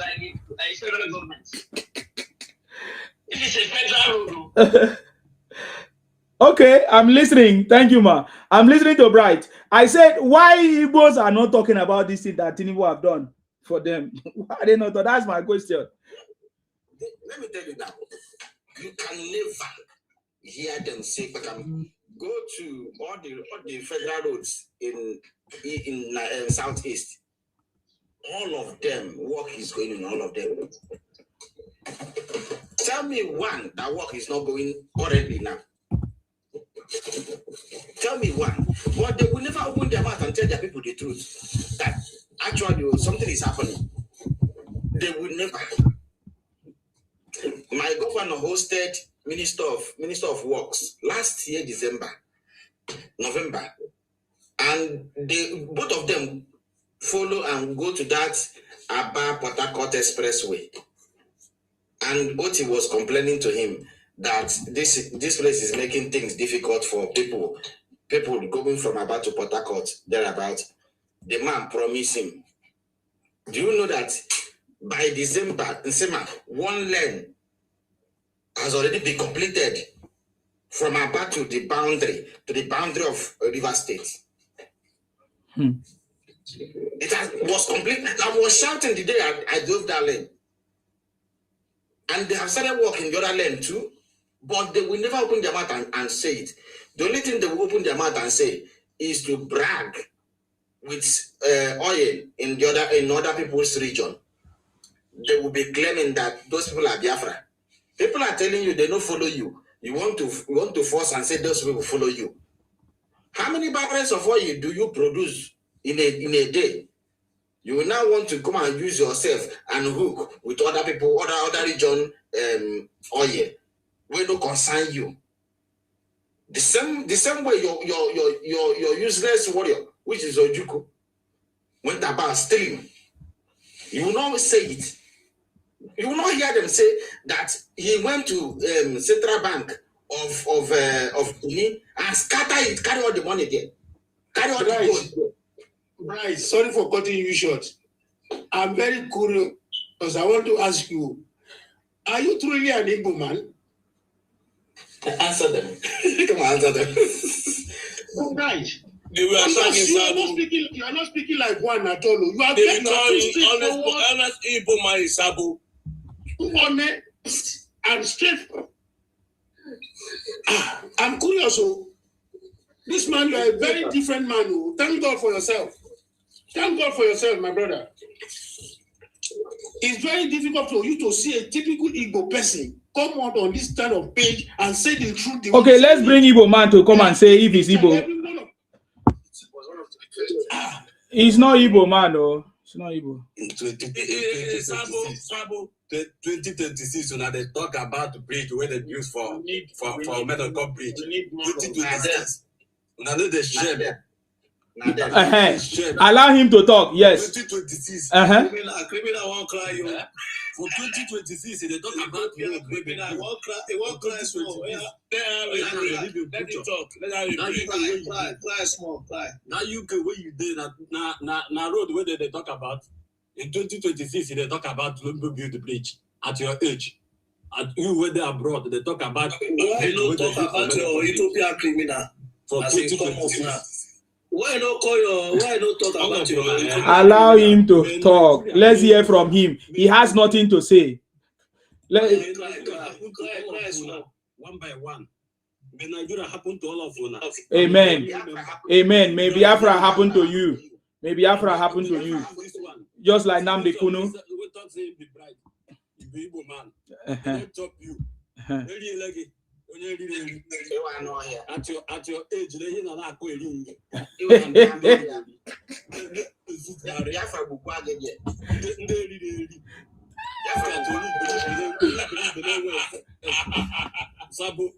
federal government. It is a federal rule. Okay, I'm listening. Thank you, ma. I'm listening to Bright. I said, why Igbos are not talking about this thing that Tinubu have done for them? Why are they not? That's my question.
Let me tell you now. You can never hear them say, but go to all the federal roads in Southeast. All of them, work is going on all of them. Tell me one that work is not going already now. Tell me one. But they will never open their mouth and tell their people the truth. That actually something is happening. They will never. My governor hosted Minister of Works last year, November. And both of them follow and go to that Aba Port Harcourt Expressway. And Oti was complaining to him that this place is making things difficult for people going from Aba to Port Harcourt, thereabout. The man promised him. Do you know that by December, one lane has already been completed from Aba to the boundary of River State? It was complete. I was shouting the day I drove that lane. And they have started working the other lane too, but they will never open their mouth and say it. The only thing they will open their mouth and say is to brag with oil in other people's region. They will be claiming that those people are Biafra. People are telling you they don't follow you. You want to force and say those people follow you. How many barrels of oil do you produce in a day? You will now want to come and use yourself and hook with other people, other region oil. We don't concern you. The same way your useless warrior, which is Ojukwu, went about stealing. You will not say it. You will not hear them say that he went to Central Bank of Benin and scatter it, carry all the money there, carry all the gold.
Right, sorry for cutting you short. I'm very curious because I want to ask you, are you truly an Igbo man?
Answer them. Come on, answer them.
Right.
They were
you are not speaking like one at all. You are
very honest Igbo man is Sabo.
Honest and straight. I'm curious. This man, you are a very different man. Thank God for yourself. Thank God for yourself, my brother. It's very difficult for you to see a typical Igbo person come out on this kind of page and say the truth.
Okay, let's bring Igbo man to come and say if he's Igbo. He's not Igbo man, though. It's not Igbo.
2026, when they talk about the bridge where they use for medical bridge. 2026. Now the shame.
Allow him to talk. Yes.
2026. Criminal won't cry you. For 2026, they talk about criminal won't cry small. Let it talk. Cry small. Now you can where you did na road where they talk about. In 2026, they talk about build the bridge at your age. At you where they abroad, they talk about. Why you don't talk about your Ethiopia criminal for 2026? Why not talk about your?
Allow him to talk. Let's hear from him. He has nothing to say.
Cry one by one. May Nigeria happen to all of us.
Amen. Amen. May Biafra happen to you. May Biafra happen to you. Just like Nnamdi Kanu. At your age, they are not going Sabo,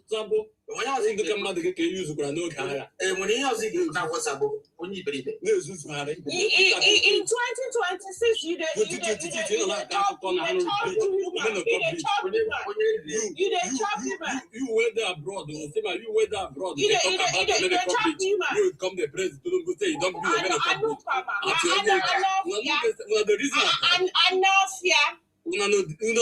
Sabo. When I think the mother can use a granite, and when he has it, that was Sabo, when you believe it.
In 2026, you
were there abroad, you were there abroad. You come the president to say, don't be a the reason. You know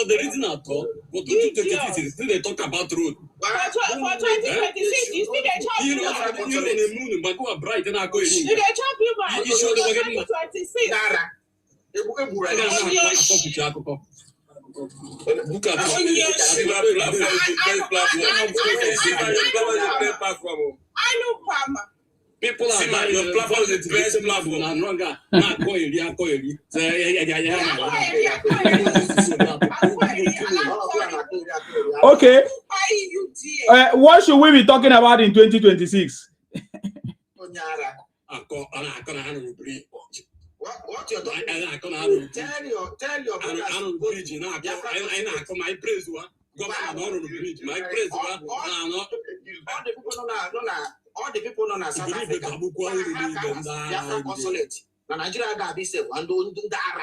the reason at all. For 2026, they talk about road.
For 2026, you see they chop you.
You know the moon, but go bright and I go in.
You they chop you, man. 2026. I know, Pama.
People are buying your platform is the best platform and longer.
Okay. What should we be talking about in 2026?
What you're talking about? Tell your my praise one. My praise one. All the people known as South Africa have consulate. Now Nigeria got be safe and don't do that.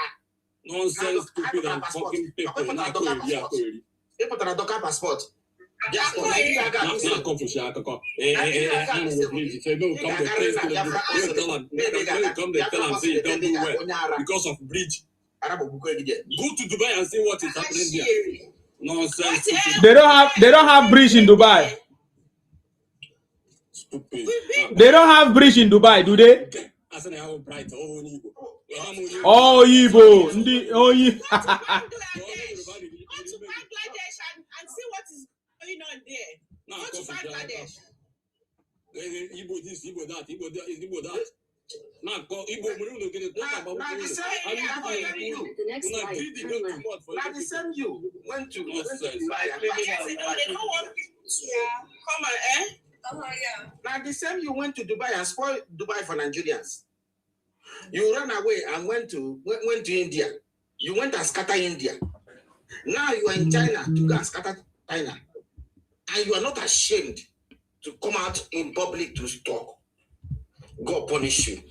Nonsense, stupid and fucking people. People that don't passport. Just Nigeria got be safe. Come tell and say don't do well because of bridge. Go to Dubai and see what is happening there. Nonsense.
They don't have bridge in Dubai. They don't have bridge in Dubai, do they? Oh, Igbo.
Go to Bangladesh and see what is going on there. Go to Bangladesh.
Igbo this, Igbo that, Igbo that. Now, Igbo, the same you went to Now the same you went to Dubai and spoiled Dubai for Nigerians. You ran away and went to India. You went and scattered India. Now you are in China to go and scatter China. And you are not ashamed to come out in public to talk. God punish you.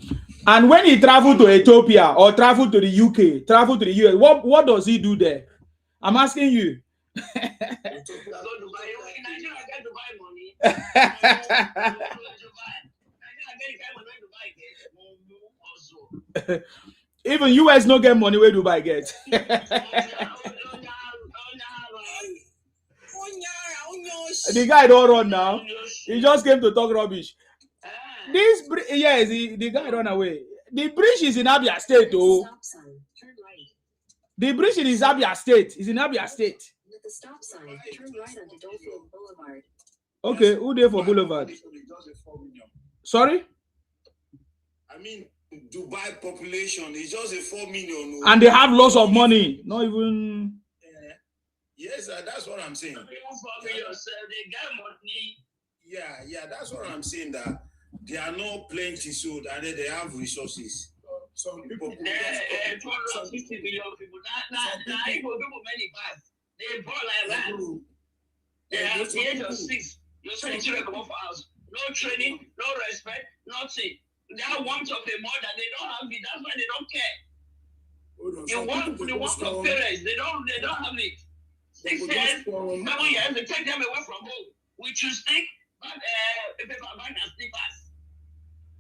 And when he traveled to Ethiopia or traveled to the UK, traveled to the US, what does he do there? I'm asking you. Even US no get money where Dubai get. The guy don't run now. He just came to talk rubbish. The guy run away. The bridge is in Abia State, oh. The bridge is in Abia State. It's in Abia State.
The stop sign, turn right onto Dolphin Boulevard.
Okay, who there for Boulevard? Sorry?
I mean, Dubai population is just a 4 million.
And they have lots of money. Not even.
Yes, that's what I'm saying. Yeah, that's what I'm saying. That they are not plenty, so that they have resources.
Some people.
250 million people. Now, people many pass. They born like that. They are at the age of 6. You send the children come off house. No training, no respect, nothing. They are warmth of a mother. They don't have it. That's why they don't care. You want the warmth of parents. They don't have it. 6 years, 7 years, they take them away from home. We choose stick, paper bag and slippers.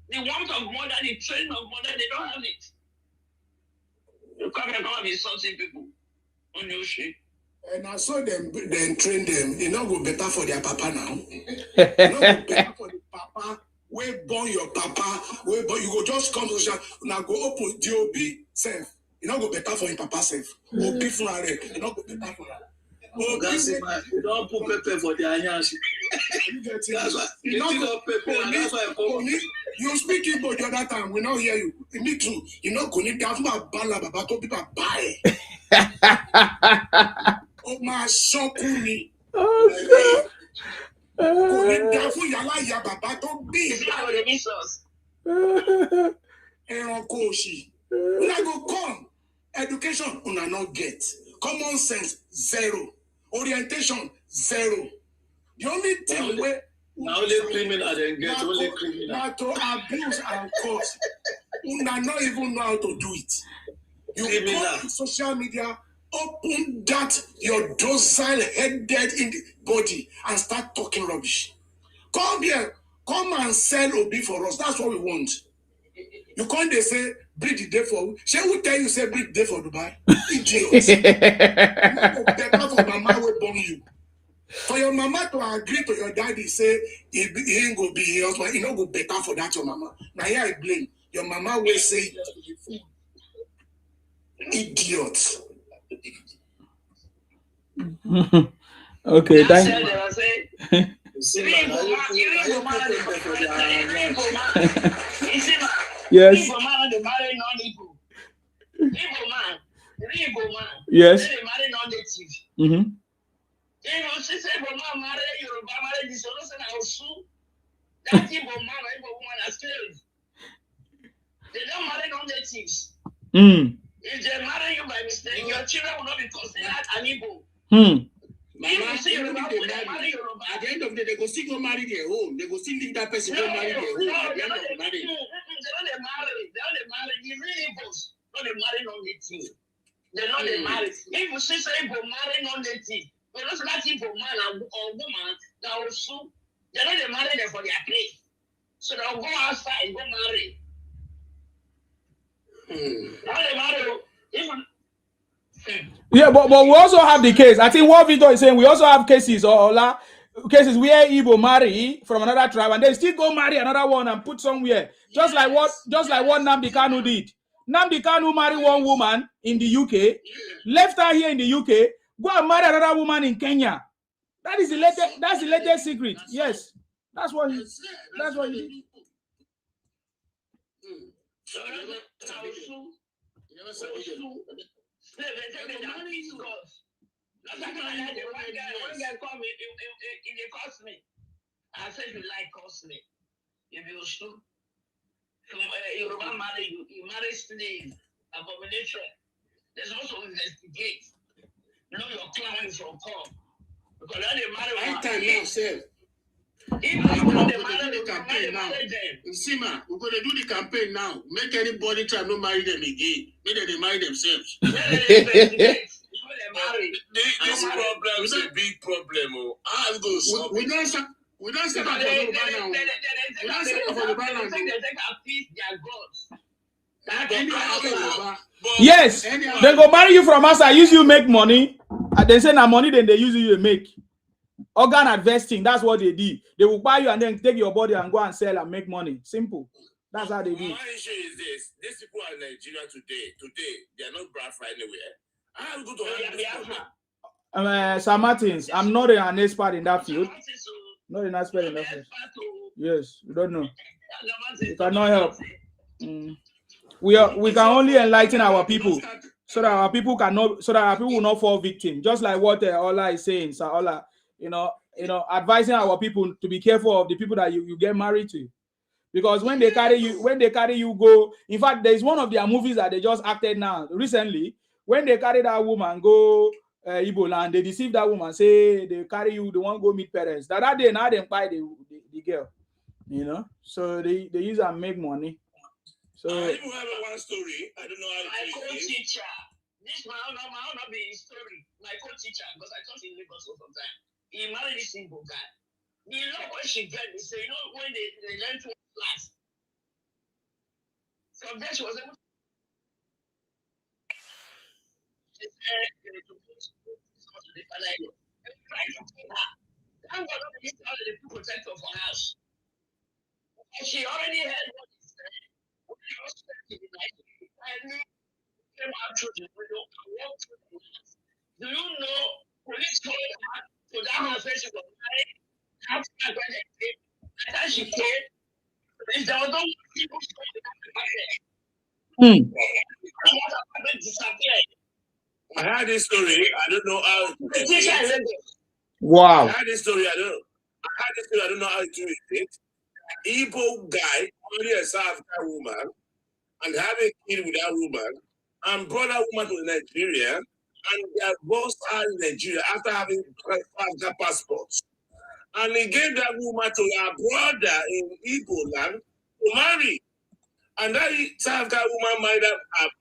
The warmth of mother, the training of mother, they don't have it. You come and be insulting people on your shit.
And I saw them train them. It not go better for their papa now. It not go better for the papa. Where born your papa? Where born you go just come to shop. Now go open the Obi self. It not go better for your papa self. Obi for her. It not go better for her.
You don't put pepper for their hands.
You speak Igbo the other time. We not hear you. Me too. You know, go need that my bala baba to people buy. Oh my son, Kuni. Oh God. Go need that for yala ya baba to be. Koshi. Una go come. Education una not get. Common sense 0. Orientation 0. The only thing where
now only criminal then get only criminal.
Now to abuse and cause. Una not even know how to do it. You go on social media, open that your docile headed in the body and start talking rubbish. Come here, come and sell Obi for us. That's what we want. You can't they say breed the day for shall we tell you say breed the day for Dubai? Idiots. You better for mama will born you. For your mama to agree to your daddy say he ain't go be your husband, he not go better for that your mama. Now here I blame. Your mama will say idiots.
Okay, thank you. Yes. Yes. Mm-hmm.
They don't marry non-natives. If they marry you by mistake, your children will not be considered an Igbo.
Mama, at the end of the day, they go still go marry their own. They go still leave that person go marry their own at the end of the marriage.
They don't marry. The real Igbos don't marry non-native. They don't marry. If you see say Igbo marry non-native, but not that Igbo man or woman that will sue, they don't marry them for their place. So they'll go outside, go marry.
Yeah, but we also have the case. I think what Victor is saying, we also have cases cases where Igbo marry from another tribe and they still go marry another one and put somewhere. Just like what Nnamdi Kanu did. Nnamdi Kanu married one woman in the UK, left her here in the UK, go and marry another woman in Kenya. That's the latest secret. Yes. That's what he did.
One guy called me, it cost me. I said, you like cost me. If you shoot, you marry, you marry slave, abomination. There's also investigate. Know your client from come. Because then they marry one.
Time now, sir.
If we're going to do the campaign now.
See, man, we're going to do the campaign now. Make anybody try to marry them again. Maybe they marry themselves.
This problem is a big problem. I'll go solve it.
We don't set up for the now. We don't set up for the balance.
They take a piece their gods.
Yes, they go marry you from us. I use you make money. And they say na money, then they use you to make. Organ harvesting, that's what they do. They will buy you and then take your body and go and sell and make money. Simple. That's how they do.
My issue is this. These people are in Nigeria today, they are not brought for anywhere. I am good to handle this problem.
Sir Martins, I'm not an expert in that field. Not an expert in that field. Yes, we don't know. We cannot help. We can only enlighten our people so that our people will not fall victim. Just like what Ola is saying, Sir Ola, advising our people to be careful of the people that you get married to. Because when they carry you go, in fact, there's one of their movies that they just acted now recently. When they carry that woman go Igbo land, they deceive that woman, say they carry you, they want to go meet parents. That day now they buy the girl, you know. So they use and make money. So
I even have one story. I don't know how
My
it is.
co-teacher. This my own be his story. My co-teacher, because I taught in Lagos for some time. He married this Igbo guy. The law when she get, they say, you know, when they learn to class. So then she was able to the father. Trying to kill her. Thank God they used to protect her for house. And she already heard what he said. When he was in the night, and came out through the window and walked through the house. Do you know police called her to that house where she was married? After when they came, after she came, there was no people showing up the market. Disappeared.
I heard this story. I don't know how it is.
Wow.
I heard this story. I don't know how to do it. Igbo guy only a South African woman and have a kid with that woman and brought that woman to Nigeria and they both are in Nigeria after having African passports. And he gave that woman to her brother in Igbo land to marry. And that South African woman married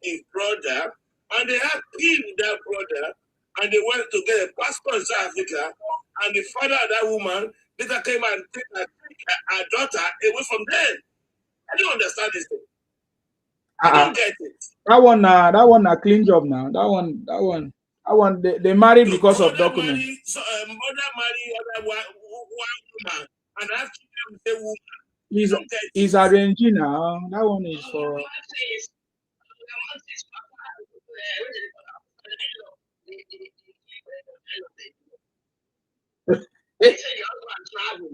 his brother and they had kid with that brother and they went to get a passport in South Africa and the father of that woman later came and took her daughter away from them. I don't understand this thing. I don't get it.
That one a clean job now. That one they married because of documents.
Mother marry other one woman and have children with a woman.
He's arranged now. That one is for
They say your husband travel.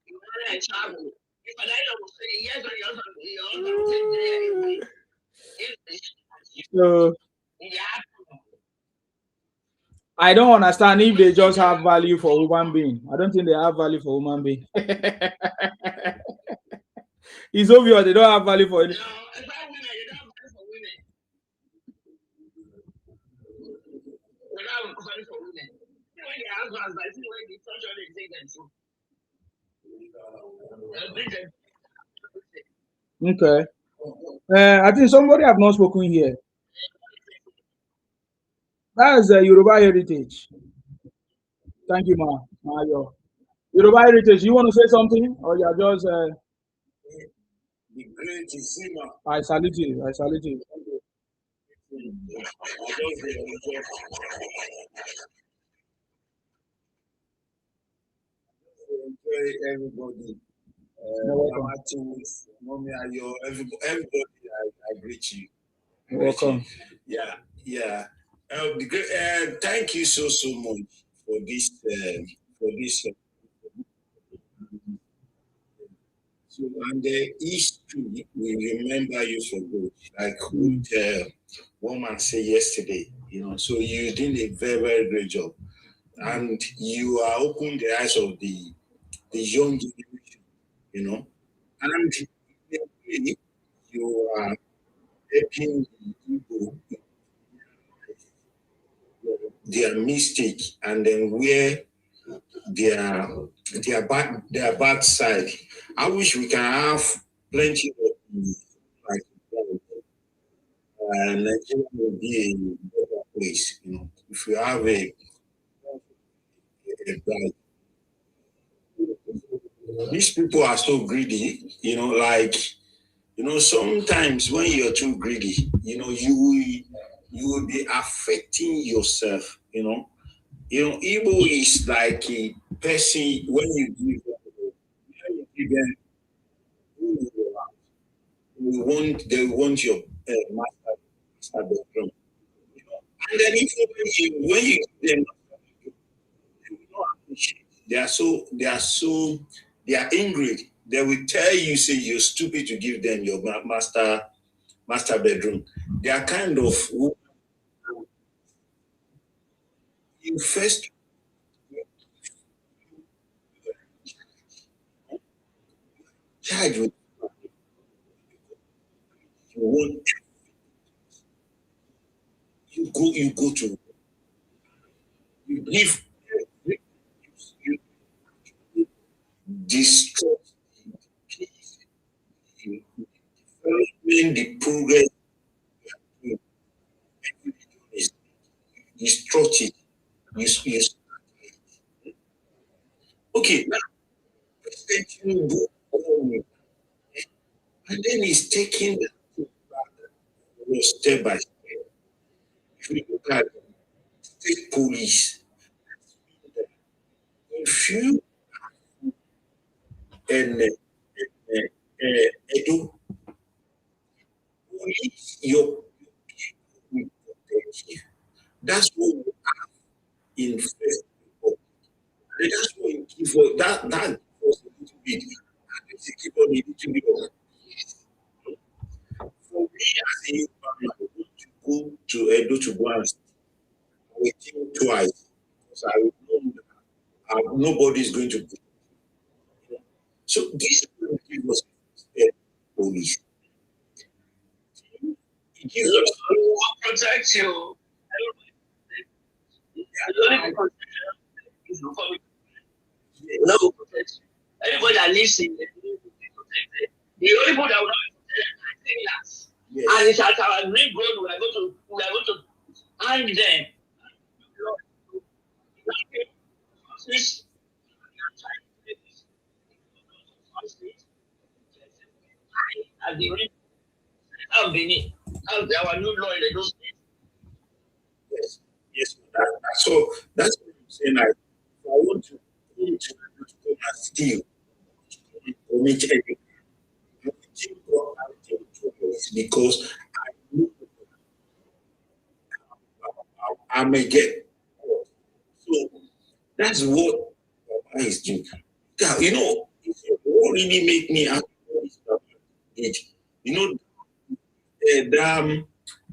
You want to travel. If I don't say yes, your husband
so I don't understand if they just have value for human being. I don't think they have value for human being. It's obvious they don't have value for it. Okay. I think somebody have not spoken here. That's Yoruba heritage. Thank you, ma. Yoruba heritage. You want to say something, or you are just?
The great Zima.
I salute you. I salute you.
Everybody. Mommy, everybody, I greet you.
You're welcome.
Yeah. Thank you so much for this. So, and the history will remember you for good. Like what woman said yesterday, so you did a very, very great job. And you are opening the eyes of the young generation, and you are helping the people their mistake and then where their bad side. I wish we can have plenty of like Nigeria will be a better place, if we have a guide. These people are so greedy, sometimes when you're too greedy, you will be affecting yourself, Igbo is like a person when you give them, they want your master bedroom. And then when you give them, they are angry. They will tell you, say you're stupid to give them your master bedroom. They are kind of you first charge with you go to, you give, you destroy the progress is destructive. You okay, now President Tinubu, and then he's taking step by step. If you look at state police, if you and Edo police, your that's what you have in first. That's what you give for that was a little bit. And it's keep on a little bit of for me as a youth man, I want to go to Edo to go and I will think twice because I will know that nobody is going to do it. So this will give us police. It gives us
protect you. Anybody that lives in the protected. The only people that will not be protected are Kenyans. Yes. And it's at our green road we are going to hang them. At the our new law in those states.
Yes. So that's what I'm saying. I want to go to steal, commit anything. Because I may get. So that's what I is doing. You know, what really make me happy is, you know, the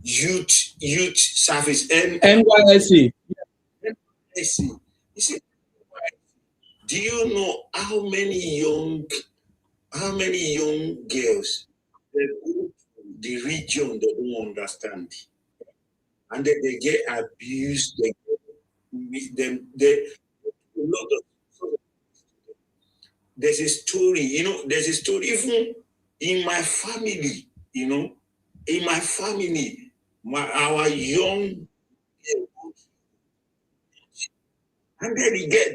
youth service
NYSC.
NYSC. You see, do you know how many young girls they go to the region they don't understand, and then they get abused, they get them, a lot of. There's a story, even in my family, our young, and then they get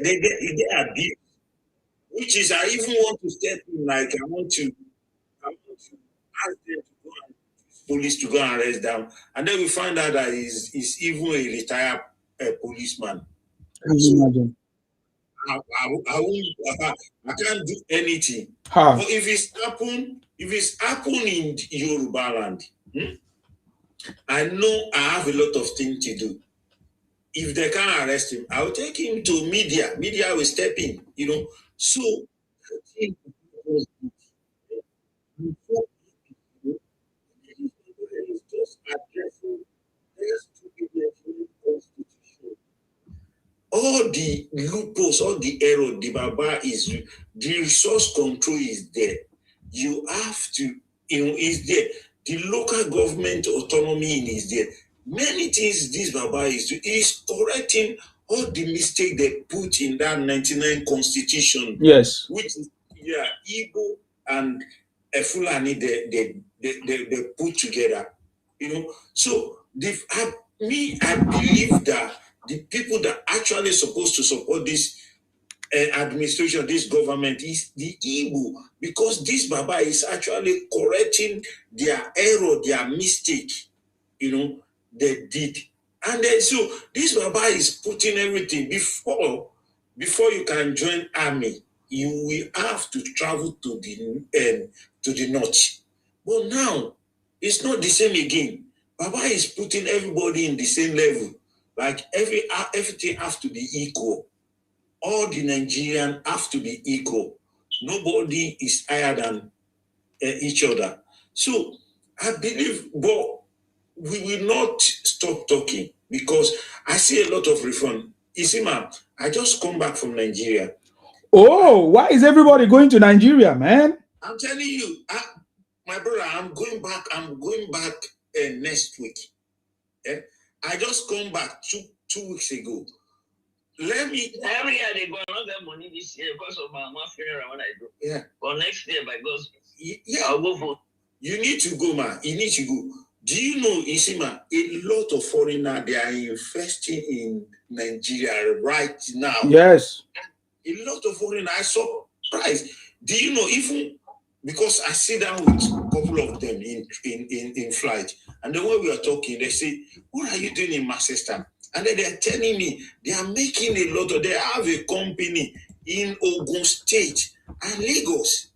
abused, which is I even want to step in, like I want to ask them to go and police to go and arrest them, and then we find out that he's even a retired policeman.
Imagine.
I can't do anything.
Huh.
But if it's happened in Yoruba land, I know I have a lot of things to do. If they can't arrest him, I'll take him to media. Media will step in, So I think just addressing all the loopholes, all the error, the Baba is the resource control is there. You have to, is there. The local government autonomy is there. Many things this Baba is correcting all the mistakes they put in that 99 constitution.
Yes.
Which is Igbo and Fulani they put together. So I believe that the people that actually supposed to support this administration, this government, is the Igbo, because this Baba is actually correcting their error, their mistake, they did. And then so this Baba is putting everything before you can join army, you will have to travel to the north. But now it's not the same again. Baba is putting everybody in the same level. Like everything has to be equal. All the Nigerians have to be equal. Nobody is higher than each other. So I believe, but we will not stop talking because I see a lot of reform. Isima, I just come back from Nigeria.
Oh, why is everybody going to Nigeria, man?
I'm telling you, my brother, I'm going back next week. I just come back two weeks ago. Let me.
Every year they go not get money this year because of my funeral when I do.
Yeah.
But next year, by God's
yeah,
I'll go for.
You need to go, man. You need to go. Do you know, Isima, a lot of foreigners, they are investing in Nigeria right now.
Yes.
A lot of foreigners, I saw price. Do you know, even because I sit down with a couple of them in flight, and then when we are talking, they say, what are you doing in Manchester? And then they're telling me they are making a lot of, they have a company in Ogun State and Lagos.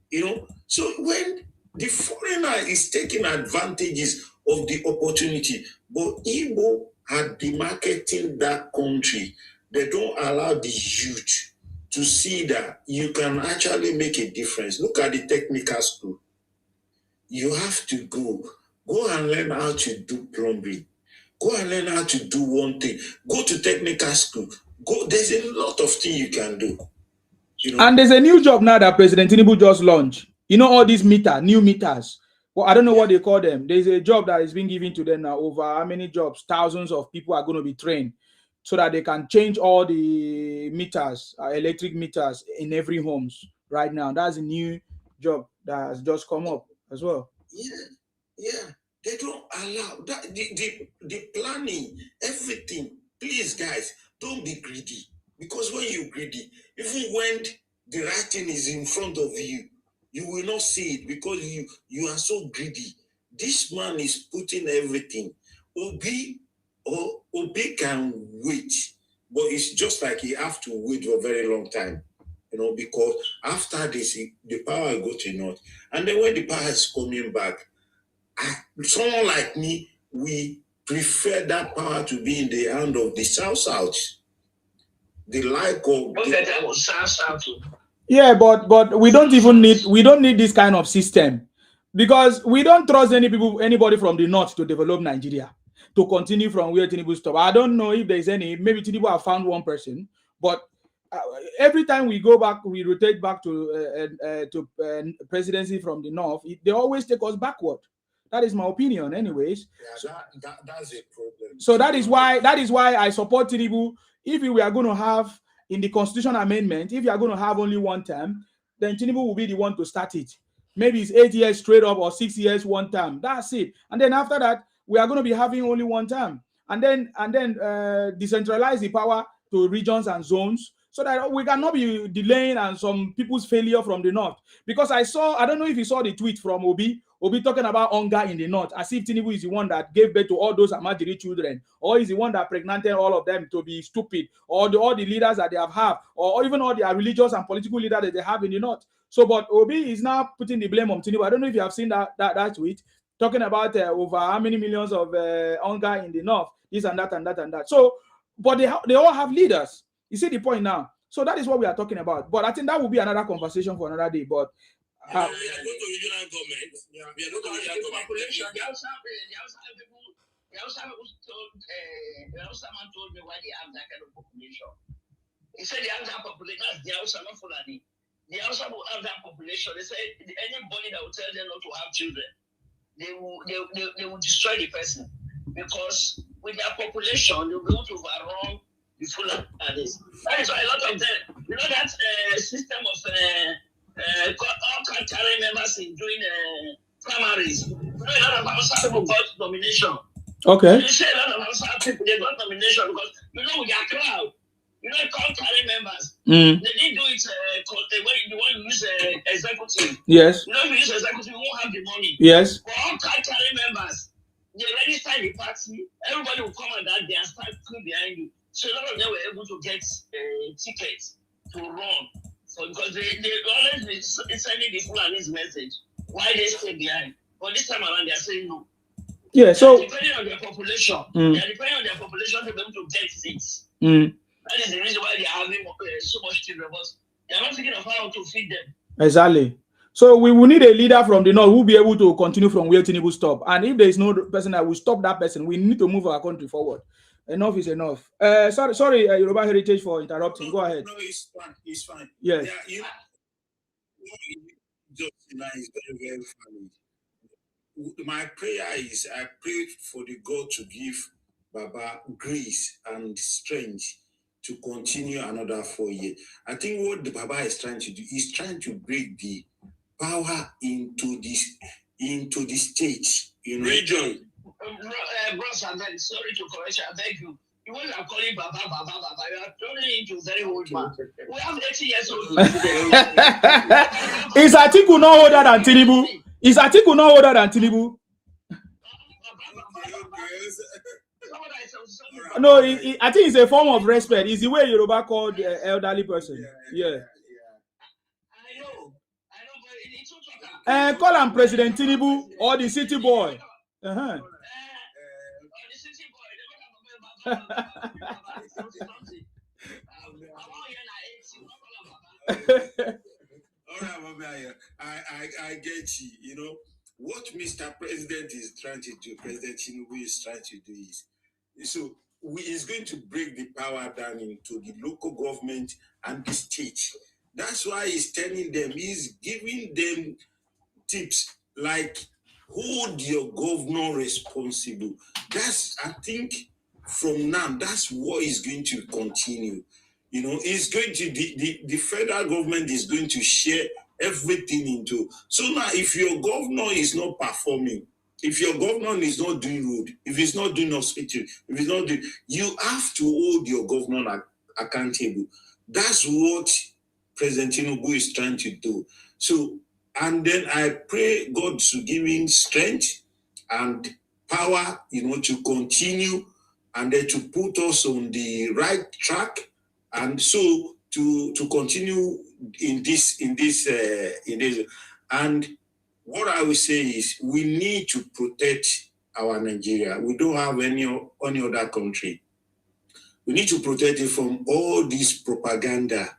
You know, so when the foreigner is taking advantages of the opportunity, but Igbo had been marketing that country, they don't allow the youth to see that you can actually make a difference. Look at the technical school. You have to go and learn how to do plumbing. Go and learn how to do one thing. Go to technical school. There's a lot of things you can do. You know?
And there's a new job now that President Tinubu just launched. You know, all these new meters. Well, I don't know what they call them. There's a job that is being given to them now. Over how many jobs? Thousands of people are going to be trained so that they can change all the meters, electric meters in every homes right now. That's a new job that has just come up as well.
Yeah. They don't allow that. The planning, everything. Please, guys, don't be greedy. Because when you're greedy, even when the right thing is in front of you, you will not see it because you are so greedy. This man is putting everything. Obi can wait, but it's just like he have to wait for a very long time. You know, because after this, the power will go to north. And then when the power is coming back, someone like me, we prefer that power to be in the hand of the South. The like of
yeah, but we don't need this kind of system because we don't trust anybody from the north to develop Nigeria to continue from where Tinubu stopped. I don't know if there's any. Maybe Tinubu have found one person, but every time we go back, we rotate back to presidency from the north. They always take us backward. That is my opinion, anyways.
Yeah, that's a problem.
So that is why I support Tinubu. If we are going to have in the constitution amendment, if you are going to have only one term, then Tinubu will be the one to start it. Maybe it's 8 years straight up or 6 years one term. That's it. And then after that, we are going to be having only one term. And then decentralize the power to regions and zones so that we cannot be delaying and some people's failure from the north. Because I don't know if you saw the tweet from Obi talking about hunger in the north, as if Tinubu is the one that gave birth to all those Amadiri children, or is the one that pregnanted all of them to be stupid, or all the leaders that they have, or even all their religious and political leaders that they have in the north. So, but Obi is now putting the blame on Tinubu. I don't know if you have seen that tweet, talking about over how many millions of hunger in the north, this and that and that and that. So, but they all have leaders. You see the point now. So that is what we are talking about. But I think that will be another conversation for another day. But
we are going to regional government. We are going to regional government.
The Hausa man told me why they have that kind of population. He said they have that population. That's the Hausa, not Fulani. The Hausa will have that population. They say anybody that will tell them not to have children, they will destroy the person, because with their population, they'll be able to overrun the Fulanis. That is why a lot of them, you know, that system of all country members in doing primaries. You know, a lot of Hausa people got nomination.
Okay.
You say a lot of Hausa people, they got nomination because, you know, with their crowd, you know, country members, they didn't do it when you want to use executive.
Yes.
You know, if you use executive, you won't have the money.
Yes.
For all country members, they register the party, everybody will come on that day and start queuing behind you. So a lot of them were able to get tickets to run. So because they always be sending the Fulani's message why they stay behind. But this time around, they are saying no.
Yeah, so
depending on their population, they are depending on their population to be able to get seats. That is the reason why they are having so much children, but they are not thinking of how to feed them.
Exactly. So we will need a leader from the north who will be able to continue from where Tinubu stopped. And if there is no person that will stop that person, we need to move our country forward. Enough is enough. Sorry, Yoruba Heritage for interrupting. Go ahead.
No, it's fine. It's fine.
Yes.
Yeah, Justina is very, very funny. My prayer is I pray for the God to give Baba grace and strength to continue another 4 years. I think what the Baba is trying to do is trying to break the power into the state,
region.
Bros, I beg, sorry to correct you, I beg you. You want to call him Baba, you are turning into a very old man. We have 80 years old.
Is Atiku not older than Tinubu? Is Atiku not older than Tinubu? No, I think it's a form of respect. It's the way Yoruba called elderly person. Yeah. Call him President Tinubu or the city boy.
I get you. You know what Mr. President is trying to do. President Tinubu is trying to do is going to break the power down into the local government and the state. That's why he's telling them. He's giving them tips like hold your governor responsible. That's, I think, from now, that's what is going to continue. It's going to the federal government is going to share everything into. So now, if your governor is not performing, if your governor is not doing road, if he's not doing hospital, if he's not doing, you have to hold your governor accountable. That's what President Tinubu is trying to do. So, and then I pray God to give him strength and power, to continue and then to put us on the right track, and so to continue in this. And what I will say is we need to protect our Nigeria. We don't have any other country. We need to protect it from all this propaganda,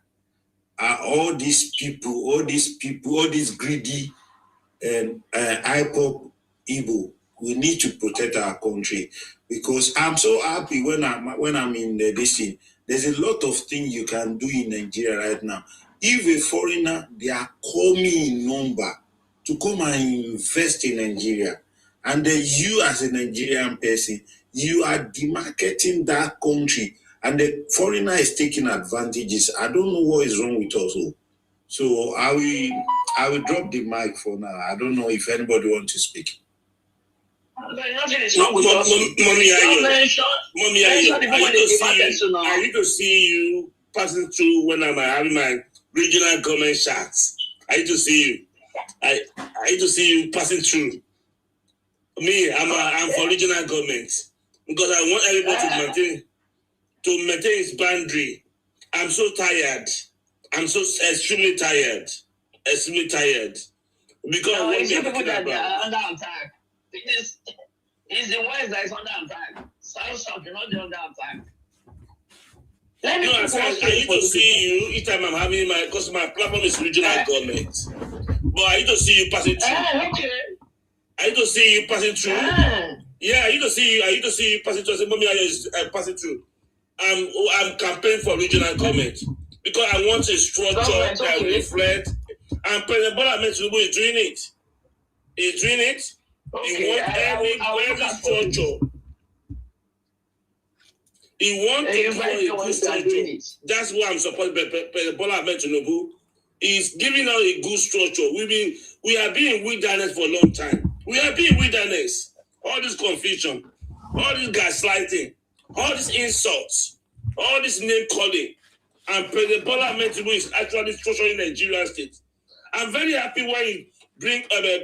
all these people, all these greedy IPOB Igbo. We need to protect our country, because I'm so happy when I'm in this thing. There's a lot of things you can do in Nigeria right now. If a foreigner, they are coming in number to come and invest in Nigeria, and then you as a Nigerian person, you are demarketing that country, and the foreigner is taking advantages. I don't know what is wrong with us all. So I will drop the mic for now. I don't know if anybody wants to speak.
Mommy, I need to see you passing through when I'm having my regional government shots. I need to see you. I need to see you passing through. Me, I'm for regional government because I want everybody to maintain his boundary. I'm so tired. I'm so extremely tired. Extremely tired. Because
no, it's the people that are under attack. It's the West that is under attack. South, you're not the under attack.
I need to see you each time I'm having because my platform is regional government. But I need to see you passing through.
Okay.
I need to see you passing through. Yeah, I need to see you passing through. I say, Mommy, I passing through. I'm campaigning for regional government because I want a structure that will reflect. And President Bola Ahmed Tinubu is doing it. He's doing it. Okay. He wants every structure. He wants a good structure. That's why I'm supporting President Bola Ahmed Tinubu. He's giving us a good structure. We have been in wilderness for a long time. We have been in wilderness. All this confusion, all this gaslighting, all these insults, all this name calling, and President Bola Ahmed Tinubu is actually structuring Nigerian state. I'm very happy when he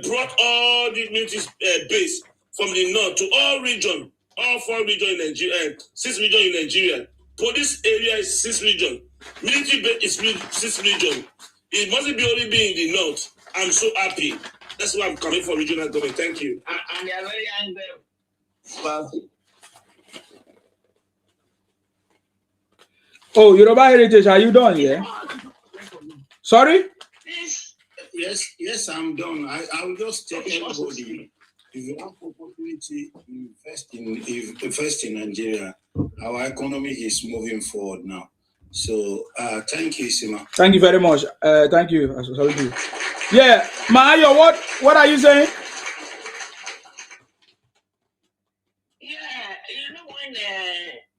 brought all the military base from the north to all regions, all 4 regions in Nigeria, 6 regions in Nigeria. Police area is 6 regions. Military base is 6 regions. It mustn't be only being in the north. I'm so happy. That's why I'm coming for regional government. Thank you.
And they are very angry about it.
Oh, Yoruba Heritage, are you done? Yeah. Sorry?
Yes, I'm done. I will just tell everybody, if you have opportunity, invest in Nigeria. Our economy is moving forward now. So thank you, Sima.
Thank you very much. Thank you. Yeah, Mayo, what are you saying?
Yeah, you know when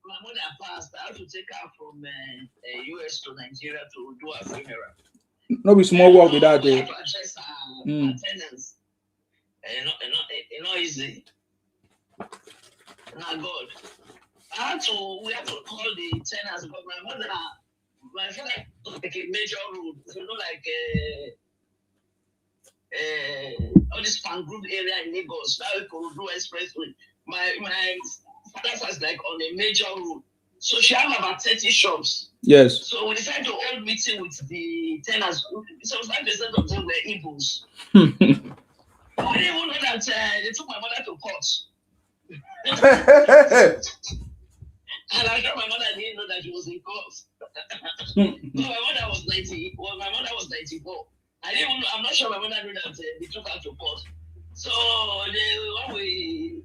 my mother passed, I had to take her from US to Nigeria to do a funeral.
No be small work with that.
We had to address our tenants. Not easy. Not good. We had to call the tenants, but my father took like a major road, you know, like all this fan group area in Lagos, now we could do expressway. My father's was like on a major road. So she had about 30 shops.
Yes.
So we decided to hold meeting with the tenants. 75% of them were Igbos. I didn't even know that they took my mother to court. And I thought my mother didn't know that she was in court. So my mother was 90. Well, my mother was 94. I didn't even know, I'm not sure my mother knew that they took her to court. So when we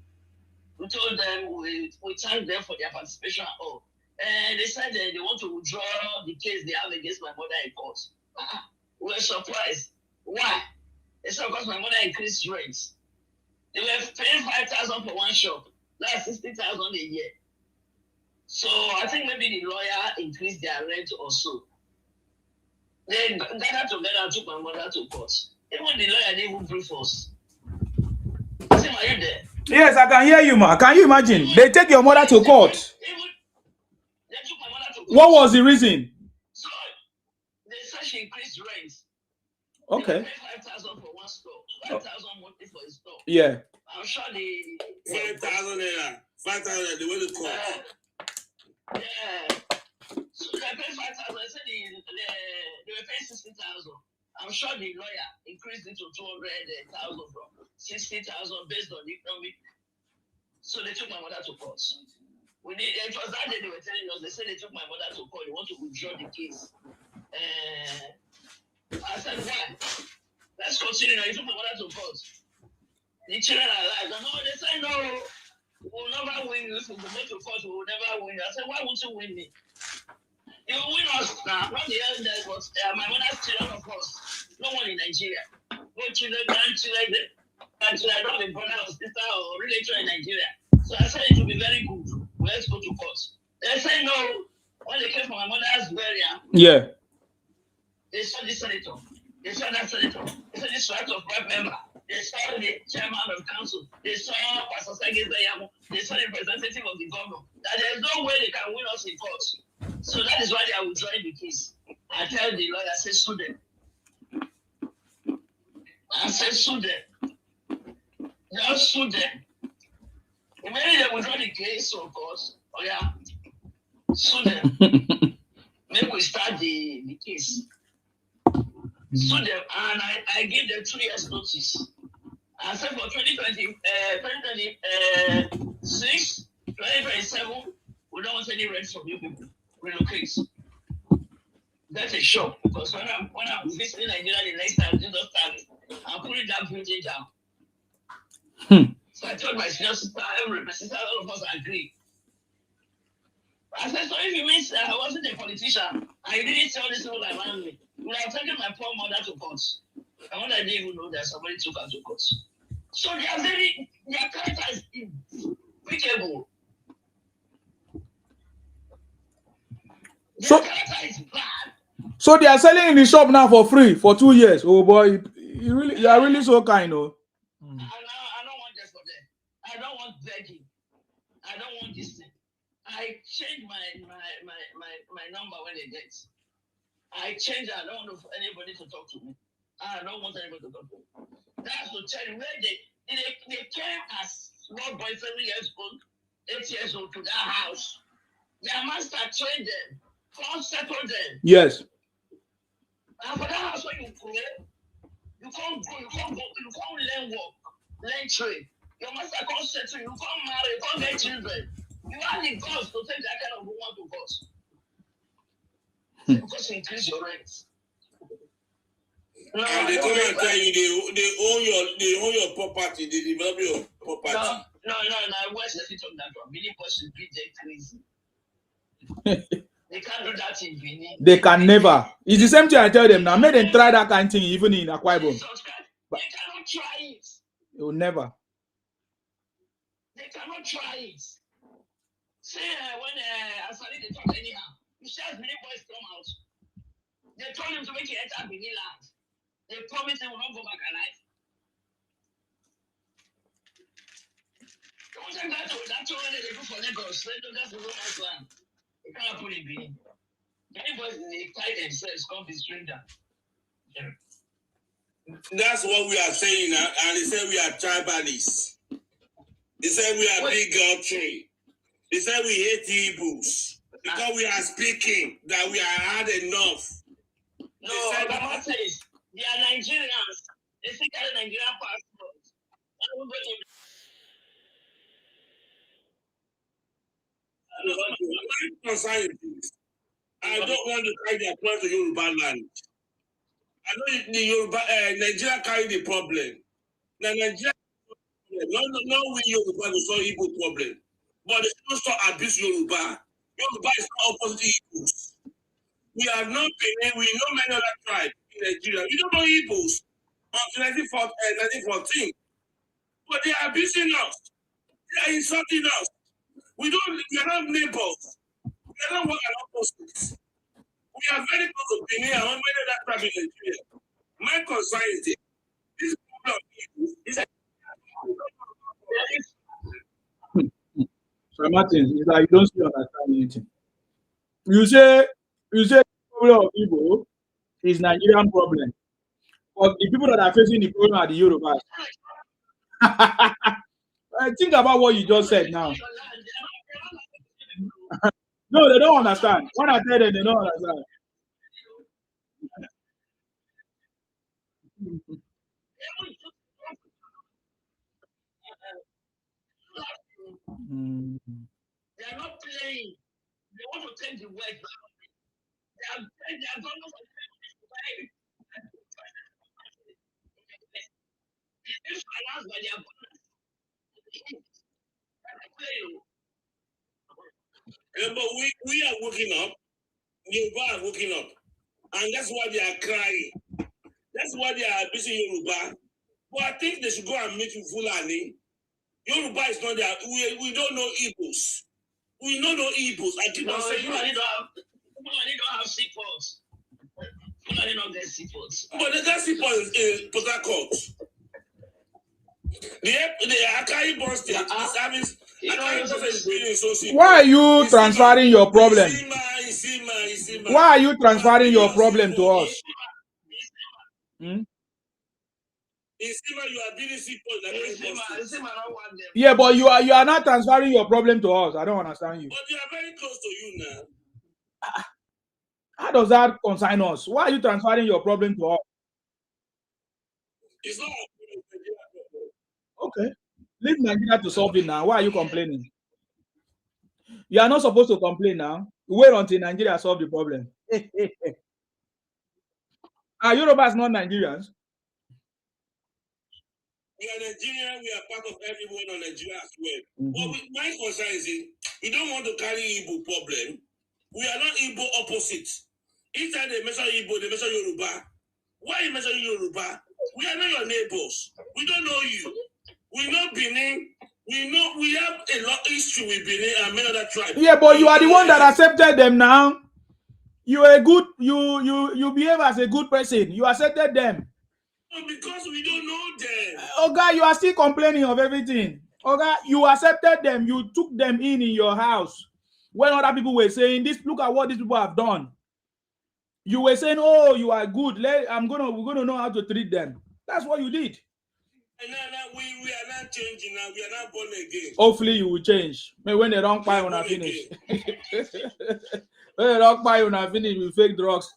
told them, we thanked them for their participation at all. And they said they want to withdraw the case they have against my mother in court. We were surprised. Why? They said because my mother increased rents. They were paying 5,000 for one shop. That's 60,000 a year. So I think maybe the lawyer increased their rent also. They gathered together and took my mother to court. Even the lawyer didn't even brief us. Tim, are you there?
Yes, I can hear you, ma. Can you imagine? They take your mother to court.
They took my mother to court.
What was the reason?
So they said she increased rent.
Okay.
They paid 5,000 for one store, 5,000 monthly for a store.
Yeah.
I'm sure
5,000 naira. 5,000 they went to court.
Yeah. So they paid 5,000. I said they were paying 60,000. I'm sure the lawyer increased it to 200,000 from 60,000 based on the economic. So they took my mother to court. It was that day they were telling us. They said they took my mother to court. They want to withdraw the case. I said, why? Let's continue. They took my mother to court. The children are alive. No, they said no. We'll never win you. If we go to court, we will never win you. I said, why won't you win me? You will win us now. Not the elders, but my mother's children, of course. No one in Nigeria. No children, grandchildren, I don't have a brother or sister or relative in Nigeria. So I said it will be very good. Let's go to court. They said no. When they came for my mother's burial,
yeah.
They saw the senator. They saw that senator. They saw this right of right member. They saw the chairman of council. They saw Pastor Sergei Zayamu. They saw the representative of the governor. That there's no way they can win us in court. So that is why they are withdrawing the case. I tell the lawyer, I say, sue them. I said, sue them. Just sue them. Immediately they withdraw the case, of course. Oh yeah, sue them. Maybe we start the case. Sue them, and I give them 2 years notice. I said for 2026, 2027, we don't want any rent from you people. Relocate. That's a shock because when I'm visiting Nigeria the next time, Jesus time, I'm putting that building down. So I told my senior sister, my sister, all of us agree. I said, so if it means I wasn't a politician, I didn't tell this people around me, you would have taken my poor mother to court. And when I didn't even know that somebody took her to court. So their character is impeccable.
So, so they are selling in the shop now for free for 2 years. Oh boy, you are really so kind, oh.
I don't want that for them. I don't want begging. I don't want this thing. I change my number when they get. I change it. I don't want anybody to talk to me. I don't want anybody to talk to me. That's to tell you where they came as small boys 7 years old, 8 years old to that house. Their master trained them. Come settle them.
Yes.
And for that house when you go, you can't learn work, learn trade. Your master can't settle you, can't marry, you can't get children. You have the guts to take that kind of woman to court. Because you increase your rent.
No, and they come and tell you they own your property, they develop your property.
No, where's the fit on that one? Benin Post is big, they're crazy. They can't do that in Benin.
They can never. It's the same thing I tell them now. Make them try that kind of thing even in Akwa Ibom.
They cannot try it.
They will never.
They cannot try it. Say when Asali they talk anyhow, you see as many boys come out. They told him to make it enter Benin land. They promised he will not go back alive. That's all they do for Lagos. That's the romance land. They can't put it Benin. Many boys they tie themselves, come be stranger. Yeah.
That's what we are saying now, and they say we are tribalists. They say we are big country. They say we hate Igbos because we are speaking that we are had enough.
No, Obama says they are Nigerians. They still carry Nigerian passports.
I don't want to carry their point to Yoruba land. I know the Yoruba Nigeria carry the problem. Now Nigeria, no, we Yoruba to solve Igbo problem, but they don't stop abuse Yoruba. Yoruba is not opposite Igbos. We are not Benin. We know many other tribes in Nigeria. We don't know Igbos until 1914, but they are abusing us. They are insulting us. We are not neighbors. We are not opposites. We are very close to Benin and many other tribes in Nigeria. My concern is this problem is
So Martin, it's like you don't still understand anything. You say the problem of Igbo is Nigerian problem. But the people that are facing the problem are the Yorubas. Think about what you just said now. No, they don't understand. When I tell them, they don't understand.
They are not playing. They want to take the word now. They are going to
but we are waking up. Yoruba are waking up. And that's why they are crying. That's why they are abusing Yoruba. But I think they should go and meet with Fulani. Yoruba is not there. We don't know Igbos. We don't know Igbos. I keep on saying
Fulani don't have seaports. Fulani don't get seaports.
But they got seaports in Port Harcourt. The Akai Born State is having.
Why are you transferring your problem? Why are you transferring your problem to us? Yeah, but you are not transferring your problem to us. I don't understand you.
But they are very close to you now.
How does that concern us? Why are you transferring your problem to us?
It's not.
Okay. Leave Nigeria to solve it now. Why are you complaining? You are not supposed to complain now. Wait until Nigeria solve the problem. Are Yorubas not Nigerians?
We are Nigerian. We are part of everyone on Nigeria as well. But my concern is we don't want to carry Igbo problem. We are not Igbo opposite. Each time they mention Igbo, they mention Yoruba. Why are you mentioning Yoruba? We are not your neighbors. We don't know you. We know Benin. We have a lot of history with Benin and many other tribes.
Yeah, but you are the one that accepted them now. You are good. You behave as a good person. You accepted them.
No, because we don't know them.
Oga, you are still complaining of everything. Oga, you accepted them. You took them in your house. When other people were saying, "This, look at what these people have done." You were saying, "Oh, you are good. We're gonna know how to treat them." That's what you did.
And now we are not changing now. We are not born again.
Hopefully, you will change. Maybe when they don't buy when I finish. When they don't buy when I finish with fake drugs.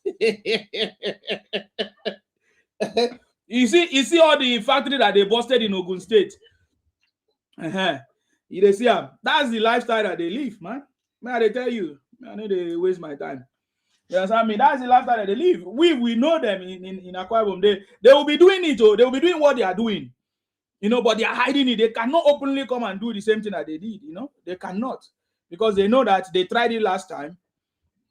You see all the factory that they busted in Ogun State. You see, that's the lifestyle that they live, man. Man, they tell you, I know they waste my time. You understand me? That's the lifestyle that they live. We know them in Akwa Ibom. They will be doing it, they will be doing what they are doing. But they are hiding it. They cannot openly come and do the same thing that they did, They cannot. Because they know that they tried it last time,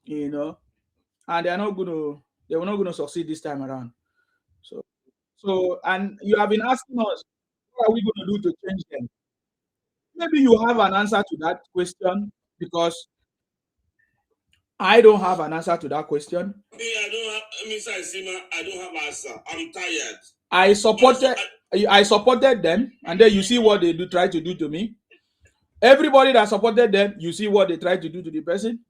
and they are not going to They were not going to succeed this time around. So, and you have been asking us, what are we going to do to change them? Maybe you have an answer to that question, because I don't have an answer to that question.
Me, I don't have, Mr. Isima, I don't have answer. I'm tired.
I supported them, and then you see what they try to do to me. Everybody that supported them, you see what they try to do to the person.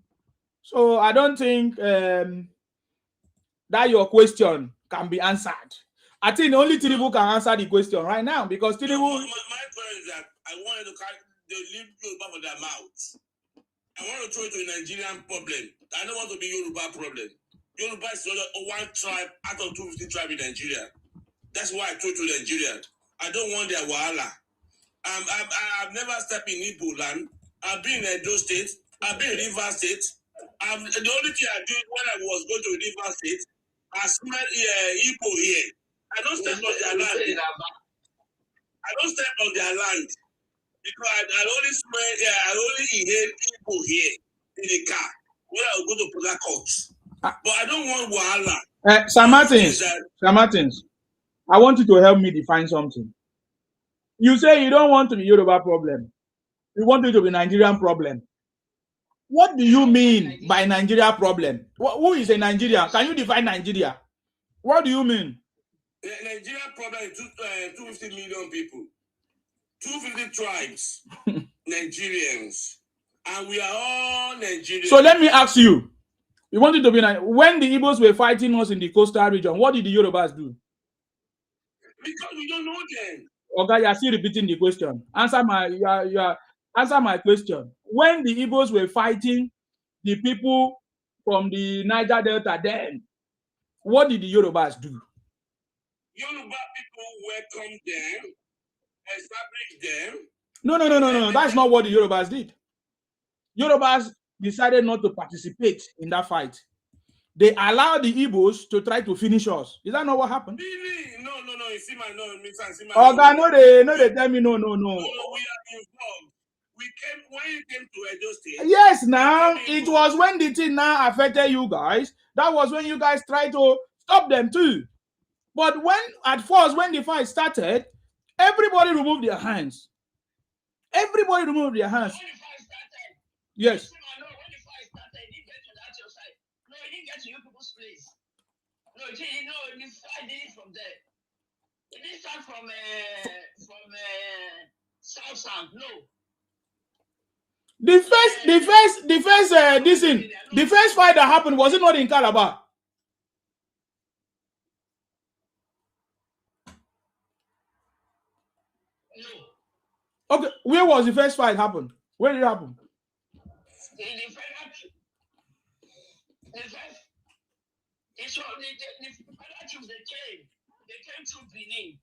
So I don't think that your question can be answered. I think only Tinubu can answer the question right now, because Tinubu.
My point is that I wanted to carry the leave Yoruba for their mouth. I want to throw it to a Nigerian problem. I don't want to be Yoruba problem. Yoruba is one tribe out of 250 tribes in Nigeria. That's why I throw it to Nigeria. I don't want their wahala. I've never stepped in Igbo land. I've been in Edo State. I've been in River State. The only thing I did when I was going to River State, I smelled Igbo here. I don't step on their land. I don't step on their land. Because I only smell, I only inhale Igbo here in the car when I go to Port Harcourt. But I don't want wahala.
Sam Martins, I want you to help me define something. You say you don't want to be Yoruba problem. You want it to be Nigerian problem. What do you mean by Nigeria problem? Who is a Nigerian? Can you define Nigeria? What do you mean?
The Nigeria problem is 250 million people. 250 tribes, Nigerians, and we are all Nigerians.
So let me ask you, you wanted to be when the Igbos were fighting us in the coastal region, what did the Yorubas do?
Because we don't know them.
Okay, you're still repeating the question. Answer my question. When the Igbos were fighting the people from the Niger Delta, then what did the Yorubas do?
Yoruba people welcomed them. Establish them.
No. That's not what the Yorubas did. Yorubas decided not to participate in that fight. They allowed the Igbos to try to finish us. Is that not what happened?
Really? No. You see my no, Mr. Sima.
Okay, they tell me no.
No, we are involved. When you came to Edo State.
Yes, now it was when the thing now affected you guys. That was when you guys tried to stop them too. But when at first, when the fight started, everybody removed their hands. Everybody removed their hands.
When the fight started,
yes.
When the fight started, it didn't get to that your side. No, it didn't get to you people's place. No, the fight did it from there. It didn't start from South Sound. No.
The first fight that happened, was it not in Calabar?
No.
Okay, where was the first fight happen? Where did it happen?
The federal troops, they came to Benin.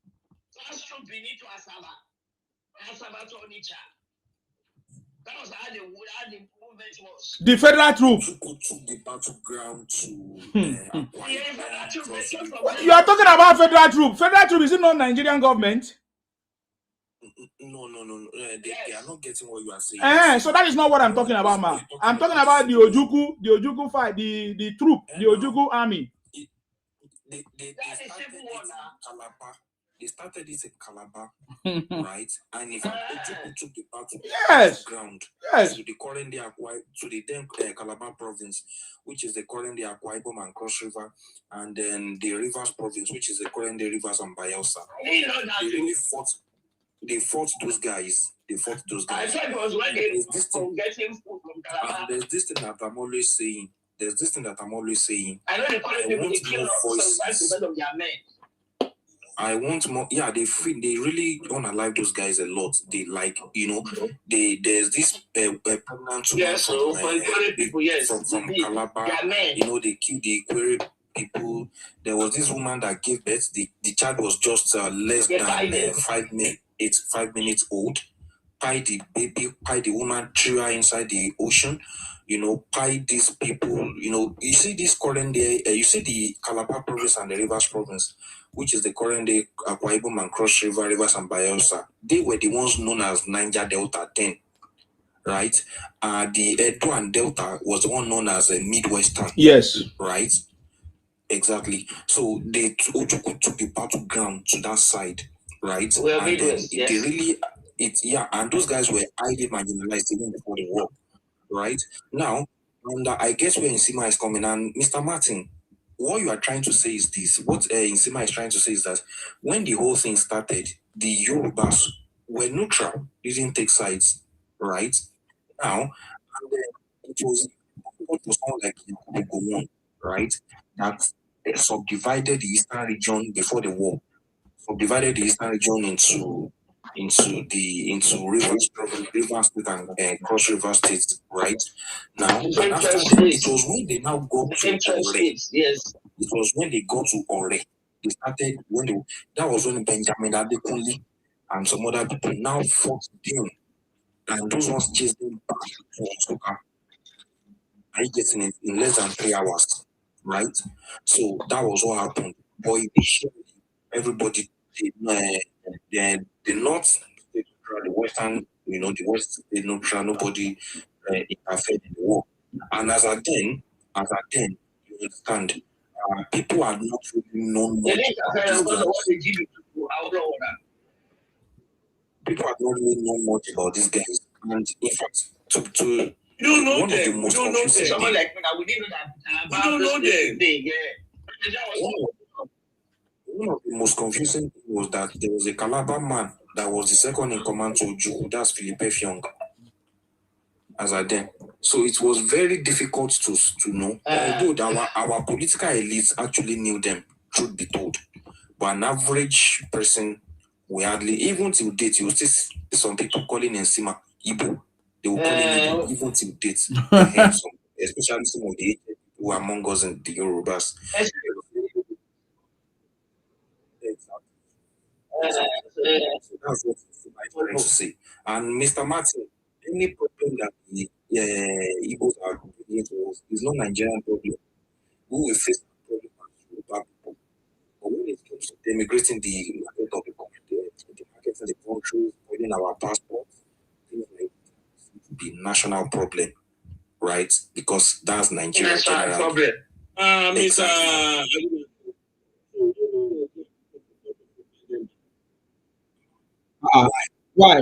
First from Benin to Asaba. Asaba to Onitsha. That was how the movement was.
The federal troops
took the battleground to.
You are talking about federal troops. Federal troops, is it not Nigerian government?
No. They are not getting what you are saying.
So that is not what I'm talking about, man. I'm talking about the Ojukwu fight, the troop, the Ojukwu army.
They started this in Calabar, right? And if Ojukwu took the battleground to the current to the then Calabar province, which is the current Akwa Ibom and Cross River, and then the Rivers province, which is the current Rivers and Bayelsa. They fought those guys.
I thought it was when they were getting food from Calabar.
And there's this thing that I'm always saying.
I know they call people to kill us because of their men.
I want more. Yeah, they really unalive those guys a lot. They there's this pregnant woman from Calabar. They killed the Query people. There was this woman that gave birth. The child was just less than 5 minutes old. Pied the woman, threw her inside the ocean. Pied these people. You see this current day. You see the Calabar province and the Rivers province, which is the current day Akwa Ibom and Cross River, Rivers and Bayelsa. They were the ones known as Niger Delta then, right? The Edo and Delta was the one known as Midwestern.
Yes.
Right? Exactly. So Ojukwu took the battleground to that side, right?
Well,
And then
Midwest,
they
yes.
really, and those guys were highly marginalized even before the war, right? Now, and I guess where Nsima is coming, and Mr. Martin, what you are trying to say is this. What Nsima is trying to say is that when the whole thing started, the Yorubas were neutral, didn't take sides, right? Now, and then it was someone like Yakubu Gowon, right? That subdivided the eastern region before the war, subdivided the eastern region into River State and Cross River State, right? Now, and after it was when they now got to Ore.
Yes.
It was when they got to Ore. They started that was when Benjamin Adekunle and some other people now fought them, and those ones chased them back to Nsukka. Are you getting it in less than 3 hours, right? So that was what happened. But initially, everybody, the North stayed neutral, the Western, the West stayed neutral, nobody interfered in the war. And as at then, you understand, people had not really known much about these guys. People had not really known much about these guys. And in fact, to
You don't know
one of the
them.
most
You don't know
confusing
them.
Someone like me, now we didn't know that.
You don't know them.
One of the most confusing thing was that there was a Calabar man that was the second in command to Ojukwu, that's Philippe Fiong, as at then. So it was very difficult to know. Although our political elites actually knew them, truth be told. But an average person, we hardly, even till date, you will still see some people calling Nsima Igbo. They will call him Igbo, even till date. Especially some of the aged people among us in the Yorubas. So that's what I'm trying to say. And Mr. Martin, any problem that the Igbos are bringing to us is not Nigerian problem. We will face the problem as Yoruba people. But when it comes to immigrating the market of the country, the market of the country, spoiling our passports, things like that, it will be national problem, right? Because that's Nigeria generally.
Problem.
Exactly.
Why?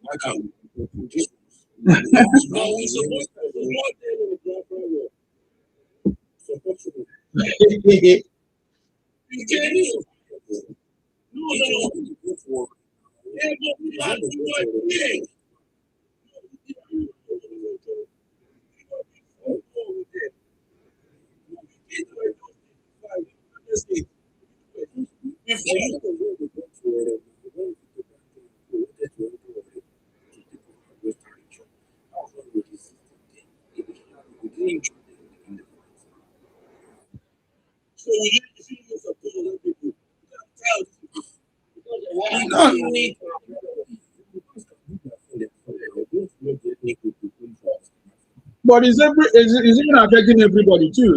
Why can't we just
No, we supposed to support them with their problem. Support them. You get it? No. Yeah, but we have to do it. So we need to support other people.
But it's even affecting everybody too.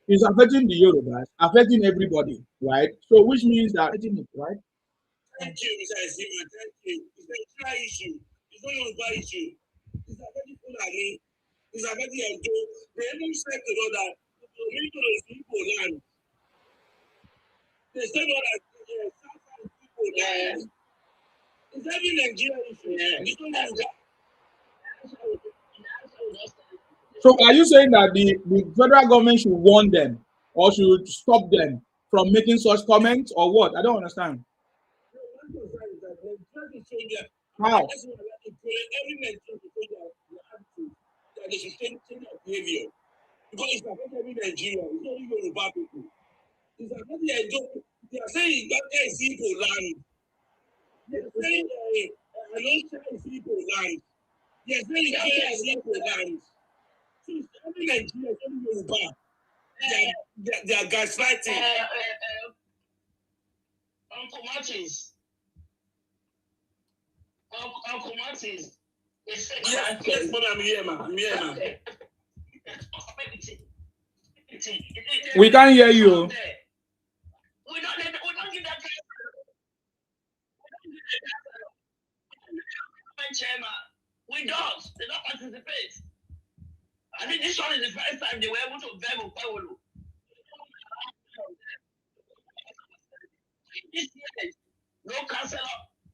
It's affecting the Yorubas, affecting everybody, right? So which means that right?
Thank you, Mr. Zima. Thank you. It's a try issue. It's not Yoruba issue. It's affecting Fulani. It's affecting Edo. They even said to know that the people of Igbo land. They said that Southern people land. It's every Nigerian issue. It's not Yoruba.
So are you saying that the federal government should warn them or should stop them from making such comments or what? I don't understand. How?
Every Nigerian that they should change their behavior. Because it's affecting every Nigerian. It's not only Yoruba people. It's affecting Edo. They are saying that there is Igbo land. They are saying Alonso is Igbo land. They are saying there is Igbo land. So it's every Nigerian, every Yoruba. They are gaslighting.
Uncle Martins.
Yes, but I'm here, man.
We can't hear you.
We don't give that chairman. We don't. They don't participate. I think this one is the first time they were able to beg Okpewolu. This year, no councillor,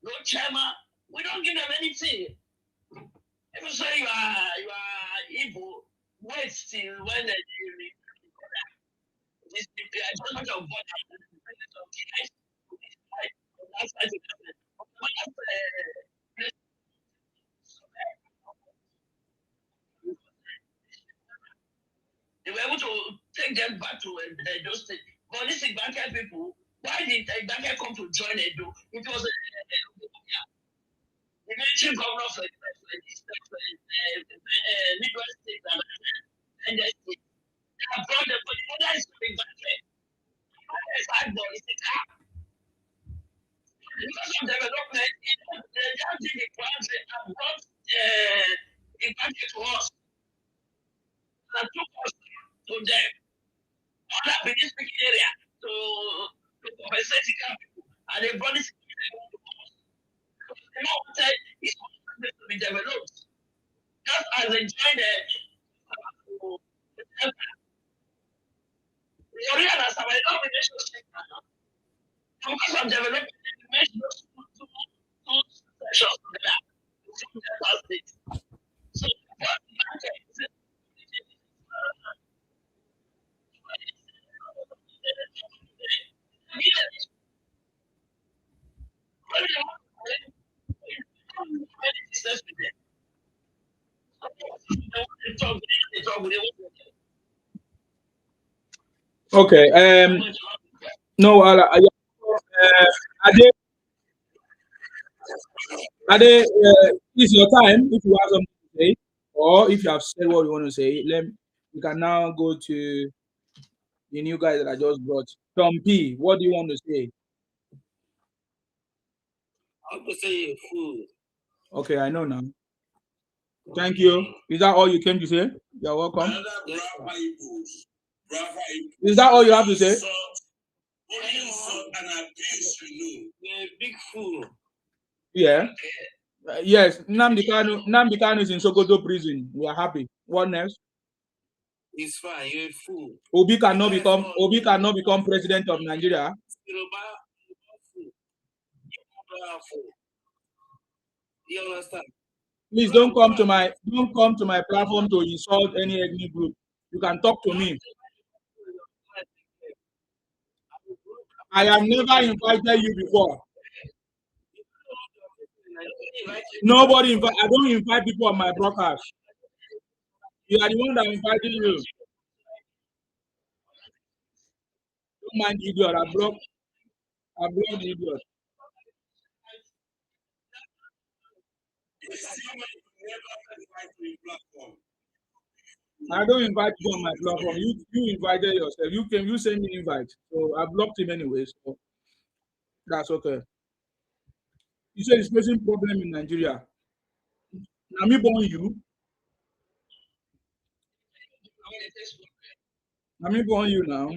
no chairman. We don't give them anything. If you say you are evil, wait till when the adjustment of they were able to take them back to Edo State. But these Igbanke people, why did Igbanke come to join Edo? It was the military governor for Midwest State and the state. They have brought them, but the mother is coming back there. It's hard, but it's a car. Because of development, they just did the plans and brought Igbanke to us and took us to them. All that Benin speaking area to compensate the people. And they brought this to us. They now wanted it's to be developed. Just as they joined the Korean and some other relationship. Because of development, they made those two sections together. So,
Okay. No, Ade, it's your time. If you have something to say, or if you have said what you want to say, we can now go to the new guy that I just brought. Tom P, what do you want to say?
I want to say food.
Okay, I know now. Thank you. Is that all you came to say? You're welcome. Is that all you have to say?
Big fool.
Yeah. Yes. Nnamdi Kanu is in Sokoto prison. We are happy. What next?
It's fine. You're a fool.
Obi cannot become president of Nigeria.
You understand?
Please don't come to my platform to insult any ethnic group. You can talk to me. I have never invited you before. Nobody invite. I don't invite people on my broadcast. You are the one that invited you. Don't mind the idiot. I blocked the idiot. I don't invite you on my platform. You invited yourself. You send me invite. So I blocked him anyway. So that's okay. You said he's facing problem in Nigeria. Now me born you. Now me born you now.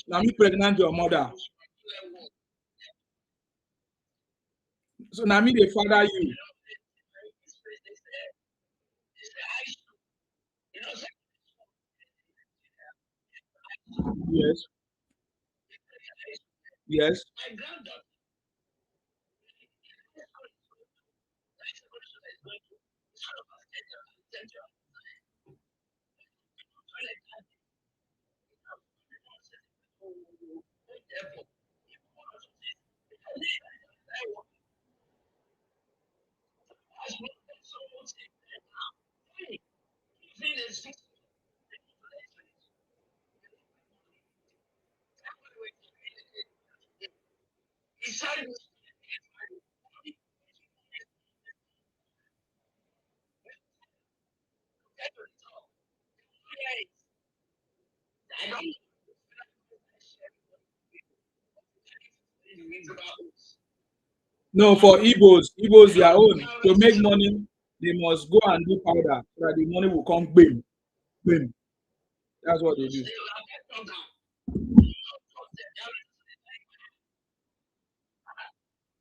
Now me pregnant your mother. So now me they father you. Yes. Yes. No, for Igbos their own. To make money, they must go and do powder so that the money will come bim, bim. That's what they do.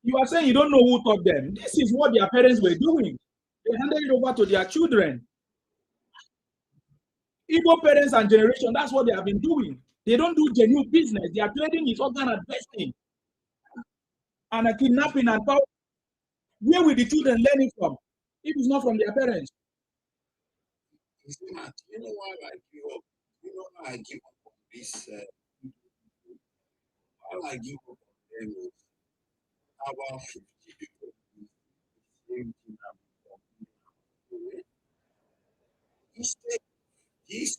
You are saying you don't know who taught them. This is what their parents were doing. They handed it over to their children. Igbo parents and generation, that's what they have been doing. They don't do genuine business. Their trading is organ investing and a kidnapping and power. Where will the children learn it from if it's not from their parents?
You know why I give up? You know why I give up on this? Why I give up on them is about 50 people. This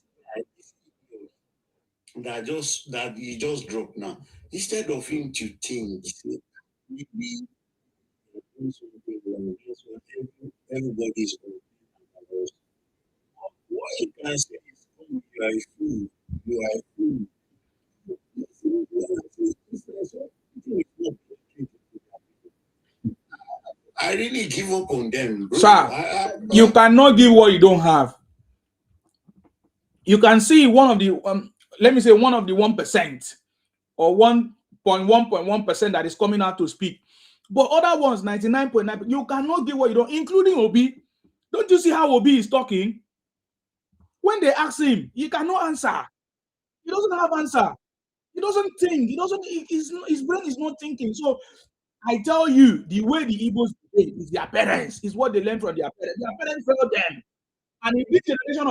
that he just dropped now. Instead of him to think, maybe everybody's going. What you can say is, you are a fool. You are a fool. I really give up on them, bro.
Sir, you cannot give what you don't have. You can see one of the let me say one of the 1% or 1.1% that is coming out to speak. But other ones, 99.9%, you cannot give what you don't, including Obi. Don't you see how Obi is talking? When they ask him, he cannot answer. He doesn't have answer. He doesn't think. He doesn't. His brain is not thinking. So I tell you, the way the Igbos behave is their parents. Is what they learn from their parents. Their parents failed them, and if this generation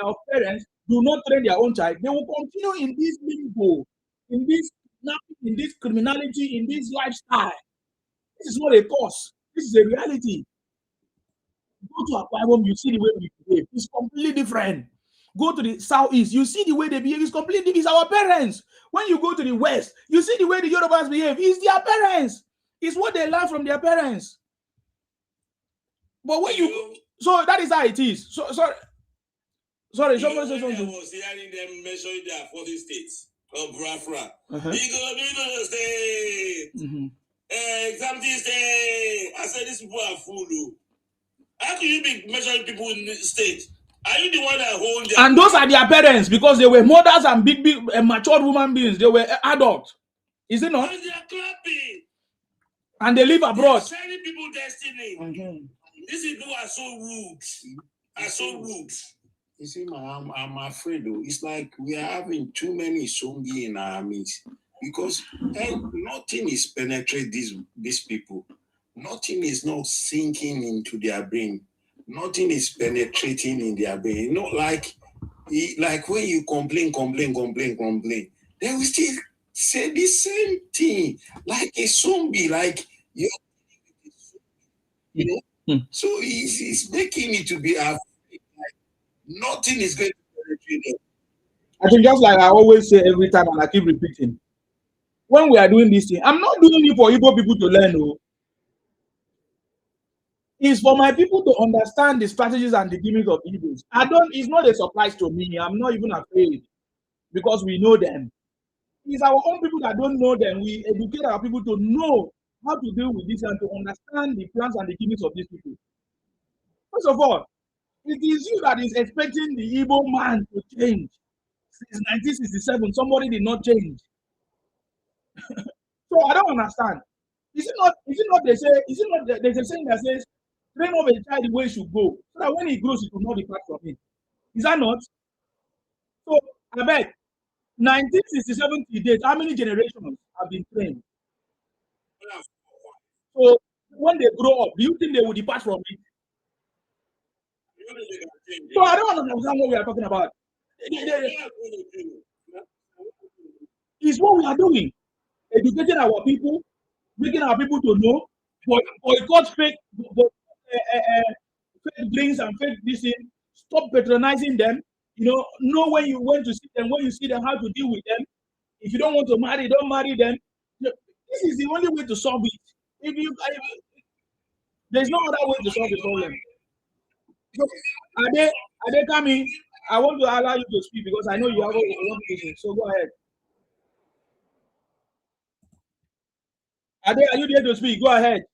of parents do not train their own child, they will continue in this limbo, in this criminality, in this lifestyle. This is not a cause. This is a reality. Go to Akwa Ibom, you see the way we behave. It's completely different. Go to the southeast, you see the way they behave. It's completely different. It's our parents. When you go to the west, you see the way the Yorubas behave. It's their parents. It's what they learn from their parents. But when so that is how it is. Sorry, someone said something.
I was hearing them mentioning their 40 states of Biafra. Migo state. Example state. I said these people are fool. How can you be measuring people in the state? Are you the one that hold their
And those are their parents because they were mothers and big matured human beings. They were adults. Is it not?
And they are clapping.
And they live abroad.
They are sending people destiny. These people are so rude.
You see, I'm afraid though. It's like we are having too many zombie in our midst because nothing is penetrating these people. Nothing is not sinking into their brain. Nothing is penetrating in their brain. You know, like when you complain, they will still say the same thing, like a zombie, like you know. So it's making it to be like nothing is going to penetrate them.
I think just like I always say every time, and I keep repeating, when we are doing this thing, I'm not doing it for Igbo people to learn. No. It's for my people to understand the strategies and the gimmicks of Igbos. It's not a surprise to me. I'm not even afraid because we know them. It's our own people that don't know them. We educate our people to know how to deal with this and to understand the plans and the gimmicks of these people. First of all, it is you that is expecting the Igbo man to change. Since 1967, somebody did not change. So I don't understand. Is it not there's a saying that says, train up a child the way he should go, so that when he grows, he will not depart from it. Is that not? So I bet 1967 to date, how many generations have been trained? So when they grow up, do you think they will depart from it? So I don't understand what we are talking about. It's what we are doing. Educating our people, making our people to know, boycott fake drinks and fake this thing. Stop patronizing them. Know when you want to see them, when you see them, how to deal with them. If you don't want to marry, don't marry them. This is the only way to solve it. There's no other way to solve the problem. So, are they coming? I want to allow you to speak because I know you have a lot to say. So go ahead. Are you there to speak? Go ahead.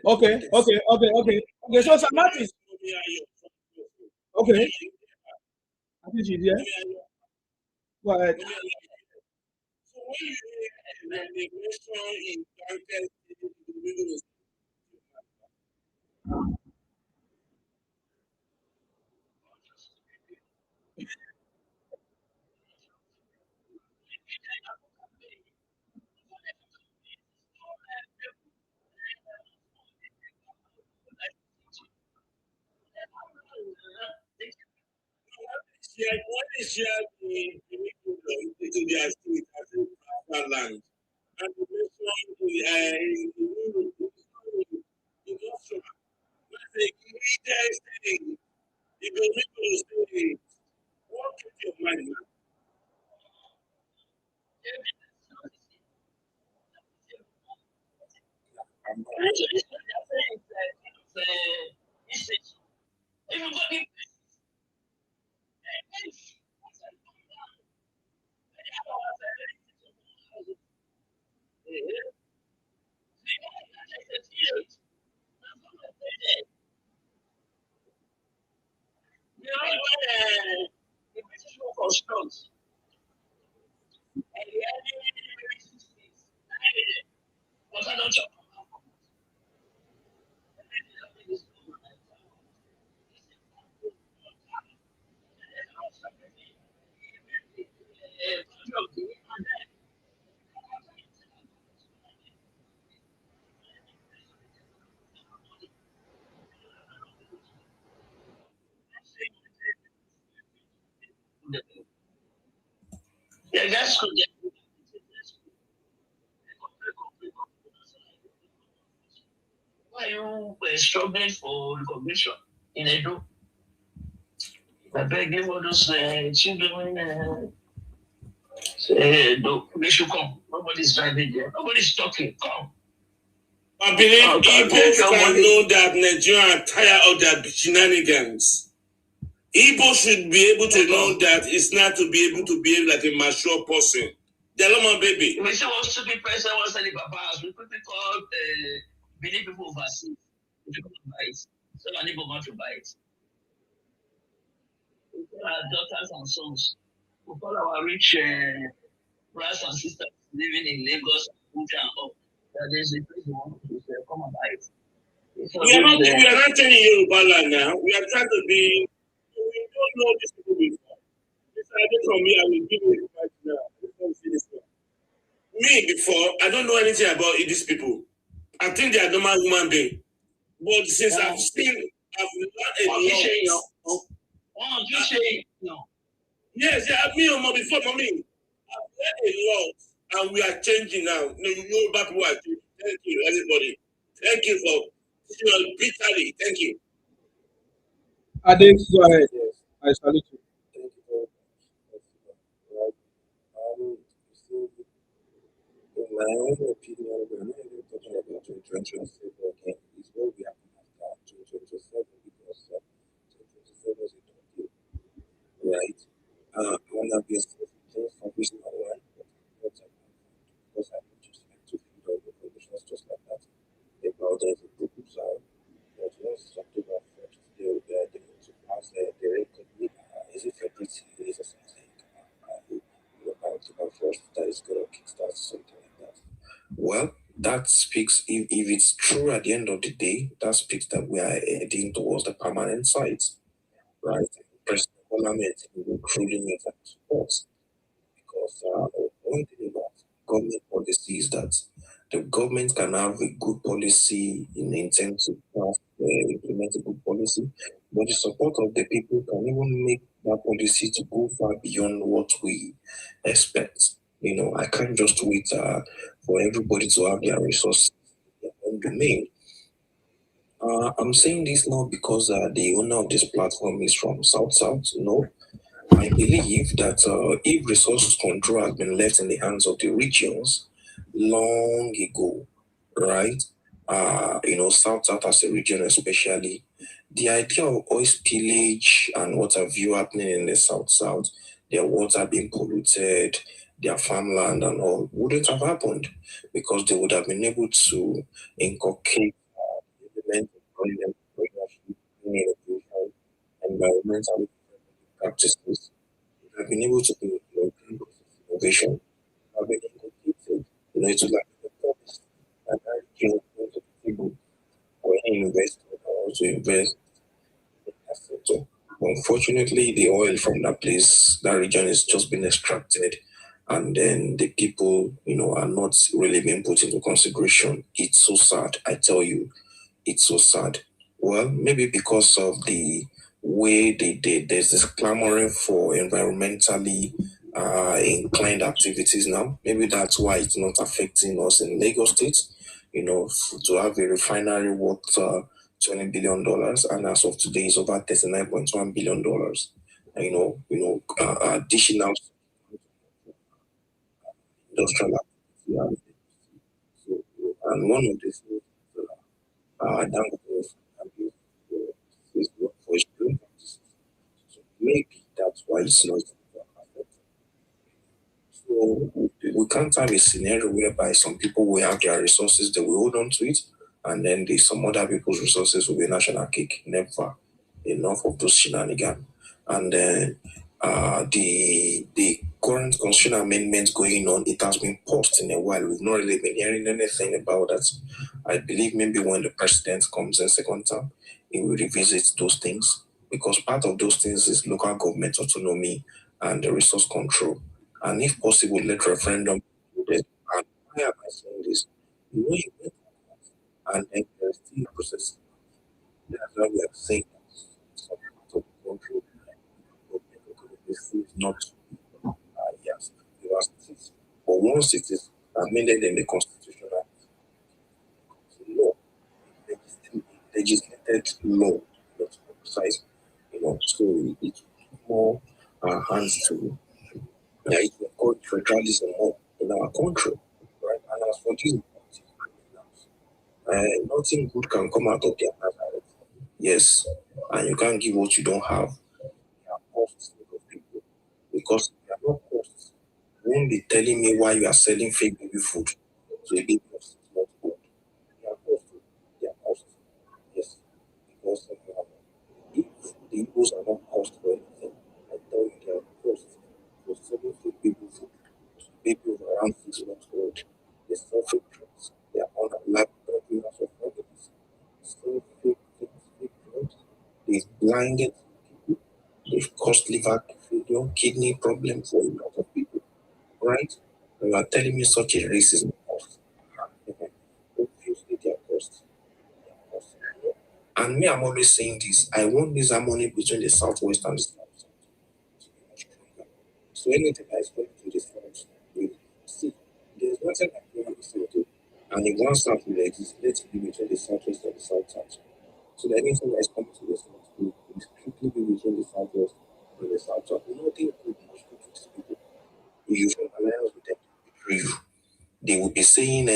Okay. So Samatis. Okay. I think she's here. Go ahead.
So when you share the into their state as a partial land, and the nation in Austria, when they say, if you're to say, what keep your mind now?
Yeah, that's good. Why you were struggling for recognition in Edo? I beg you all those children say, no, we should come. Nobody's driving there. Nobody's talking. Come.
I believe Igbos can know that Nigerians are tired of their shenanigans. Igbo should be able to know that it's not to be able to behave like a mature person. They're not my baby.
We say one stupid person was selling papas. We quickly call Benin people overseas. We come to buy it. So many people want to buy it. We call our daughters and sons. We call our rich brothers and sisters living in Lagos, Abuja, and all. That there's a place we want to come and buy it.
We are not telling Yoruba land now. We are trying to be. We don't know these people before. Decided from me, I will give you a fight now. Before we see this one. Me before, I don't know anything about these people. I think they are normal human beings. But since I've learned a lot. Yes, yeah, me or before mommy. I've learned a lot, and we are changing now. Yoruba people are changing. Thank you, everybody. Thank you for bitterly. Thank you.
Ade, go ahead. I salute you.
Thank you very much. Right. So in my own opinion, we're not even talking about 2027 again. It's what we happen after 2027 because 2027 is a done deal, right? When I've been just focusing on one, but not because I would just like to feed all the conditions just like that. About the proposal that was October 1st, they will be able to pass the record. Is it February or something? October 1st, that is going to kickstart something like that. Well, that speaks, if it's true at the end of the day, that speaks that we are heading towards the permanent site, right? President Parliament will truly need that support because one thing about government policy is that the government can have a good policy in intent to implement a good policy, but the support of the people can even make that policy to go far beyond what we expect. I can't just wait for everybody to have their resources in their own domain. I'm saying this not because the owner of this platform is from South. No. I believe that if resource control has been left in the hands of the regions long ago, right? South as a region especially, the idea of oil spillage and what have you happening in the South, their water being polluted, their farmland and all wouldn't have happened because they would have been able to inculcate environmental practices. Have been able to do innovation. Have been inculcated. It's like the purpose and people or any investor also invest in that sector. Unfortunately, the oil from that place, that region is just being extracted, and then the people, are not really being put into consideration. It's so sad. I tell you, it's so sad. Well, maybe because of the where there's this clamoring for environmentally inclined activities now. Maybe that's why it's not affecting us in Lagos State. To have a refinery worth $20 billion, and as of today, it's over $39.1 billion. Dishing out industrial activity. And one of the things Dangote is for student practices. So maybe that's why it's not affected. So we can't have a scenario whereby some people will have their resources, they will hold on to it, and then some other people's resources will be national cake. Never. Enough of those shenanigans. And then the current constitutional amendment going on, it has been paused in a while. We've not really been hearing anything about that. I believe maybe when the president comes in second term, he will revisit those things, because part of those things is local government autonomy and the resource control. And if possible, let referendum. And why am I saying this? And then there's still a process. That's why we are saying some part of the country is not yes, universities. But once it is amended in the constitution, law, legislated law, not to be precise, so it's more hands to it will call federalism more in our country, right? And as for these nothing good can come out of their Nazareth. Yes, and you can't give what you don't have. There are costs of people, because there are no costs. You won't be telling me why you are selling fake baby food. So a baby is not good. There are costs. There are costs. Yes, because if the Igbos are not cost for anything, I tell you there are costs for selling fake baby food. Baby of around 6 months old. They sell fake drugs. They are on a lab breadwinners of families. Sell fake things, fake drugs. They've blinded people. They've caused liver failure, kidney problem for a lot of people. Right? And you are telling me such a racism cost. Obviously, they are cost. And me, I'm always saying this. I want this harmony between the Southwest and the South. So anything that is going to the South, we see, there's nothing like going to the South. And if one South will exist, let's be between the Southwest and the South. So that anything that is coming to the South will strictly be between the Southwest and the South. Nothing good must go to these people. If you form alliance with them, they will be saying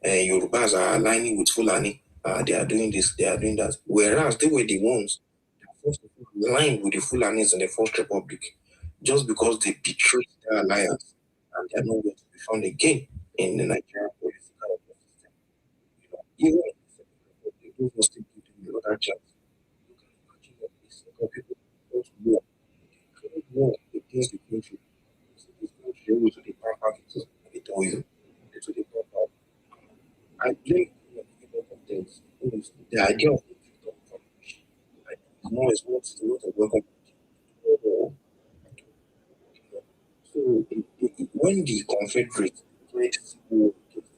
Yorubas are aligning with Fulani. They are doing this, they are doing that. Whereas they were the ones that first aligned with the Fulanis in the First Republic, just because they betrayed their alliance and they are nowhere to be found again in the Nigerian political system. Even if they do not still give them another chance, you can imagine that these people want war. They create war against the country. This country, they go to the power and they tell you. I blame a lot of things. The idea of it's not a welcome. So when the Confederates played civil against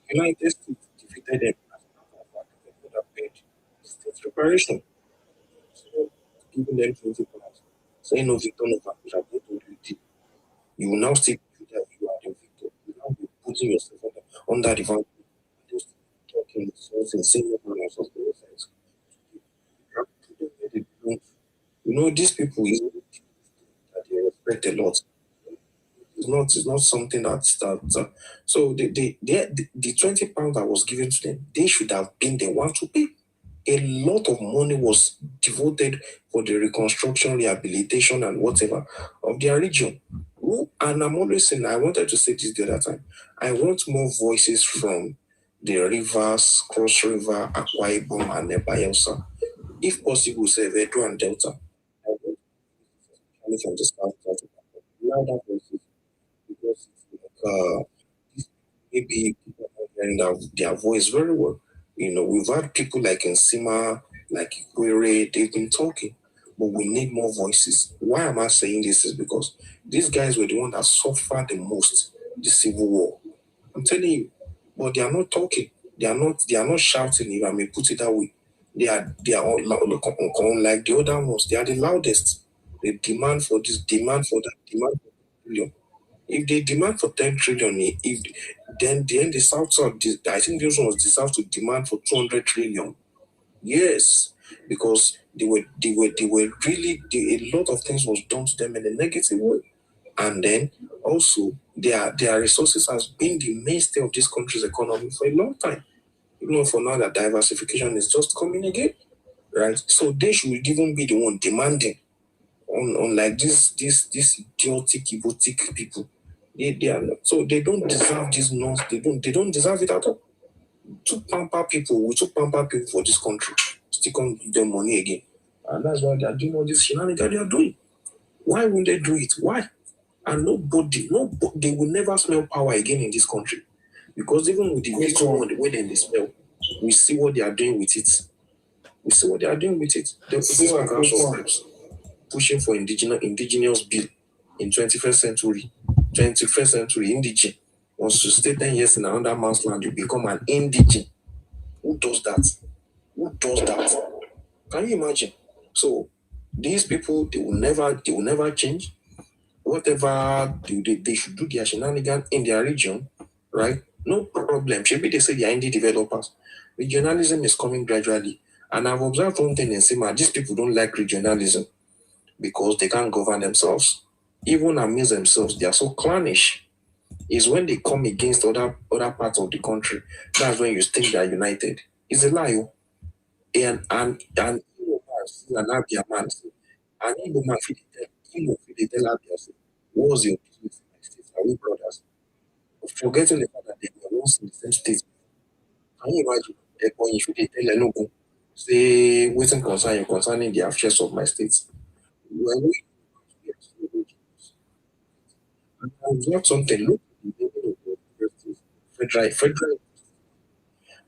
the United States defeated them as part of that paid state preparation. So giving them 20 pounds, saying no victor, no vanquish, I've told you. You will now still feel that you are the victor. You will now be putting yourself under the vanquish. Just talking something, saying manners of the offense. These people that they respect a lot. It's not something that's so the 20 pounds that was given to them, they should have been the one to pay. A lot of money was devoted for the reconstruction, rehabilitation, and whatever of their region. And I'm always saying, I wanted to say this the other time, I want more voices from the rivers, Cross River, Akwa Ibom, and Bayelsa. If possible, say Edo and Delta. I want from the South louder voices, because it's maybe people are hearing their voice very well. We've had people like Nsima, like Ikwere, they've been talking, but we need more voices. Why am I saying this? Is because these guys were the ones that suffered the most the civil war. I'm telling you, but they are not talking. They are not shouting, if I may put it that way. They are all like the other ones. They are the loudest. They demand for this, demand for that, demand for 10 trillion. If they demand for 10 trillion, then the South, I think those ones deserve to demand for 200 trillion. Yes, because they were really, a lot of things was done to them in a negative way. And then also their resources has been the mainstay of this country's economy for a long time. For now that diversification is just coming again, right? So they should even be the one demanding on like this idiotic, egotic people. They are not, so they don't deserve this nonsense. They don't deserve it at all. We took pamper people for this country. Still can't give them money again. And that's why they are doing all this shenanigans they are doing. Why would they do it? Why? And nobody, they will never smell power again in this country. Because even with the little one, the way they smell, we see what they are doing with it. They're pushing for indigenous bill in 21st century. 21st century indigene. Once you stay 10 years in another man's land, you become an indigene. Who does that? Can you imagine? So these people, they will never change. Whatever they should do their shenanigans in their region, right? No problem. Maybe they say they are indie developers. Regionalism is coming gradually. And I've observed one thing in Sima, these people don't like regionalism because they can't govern themselves. Even amidst themselves, they are so clannish. It's when they come against other parts of the country, that's when you think they are united. It's a lie. And Abia man, and Igbo man fit tell Abia, what was your business in my state? Are we brothers? Forgetting the fact that they were once in the same state. Can you imagine? But if you tell Enugu, say, waiting concerning the affairs of my state. When we observe something, look at the name of the universities. Federal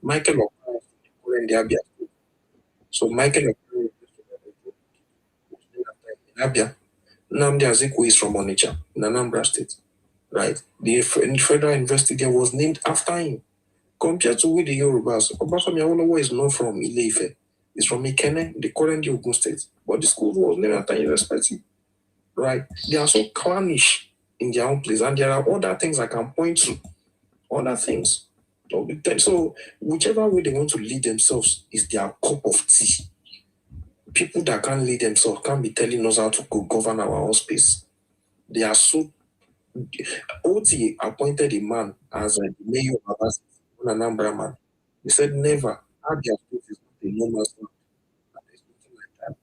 Michael Okara in the Abia. So Michael Okara in Abia. Nnamdi Azikiwe is from Onitsha, in Anambra State. Right? The federal university there was named after him. Compared to with the Yorubas, Obafemi Awolowo is not from Ile-Ife. He's from Ikenne, the current Ogun State. But the school was named after him, irrespective. Right? They are so clannish in their own place. And there are other things I can point to. Other things. So, whichever way they want to lead themselves is their cup of tea. People that can't lead themselves can't be telling us how to govern our own space. They are so... OT appointed a man as a mayor of Abasi, an Anambra man. He said, never. Abia State is not a no man's land. There's nothing like that.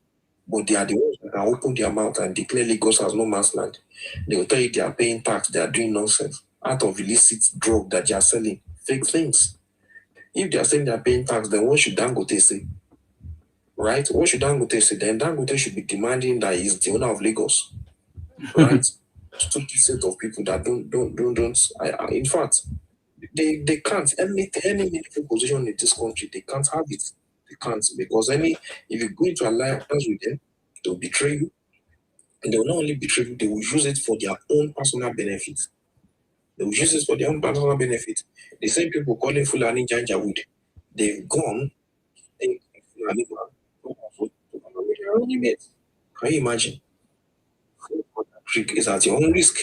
But they are the ones that can open their mouth and declare Lagos as no man's land. They will tell you they are paying tax, they are doing nonsense. Out of illicit drug that they are selling. Fake things. If they are saying they are paying tax, then what should Dangote say? Right? What should Dangote say? Then Dangote should be demanding that he's the owner of Lagos. Right? Stupid set of people that don't. In fact, they can't any meaningful position in this country. They can't have it. They can't, because if you go into alliance with them, they'll betray you, and they will not only betray you, they will use it for their own personal benefit. The same people calling Fulani Janjaweed, they've gone. Fulani man, can you imagine? Is at your own risk.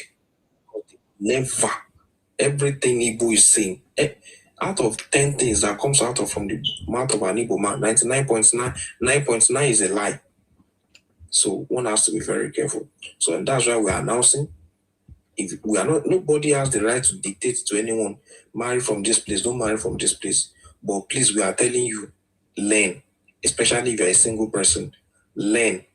Never. Everything Igbo is saying, out of 10 things that comes out from the mouth of an Igbo man, 99.9 is a lie. So one has to be very careful. So and that's why we are announcing, if we are not, nobody has the right to dictate to anyone, marry from this place, don't marry from this place. But please, we are telling you, learn. Especially if you're a single person, learn.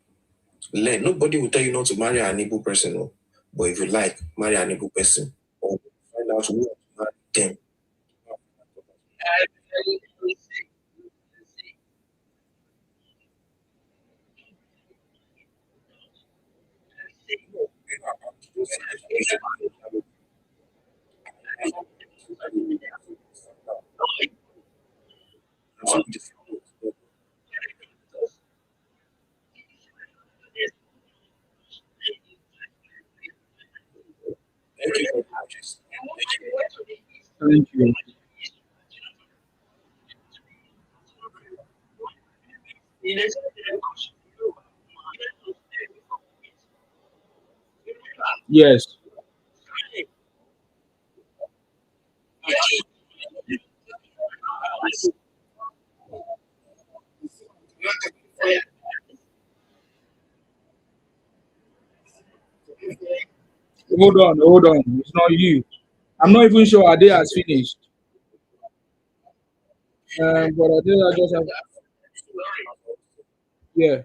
Nobody will tell you not to marry an Igbo person, no. But if you like, marry an Igbo person, or find out who to marry them.
Thank you. Yes. Hold on. It's not you. I'm not even sure Ade has finished. But Ade just have. Yeah.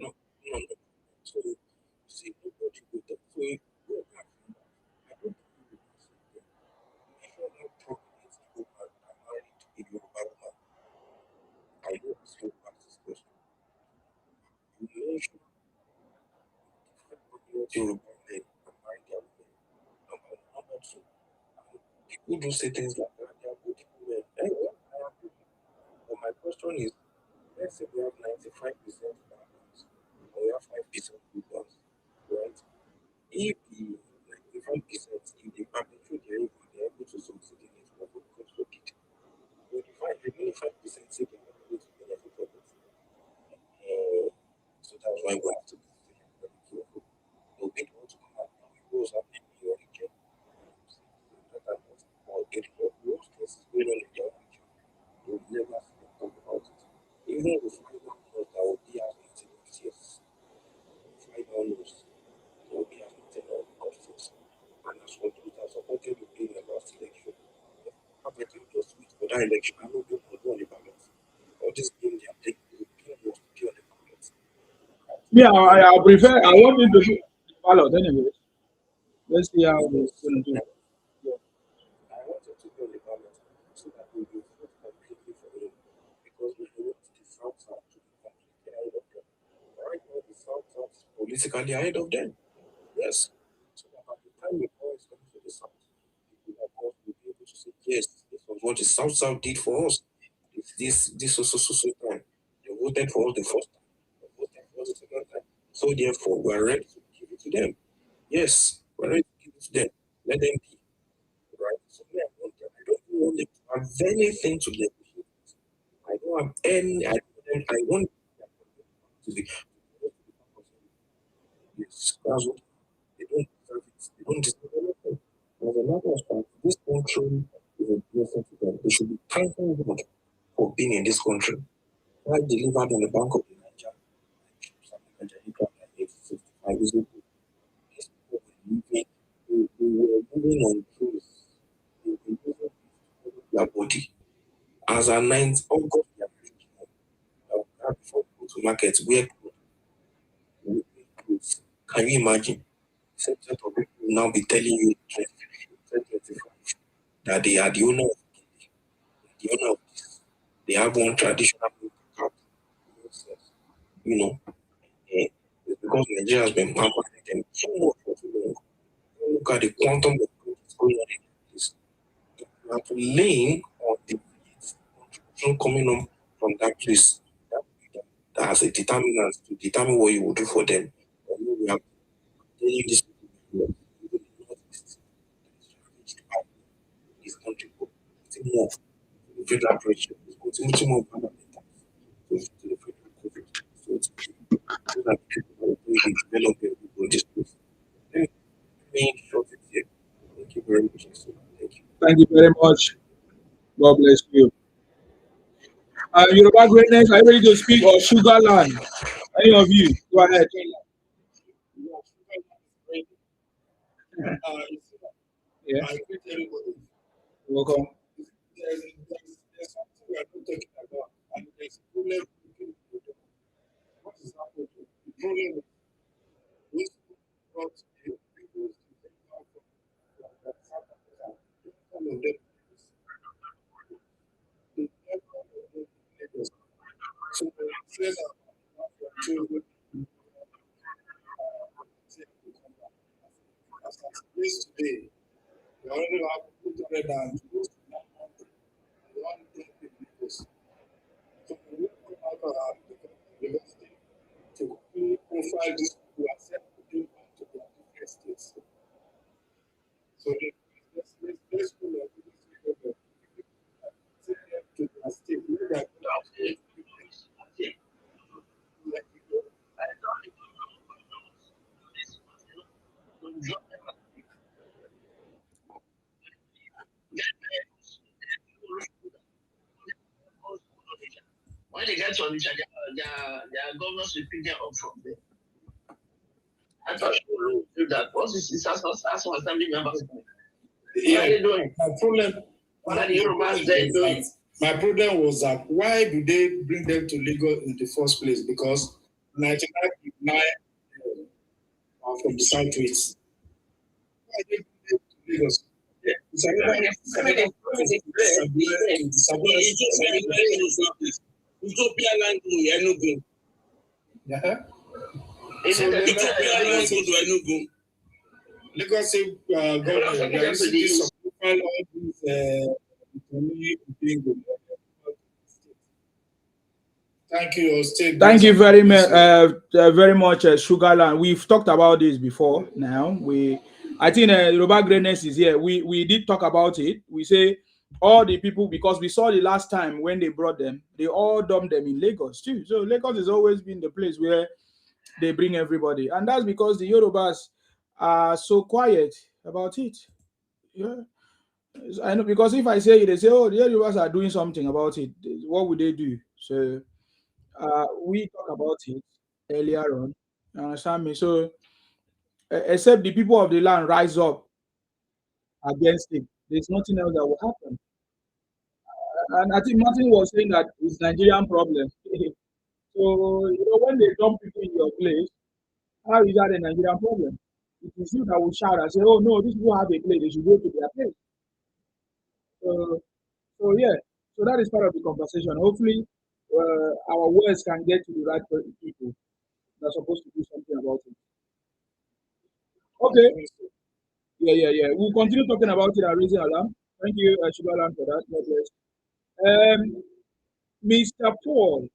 People do say things like that. They are good women. Anyway, but my question is, let's say we have 95% bad ones, or we have 5% good ones, right? If the 95%, if they perpetuate their evil, they're able to succeed in it, what would God forbid? But the remaining 5% say they're not able to benefit from it. So that's why we have to be very careful. They'll be able to come out now. It goes up in your region. Or get worst cases going on in their region. You'll never see them talk about it. Even with final news that will be as nothing next year. Final news that will be as nothing on conference. And as for those that supported you in the last election, how about you just wait for that election? I know people will go on the ballot. All this game they are playing, people must be on the ballot.
Yeah, I prefer. I want him to be ballot anyway. Let's see how it's going to do.
I wanted to go on the ballot so that we will vote completely for him because we want the South to be completely ahead of them. Right now, the South is politically ahead of them. Yes. So that by the time the boys come to the South, people like us will be able to say, yes, this was what the South did for us. This so time. They voted for us the first time. They voted for us the second time. So therefore, we're ready to give it to them. Yes, we're ready to give it to them. Let them be. Right? So me, I want them. I don't want them to have anything to negotiate. I don't have any. I want them to be. Yes, that's what they don't deserve it. They don't deserve anything. As a matter of fact, this country is a blessing to them. They should be thanking God for being in this country. I delivered on the bank of the Niger. Like 65 years ago. These people were living on truth. They were using their body. As a 9th August, they are before we go to market, wear clothes. Can you imagine? Same set of people will now be telling you 2025 that they are the owner of this. They have one traditional card. You know, it's because Nigeria has been pampering them too much for too long. Look at the quantum of growth that's going on in this. You have to lean on the contribution coming up from that place that has a determinant to determine what you will do for them. And we have telling you this this country more the federal pressure is putting more permanent to the federal government. So it's so that people are going to develop their people in this place. Let me short it here. Thank you very much. Thank you.
Thank you very much. God bless you. Yoruba greatness, are you ready to speak or Sugarland? Any of you? Go ahead. Yeah. Welcome.
There's something we are not talking about, and there's a problem with people. What is happening? The problem is those who brought the people to the power from South Africa, some of them Lagos. So the friends are children as at this today, we already have 200 and close to 100 Lagos. So we will come out of our university to profile these people and send them back to their different states. So let's go like this. Send them to their state.
they get to Onitsha, their governors will pick them up from there. I thought you would do that. What is this? That's what assembly members do. What are they doing?
My problem.
What are the Yorubas there doing?
My problem was that why do they bring them to Lagos in the first place? Because 99 are from the southwest. Why they bring them to Lagos? It's
Utopia land in Enugu.
Yeah.
Utopia land go to Enugu.
Lagos State government, there is some all these Thank you, State.
Thank you very much, Sugarland. We've talked about this before. Now I think Yoruba Greatness is here. We did talk about it. We say all the people, because we saw the last time when they brought them, they all dumped them in Lagos too. So Lagos has always been the place where they bring everybody, and that's because the Yorubas are so quiet about it. Yeah, I know, because if I say it, they say, "Oh, the Yorubas are doing something about it." What would they do? So we talked about it earlier on. You understand me? So except the people of the land rise up against it, there's nothing else that will happen. And I think Martin was saying that it's Nigerian problem. So when they dump people in your place, how is that a Nigerian problem? It is you that will shout and say, "Oh no, these people have a place; they should go to their place." So yeah, so that is part of the conversation. Hopefully, our words can get to the right people that are supposed to do something about it. Okay. Yeah. We'll continue talking about it and raising alarm. Thank you, Sugarland, for that. God bless. Mr. Paul.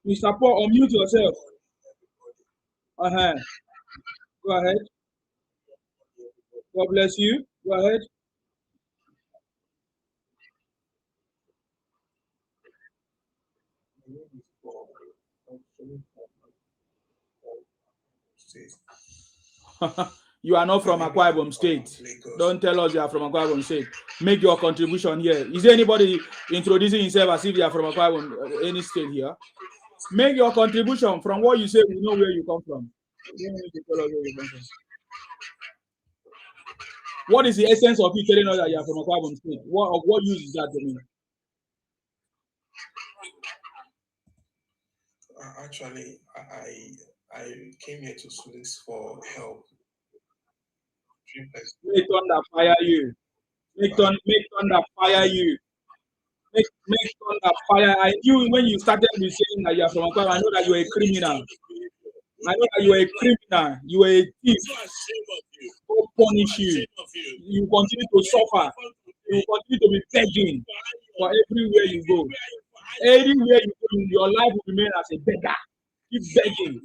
Mr. Paul, unmute yourself. Go ahead. God bless you. Go ahead. You are not from Akwa Ibom State. Don't tell us you are from Akwa Ibom State. Make your contribution here. Is there anybody introducing himself as if you are from Akwa Ibom, any state here? Make your contribution. From what you say, we know where you come from. What is the essence of you telling us that you are from Akwa Ibom State? What use is that to me?
Actually, I came here to solicit for help.
Make thunder fire you. Make thunder fire you. Make thunder fire. I knew when you started with saying that you are from Akwa Ibom, I know that you are a criminal. I know that you are a criminal. You are a thief. God punish you. You continue to suffer. You continue to be begging for everywhere you go. Anywhere you go, your life will remain as a beggar. Keep begging.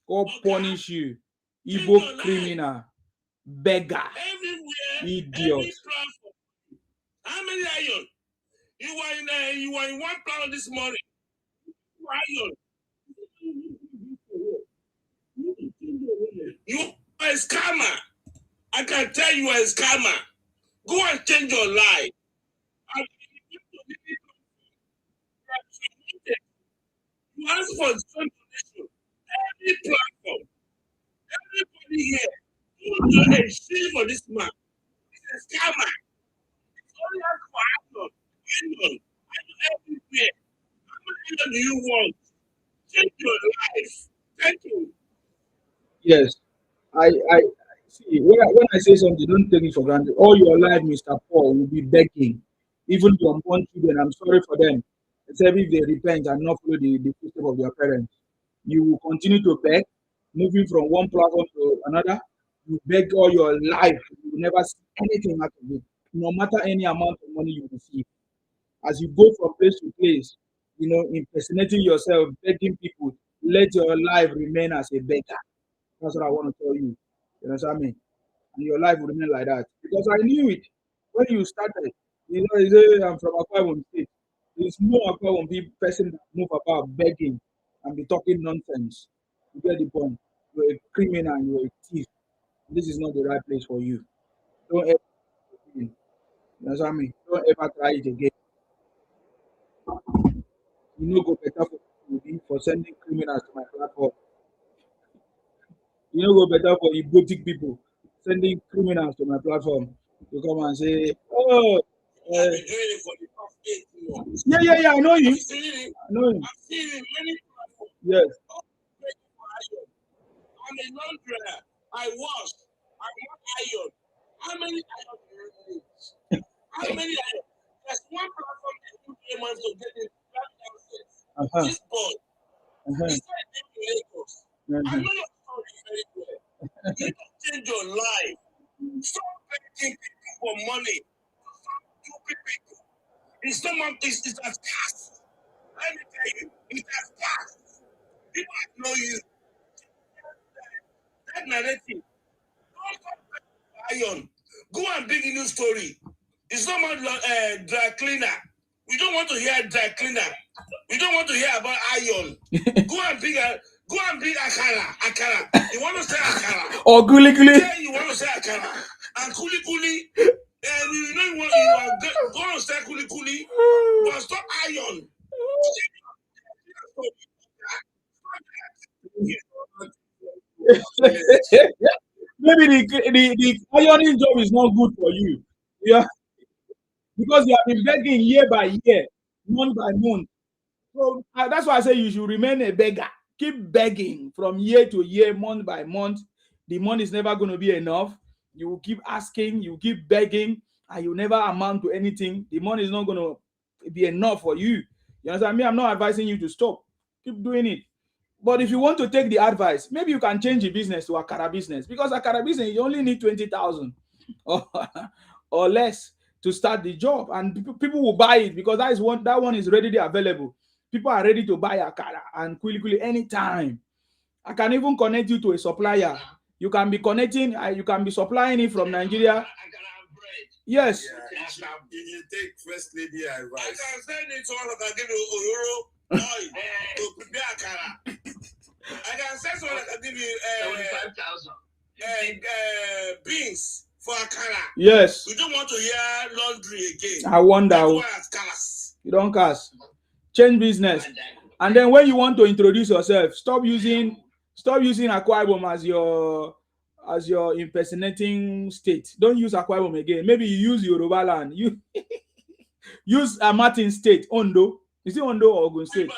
God punish you. Igbo criminal. Beggar. Idiot.
How many iron? You were in one plan this morning. Iron. You are a scammer. I can tell you are a scammer. Go and change your life. You ask for donation. Every platform, everybody here, you do a shame for this man. He's a scammer. It's only ask for iron everywhere. How many iron do you want? Change your life. Thank you.
Yes, I see. When I say something, don't take it for granted. All your life, Mr. Paul, will be begging. Even your unborn children, I'm sorry for them. Except if they repent and not follow the footsteps of their parents. You will continue to beg, moving from one platform to another. You beg all your life. You will never see anything out of it, no matter any amount of money you receive. As you go from place to place, impersonating yourself, begging people, let your life remain as a beggar. That's what I want to tell you. You understand me? And your life will remain like that. Because I knew it when you started. You say I'm from Akwa Ibom State. There's no Akwa Ibom person that move about begging and be talking nonsense. You get the point. you're a criminal, you're a thief. This is not the right place for you. Don't ever, you know what I mean? Don't ever try it again. You know, go better for you for sending criminals to my platform. You know, go better for the boutique people sending criminals to my platform to come and say, oh,
I've been doing it for the past 8 months.
yeah, I know him.
I've seen it.
I know him.
I've seen it many platforms.
Yes.
I'm a launderer. I wash. I want iron. How many iron do you need? How many iron? There's one platform that you pay money to get in downstairs. This boy, he said in Lagos. I know your story very well. You don't change your life. Stop begging people for money. Stop stupid people. It's someone this is as cast. Let me tell you, it has cast. People know you. That narrative. Don't come back to iron. Go and bring a new story. It's not about dry cleaner. We don't want to hear dry cleaner. We don't want to hear about iron. Go and bring akara. You want to say akara?
Or guli guli.
Yeah, you want to say akara. And kuli kuli. You know you are going to say kuli kuli. But stop iron.
Maybe the ironing job is not good for you. Yeah, because you have been begging year by year, month by month. So that's why I say you should remain a beggar. Keep begging from year to year, month by month. The money is never going to be enough. You will keep asking, you keep begging, and you never amount to anything. The money is not going to be enough for you. You understand me? I'm not advising you to stop. Keep doing it. But if you want to take the advice, maybe you can change the business to Akara business, because Akara business you only need 20,000 or less to start the job, and people will buy it because that one is readily available. People are ready to buy Akara and quickly anytime. I can even connect you to a supplier. You can be connecting, you can be supplying it from Nigeria. Yes.
Yeah, you take first lady advice.
I can send it to one that can give you Euro. To prepare akara. I can send someone that can give you 75,000 beans for akara.
Yes.
We don't want to hear laundry again.
I wonder. You don't cast. Change business. And then when you want to introduce yourself, stop using Akwa Ibom as your impersonating state. Don't use Akwa Ibom again. Maybe you use Yoruba land. You use Martin State, Ondo. Is it Ondo or Ogun State?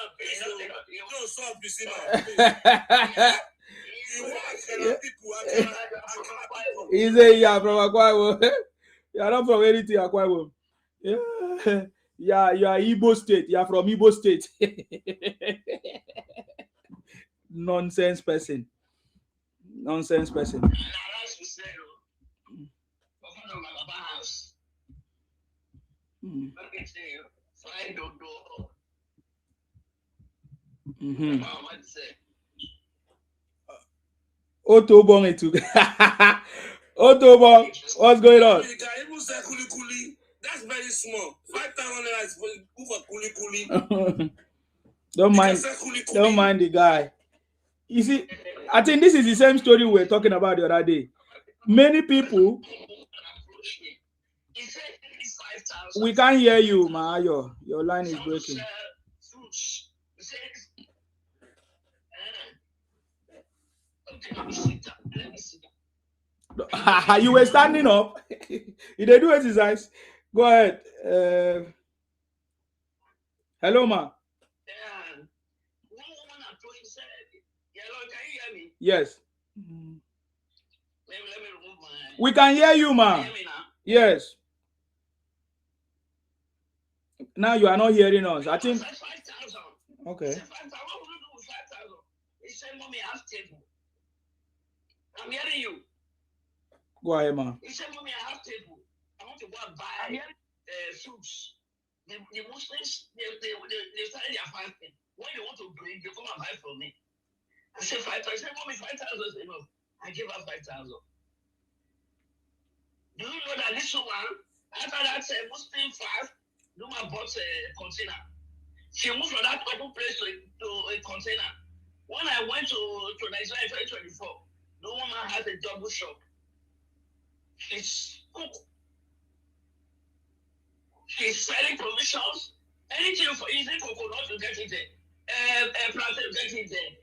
He's a yeah from Akwa Ibom. You are not from anything Akwa Ibom. Yeah, you are Igbo State. You are from Igbo State. Nonsense person. Nonsense person. Otobong Atiku. Otobong, what's going on?
You can even say kuli kuli. That's very small. 5,000 is for kuli kuli.
Don't mind the guy. You see, I think this is the same story we were talking about the other day. Many people. We can't hear you, Mayo. Your line is breaking. You were standing up. You did do exercise. Go ahead. Hello, ma. Yes. We can hear you, ma. Yes. Now you are not hearing us. I think. Okay.
I'm hearing you.
Go ahead, ma.
He said, "Mommy, I have table. I want to go and buy fruits. The Muslims, they started their fasting. When they want to bring, they come and buy from me. I said 5,000. I said, Mommy, 5,000 is enough. I gave her 5,000. Do you know that this woman, after that Muslim fast, Numa bought a container. She moved from that other place to a container. When I went to Nigeria in 2024, the woman has a double shop. She's selling provisions. Anything for easy coconut to get it there. Plantain to get it there.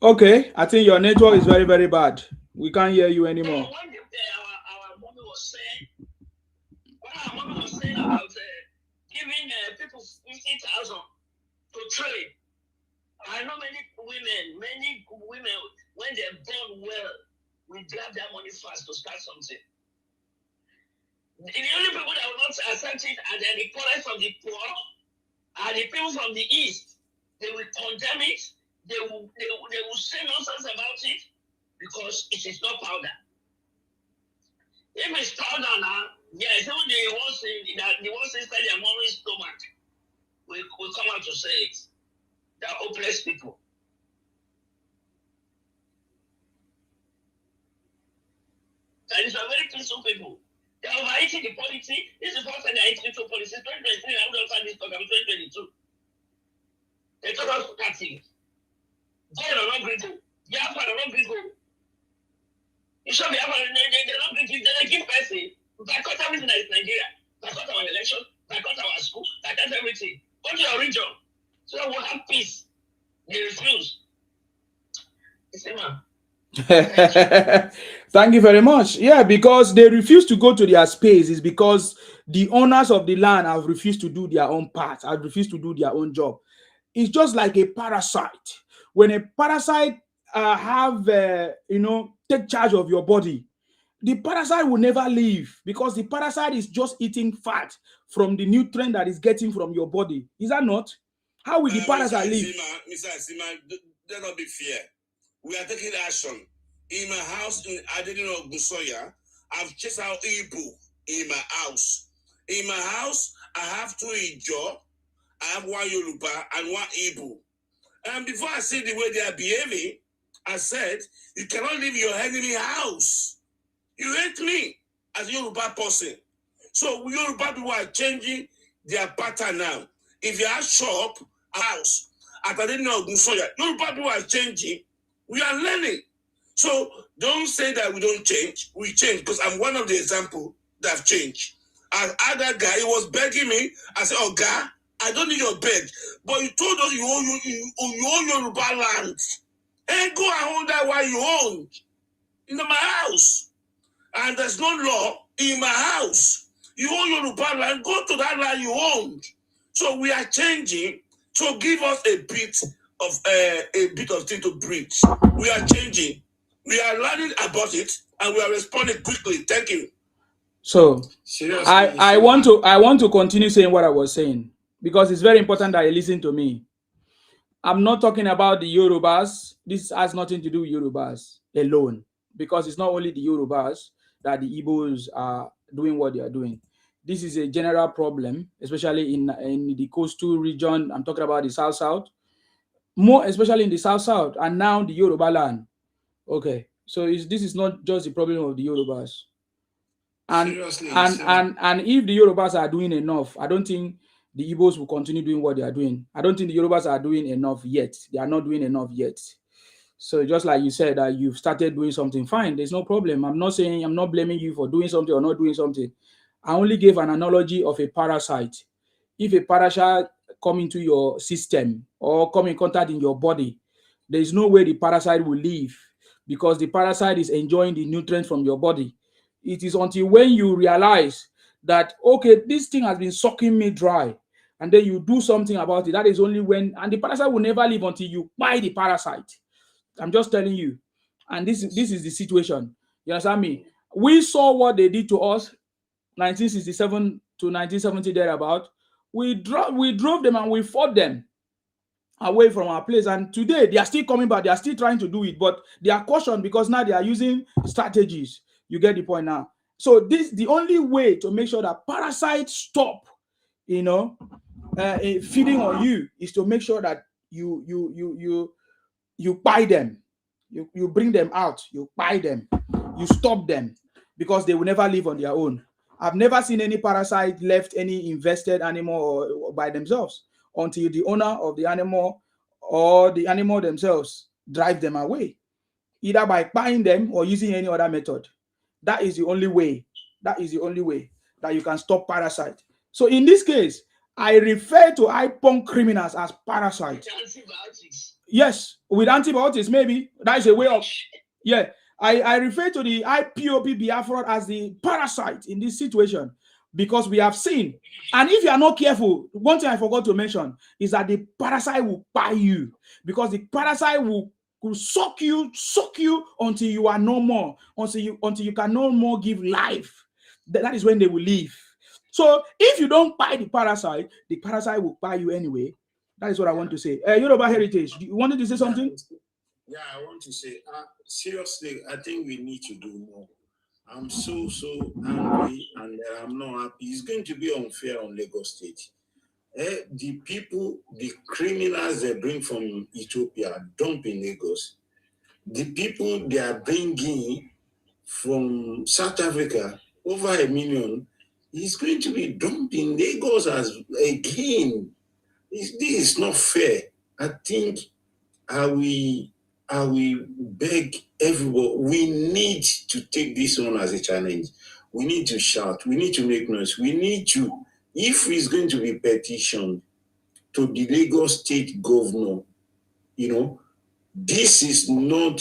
Okay, I think your network is very, very bad. We can't hear you anymore.
So when our mommy was saying about giving people 50,000 to trade, I know many women, when they're born well, we grab their money fast to start something. The only people that will not accept it are the poorest from the poor, and the people from the east. They will condemn it. They will say nonsense about it because it is not powder. If it's powder now, yes, even the ones inside their mommy's stomach will come out to say it. They are hopeless people. And these are very peaceful people. They are overeating the policy. This is the first time they are eating the policy. 2023, I would have had this talk about 2022. They told us to cut things. God are not grateful. Biafra are not grateful. You should be they're not grateful. They give person. Boycott everything that is Nigeria. Boycott our election. Boycott our school. Boycott everything. Go to your region. So that we'll have peace. They refuse.
Thank you very much. Yeah, because they refuse to go to their space is because the owners of the land have refused to do their own part, have refused to do their own job. It's just like a parasite. When a parasite take charge of your body, the parasite will never leave because the parasite is just eating fat from the nutrient that is getting from your body. Is that not? How will the parasite leave?
Mr. Asima, do not be fair. We are taking action. In my house in Adenino Busoya, I've chased out Igbo in my house. In my house, I have 2 Ijo, I have 1 Yoruba and 1 Igbo. And before I see the way they are behaving, I said, you cannot leave your enemy house. You hate me as a Yoruba person. So Yoruba people are changing their pattern now. If you have shop, house, at Adenino Busoya, Yoruba people are changing. We are learning. So don't say that we don't change. We change because I'm one of the examples that have changed. And other guy, he was begging me. I said, oh, God, I don't need your beg. But you told us you own Yoruba land. Hey, go and own that while you own. In my house. And there's no law in my house. You own Yoruba land. Go to that land you owned. So we are changing. So give us a bit of thing to breathe. We are changing. We are learning about it, and we are responding quickly. Thank you.
So I want to continue saying what I was saying because it's very important that you listen to me. I'm not talking about the Yorubas. This has nothing to do with Yorubas alone because it's not only the Yorubas that the Igbos are doing what they are doing. This is a general problem, especially in the coastal region. I'm talking about the South, more especially in the South, and now the Yoruba land. Okay, so this is not just the problem of the Yorubas. And if the Yorubas are doing enough, I don't think the Igbos will continue doing what they are doing. I don't think the Yorubas are doing enough yet. They are not doing enough yet. So just like you said that you've started doing something, fine, there's no problem. I'm not blaming you for doing something or not doing something. I only gave an analogy of a parasite. If a parasite come into your system or come in contact in your body, there is no way the parasite will leave because the parasite is enjoying the nutrients from your body. It is until when you realize that, okay, this thing has been sucking me dry, and then you do something about it. That is only when, and the parasite will never leave until you buy the parasite. I'm just telling you. And this is the situation. You understand me? We saw what they did to us 1967 to 1970 thereabout. We drove them and we fought them away from our place. And today they are still coming back. They are still trying to do it, but they are cautioned because now they are using strategies. You get the point now. So the only way to make sure that parasites stop, feeding on you is to make sure that you buy them. You bring them out, you buy them, you stop them because they will never live on their own. I've never seen any parasite left any invested animal or by themselves until the owner of the animal or the animal themselves drive them away, either by buying them or using any other method. That is the only way. That is the only way that you can stop parasite. So in this case, I refer to IPOB criminals as parasites. Yes, with antibiotics, maybe. That is a way of, yeah. I refer to the IPOB Biafra as the parasite in this situation because we have seen, and if you are not careful, one thing I forgot to mention is that the parasite will buy you because the parasite will suck you until you are no more, until you can no more give life. That is when they will leave. So if you don't buy the parasite will buy you anyway. That is what I want to say. Yoruba Heritage, you wanted to say something?
Yeah, I want to say, seriously, I think we need to do more. I'm so angry and I'm not happy. It's going to be unfair on Lagos State. The people, the criminals they bring from Ethiopia dump in Lagos. The people they are bringing from South Africa, over 1 million, is going to be dumped in Lagos as again. This is not fair. I think I will beg everyone, we need to take this on as a challenge. We need to shout. We need to make noise. We need to, if it's going to be petitioned to the Lagos State governor, this is not,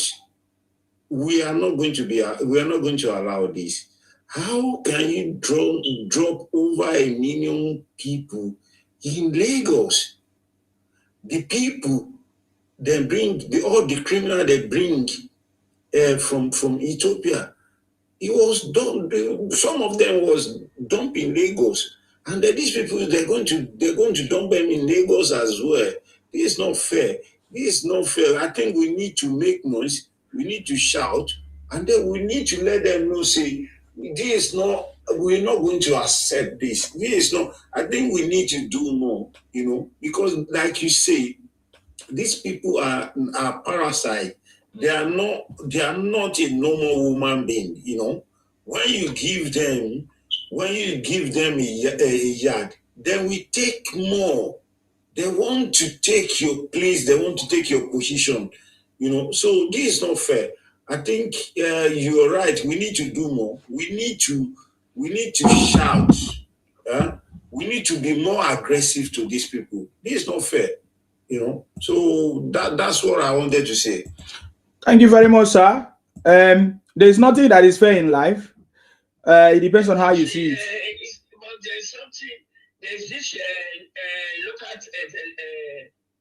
we are not going to allow this. How can you drop over 1 million people in Lagos? The people they bring, all the criminal they bring from Ethiopia, it was done. Some of them was dumped in Lagos, and then these people they're going to dump them in Lagos as well. This is not fair. This is not fair. I think we need to make noise. We need to shout, and then we need to let them know. Say this is not. We're not going to accept this. This is not. I think we need to do more. Because like you say, these people are parasites. They are not a normal human being. When you give them a yard, then we take more. They want to take your place. They want to take your position. So this is not fair. I think you are right. We need to do more. We need to shout. We need to be more aggressive to these people. This is not fair. So that's what I wanted to say.
Thank you very much, sir. There's nothing that is fair in life. It depends on how you see it.
But there's something. There's this look at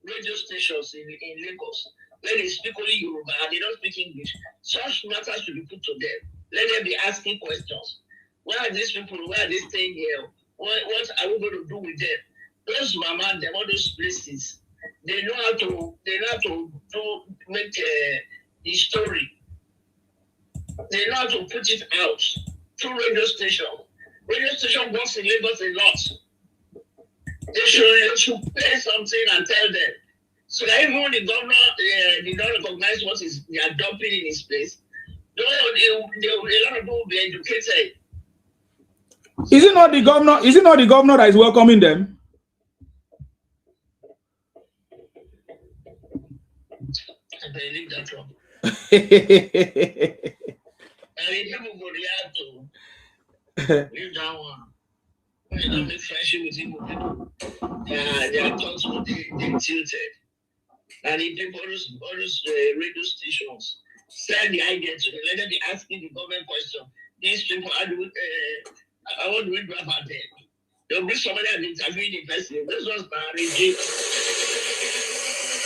radio stations in Lagos where they speak only Yoruba and they don't speak English. Such matters should be put to them. Let them be asking questions. Why are these people? Why are they staying here? What are we going to do with them? Those mama, them all those places. They know how to make the story. They know how to put it out through radio station. Radio station works in Lagos a lot. They should pay something and tell them. So that even the governor they don't recognize what they are dumping in his place. A lot of people will be educated.
Is it not the governor that is welcoming them?
I believe that one. I mean, people go react to leave that one. They don't make friendship with people. Their thoughts will be tilted. And if people, all those radio stations, send the idea to them, let them be asking the government question. These people, how do we do about them? They'll bring somebody and interview the person. This was Barry.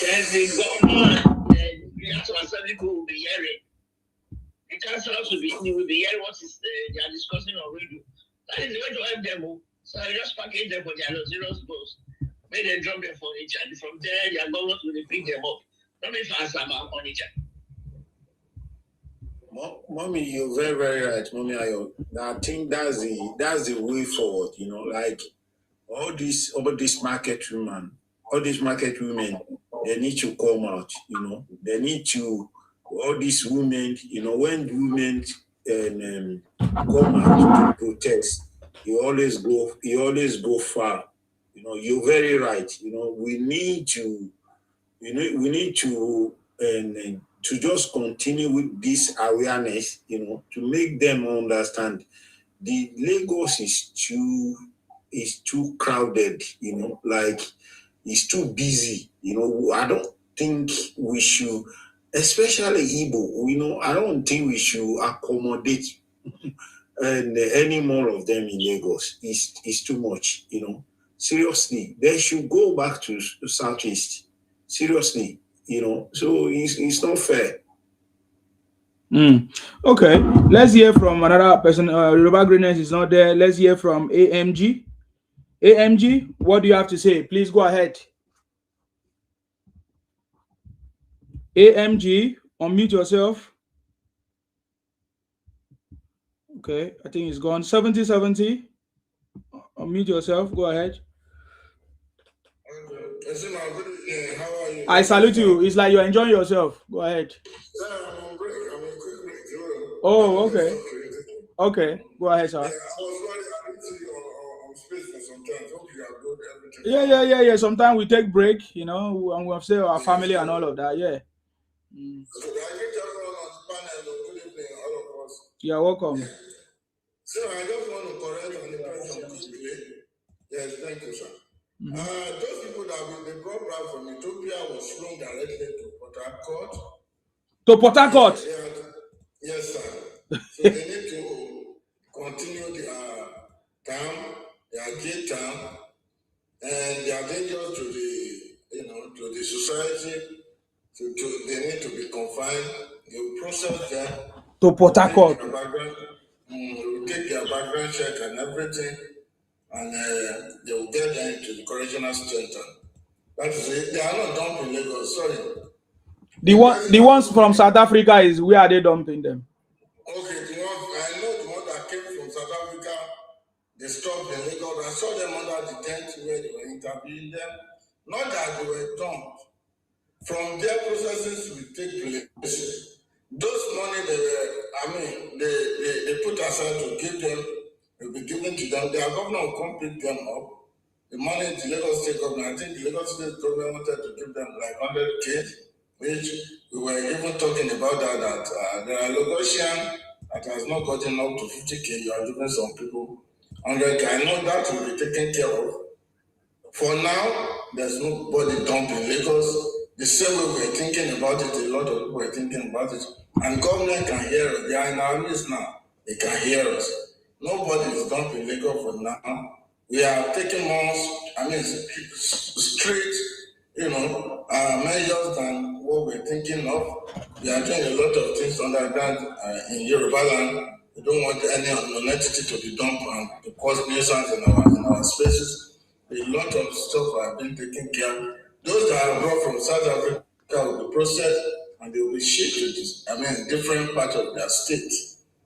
There's the government. The Council Assembly people will be hearing. The council will be hearing what they are discussing on radio. That is the way to help them. So I just package them for their serious goals. Make them drop them for each other. From there, their government will pick them up. Don't be fast about on each other.
Mommy, you're very, very right, Mommy. I think that's the way forward. Like all these market women, they need to come out. They need to. All these women, when women come out to protest, You always go far. You know, you're very right. You know, we need to to just continue with this awareness, you know, to make them understand the Lagos is too crowded, you know, like it's too busy. You know, I don't think we should, especially Igbo, you know, I don't think we should accommodate and any more of them in Lagos. Is too much, you know. Seriously, they should go back to Southeast. Seriously, you know. So it's not fair.
Okay, let's hear from another person. Yoruba Greatness is not there. Let's hear from AMG. AMG, what do you have to say? Please go ahead. AMG, unmute yourself. Okay, I think it's gone. 7070. Unmute yourself. Go ahead.
How are you?
I salute you. It's like you're enjoying yourself. Go ahead.
I'm on break. I'm on quick break.
Oh, okay. Okay, go ahead, sir.
Yeah, I was worried. I didn't see you on space for some time. Hope you have got everything.
Yeah. Sometimes we take break, you know, and we have say our family and all of that. Yeah.
So I get everyone on the panel. Good evening, all of us.
You're welcome.
So I just want to correct an impression quickly. Yes, thank you, sir. Those people that they brought back from Ethiopia was flown directly to Port Harcourt.
To Port Harcourt?
Yes, sir. So they need to continue their gate time, and they are dangerous to the society. They need to be confined. They will process them.
To Port Harcourt.
They will take their background check and everything, and they will get them into the correctional center. That is it. They are not dumping Lagos. Sorry.
The ones from South Africa is where are they dumping them?
Okay, I know the one that came from South Africa. They stopped in Lagos. I saw them under the tent where they were interviewing them. Not that they were dumped. From their processes will take place. Those money they put aside to give them will be given to them. Their governor will come pick them up. The money the Lagos State government, I think the Lagos State government wanted to give them like 100K, which we were even talking about that there are Lagosians that has not gotten up to 50K. You are giving some people 100K. I know that will be taken care of. For now, there's nobody dumping Lagos. The same way we're thinking about it, a lot of people are thinking about it. And government can hear us. They are in our midst now. They can hear us. Nobody is dumping Lagos for now. We are taking more, strict, measures than what we're thinking of. We are doing a lot of things underground in Yoruba land. We don't want any unknown entity to be dumped and to cause nuisance in our spaces. A lot of stuff have been taken care of. Those that are brought from South Africa will be processed and they will be shipped to different parts of their state.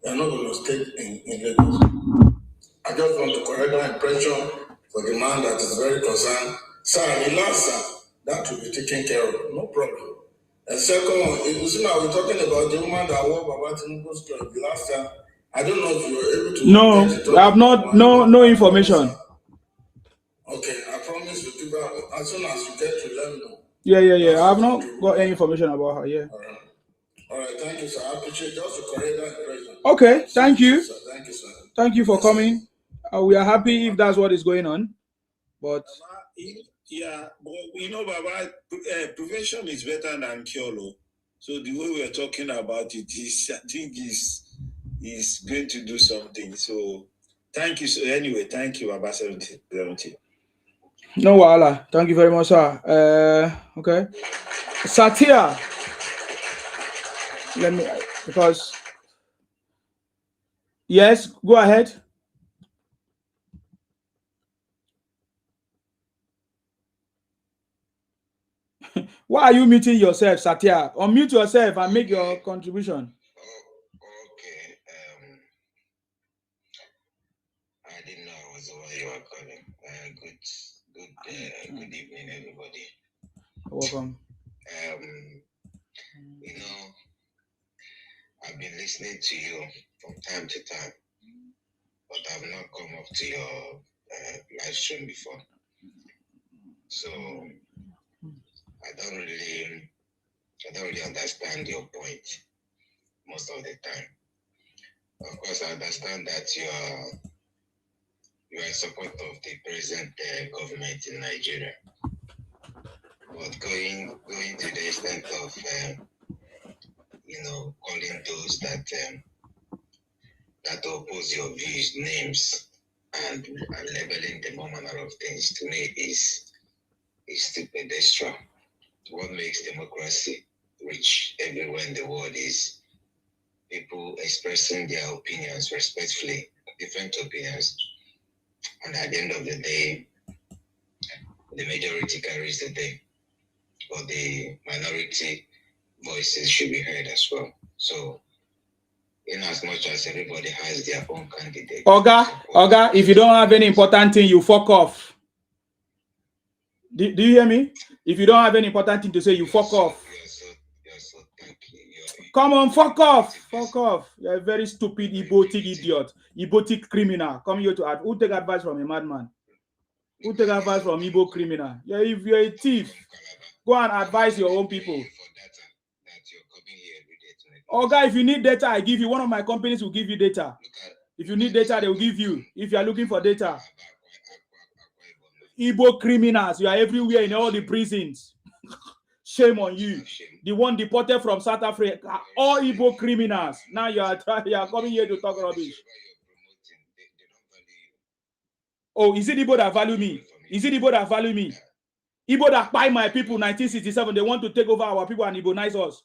They are not going to stay in Lagos. I just want to correct that impression for the man that is very concerned. Sir, relax, sir. That will be taken care of. No problem. And second one, you see now we're talking about the woman that wore Baba Tinubu's clothes the last time. I don't know if you were able to.
No, I have not. No information.
Okay, I promise you give her as soon as you get to let me know.
Yeah. I have not got any information about her. Yeah.
All right, thank you, sir. I appreciate just to correct that impression.
Okay, thank you.
Sir. Thank you, sir.
Thank you for coming. We are happy if that's what is going on. But
yeah, but Baba, prevention is better than cure. So the way we are talking about it is, I think, is going to do something. So thank you. So anyway, thank you, Baba 70.
No wala. Thank you very much, sir. Okay. Satya. Let me, because yes, go ahead. Why are you muting yourself, Satya? Unmute yourself and make your contribution.
Okay. I didn't know I was the one you were calling. Good evening, everybody.
Welcome.
I've been listening to you from time to time, but I've not come up to your live stream before. So I don't really understand your point most of the time. Of course, I understand that you are in support of the present government in Nigeria, but going to the extent of calling those that oppose your views names and labeling them all manner of things, to me is pedestrian. What makes democracy rich everywhere in the world is people expressing their opinions respectfully, different opinions, and at the end of the day, the majority carries the day, but the minority voices should be heard as well. So, in as much as everybody has their own candidate.
Oga, if you don't have any important thing, you fuck off. Do you hear me? If you don't have any important thing to say, you fuck off. Come on, fuck off. Fuck off. You're a very stupid, Ibotic idiot. Ibotic criminal. Come here to add. Who take advice from a madman? Who take advice from Igbo criminal? Yeah, if you're a thief, go and advise your own people. Oga, if you need data, I give you. One of my companies will give you data. If you need data, they will give you. If you are looking for data. Igbo criminals, you are everywhere in all the prisons. Shame on you. The one deported from South Africa, all Igbo criminals. Now you are coming here to talk rubbish. Oh, is it Igbo that value me? Is it Igbo that value me? Igbo that buy my people 1967, they want to take over our people and Igbonize us.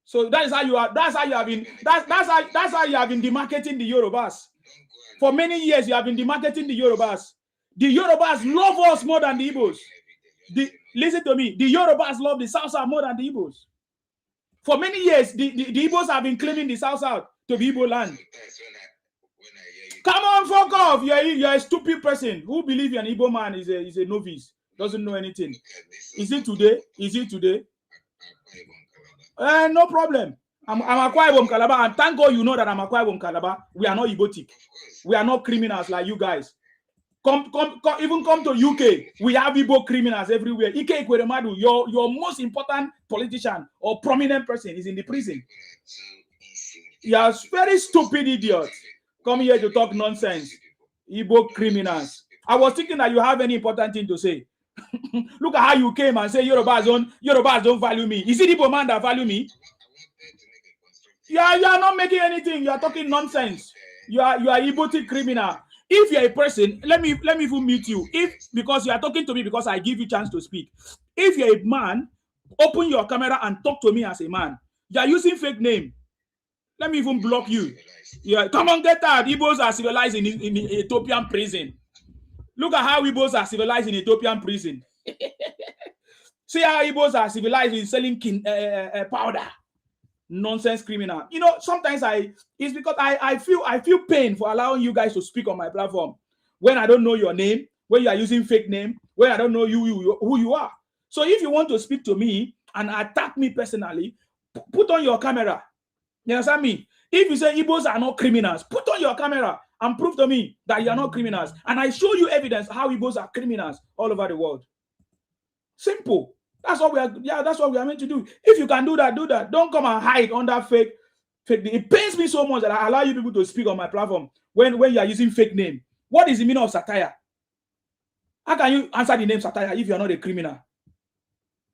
So that is how you are. That's how you have been. That's how you have been demarketing the Yorubas. For many years, you have been demarketing the Yorubas. The Yorubas love us more than the Igbos. Listen to me. The Yorubas love the South more than the Igbos. For many years, the Igbos have been claiming the South to be Igbo land. Come on, fuck off. You're a stupid person. Who believes an Igbo man is a novice? Doesn't know anything. Is it today? Is it today? No problem. I'm Akwa Ibom Calabar, and thank God you know that I'm Akwa Ibom Calabar. We are not Ibotic. We are not criminals like you guys. Come, even come to UK. We have Igbo criminals everywhere. Ike Ekweremadu, your most important politician or prominent person is in the prison. You are very stupid idiot. Come here to talk nonsense. Igbo criminals. I was thinking that you have any important thing to say. Look at how you came and say Yorubas don't value me. Is it Igbo man that value me? You are not making anything. You are talking nonsense. You are Igbo criminal. If you're a person, let me even mute you. Because you are talking to me because I give you chance to speak. If you're a man, open your camera and talk to me as a man. You are using fake name. Let me even block you. Yeah, come on, get out. Igbos are civilized in Ethiopian prison. Look at how Igbos are civilized in Ethiopian prison. See how Igbos are civilized in selling powder. Nonsense criminal. You know, sometimes it's because I feel pain for allowing you guys to speak on my platform when I don't know your name, when you are using fake name, when I don't know who you are. So if you want to speak to me and attack me personally, put on your camera. You understand me? If you say Igbos are not criminals, put on your camera and prove to me that you are not criminals. And I show you evidence how Igbos are criminals all over the world. Simple. That's what we are. Yeah, that's what we are meant to do. If you can do that, do that. Don't come and hide under fake. It pains me so much that I allow you people to speak on my platform when you are using fake name. What is the meaning of satire? How can you answer the name satire if you are not a criminal?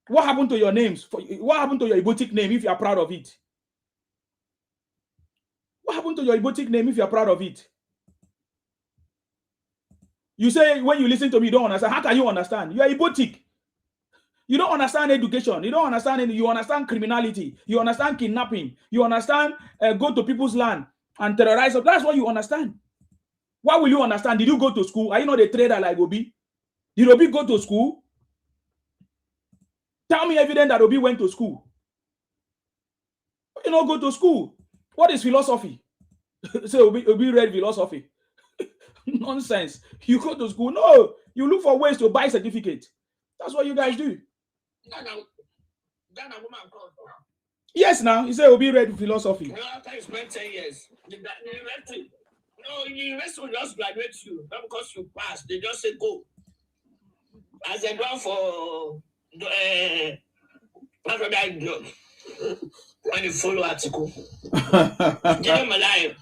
What happened to your names? What happened to your Ibotic name if you are proud of it? What happened to your Ibotic name if you are proud of it? You say when you listen to me, you don't understand. How can you understand? You are Ibotic. You don't understand education. You don't understand anything. You understand criminality. You understand kidnapping. You understand go to people's land and terrorize them. That's what you understand. What will you understand? Did you go to school? Are you not a trader like Obi? Did Obi go to school? Tell me evidence that Obi went to school. You don't go to school. What is philosophy? Say Obi read philosophy. Nonsense. You go to school. No. You look for ways to buy certificate. That's what you guys do. Yes, now. He said Obi read philosophy.
Well, after you spent 10 years, you left it.
No, the university will just graduate you. Not because you pass. They just say go. As they go for when you follow Atiku. Give them a life.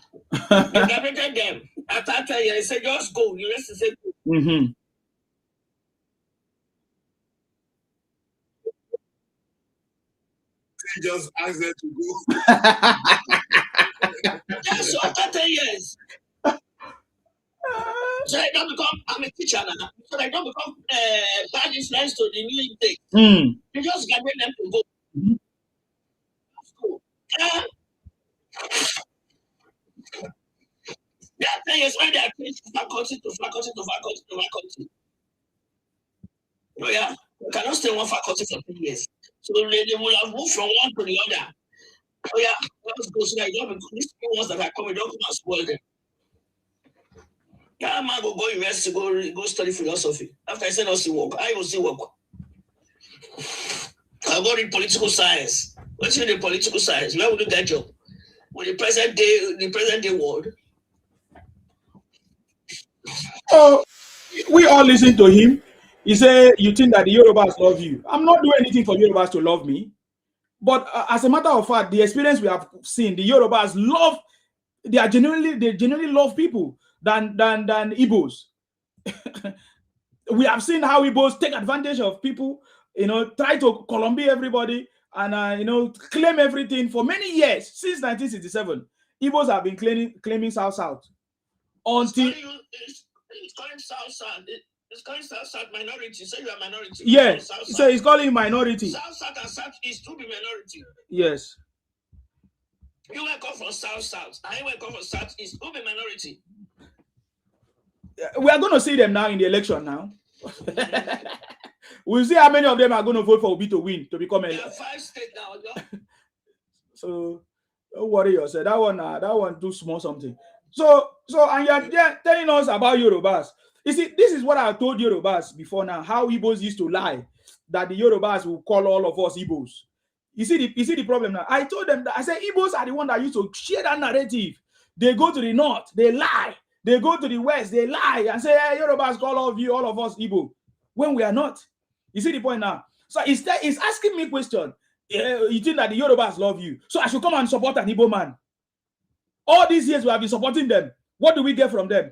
They graduated them. After 10 years, they say just go. The university say go.
Mm-hmm.
Just ask them to go.
Yes, so after 10 years. So I don't become, I'm a teacher now. So I don't become bad influence to the new intake. You just graduate them to go. There are 10 years when they are changed faculty to faculty to faculty to faculty. Oh yeah, you cannot stay in one faculty for 10 years. So they will have moved from one to the other. Oh yeah, let's go so that you don't become these ones that are coming, don't come and spoil them. That man go university, go study philosophy. After I said no see work, I will see work. I go read political science. What's in the political science? Where will you get job? With the present day world.
Oh, we all listen to him. He said, "You think that the Yorubas love you? I'm not doing anything for Yorubas to love me." But as a matter of fact, the experience we have seen, the Yorubas love. They genuinely love people than Igbos. We have seen how Igbos take advantage of people, try to Colombia everybody and claim everything for many years since 1967. Igbos have been claiming South until
it's calling South. It's calling South minority. So you are minority.
Yes, so he's calling minority.
South and South East to be minority.
Yes.
You will come from South. I will come from South East. Who be minority?
We are going to see them now in the election now. We'll see how many of them are going to vote for Obi to win, to become
There are 5 states now.
So don't worry yourself. That one do small something. So and you're telling us about Yorubas. You see, this is what I told Yorubas before now, how Igbos used to lie, that the Yorubas will call all of us Igbos. You see the problem now. I told them that, I said, Igbos are the one that used to share that narrative. They go to the north, they lie. They go to the west, they lie and say, hey, Yorubas call all of us Igbo, when we are not. You see the point now? So he's asking me a question. You think that the Yorubas love you, so I should come and support an Igbo man? All these years we have been supporting them. What do we get from them?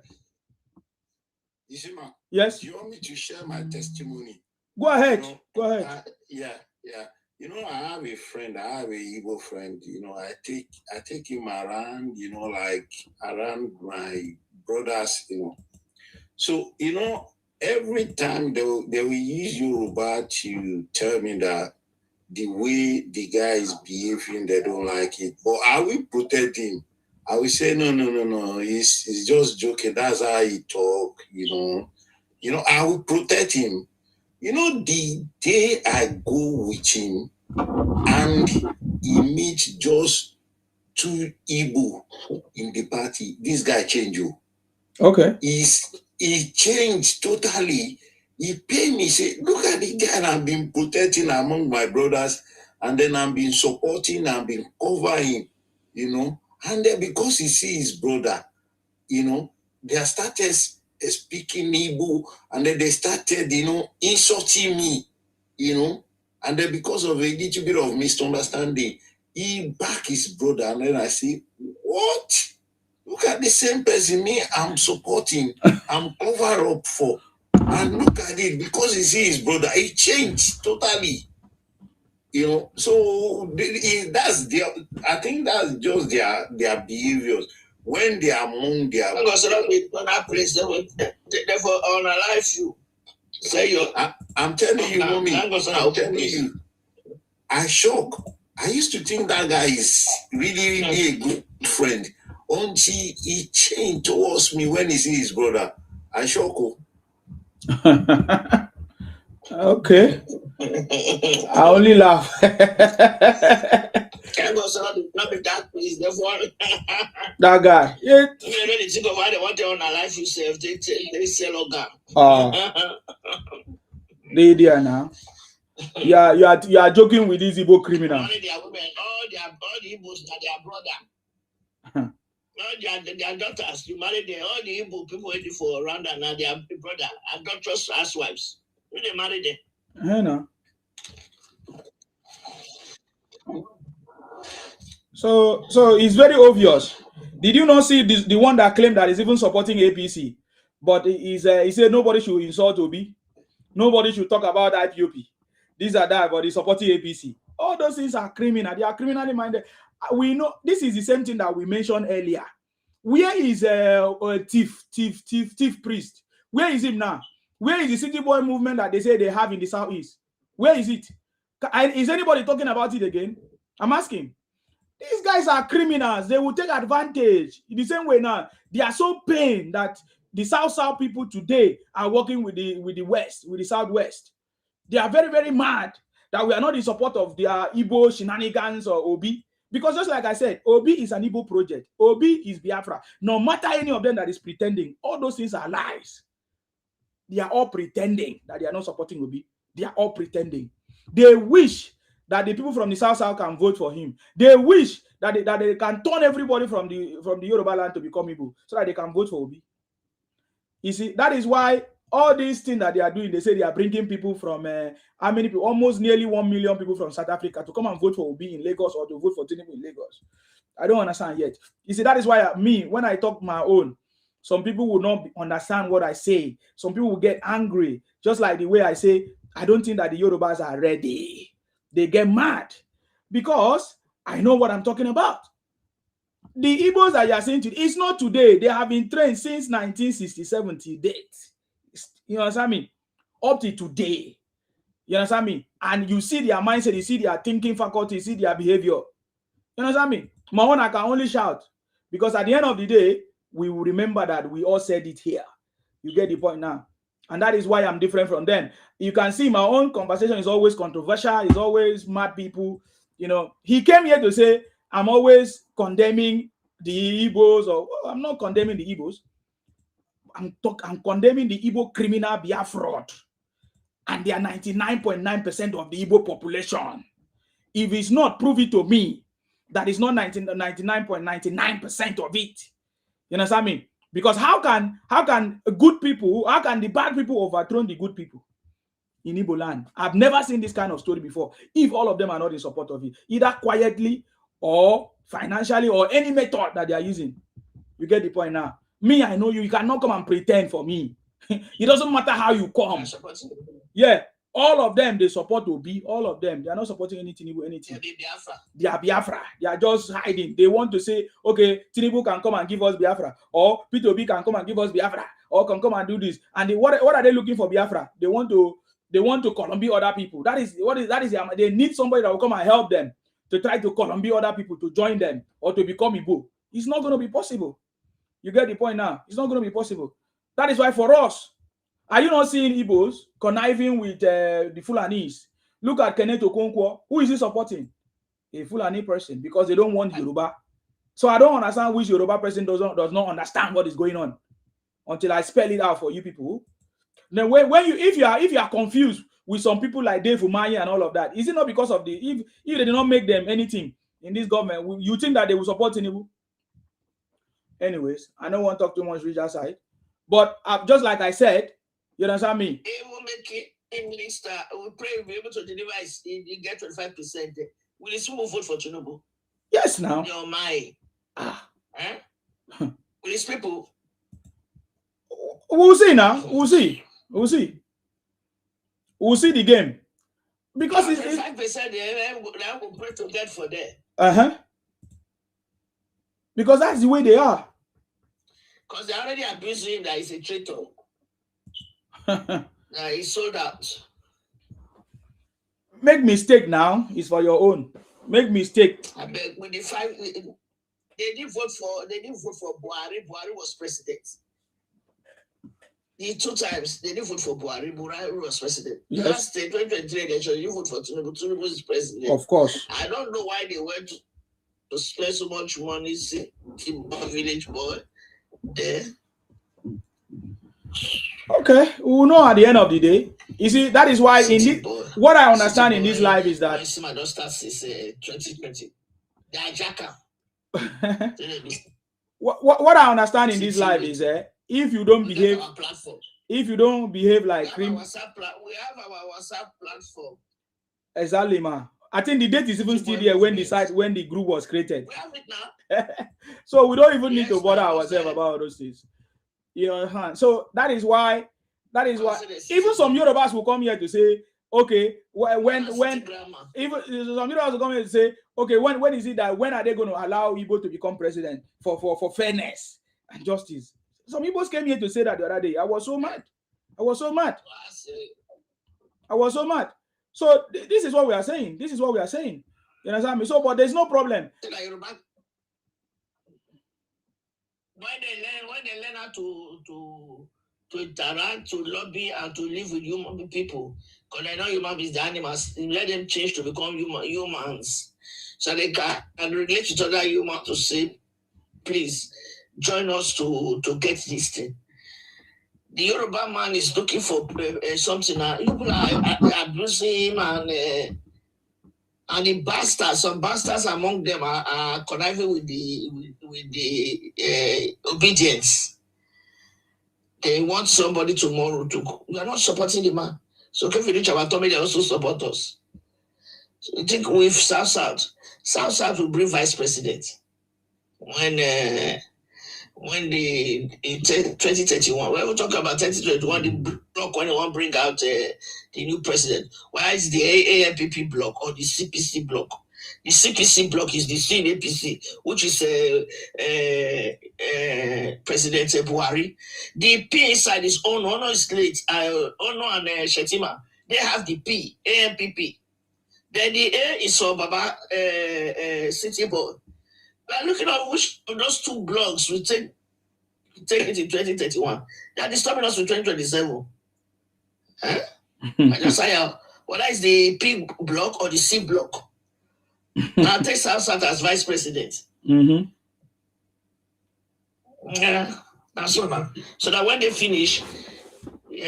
You see, man.
Yes.
Do you want me to share my testimony?
Go ahead. Go ahead.
Yeah. I have a friend. I have a Igbo friend. I take him around. Like around my brothers. So every time they will use Yoruba to tell me that the way the guy is behaving, they don't like it. But I will protect him. I will say, no. He's just joking. That's how he talk, I will protect him. The day I go with him and he meets just 2 Igbo in the party, this guy changed you.
Okay.
He changed totally. He paid me, say, look at the guy I've been protecting among my brothers, and then I've been supporting, I've been covering, And then because he see his brother, they started speaking Igbo, and then they started, insulting me, And then because of a little bit of misunderstanding, he backed his brother, and then I say, what? Look at the same person me I'm supporting, I'm cover up for. And look at it, because he see his brother, he changed totally. So I think that's just their behaviors. When they are among their
therefore unalive you. Say
I'm telling you, mommy. I'm telling you. I shock. I used to think that guy is really, really a good friend. Until he changed towards me when he see his brother. I shock.
Okay. I only laugh. That guy. Yeah.
They think of how they want to unalive yourself. They sell organ.
They there now. Yeah, you are joking with these Igbo criminals.
All the Igbos are their brother.
Their daughters, you marry them. All the Igbo people waiting for Rwanda now, their brother, adulterous housewives. When they marry them.
I know. So it's very obvious. Did you not see this, the one that claimed that is even supporting APC? But he said nobody should insult Obi. Nobody should talk about IPOB. These are that, but he's supporting APC. All those things are criminal. They are criminally minded. We know this is the same thing that we mentioned earlier. Where is a thief priest? Where is it now? Where is the city boy movement that they say they have in the southeast? Where is it? Is anybody talking about it again? I'm asking. These guys are criminals. They will take advantage. In the same way now, they are so pained that the South people today are working with the West, with the Southwest. They are very, very mad that we are not in support of their Igbo shenanigans or Obi. Because just like I said, Obi is an Igbo project. Obi is Biafra. No matter any of them that is pretending, all those things are lies. They are all pretending that they are not supporting Obi. They are all pretending. They wish that the people from the South can vote for him. They wish that they can turn everybody from the Yoruba land to become Igbo so that they can vote for Obi. You see, that is why all these things that they are doing, they say they are bringing people from, how many people? Almost nearly 1 million people from South Africa to come and vote for Obi in Lagos or to vote for Tinubu in Lagos. I don't understand yet. You see, that is why when I talk my own, some people will not understand what I say. Some people will get angry, just like the way I say, I don't think that the Yorubas are ready. They get mad because I know what I'm talking about. The Igbos that you are saying today, it's not today. They have been trained since 1967 to date. You understand me? Up to today. You understand me? And you see their mindset, you see their thinking faculty, you see their behavior. You understand me? My own, I can only shout. Because at the end of the day, we will remember that we all said it here. You get the point now. And that is why I'm different from them. You can see my own conversation is always controversial. It's always mad people. You know, he came here to say, I'm always condemning the Igbos. Or I'm not condemning the Igbos. I'm condemning the Igbo criminal Biafra. And they are 99.9% of the Igbo population. If it's not, prove it to me. That is not 99.99% of it. You understand me? Because how can good people, how can the bad people overthrow the good people in Igbo land? I've never seen this kind of story before. If all of them are not in support of it, either quietly or financially or any method that they are using. You get the point now. Me, I know you. You cannot come and pretend for me. It doesn't matter how you come. Yeah. All of them, they support Obi. All of them, they are not supporting anything. They are Biafra. They are just hiding. They want to say, okay, Tinubu can come and give us Biafra, or P2B can come and give us Biafra, or can come and do this. And what are they looking for Biafra? They want to Columbia other people. They need somebody that will come and help them to try to Columbia other people to join them or to become Igbo. It's not going to be possible. You get the point now. It's not going to be possible. That is why for us, are you not seeing Igbos conniving with the Fulanis? Look at Kenneth Okonkwo. Who is he supporting? A Fulani person, because they don't want Yoruba. So I don't understand which Yoruba person does not understand what is going on until I spell it out for you people. Then if you are confused with some people like Dave Umahi and all of that, is it not because of if they did not make them anything in this government, you think that they will support Tinubu? Anyways, I don't want to talk too much reach outside. But just like I said, you understand me?
It will make it in minister. We pray we'll be able to deliver. You get 25%. Will you still vote for Tinubu?
Yes, now.
Your mind. Will these people?
We'll see now. We'll see. We'll see. We'll see the game. Because
25% they will pray to get for them.
Because that's the way they are.
Because they already abused him that he's a traitor. He's sold out.
Make mistake now is for your own. Make mistake.
I beg with the five. They didn't vote for Buhari. Buhari was president. The 2 times they didn't vote for Buhari. Buhari was president.
Yes.
Last 2023 election, you vote for Tinubu. Tinubu is president.
Of course.
I don't know why they went to spend so much money. See, village boy there.
Okay, we will know at the end of the day. You see, that is why what I understand in this life is that
my daughter says 2020. They are jackal.
what I understand in this life is if you don't behave, like
we have our WhatsApp platform.
Exactly, man. I think the date is even still there when the group was created.
We have it now.
So we don't even need to bother ourselves about those things. You know, so that is why even some Yorubas will come here to say, okay, when even some Yorubas will come here to say, okay, when is it that when are they going to allow Igbo to become president for fairness and justice? Some Igbos came here to say that the other day. I was so mad. So this is what we are saying. You understand me? So, but there's no problem.
When they learn how to interact, to lobby, and to live with human people, because they know human beings, the animals, let them change to become humans, so they can relate to other humans to say, please join us to get this thing. The Yoruba man is looking for something. People are abusing him, and the bastards, some bastards among them are conniving with the obedience. They want somebody tomorrow to go. We are not supporting the man. So if we reach our tummy, they also support us. So I think with South will bring vice president when the 2031, when we talk about 2021, the block when they want to bring out the new president, why is the ANPP block or the CPC block? The CPC block is the CNAPC, which is President Buhari. The P inside is Ono is late, Ono and Shetima. They have the P, ANPP. Then the A is Baba City Board. We are looking at which of those two blocks will take it in 2031. They are disturbing us with 2027. Huh? I just say, whether it's the P block or the C block. Now take South as vice president.
Mm-hmm.
Yeah, that's all now. So that when they finish,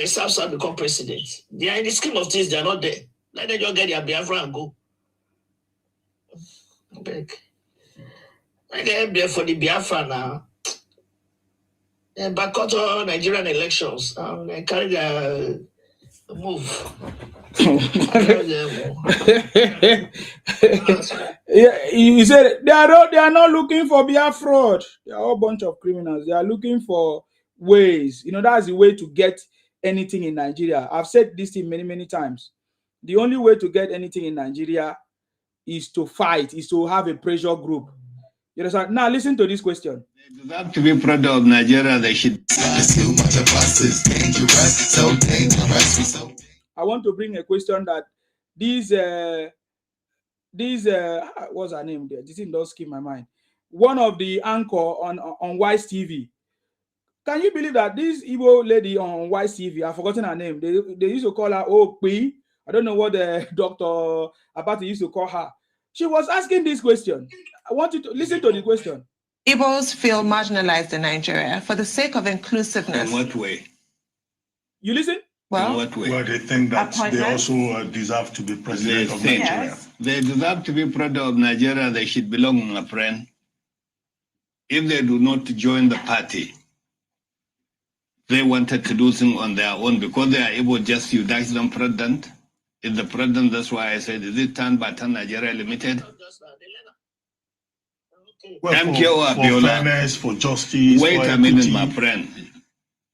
South become president. They are in the scheme of things, they are not there. Let them just get their Biafra and go. Beg. When they are there for the Biafra now, they boycott all Nigerian elections and they carry their move.
Yeah, you said they are not looking for Biafra. They are all a bunch of criminals. They are looking for ways. You know, that's the way to get anything in Nigeria. I've said this thing many times. The only way to get anything in Nigeria is to fight, is to have a pressure group. You understand? Now listen to this question.
They deserve to be proud of Nigeria. They should.
I want to bring a question that these what's her name there? This thing does skip my mind. One of the anchor on Wise TV. Can you believe that this Igbo lady on Wise TV, I've forgotten her name. They used to call her Obi. I don't know what the Dr. Abati used to call her. She was asking this question. I want you to listen to the question.
Igbos feel marginalized in Nigeria for the sake of inclusiveness.
In what way?
You listen?
Well,
in what way?
Well, they think that they also deserve to be president of Nigeria.
Yes.
They deserve to be proud of Nigeria. They should belong, my friend. If they do not join the party, they wanted to do things on their own because they are able just to elect them president. Is the president, that's why I said, is it turn by turn Nigeria Limited?
Well, for fairness, for justice.
Wait
for
a minute,
equity.
my friend.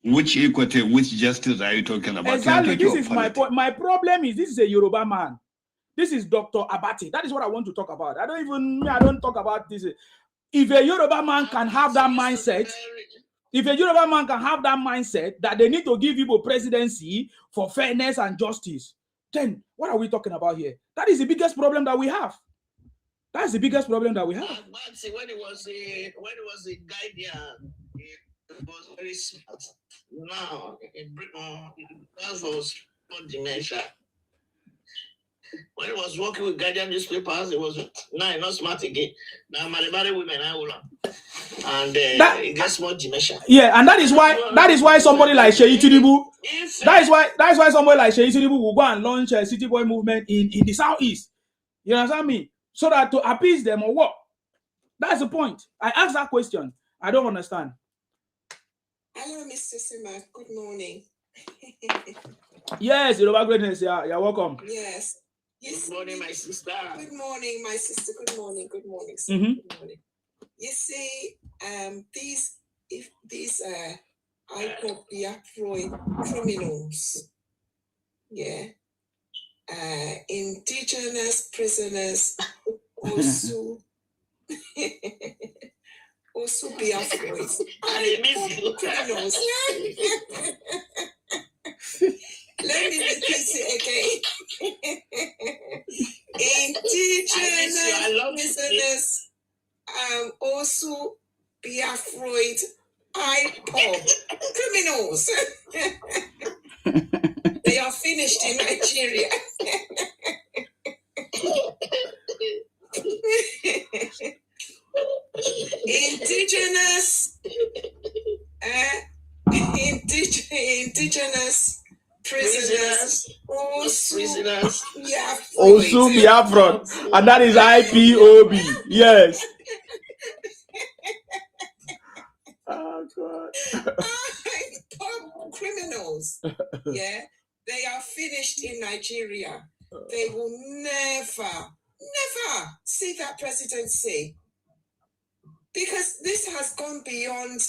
Which equity, which justice are you talking about?
Exactly. This is my point. My problem is this is a Yoruba man. This is Dr. Abati. That is what I want to talk about. I don't talk about this. If a Yoruba man can have that mindset, that they need to give Igbo presidency for fairness and justice, then what are we talking about here? That is the biggest problem that we have. That's the biggest problem that we have.
When it was a Guardian, it was very smart. Now, in Britain, that was not dementia. When it was working with Guardian newspapers, it was not smart again. Now, Malibari women are all and it gets more dementia.
Yeah, and that is why somebody like Sheyi Tinubu, that is why somebody like Sheyi Tinubu will go and launch a city boy movement in the southeast. You understand me? So that to appease them or what? That's the point. I asked that question. I don't understand.
Hello, Mr. Sima. Good morning.
Yes, Yoruba greatness. Yeah, you're welcome.
Yes.
Good morning, my sister.
Good morning, my sister. Good morning. Good morning, sir.
Mm-hmm.
Good morning. You see, these IPOB criminals, yeah, indigenous prisoners also also be afraid. IPOB criminals. Let me repeat it again. Indigenous prisoners also be afraid. IPOB criminals. They are finished in Nigeria. Indigenous prisoners
also be upfront, and that is IPOB. Yes. Oh God.
Criminals. Yeah, they are finished in Nigeria. They will never see that presidency, because this has gone beyond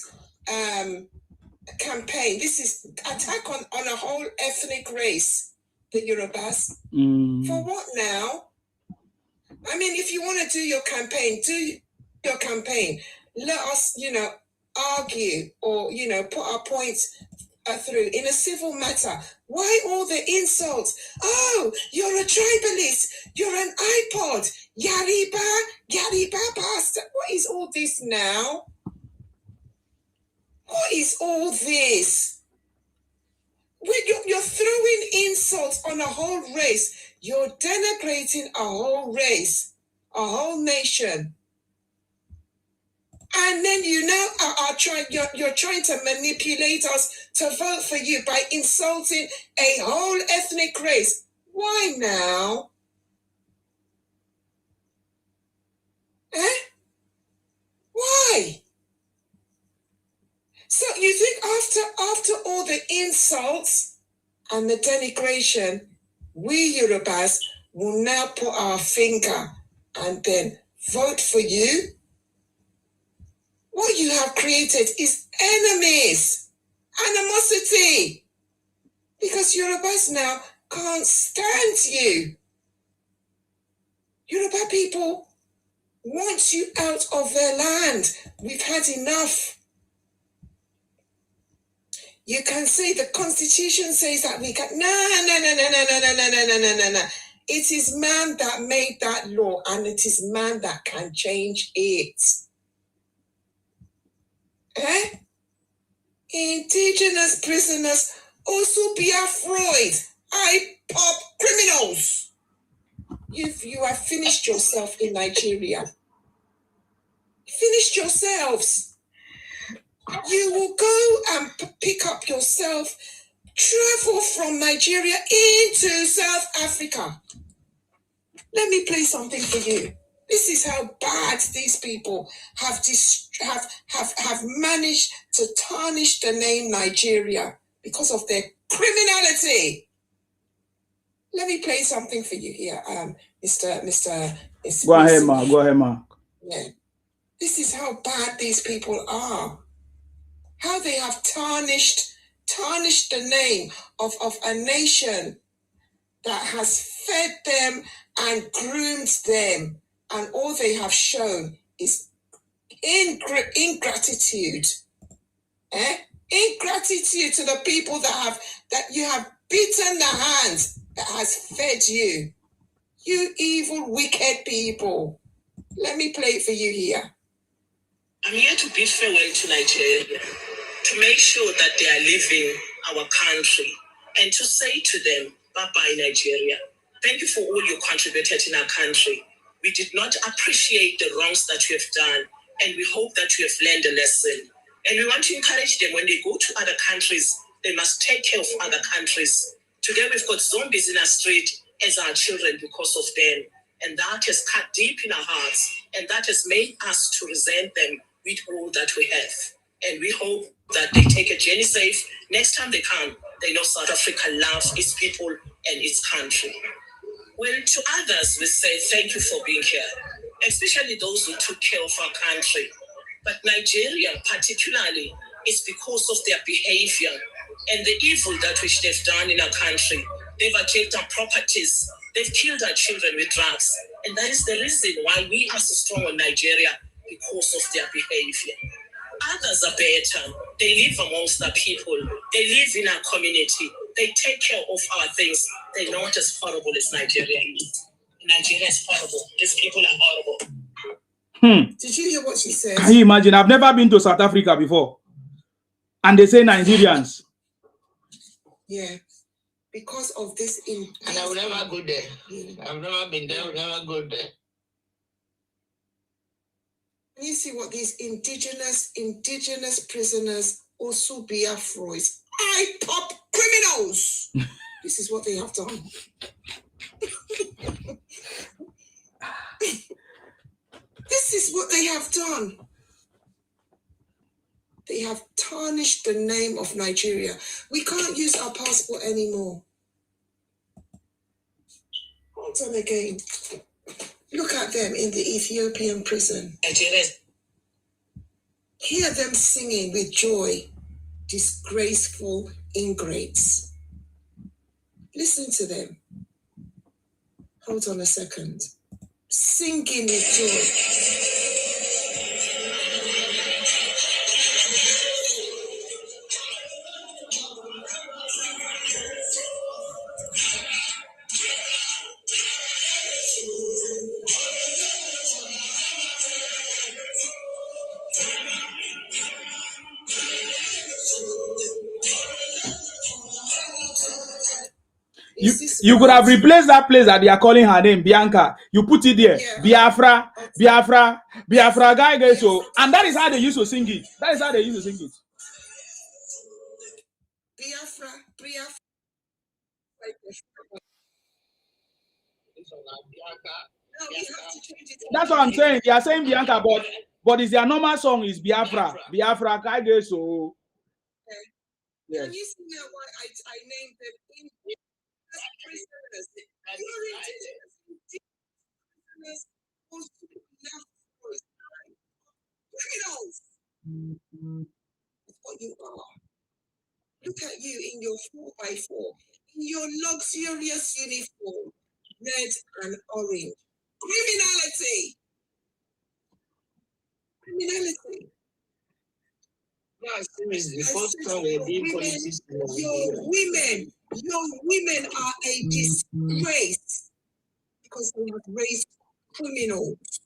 campaign. This is attack on a whole ethnic race, the Yorubas. For what now? I mean, if you want to do your campaign, do your campaign. Let us, argue or, put our points through in a civil matter. Why all the insults? Oh, you're a tribalist. You're an iPod. Yariba bastard. What is all this now? What is all this? You're throwing insults on a whole race. You're denigrating a whole race, a whole nation. And then you're trying to manipulate us to vote for you by insulting a whole ethnic race. Why now? Why? So you think after all the insults and the denigration, we Yorubas will now put our finger and then vote for you? What you have created is enemies, animosity, because Yorubas now can't stand you. Yoruba people want you out of their land. We've had enough. You can say the Constitution says that we can. No. It is man that made that law, and it is man that can change it. Indigenous prisoners also be afraid. IPOB criminals. If you have finished yourself in Nigeria, finished yourselves. You will go and pick up yourself, travel from Nigeria into South Africa. Let me play something for you. This is how bad these people have managed to tarnish the name Nigeria because of their criminality. Let me play something for you here, Mr.
Go ahead, Mark. Go ahead, Mark.
Yeah. This is how bad these people are. How they have tarnished the name of a nation that has fed them and groomed them, and all they have shown is ingratitude. Ingratitude to the people that you have beaten the hand that has fed you. You evil, wicked people. Let me play it for you here.
I'm here to bid farewell to Nigeria, to make sure that they are leaving our country, and to say to them, bye-bye, Nigeria. Thank you for all you contributed in our country. We did not appreciate the wrongs that you have done, and we hope that you have learned a lesson. And we want to encourage them when they go to other countries, they must take care of other countries. Today we've got zombies in our street as our children because of them. And that has cut deep in our hearts, and that has made us to resent them with all that we have. And we hope that they take a journey safe. Next time they come, they know South Africa loves its people and its country. Well, to others, we say thank you for being here, especially those who took care of our country. But Nigeria, particularly, is because of their behavior and the evil that which they've done in our country. They've attacked our properties. They've killed our children with drugs. And that is the reason why we are so strong in Nigeria, because of their behavior. Others are better. They live amongst the people. They live in our community. They take care of our things. They're not as horrible as Nigeria is. Nigeria is horrible. These people are horrible.
Did you hear what she said?
Can you imagine? I've never been to South Africa before. And they say Nigerians.
Yeah. Because of this.
And I will never go there. I've never been there. I will never go there.
You see what these indigenous prisoners, also Biafrois, IPOB criminals. This is what they have done. This is what they have done. They have tarnished the name of Nigeria. We can't use our passport anymore. Hold on again. Look at them in the Ethiopian prison. Hear them singing with joy, disgraceful ingrates. Listen to them. Hold on a second. Singing with joy.
You could have replaced that place that they are calling her name, Bianca. You put it there, yeah. Biafra guy. So, and that is how they used to sing it. That is how they used to sing it.
Biafra.
That's what I'm saying. They are saying Bianca, but it's their normal song is Biafra. Biafra guy. So,
yes. Can you see now why I named them prisoners? Criminals. That's what you are. Look at you in your 4x4, in your luxurious uniform, red and orange. Criminality.
No, seriously, the first time we did politics.
Your women are a disgrace because they have raised criminals.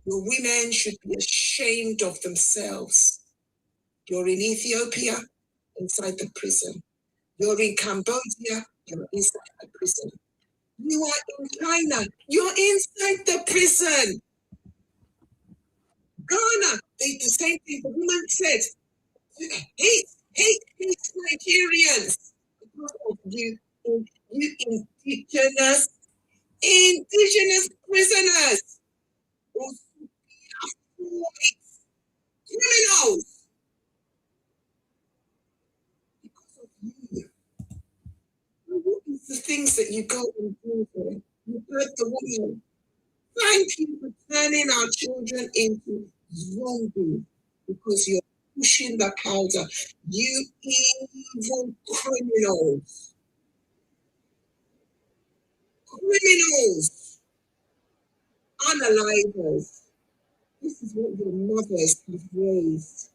Your women should be ashamed of themselves. You're in Ethiopia, inside the prison. You're in Cambodia, you're inside the prison. You are in China, you're inside the prison. Ghana, they the same thing. The woman said, hate Nigerians because of you indigenous prisoners. Criminals. Because of you. What is the things that you go and do for? You hurt the woman. Thank you for turning our children into zombies because you're pushing the powder. You evil criminals. Criminals. Unalivers. This is what your mothers have raised.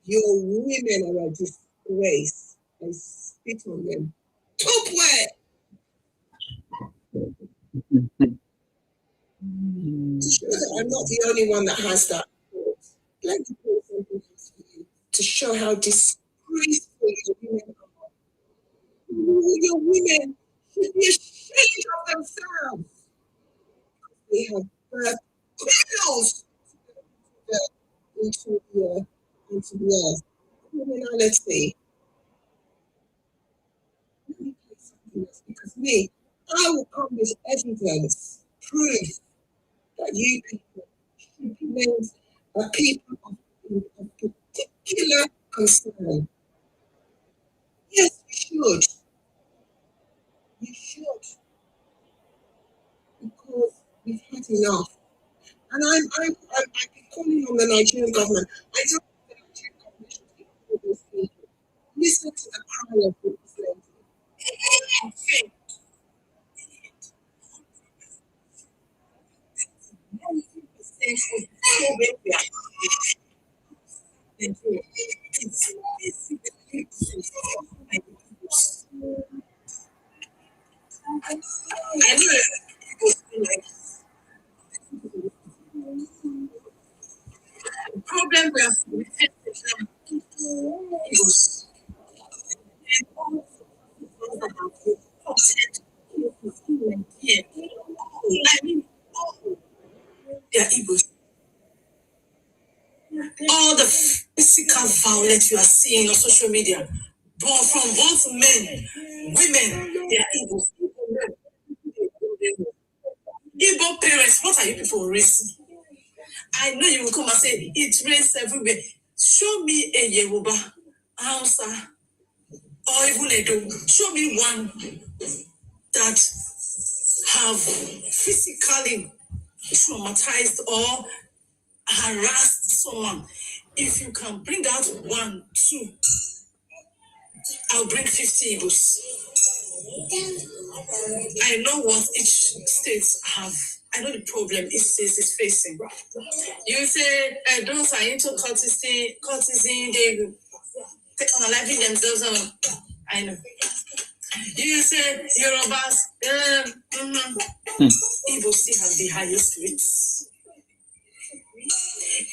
Your women are a disgrace. I spit on them. Tupware! I'm not the only one that has that. Let me put something else for you to show how disgraceful your women are. Your women should be ashamed of themselves. They have birthed criminals into the earth. Criminality. Let me play something else because I will come with evidence, proof that you people should be named are people of particular concern. Yes, you should. You should. Because we've had enough. And I'm calling on the Nigerian government. I don't think the Nigerian government should ignore those people. Listen to the cry of this lady. I know the problem we have is they're Igbos. All the physical violence you are seeing on social media, but from both men, women, they are Igbos. Igbo parents, what are you people raising? I know you will come and say it rains everywhere. Show me a Yoruba, Hausa, or even Edo. Show me one that have physically traumatized or harassed someone. If you can bring out 1, 2, I'll bring 50 Igbos. I know what each state have. I know the problem each state is facing. You say those are into courtesy, they take on living themselves on. I know. You say Yorubas, Igbo still have the highest rates.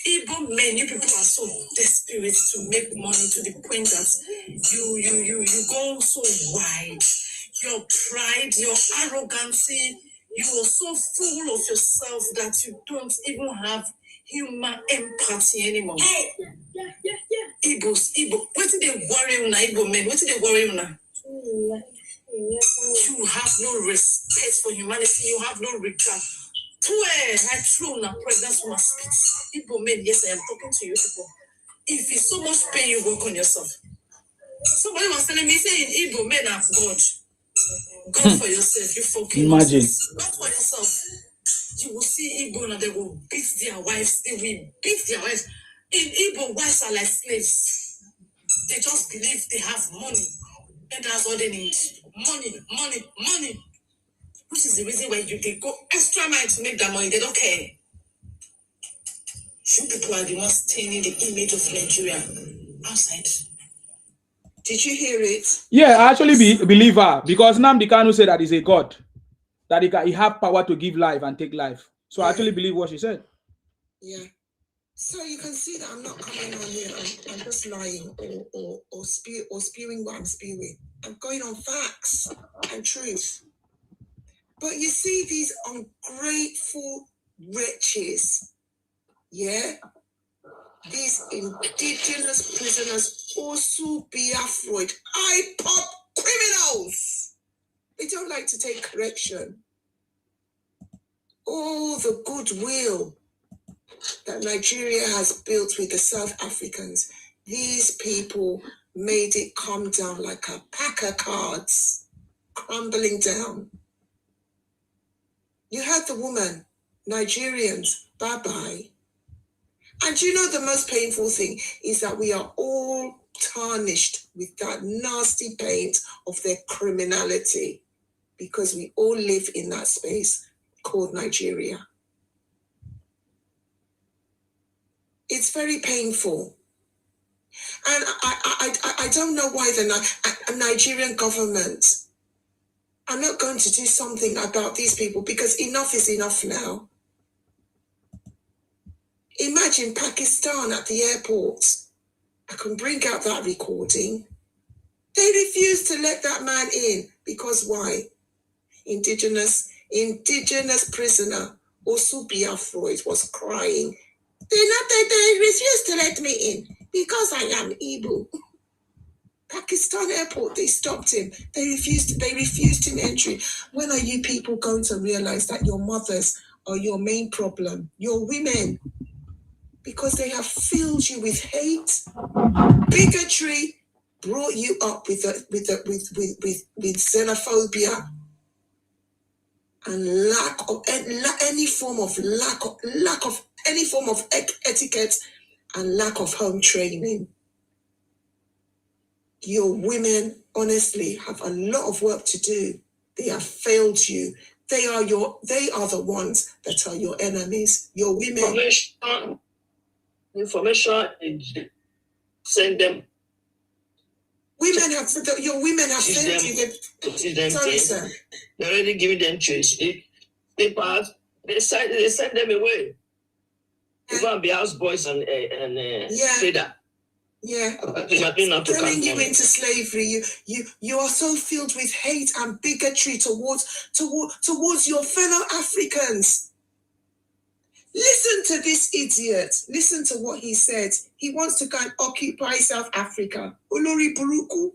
Igbo men, you people are so desperate to make money to the point that you go so wide. Your pride, your arrogancy, you are so full of yourself that you don't even have human empathy anymore. Igbo, what did they worry on Igbo men? What did they worry on? You have no respect for humanity. You have no regard. I throw na presence my speech. Igbo men, yes, I am talking to you people. If it's so much pain, you work on yourself. Somebody was telling me, saying Igbo men are God. God for yourself, you fucking
imagine.
God for yourself. You will see Igbo now, they will beat their wives. They will beat their wives. In Igbo, wives are like slaves. They just believe they have money. And that's all they need. Money, money, money. Which is the reason why they go extra mile to make that money. They don't care. You people are the ones staining the image of Nigeria outside. Did you hear it?
Yeah, I actually believe her, because Nnamdi Kanu said that he's a god, that he have power to give life and take life. So I actually believe what she said.
Yeah. So you can see that I'm not coming on here. I'm just lying or spewing what I'm spewing. I'm going on facts and truth. But you see these ungrateful wretches, yeah? These indigenous prisoners also be afraid. IPOB criminals. They don't like to take correction. All the goodwill that Nigeria has built with the South Africans, these people made it come down like a pack of cards, crumbling down. You heard the woman, Nigerians, bye-bye. And you know the most painful thing is that we are all tarnished with that nasty paint of their criminality because we all live in that space called Nigeria. It's very painful. And I don't know why the Nigerian government are not going to do something about these people, because enough is enough now. Imagine Pakistan at the airport. I can bring out that recording. They refused to let that man in because why? Indigenous prisoner Osubia Freud was crying. They refused to let me in because I am Igbo. Pakistan airport, they stopped him. They refused him entry. When are you people going to realize that your mothers are your main problem? Your women. because they have filled you with hate, bigotry, brought you up with xenophobia and lack of any form of any form of etiquette and lack of home training. Your women, honestly, have a lot of work to do. They have failed you. They are the ones that are your enemies. Your women.
Information send them.
Your women have failed you. Sorry, sir.
They're already giving them choice. They pass. They send them away. They go and be house boys and trader.
Yeah, selling you into slavery. You are so filled with hate and bigotry towards your fellow Africans. Listen to this idiot. Listen to what he said. He wants to go and occupy South Africa. Olori Buruku,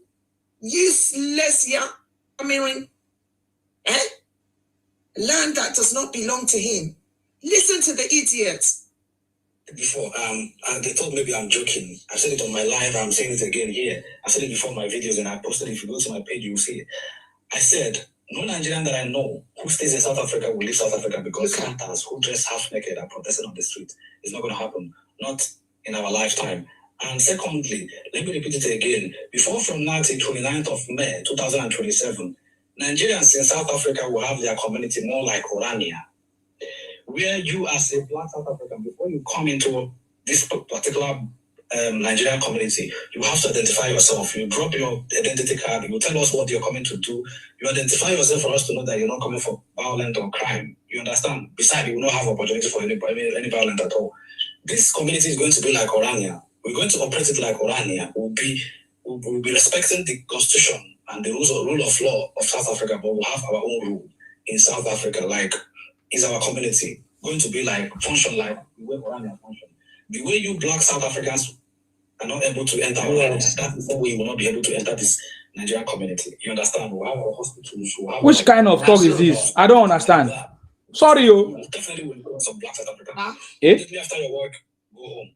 useless young American, land that does not belong to him. Listen to the idiot.
Before, and they thought maybe I'm joking. I said it on my live, I'm saying it again here. I said it before my videos and I posted it. If you go to my page, you'll see it. I said, no Nigerian that I know who stays in South Africa will leave South Africa because hunters who dress half naked are protesting on the street. It's not going to happen. Not in our lifetime. And secondly, let me repeat it again. Before from now till 29th of May 2027, Nigerians in South Africa will have their community more like Orania, where you as a Black South African, before you come into this particular Nigerian community, you have to identify yourself. You drop your identity card, you tell us what you're coming to do. You identify yourself for us to know that you're not coming for violence or crime. You understand? Besides, you will not have opportunity for any violence at all. This community is going to be like Orania. We're going to operate it like Orania. We'll be respecting the constitution and the rule of law of South Africa, but we'll have our own rule in South Africa, like is our community going to be like function like the way Orania function. The way you Black South Africans are not able to enter Orania, that is the way you will not be able to enter this Nigerian community. You understand? We'll have our hospitals.
Which kind of talk is this? I don't understand. Sorry, you.
Definitely will go some Black South Africans. Immediately after your work, go home.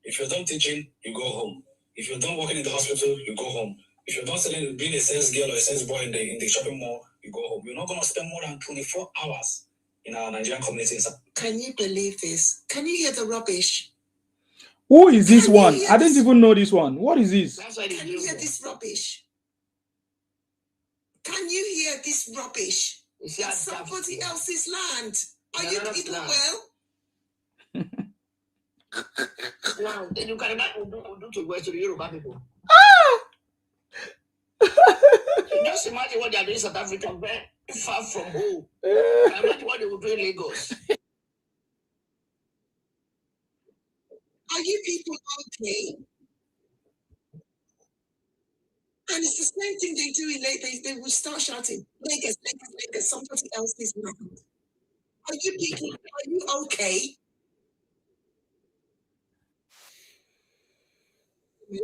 If you're done teaching, you go home. If you're done working in the hospital, you go home. If you're done being a sales girl or a sales boy in the shopping mall, you go home. You're not going to spend more than 24 hours in our Nigerian community.
Can you believe this? Can you hear the rubbish?
Who is this one? I didn't even know this one. What is this?
Can you hear this rubbish? Can you hear this rubbish? It's somebody else's land. Are you people well?
Now, then you can imagine do to go to the Yoruba people. Just imagine what they are doing in South Africa, very far from home. Imagine what they will do in Lagos.
Are you people okay? And it's the same thing they do in Lagos. They will start shouting, Lagos, somebody else's land. Are you people, are you okay?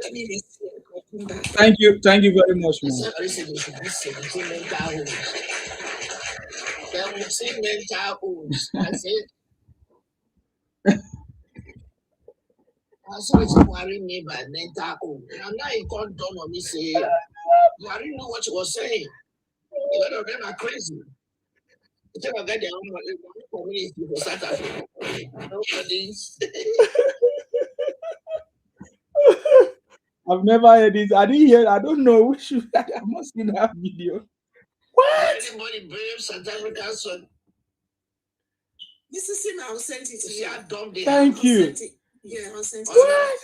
Let me
Thank you very much, man.
I said, that's what you worry me by mental home. And now you can't turn on me say, you already know what you were saying. A lot of them are crazy. You think I got their own community for South Africa. Nobody's.
I've never heard this. I didn't hear. I don't know. I must see that video. What?
Anybody brave South African son?
Mr. Sim, I'll send it to you.
Thank you.
Yeah, I'll send it.
What?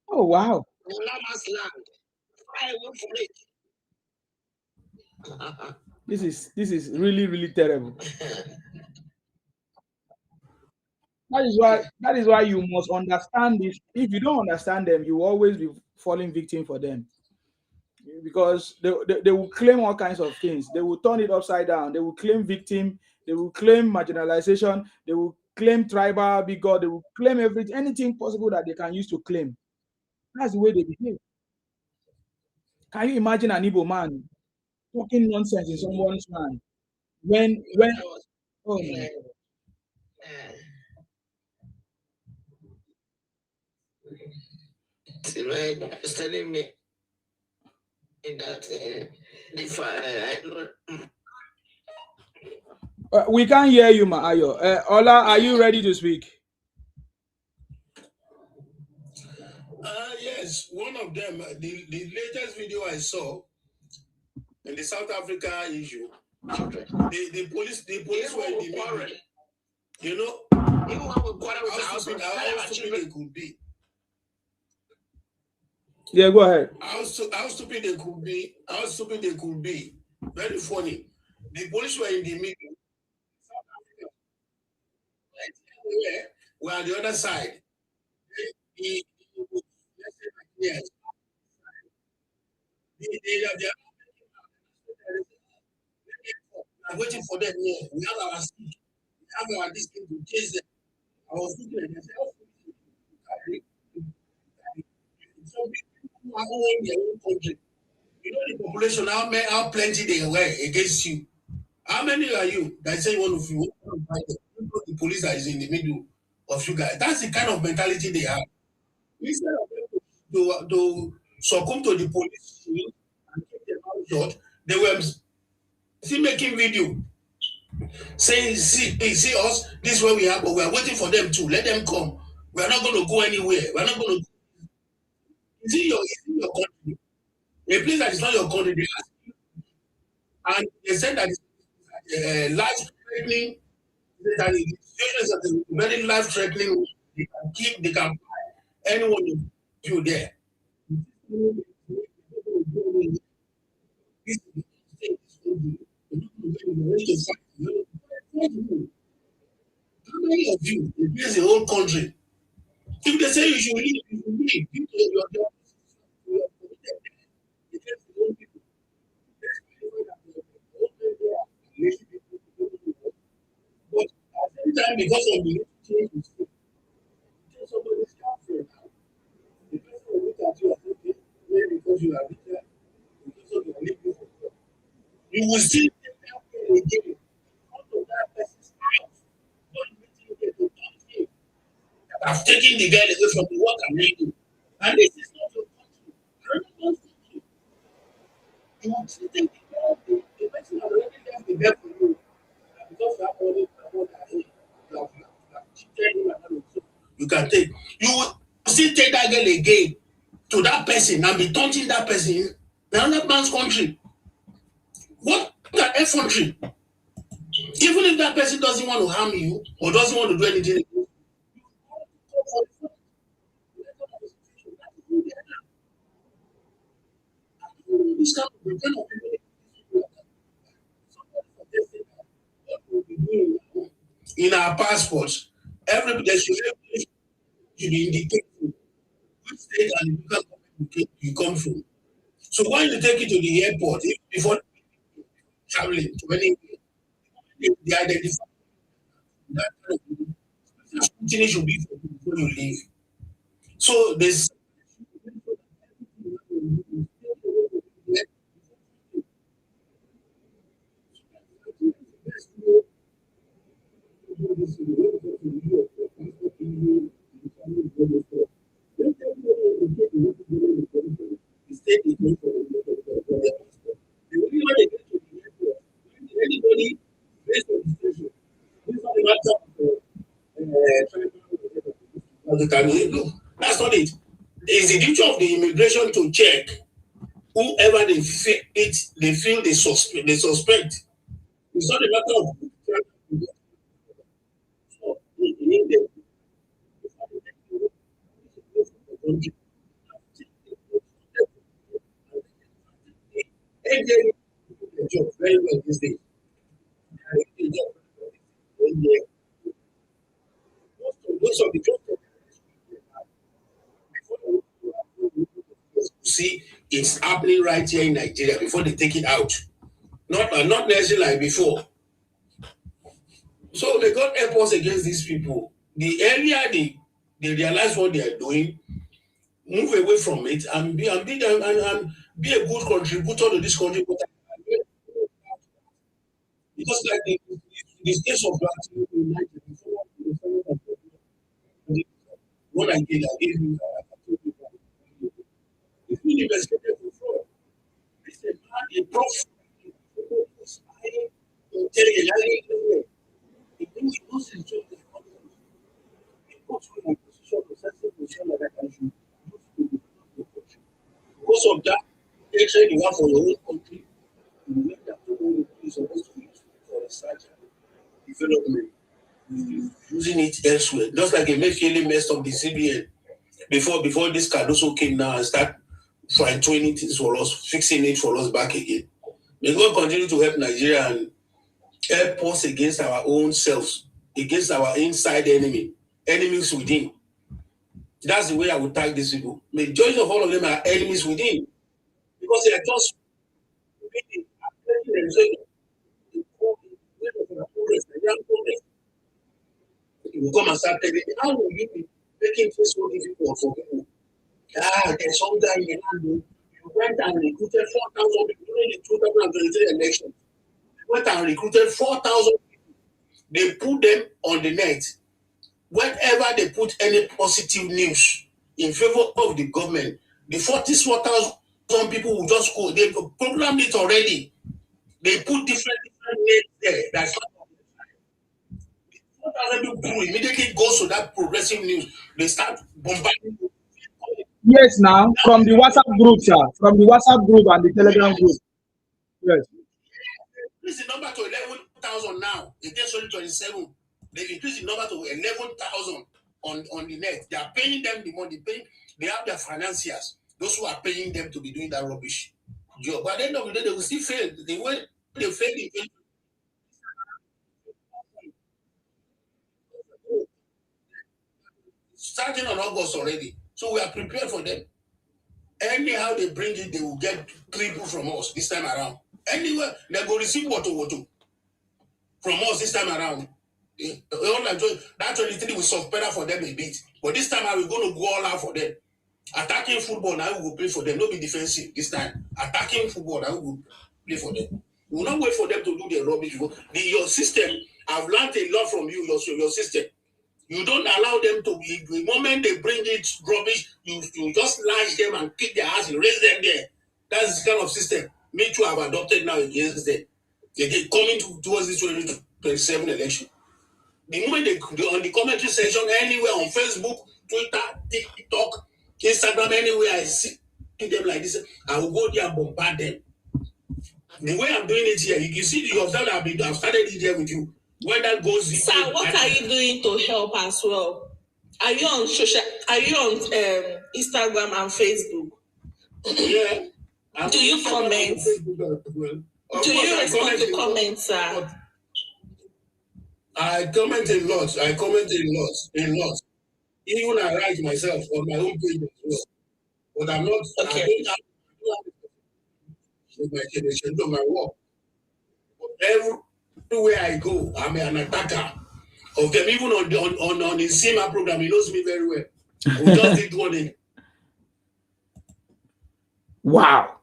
Oh wow.
Lama's land. I went for it.
This is really terrible. That is why you must understand this. If you don't understand them, you will always be falling victim for them. Because they will claim all kinds of things. They will turn it upside down. They will claim victim. They will claim marginalization. They will claim tribal bigot. They will claim anything possible that they can use to claim. That's the way they behave. Can you imagine an Igbo man talking nonsense in someone's land? When oh my God.
It's telling me that
we can't hear you, Maayo. Ola, are you ready to speak?
Yes, one of them, the latest video I saw in the South Africa issue, the police were in the middle. You know, how stupid they could be.
Yeah, go ahead.
How stupid they could be. How stupid they could be. Very funny. The police were in the middle. South Africa. We're on the other side. Yes. I'm waiting for them here. We have our speech. We have our distance to chase them. I was looking at myself. Some people are all in their own country. You know the population, how plenty they were against you. How many are you that say one of you? The police that is in the middle of you guys. That's the kind of mentality they have. Instead of them to succumb to the police and keep them out short, they were still making video saying, see us, this is where we are, but we are waiting for them to let them come. We are not going to go anywhere. We are not going to. It's in your country. A place that is not your country, they ask you. And they said that it's life threatening. That the situations that is very life threatening. They can buy anyone you there. How many of you against the whole country? If they say you should leave, you should leave. You take your job. But at the same time, because of the change, somebody's country now. The person will look at you and say, okay, because you are richer, because of your living, you will still take that care again. Out of that person's house. Don't meet him there to talk to him. I've taken the girl away from the work I'm making. And this is not your country. I don't want to you. You will still take the girl, the person has already left the bed for you. Because you have money, you can take. You will still take that girl again to that person and be taunting that person in another man's country. What an effrontery. Even if that person doesn't want to harm you or doesn't want to do anything, this kind of in our passports, everybody should be indicated which state and local government you come from. So when you take it to the airport, before traveling to anywhere, they identify that scrutiny should be before you leave. So there's that's not it. It's the duty of the immigration to check whoever they feel they suspect. It's not a matter of job very well these days. Most of the jobs see it's happening right here in Nigeria before they take it out. Not necessarily like before. So they got efforts against these people. The earlier they realize what they are doing, move away from it and be a good contributor to this country. Because like the case of black what I did, I gave you being investigated for fraud. This is a man, a prof, was buying intelligence. He knows his job is not done. He puts him in a position to certain position that I should use to develop the country. Because of that, they say you want for your own country, you make that money is supposed to use for research and development. Using it elsewhere. Just like a Emefiele messed up the CBN before this Cardoso came now and start fine-tuning things for us, fixing it for us back again. May God continue to help Nigeria and help us against our own selves, against our inside enemies within. That's the way I would tag these people. Majority of all of them are enemies within. Because they are just you come and start telling me, how will you be making things so difficult for people? There's some guy in London, you went and recruited 4,000 people during the 2023 election. You went and recruited 4,000 people. They put them on the net. Whenever they put any positive news in favor of the government, the 4,000 people will just go. They programmed it already. They put different names there. That's 4,000 people immediately goes to that progressive news. They start bombarding.
Yes, now from the WhatsApp group, sir. From the WhatsApp group and the Telegram group. Yes.
Increase the number to 11,000 now. Against 2027, they increase the number to 11,000 on the net. They are paying them the money. They have their financiers. Those who are paying them to be doing that rubbish job. But at the end of the day, they will still fail. The way they fail, starting on August already. So we are prepared for them. Anyhow they bring it, they will get triple from us this time around. Anywhere, they will receive what from us this time around. That 23 will soft better for them a bit. But this time we're going to go all out for them. Attacking football, now we will play for them. Not be defensive this time. Attacking football, now we will play for them. We will not wait for them to do their rubbish. Your system, I've learned a lot from you, your system. You don't allow them to be. The moment they bring it rubbish, you just lash them and kick their ass, you raise them there. That's the kind of system me too have adopted now against them. They're coming towards this 2027 election. The moment they on the commentary section, anywhere on Facebook, Twitter, TikTok, Instagram, anywhere I see them like this, I will go there and bombard them. The way I'm doing it here, you can see the observe that I've started it here with you. When that goes,
sir, what are you doing to help as well? Are you on Instagram and Facebook?
Yeah.
Do you comment? Do you respond to comments, sir?
I comment a lot. A lot. Even I write myself on my own page as well. But I'm not. Okay. I don't have my work. Everywhere I go, I'm an attacker of them. Even on the SEMA program, he knows me very well. We just did one in.
Wow.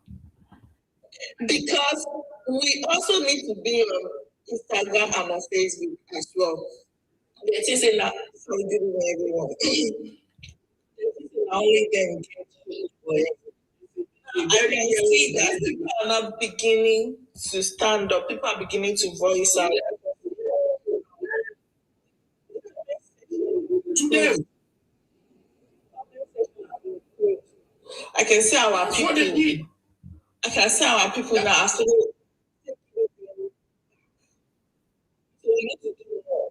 Because we also need to be on Instagram and on Facebook as well. It is in that everyone. Only them I can see that people are not beginning to stand up. People are beginning to voice out. I can see our people. I can see our people now. So we need to do more.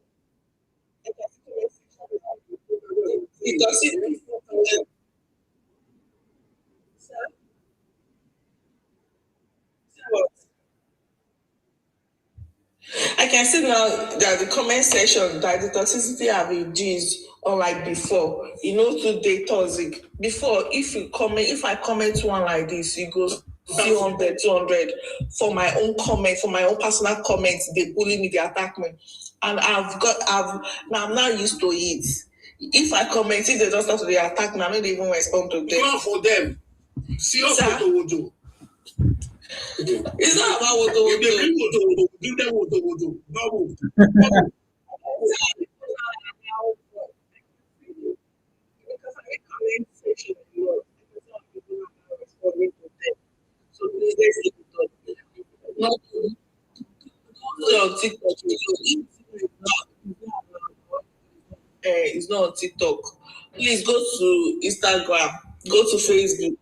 I can see now that the comment section that the toxicity have reduced, unlike before. You know, today toxic. Before, if I comment one like this, it goes 300, 200 for my own comment, for my own personal comments. They bully me, they attack me, and I'm not used to it. If I comment, if they just start to the attack, now I don't even respond to them.
Go for them. See what they will do.
It's not about what they will do.
Give them what they will do. No.
for me to them. So please let's keep it up. Not on TikTok. It's not on TikTok. Please go to Instagram, go to Facebook,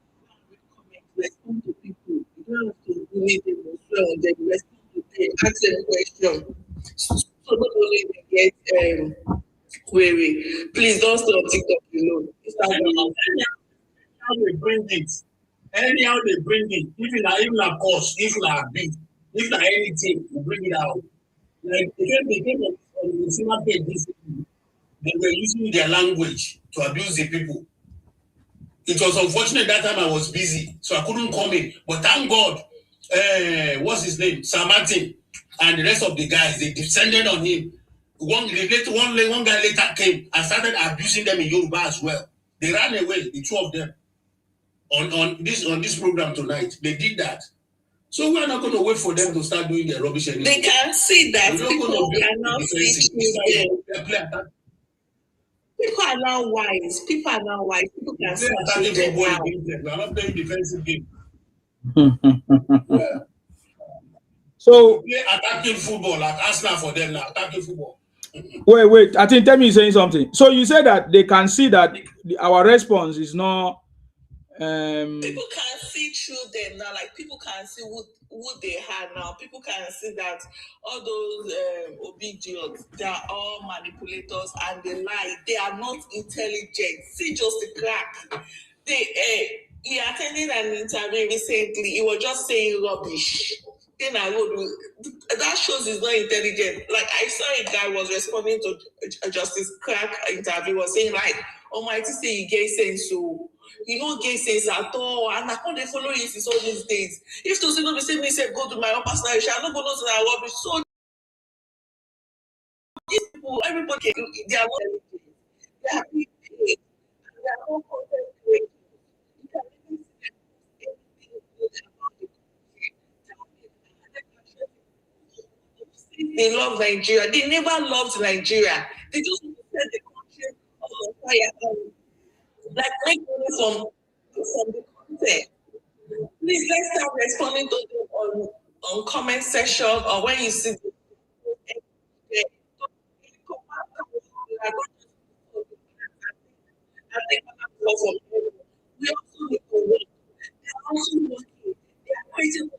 respond to people. You don't have to bully them or swear on them. Respond to them, ask them questions. So not only they get query. Please don't stay on TikTok alone. Instagram.
How they bring it. Anyhow they bring it. If it's a course, if it's a bit, if it's anything, we bring it out. Like they came on the cinema page this evening. They were using their language to abuse the people. It was unfortunate that time I was busy, so I couldn't come in. But thank God, what's his name? Sir Martin and the rest of the guys, they descended on him. One guy later came and started abusing them in Yoruba as well. They ran away, the two of them, on this program tonight. They did that. So we're not going to wait for them to start doing their rubbish anymore.
They can see that people cannot see children. People are now wise. People are now wise. People can see children now.
We are not playing defensive game.
So
we play attacking football, like Arsenal for them now. Attacking football.
Wait. I think Temi is saying something. So you said that they can see that our response is not.
People can see through them now. Like people can see who they are now. People can see that all those obedience, they are all manipulators and they lie. They are not intelligent. See just the crack. He attended an interview recently. He was just saying rubbish. Then that shows he's not intelligent. Like I saw a guy was responding to a Justice Crack interview, was saying like, Almighty say he gay sense, so you know gay sense at all, and I can't follow it since all these days. If to say no, say me say go to my own personal issue, I don't go to that rubbish. So these people, everybody, they are not intelligent. They are being paid. They are not content creators. You can even see anything good about the country. They love Nigeria. They never loved Nigeria. They just want to set the country on fire. Like make money from the content. Please let's start responding to them on comment section or when you see the we also need to work. They are also working. They are creating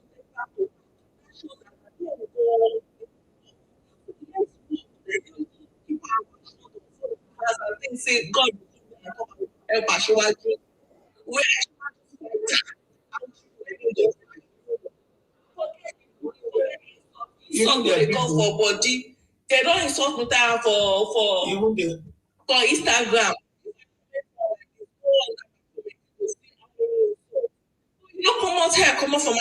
say God help Ashwaju. They come for body. They don't insult me for Instagram. You don't come out here, come out for my.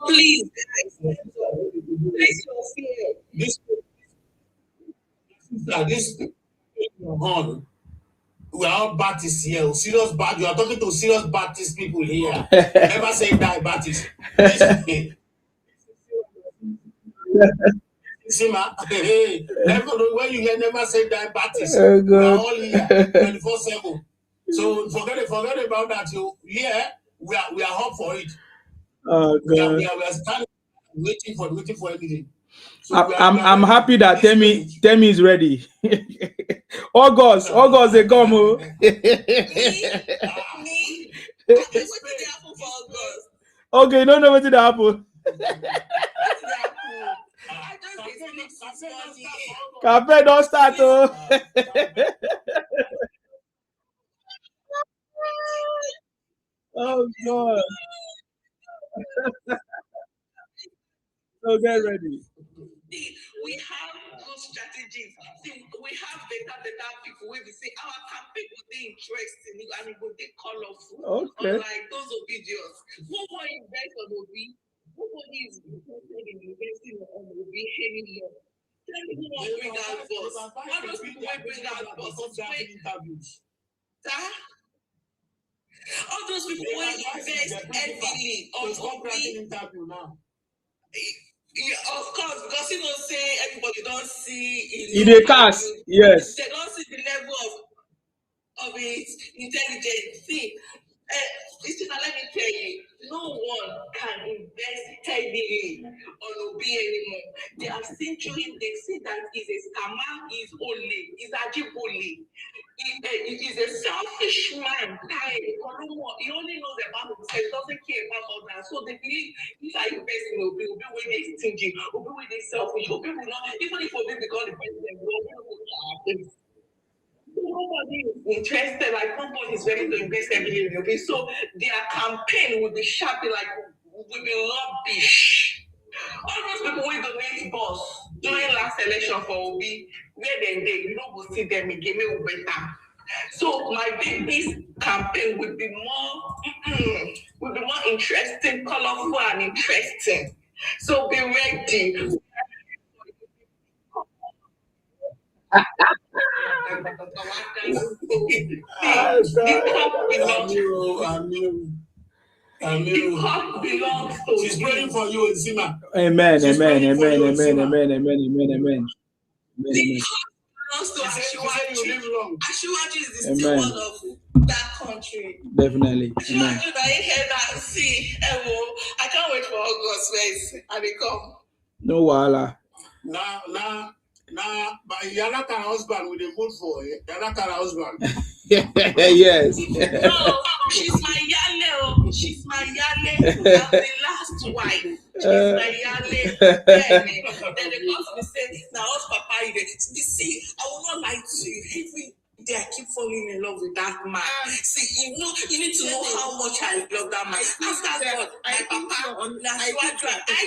Please, guys, place your fear.
This on. We are all Baptists here. Serious Baptists. You are talking to serious Baptist people here. Never say that Baptist. Hey, when you hear never say that Baptist, we are all here 24/7. So forget about that. We are hot for it. We are standing waiting for anything. So
I'm happy that Temi is ready. August they come. Okay, you don't know what did happen. Campaign don't start. Oh God. So get ready.
We have good strategies. See, we have better people. We say our campaign would be interesting and it would be colorful.
Okay.
Unlike those videos. Who will invest on Obi? Nobody is interested in investing on Obi anymore. Tell me who will bring out boss. All those people will bring out boss.
All those people who invest heavily on Obi. Yeah, of course, because you don't say everybody don't see
In the cast, yes.
They don't see the level of its intelligence. See, let me tell you, no one can invest heavily on Obi anymore. They have seen through him, they see that he's a scammer, he's only, he's Ajiboli. He is a selfish man. He only knows about himself, he doesn't care about others. So they believe if I invest in Obi will be stingy, Obi will be selfish, Obi will not, even if Obi become the president, Obi will not. Nobody is interested, like nobody is ready to invest heavily in Obi. So their campaign will be sharp, like will be rubbish. All those people who donate boss during last election for Obi, where they will see them again, they will better. So my baby's campaign will be more interesting, colorful, and interesting. So be ready.
She's praying for you, Zima.
Amen, amen, amen, amen, amen, amen, amen.
Ashiwaju is the steward of that country.
Definitely.
Amen. See, I can't wait for August, guys. And they come.
No wahala.
Now, by Yanaka husband, will they vote for Yanaka husband?
Yes.
No, she's my Yale. She's my Yale. I'm the last wife. She's my Yale. Then they come to me say, now, us papa, you see, I will not lie to you. Every day I keep falling in love with that man. See, you need to know how much I love that man. After God, my papa, I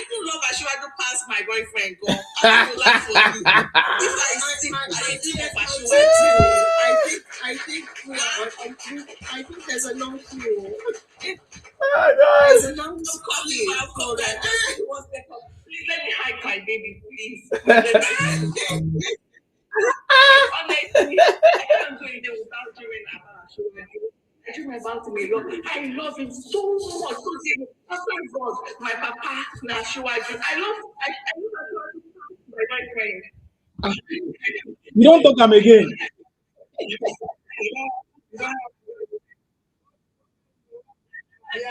do love Ashiwaju past my boyfriend. Go, I do love for you. If I see, I think there's a long queue. There's a long queue. Please let me hide my baby, please. Honestly, I can't do it without dreaming about Ashiwaju. I dream about him a lot. I love him so much. After God, my papa, Ashiwaju. I love Ashiwaju, my boyfriend.
You don't talk him again.
There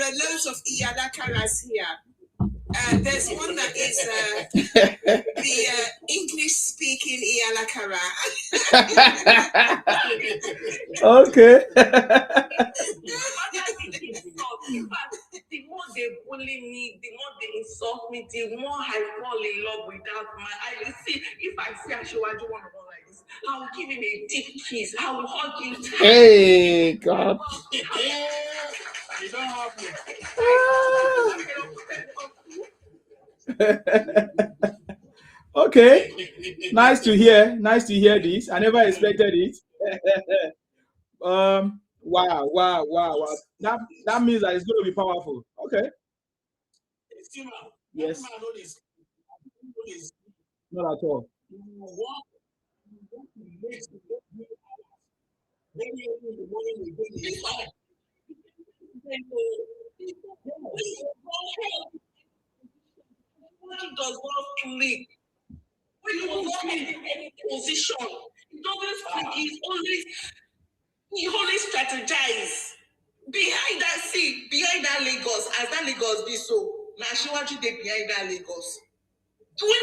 are loads of Iyalakaras here. There's one that is the English-speaking Iyalakara.
Okay.
The more they bully me, the more they insult me, the more I fall in love with that man. I see, if I see Ashiwaju one-on-one like this, I will give him a deep kiss. I will hug him tight.
Hey, God.
You don't have
Okay. Nice to hear. Nice to hear this. I never expected it. Wow. That means that it's going to be powerful. Okay. Yes. Not at all.
Does not click. When you was not in any position, he doesn't click. He only strategize. Behind that Lagos, as that Lagos be so, now Ashiwaju dey behind that Lagos. When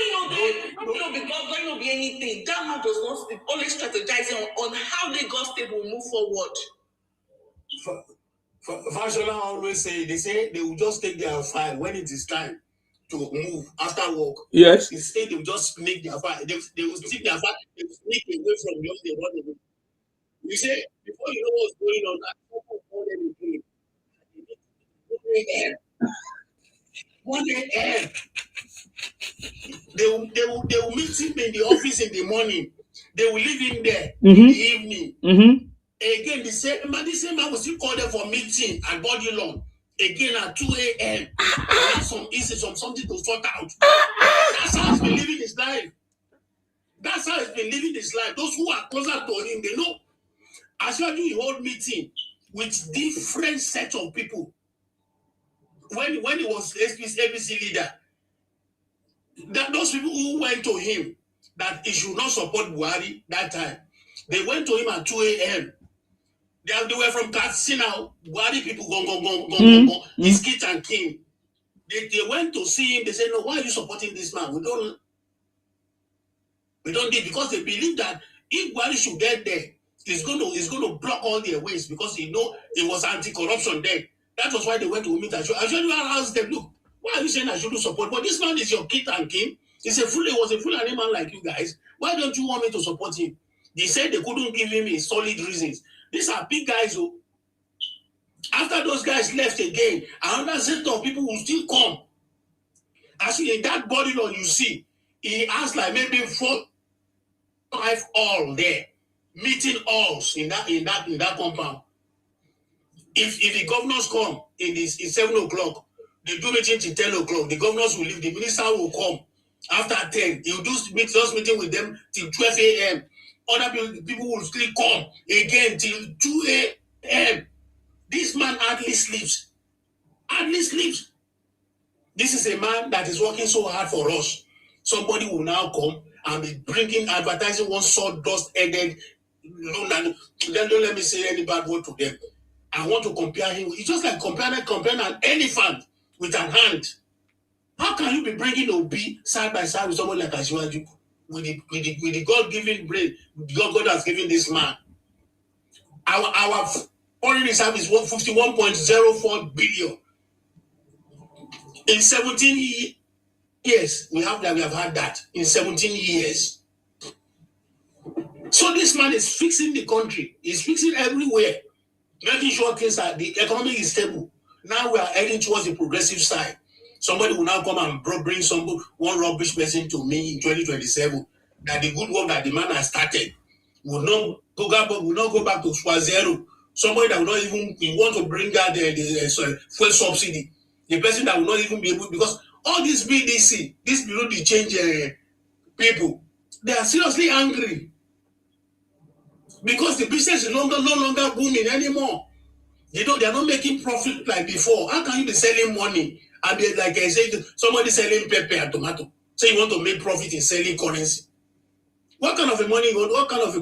because not be anything, that man does not speak, only strategizing on how Lagos State will move forward.
Fashola always say they will just take their file when it is time to move after work.
Yes.
Instead, they will just make their file. They will stick their file. They will sneak away from you. They run away. You say before you know what's going on, they will meet him in the office in the morning. They will leave him there in the evening. Again, the same man will still call them for meeting and body long. again at 2 a.m. Have some issues, something to sort out. That's how he's been living his life. That's how he's been living his life. Those who are closer to him, they know. As usual, he hold meeting with different sets of people. When he was ABC leader, that those people who went to him that he should not support Buhari that time, they went to him at 2 a.m. They were from Katsina. Buhari people go. His kids and king. They went to see him. They said, "No, why are you supporting this man? We don't need," because they believe that if Buhari should get there, he's going to block all their ways because he know it was anti-corruption then. That was why they went to meet Ashwadu. Asked them, "Look, why are you saying I shouldn't support? But this man is your kid and king. He was a Fulani man like you guys. Why don't you want me to support him?" They said they couldn't give him solid reasons. These are big guys who, after those guys left again, another set of people will still come. Actually, in that body law you see, he has like maybe 4, 5 all there, meeting halls in that compound. If the governors come in 7 o'clock, they do meeting till 10 o'clock. The governors will leave. The minister will come after 10. He will do just meeting with them till 12 a.m. Other people will still come again till 2 a.m. This man hardly sleeps. This is a man that is working so hard for us. Somebody will now come and be bringing advertising one sawdust-headed. Then don't let me say any bad word to them. I want to compare him. It's just like comparing an elephant with an ant. How can you be bringing Obi side by side with someone like Ashwaju with the God-given brain God has given this man? Our foreign reserve is 51.04 billion. In 17 years, we have had that. In 17 years. So this man is fixing the country. He's fixing everywhere. Making sure things are, the economy is stable. Now we are heading towards the progressive side. Somebody will now come and bring one rubbish person to me in 2027. That the good work that the man has started will not go back to square zero. Somebody that will not even want to bring out the fuel subsidy. The person that will not even be able, because all these BDC, this below the change people, they are seriously angry. Because the business is no longer booming anymore. They are not making profit like before. How can you be selling money and be like I said, somebody selling pepper and tomato? So you want to make profit in selling currency? What kind of a money? What kind of a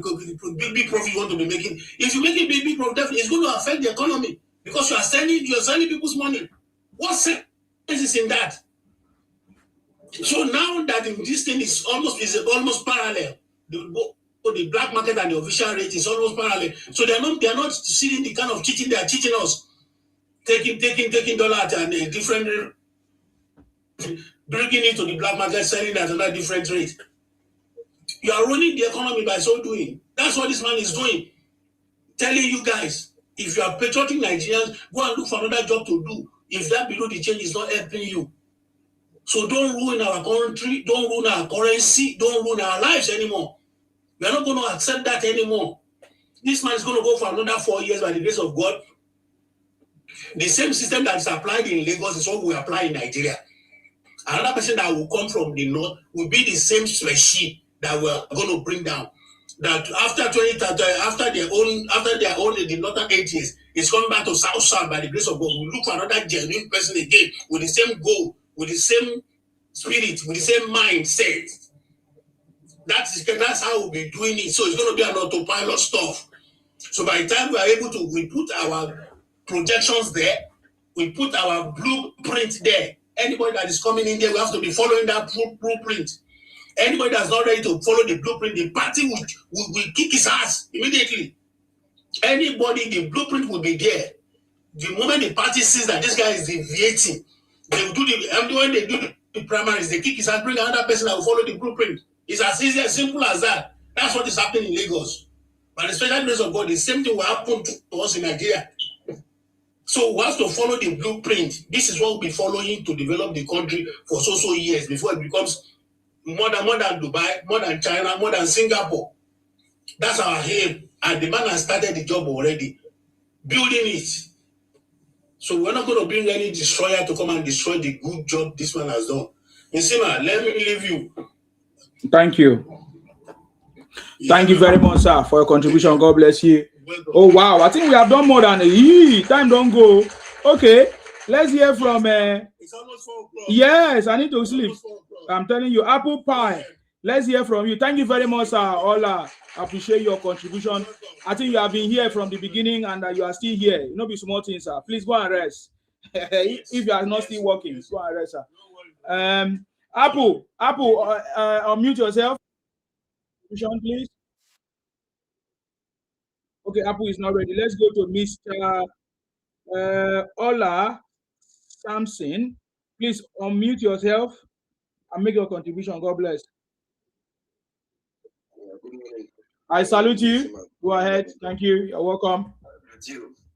big profit you want to be making? If you make a big profit, definitely it's going to affect the economy because you are selling people's money. What sense is in that? So now that this thing is almost parallel, the black market and the official rate is almost parallel. So they are not seeing the kind of cheating they are cheating us, taking dollar at a different rate, bringing it to the black market, selling at another different rate. You are ruining the economy by so doing. That's what this man is doing. Telling you guys, if you are patriotic Nigerians, go and look for another job to do. If that below the change is not helping you. So don't ruin our country, don't ruin our currency, don't ruin our lives anymore. We are not going to accept that anymore. This man is going to go for another 4 years by the grace of God. The same system that is applied in Lagos is what we apply in Nigeria. Another person that will come from the north will be the same machine that we're going to bring down. That after their own the northern 8 years, it's coming back to south by the grace of God. We look for another genuine person again with the same goal, with the same spirit, with the same mindset. That's how we'll be doing it. So it's going to be an autopilot stuff. So by the time we are able to, we put our projections there, we put our blueprint there. Anybody that is coming in there, we have to be following that blueprint. Anybody that's not ready to follow the blueprint, the party will kick his ass immediately. Anybody, the blueprint will be there. The moment the party sees that this guy is deviating, they will do when they do the primaries, they kick his ass, bring another person that will follow the blueprint. It's as easy, as simple as that. That's what is happening in Lagos. By the special grace of God, the same thing will happen to us in Nigeria. So we have to follow the blueprint. This is what we'll be following to develop the country for so years before it becomes more than Dubai, more than China, more than Singapore. That's our aim. And the man has started the job already, building it. So we're not going to bring any destroyer to come and destroy the good job this man has done. Nsima, let me leave you.
Thank you. Thank you very much, sir, for your contribution. God bless you. Oh, wow. I think we have done more than time don't go. Okay. Let's hear from...
It's almost 4 o'clock.
Yes, I need to sleep. I'm telling you, apple pie. Let's hear from you. Thank you very much, sir. Ola, I appreciate your contribution. I think you have been here from the beginning and you are still here. You know, be small things, sir. Please go and rest. If you are not still working, go and rest, sir. Apple, unmute yourself. Please. Okay, Apple is not ready. Let's go to Mr. Ola Samson. Please unmute yourself and make your contribution. God bless. I salute you. Go ahead. Thank you. You're welcome.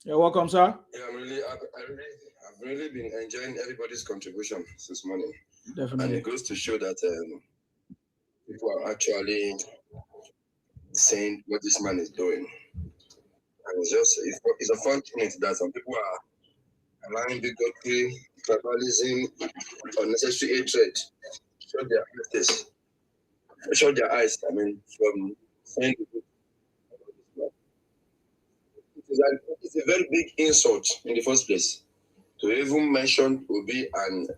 You're welcome, sir.
Yeah, I've really been enjoying everybody's contribution this morning.
Definitely.
And it goes to show that people are actually saying what this man is doing. And it's unfortunate that some people are allowing bigotry, tribalism, unnecessary hatred. Show their eyes, from saying it's a very big insult in the first place to even mention Obi and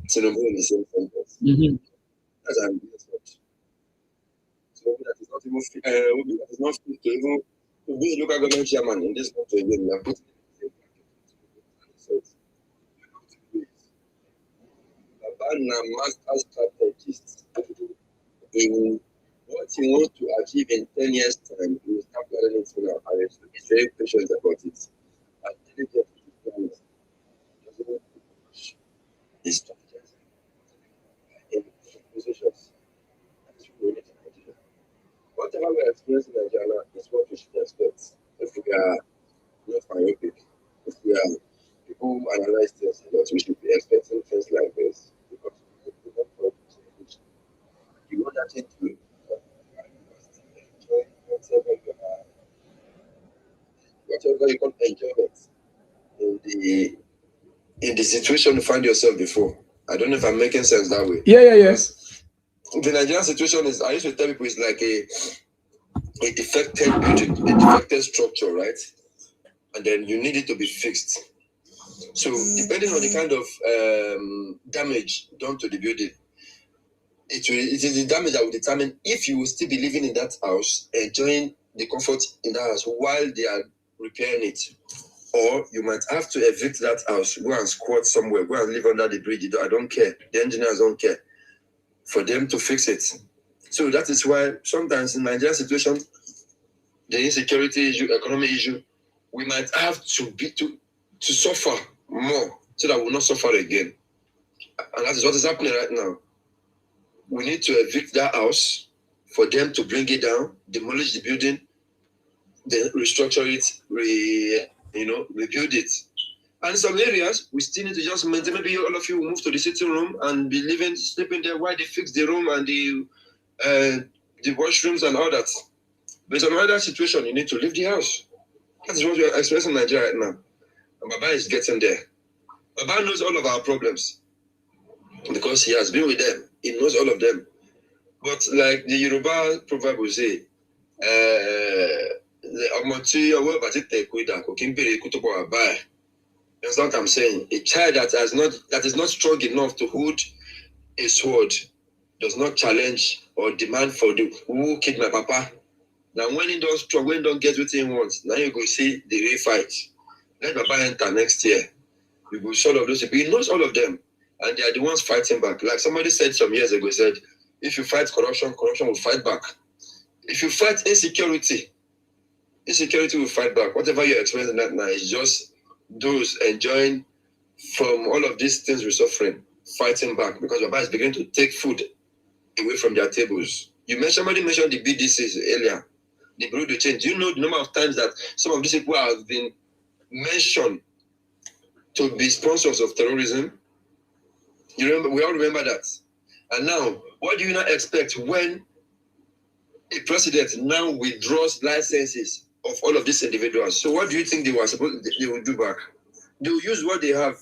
Tinubu in the same sentence. That's an insult. So Obi that is not even fit to even to be a local government chairman in this country again. We are putting Baba master strategist in what he wants to achieve in 10 years' time. He will start planning it now. And he's very patient about it. And he's strategizing in positions. Whatever we are experiencing in Nigeria is what we should expect. If we are not myopic, if we are people who analyze things, but we should be expecting things like this. Because you want that it to whatever you call enjoyment in the situation you find yourself before. I don't know if I'm making sense that way.
Yes.
The Nigerian situation is, I used to tell people, it's like a defected building, a defected structure, right? And then you need it to be fixed. So depending on the kind of damage done to the building, it is the damage that will determine if you will still be living in that house, enjoying the comfort in that house while they are repairing it. Or you might have to evict that house, go and squat somewhere, go and live under the bridge. I don't care. The engineers don't care for them to fix it. So that is why sometimes in Nigerian situation, the insecurity issue, economic issue, we might have to suffer more so that we'll not suffer again. And that is what is happening right now. We need to evict that house for them to bring it down, demolish the building, then restructure it, rebuild it. And in some areas, we still need to just maintain. Maybe all of you will move to the sitting room and be sleeping there while they fix the room and the washrooms and all that. But in some other situation, you need to leave the house. That is what we are experiencing in Nigeria right now. And Baba is getting there. Baba knows all of our problems because he has been with them. He knows all of them. But like the Yoruba proverb will say, that's what I'm saying. A child that is not strong enough to hold a sword does not challenge or demand for the who killed my papa. Now when he don't strong, when he don't get what he wants, now you go see the real fight. Let Baba enter next year. We will show all of those people. He knows all of them. And they are the ones fighting back. Like somebody said some years ago, said, if you fight corruption, corruption will fight back. If you fight insecurity, insecurity will fight back. Whatever you're experiencing that now is just those enjoying from all of these things we're suffering, fighting back, because Baba is beginning to take food away from their tables. Somebody mentioned the BDCs earlier, the Bureau de Change. Do you know the number of times that some of these people have been mentioned to be sponsors of terrorism? You remember? We all remember that. And now, what do you not expect when a president now withdraws licenses of all of these individuals? So what do you think they will do back? they'll use what they have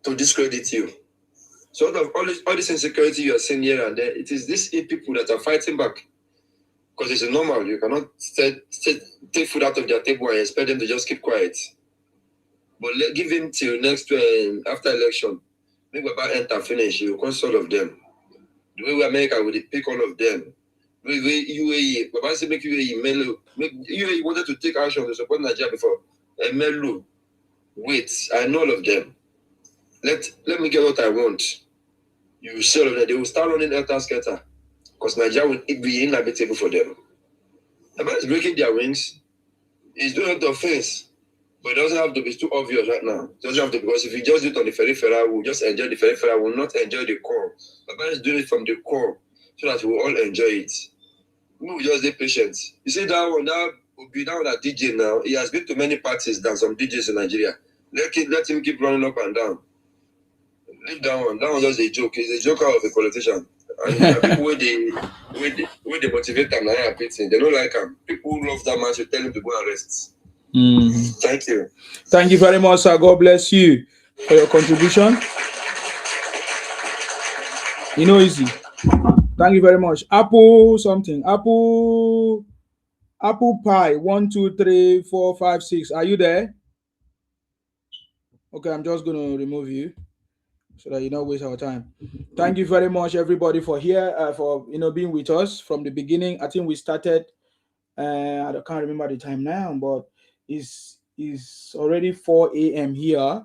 to discredit you. So out of all this insecurity you are seeing here and there, it is these people that are fighting back. Because it's normal. You cannot take food out of their table and expect them to just keep quiet. But give him till next after election. Make Baba enter finish. You will consult of them. The way we America will pick all of them. The way UAE, Baba said make UAE mellow. UAE wanted to take action to support Nigeria before. Mellow. Wait, I know all of them. Let me get what I want. You see all of them. They will start running Elta Skelter. Because Nigeria will be inhabitable for them. Baba is breaking their wings. He's doing the offense. But it doesn't have to be too obvious right now. It doesn't have to, because if you just do it on the peripheral, we'll just enjoy the peripheral, we'll not enjoy the core. Baba is doing it from the core so that we'll all enjoy it. We will just be patient. You see that one, that DJ now, he has been to many parties than some DJs in Nigeria. Let him keep running up and down. Leave that one. That one's just a joke. He's a joker of a politician. And people where they motivate them, they don't like him. People who love that man should tell him to go and rest. Thank you.
Thank you very much, sir. God bless you for your contribution. Easy. Thank you very much. Apple pie 1 2 3 4 5 6. Are you there? Okay, I'm just gonna remove you so that you don't waste our time. Thank you very much, everybody, for being with us from the beginning. I think we started. I can't remember the time now, but it's already 4 a.m. here,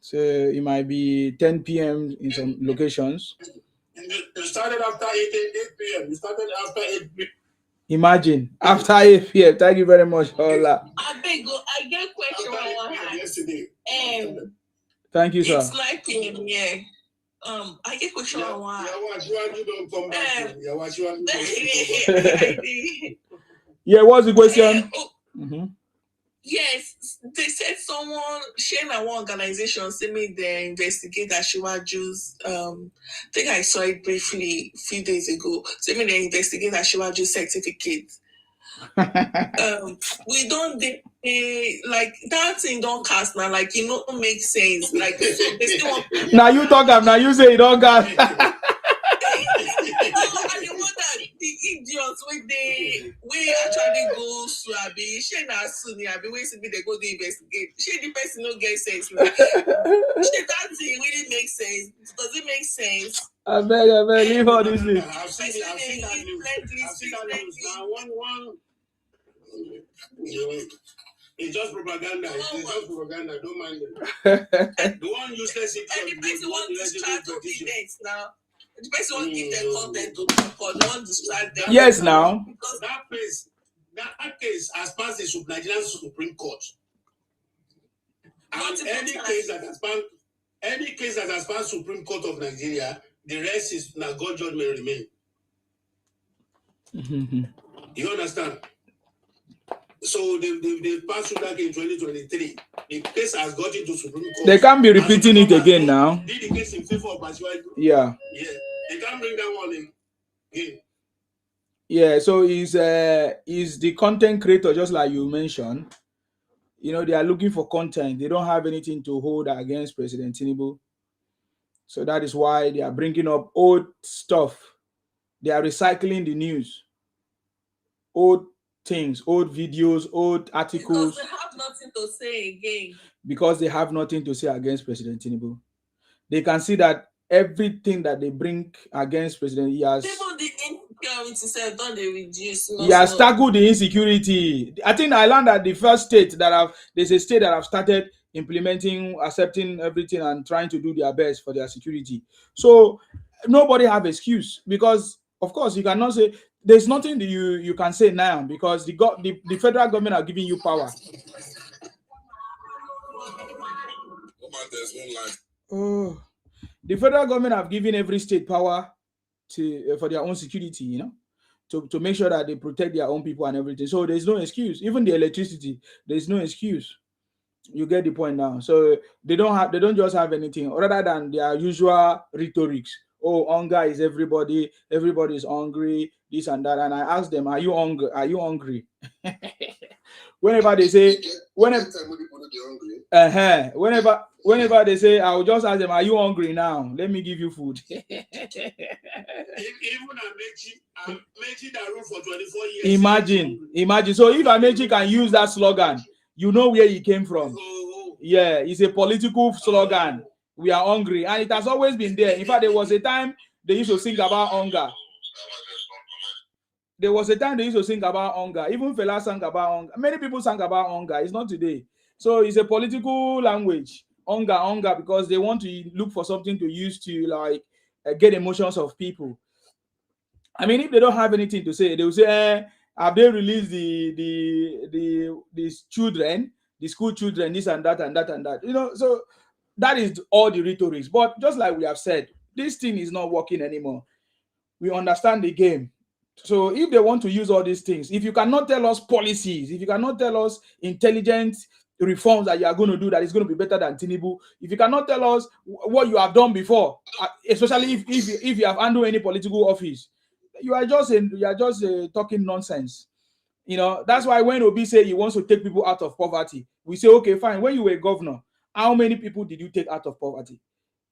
so it might be 10 p.m. in some locations.
You started after 8 p.m. You started after 8 p.m.
Imagine after 8 p.m. Thank you very much, Ola.
I get a question I want to ask.
Yesterday.
Thank you, sir.
It's 9 p.m. Yeah. I get a question I want to ask.
Yeah, what's the question?
Yes, they said someone sharing our organization say me they investigate Ashiwaju's I think I saw it briefly a few days ago. Say me they investigate Ashiwaju's certificate. We don't like that thing don't cast now, like it don't make sense. Like they still want
now you talk up, now you say it don't cast.
The idiots we actually go to Abi, she na Sunni Abi, we see they go to investigate. She the person no get sense. Like, that thing really makes sense. Does it make sense?
I beg, leave all this.
I've seen that news. Now one. It's just propaganda. Don't mind it. The one useless idiot.
And the person want to start evidence now. The person want to give them content to talk or not distract them.
Yes, now.
Because that case has passed the Nigerian Supreme Court. And any case that has passed Supreme Court of Nigeria, the rest is now God judgment remain. You understand? So they passed through that in 2023. The case has got into Supreme Court.
They can't be repeating it again now.
Did the case in favor of Basiwaju?
Yeah.
They can't bring that one in again.
Yeah, so is the content creator, just like you mentioned. They are looking for content. They don't have anything to hold against President Tinubu. So that is why they are bringing up old stuff. They are recycling the news. Old things, old videos, old articles.
Because they have nothing to say again.
Because they have nothing to say against President Tinubu. They can see that everything that they bring against President, he has...
People, the insecurity self, don't they reduce?
He has tackled the insecurity. I think I learned that the first state there's a state that have started implementing, accepting everything and trying to do their best for their security. So nobody have excuse, because of course you cannot say there's nothing that you can say now, because the federal government are giving you power. Oh, the federal government have given every state power for their own security, to make sure that they protect their own people and everything. So there's no excuse. Even the electricity, there's no excuse. You get the point now. So they don't just have anything other than their usual rhetorics. Oh, hunger is everybody is hungry, this and that. And I ask them, are you hungry? Whenever they say, Whenever they say, I will just ask them, are you hungry now? Let me give you food.
Even Amechi that ruled for 24 years.
Imagine. So if Amechi can use that slogan, you know where he came from. Yeah, it's a political slogan. We are hungry. And it has always been there. In fact, there was a time they used to sing about hunger. Even Fela sang about hunger. Many people sang about hunger. It's not today. So it's a political language. Hunger, because they want to look for something to use to like get emotions of people. I mean, if they don't have anything to say, they will say, have they released the children, the school children, this and that and that and that. You know, so that is all the rhetorics. But just like we have said, this thing is not working anymore. We understand the game. So if they want to use all these things, if you cannot tell us policies, if you cannot tell us intelligent reforms that you are going to do that is going to be better than Tinubu, if you cannot tell us what you have done before, especially if you have handled any political office, you are just talking nonsense. You know, that's why when Obi say he wants to take people out of poverty, we say, okay, fine. When you were governor, how many people did you take out of poverty?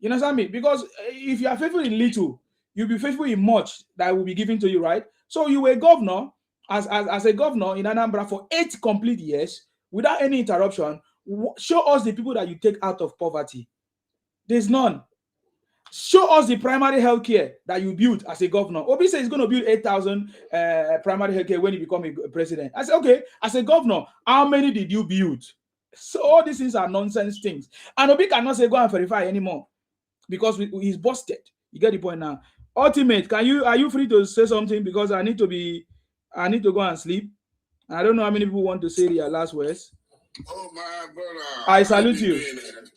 You understand me? Because if you are faithful in little, you'll be faithful in much that will be given to you, right? So you were governor, as a governor in Anambra for 8 complete years without any interruption. Show us the people that you take out of poverty. There's none. Show us the primary health care that you built as a governor. Obi says he's going to build 8,000 primary health care when he become a president. I said, okay, as a governor, how many did you build? So all these things are nonsense things. And Obi cannot say go and verify anymore because he's busted. You get the point now. Ultimate, are you free to say something? Because I need to go and sleep. I don't know how many people want to say their last words.
Oh my brother.
I salute you.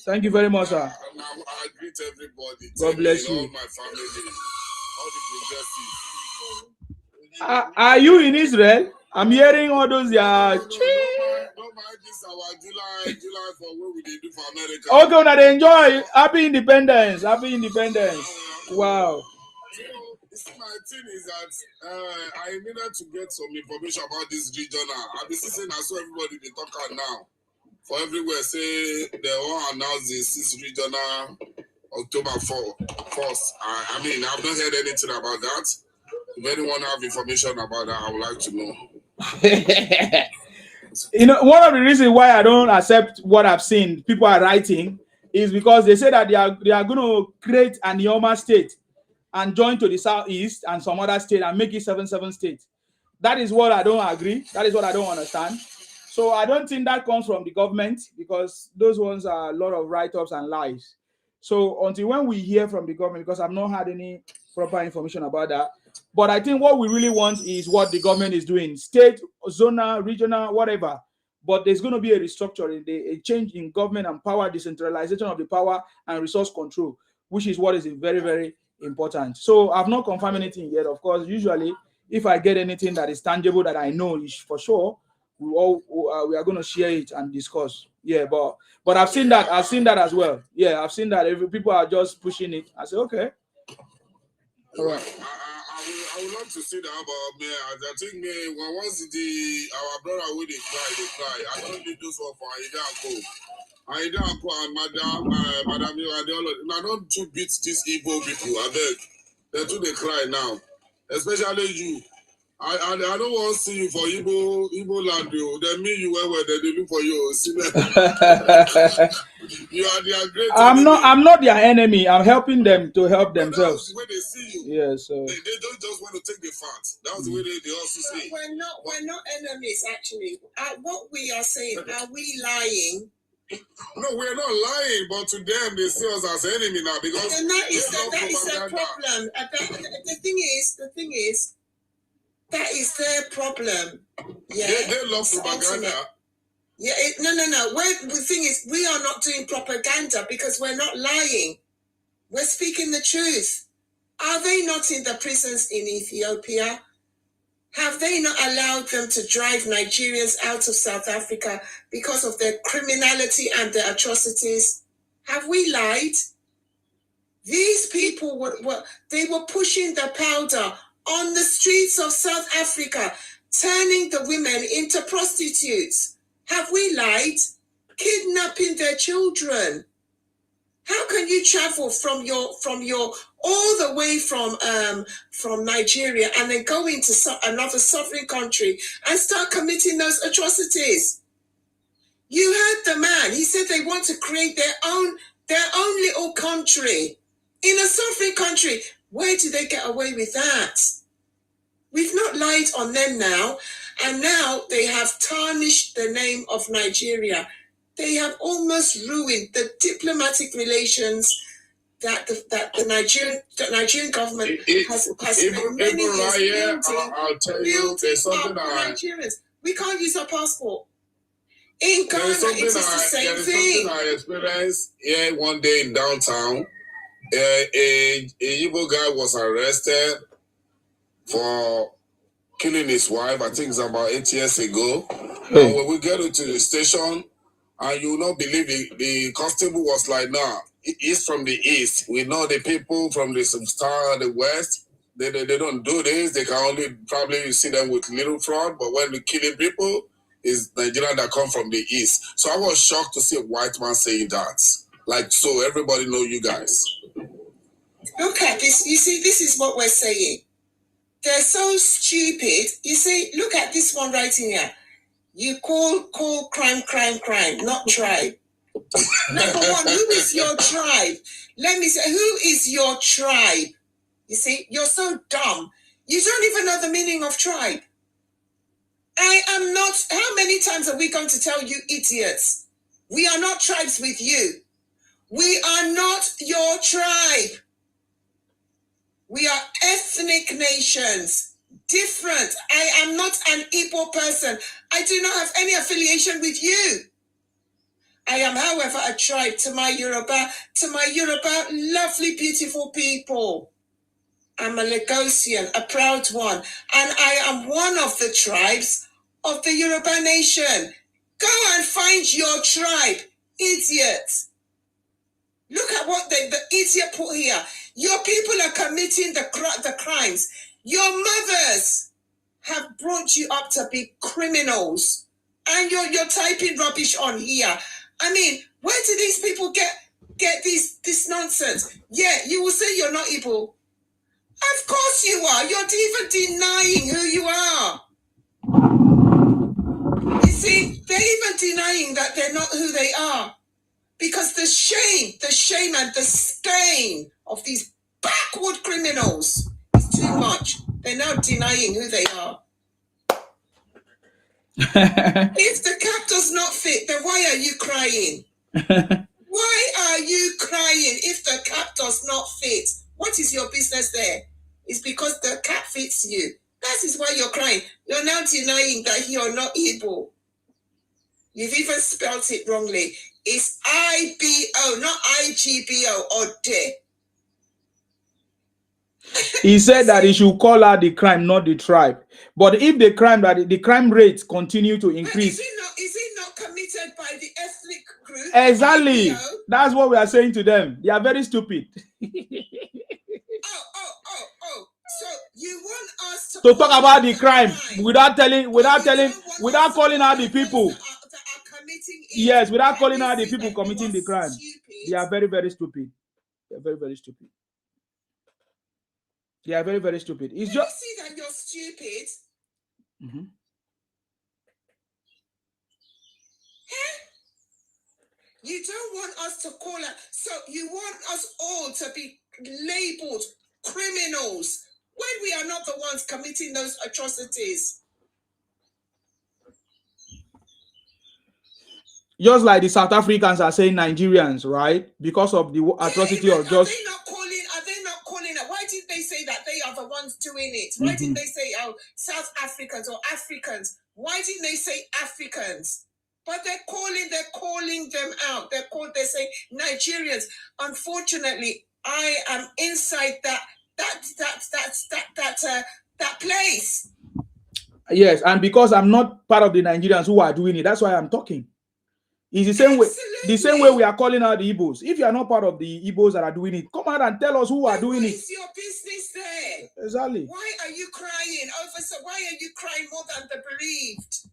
Thank you very much, sir.
I greet everybody.
God bless you.
All my family, all the progressives.
Are you in Israel? I'm hearing all those.
Don't mind this our July for what we do for America.
Okay, now they enjoy. Happy independence. Wow.
So, my thing is that I needed to get some information about this regional. I've been seeing I saw everybody they talk out now. For everywhere, say they all announce the 6th regional October 1st. I mean, I've not heard anything about that. If anyone have information about that, I would like to know.
You know, one of the reasons why I don't accept what I've seen people are writing is because they say that they are going to create an Ioma state and join to the southeast and some other state and make it 7 states. That is what I don't agree. That is what I don't understand. So I don't think that comes from the government because those ones are a lot of write-ups and lies. So until when we hear from the government, because I've not had any proper information about that. But I think what we really want is what the government is doing, state, zonal, regional, whatever. But there's going to be a restructuring, a change in government and power, decentralization of the power and resource control, which is what is very, very important. So I've not confirmed anything yet. Of course, usually, if I get anything that is tangible that I know is for sure, we are going to share it and discuss. Yeah, but I've seen that. I've seen that as well. Yeah, I've seen that. If people are just pushing it, I say okay. All right.
I would love to see that, but I think once our brother will they cry. I don't need those one for Aida Ako and Madam I don't to beat these Igbo people. I beg. They too they cry now, especially you. I don't want to see you for Igbo land. They mean you where they look for you. See that? You are their great
I'm not their enemy. I'm helping them to help themselves.
That's the way they see you.
Yeah, so
they don't just want to take the fat. That's the way they also see.
We're not enemies actually. What we are saying, are we lying?
No, we're not lying, but to them they see us as enemy now because
that is a problem. The thing is, that is their problem. Yeah,
they love propaganda.
Yeah, no. The thing is, we are not doing propaganda because we're not lying. We're speaking the truth. Are they not in the prisons in Ethiopia? Have they not allowed them to drive Nigerians out of South Africa because of their criminality and their atrocities? Have we lied? These people were pushing the powder on the streets of South Africa, turning the women into prostitutes. Have we lied? Kidnapping kidnapping their children. How can you travel from your all the way from Nigeria and then go into another sovereign country and start committing those atrocities? You heard the man. He said they want to create their own little country in a sovereign country. Where do they get away with that? We've not lied on them now, and now they have tarnished the name of Nigeria. They have almost ruined the diplomatic relations that the Nigerian government has spent many years building.
I'll tell you, there's something
Nigerians. We can't use our passport. In Ghana, it's the same thing.
Something I experienced here one day in downtown. A Igbo guy was arrested for killing his wife. I think it's about 8 years ago.
Hey.
And when we get into the station, and you will not believe it, the constable was like, "Nah, he's from the east. We know the people from the the west. They don't do this. They can only probably see them with little fraud. But when they're killing people, it's Nigerian that come from the east." So I was shocked to see a white man saying that. Like, so everybody know you guys.
Look at this. You see, this is what we're saying. They're so stupid. You see, look at this one right in here. You call crime, not tribe. Number one, who is your tribe? Let me say, who is your tribe? You see, you're so dumb. You don't even know the meaning of tribe. I am not. How many times are we going to tell you idiots? We are not tribes with you. We are not your tribe. We are ethnic nations. Different. I am not an Igbo person. I do not have any affiliation with you. I am, however, a tribe to my Yoruba, lovely, beautiful people. I'm a Lagosian, a proud one, and I am one of the tribes of the Yoruba nation. Go and find your tribe, idiot. Look at what the idiot put here. Your people are committing the crimes. Your mothers have brought you up to be criminals, and you're typing rubbish on here. I mean, where do these people get this nonsense? Yeah, you will say you're not Igbo. Of course you are. You're even denying who you are. You see, they're even denying that they're not who they are, because the shame and the stain of these backward criminals is too much. They're now denying who they are. If the cap does not fit, then why are you crying? Why are you crying if the cap does not fit? What is your business there? It's because the cap fits you. That is why you're crying. You're now denying that you're not Igbo. You've even spelled it wrongly. It's IBO, not IGBO or D.
He said that he should call out the crime, not the tribe. But if the crime rates continue to increase,
is it not committed by the ethnic group?
Exactly.
IBO?
That's what we are saying to them. They are very stupid.
So you want us
to talk about the crime without calling out the people. Yes, without calling out the people committing the crime. They are very, very stupid. They are very, very stupid. They are very, very stupid. It's just
see that you're stupid.
Mm-hmm.
You don't want us to call it. So you want us all to be labeled criminals when we are not the ones committing those atrocities.
Just like the South Africans are saying Nigerians, right? Because of the atrocity of just.
Are they not calling it? Why did they say that they are the ones doing it? Why didn't they say South Africans or Africans? Why didn't they say Africans? But they're calling them out. They're saying Nigerians. Unfortunately, I am inside that place.
Yes, and because I'm not part of the Nigerians who are doing it, that's why I'm talking. It's the same way. The same way we are calling out the Igbos. If you are not part of the Igbos that are doing it, come out and tell us who are doing it.
What is your business there?
Exactly.
Why are you crying over? So why are you crying more than the bereaved?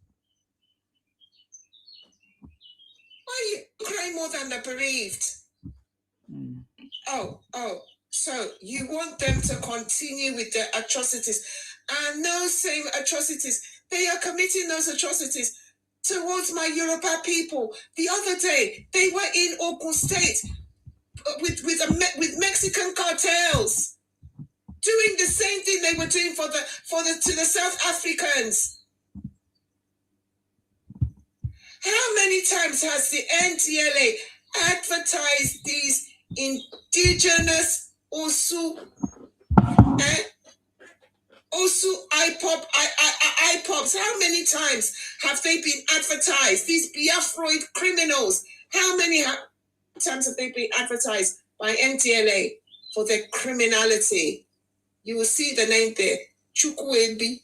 Why are you? cry more than the bereaved. Oh, so you want them to continue with their atrocities, and those same atrocities, they are committing those atrocities towards my Yoruba people. The other day, they were in Ogun State with Mexican cartels, doing the same thing they were doing to the South Africans. How many times has the NTLA advertised these indigenous Osu IPOBs? How many times have they been advertised? These Biafroid criminals, how many times have they been advertised by NTLA for their criminality? You will see the name there, Chukwuebi.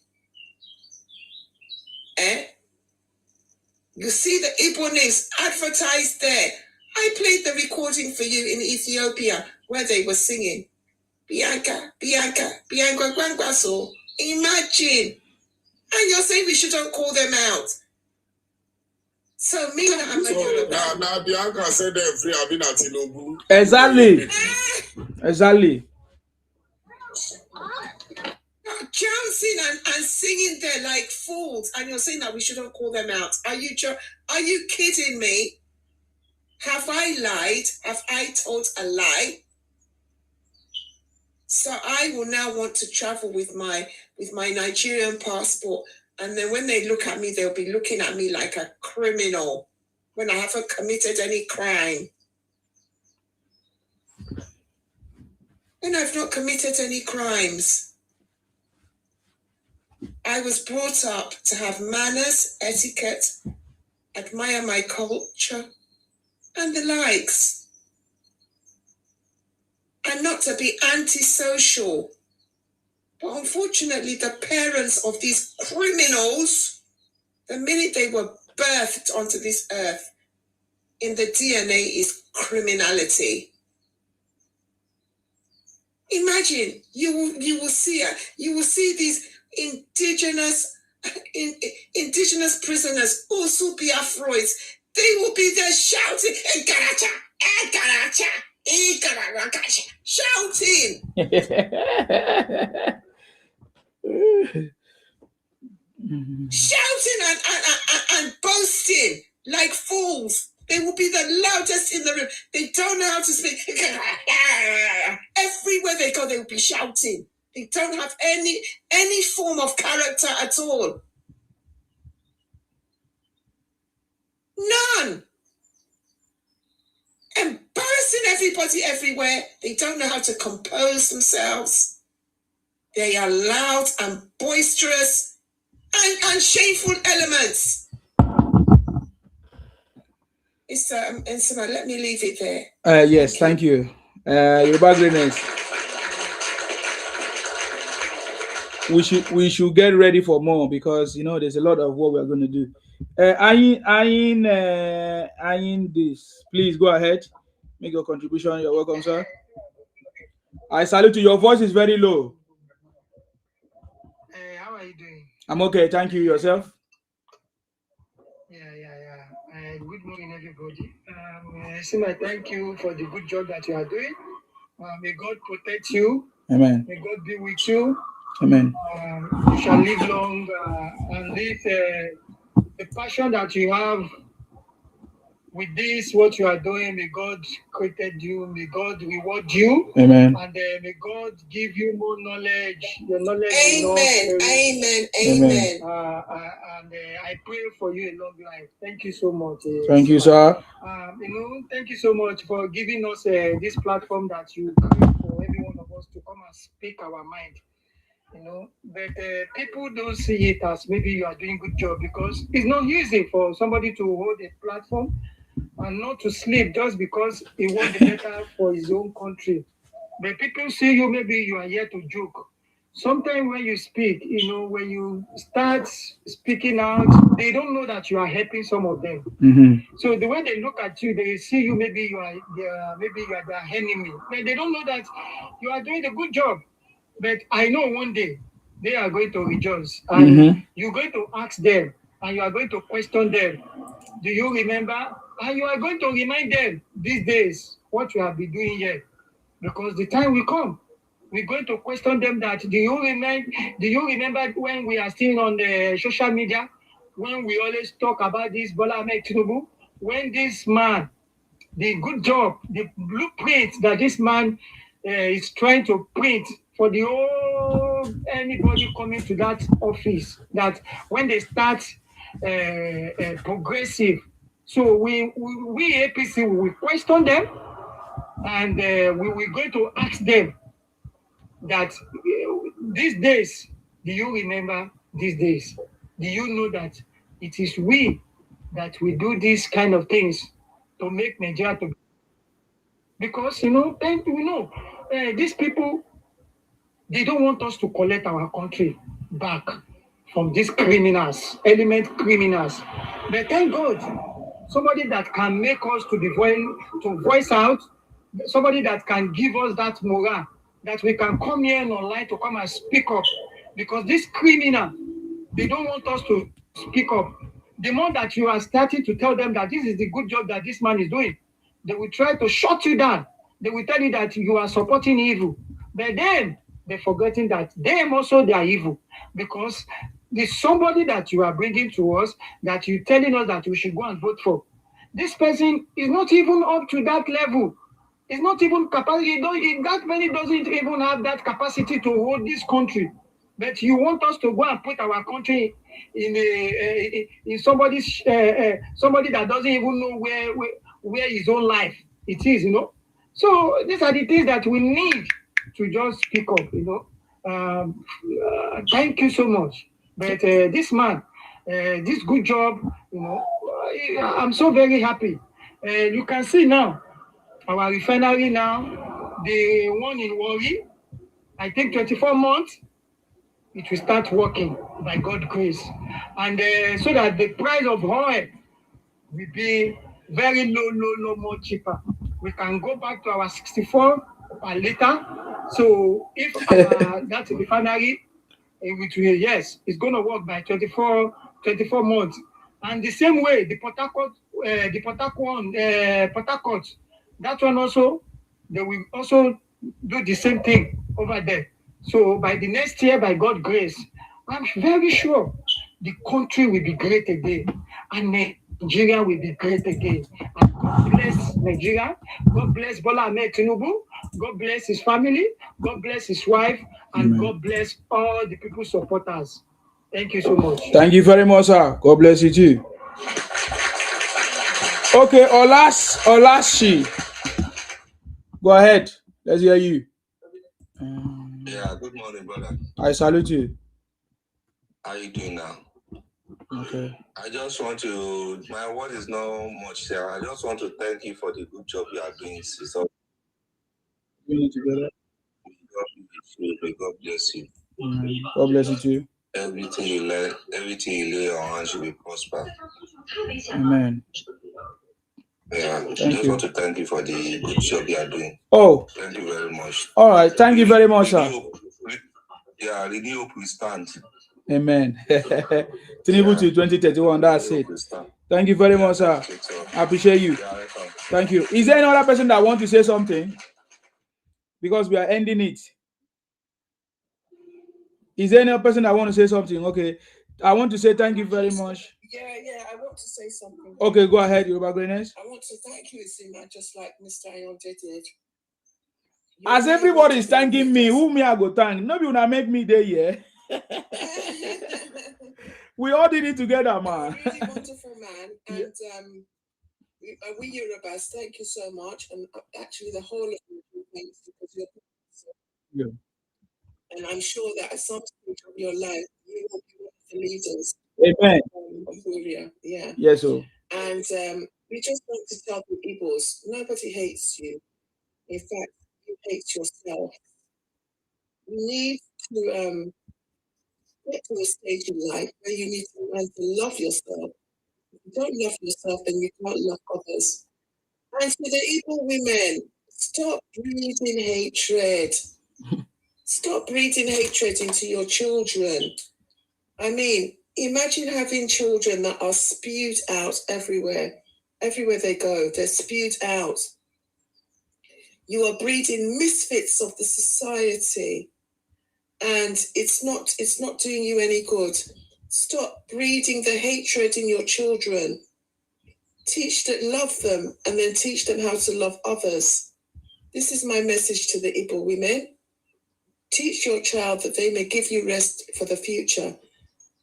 You see the Igbo names advertised there. I played the recording for you in Ethiopia where they were singing. Bianca, Gwangwaso. Imagine. And you're saying we shouldn't call them out. So me and
now Bianca said they're free. I've been at Tinubu.
Exactly.
Dancing and singing there like fools, and you're saying that we shouldn't call them out. Are you kidding me? Have I lied? Have I told a lie? So I will now want to travel with my Nigerian passport, and then when they look at me, they'll be looking at me like a criminal when I haven't committed any crime. When I've not committed any crimes. I was brought up to have manners, etiquette, admire my culture, and the likes. And not to be antisocial. But unfortunately, the parents of these criminals, the minute they were birthed onto this earth, in the DNA is criminality. Imagine, you will see these indigenous prisoners, also Biafroids. They will be there shouting, Ekaracha, Ekaracha, Ekaracha, shouting. Shouting and boasting like fools. They will be the loudest in the room. They don't know how to speak. Everywhere they go, they will be shouting. They don't have any form of character at all. None. Embarrassing everybody everywhere. They don't know how to compose themselves. They are loud and boisterous and shameful elements. Nsima, let me leave it there.
Yes, thank you. Yoruba greatness. We should get ready for more, because there's a lot of what we're going to do. Eyeing this. Please go ahead. Make your contribution. You're welcome, sir. I salute you. Your voice is very low.
How are you doing?
I'm okay. Thank you. Yourself?
Yeah. Good morning, everybody. Sima, thank you for the good job that you are doing. May God protect you.
Amen.
May God be with you.
Amen.
You shall live long and live the passion that you have with this, what you are doing. May God created you. May God reward you.
Amen.
And may God give you more knowledge. Your knowledge.
Amen. Amen. Amen.
And I pray for you a long life. Thank you so much.
Thank you, sir.
Thank you so much for giving us this platform that you create for every one of us to come and speak our mind. But people don't see it as maybe you are doing a good job, because it's not easy for somebody to hold a platform and not to sleep just because he wants the better for his own country. But people see you, maybe you are here to joke. Sometimes when you speak, when you start speaking out, they don't know that you are helping some of them.
Mm-hmm.
So the way they look at you, they see you, maybe you are their enemy. But they don't know that you are doing a good job. But I know one day they are going to rejoice, and you're going to ask them, and you are going to question them. Do you remember And you are going to remind them these days what you have been doing here. Because the time will come, we're going to question them that, do you remember when we are still on the social media, when we always talk about this Bola Ahmed Tinubu, when this man, the good job, the blueprint that this man is trying to print for the whole anybody coming to that office, that when they start progressive, so we APC will question them, and we're going to ask them that these days, do you remember these days? Do you know that it is we that we do these kind of things to make Nigeria to, because and we know these people, they don't want us to collect our country back from these criminals, element criminals. But thank God, somebody that can make us to voice out, somebody that can give us that morale, that we can come here and online to come and speak up. Because this criminal, they don't want us to speak up. The more that you are starting to tell them that this is the good job that this man is doing, they will try to shut you down. They will tell you that you are supporting evil. But then they're forgetting that them also they are evil. Because there's somebody that you are bringing to us, that you're telling us that we should go and vote for. This person is not even up to that level. It's not even capacity. That many doesn't even have that capacity to hold this country. But you want us to go and put our country in somebody's somebody that doesn't even know where his own life it is, So these are the things that we need to just speak up, Thank you so much. But this man, this good job, I'm so very happy. You can see now, our refinery now, the one in Warri, I think 24 months, it will start working by God's grace. And so that the price of oil will be very low, more cheaper. We can go back to our 64 per liter. So if that refinery, yes, it's going to work by 24 months. And the same way, the Port Harcourt, that one also, they will also do the same thing over there. So by the next year, by God's grace, I'm very sure the country will be great again. And Nigeria will be great again. And God bless Nigeria. God bless Bola Ahmed Tinubu. God bless his family. God bless his wife. And God bless all the people supporters. Thank you so much.
Thank you very much, sir. God bless you too. Okay, Olashi. Go ahead. Let's hear you.
Yeah, good morning, brother.
I salute you.
How you doing now?
Okay.
I just want to, my word is not much here. I just want to thank you for the good job you are doing, sister.
Doing it together.
God bless you.
God bless you too.
Everything you lay your hands should be prosper.
Amen.
Yeah, I
thank
just
you.
want to thank you for the good job you are doing.
Oh.
Thank you very much.
All right. Thank you very much, sir.
Yeah, the new hope we stand.
Amen. Tinubu to 2031. That's it. Thank you very much, sir. I appreciate you. Thank you. Is there any other person that want to say something? Because we are ending it. Is there any other person that want to say something? Okay. I want to say thank you very much.
Yeah, I want to say something.
Okay, go ahead, Yoruba Greatness.
I want to thank you, Sima, just like Mr. Ayonte did.
As everybody is thanking me, who me I go thank? Nobody will make me there, yeah. We all did it together, man.
You're a really wonderful man, and we Yorubas, thank you so much, and actually the whole of you, thanks, because you're and I'm sure that at some stage of your life you will be one of the leaders.
Amen.
Of Huria, yeah.
Yes, sir.
And we just want to tell the Igbos, nobody hates you. In fact, you hate yourself. You need to get to a stage in life where you need to learn to love yourself. If you don't love yourself, then you can't love others. And for the Igbo women, stop breeding hatred. Stop breeding hatred into your children. I mean, imagine having children that are spewed out everywhere. Everywhere they go, they're spewed out. You are breeding misfits of the society, and it's not doing you any good. Stop breeding the hatred in your children. Love them, and then teach them how to love others. This is my message to the Igbo women. Teach your child that they may give you rest for the future,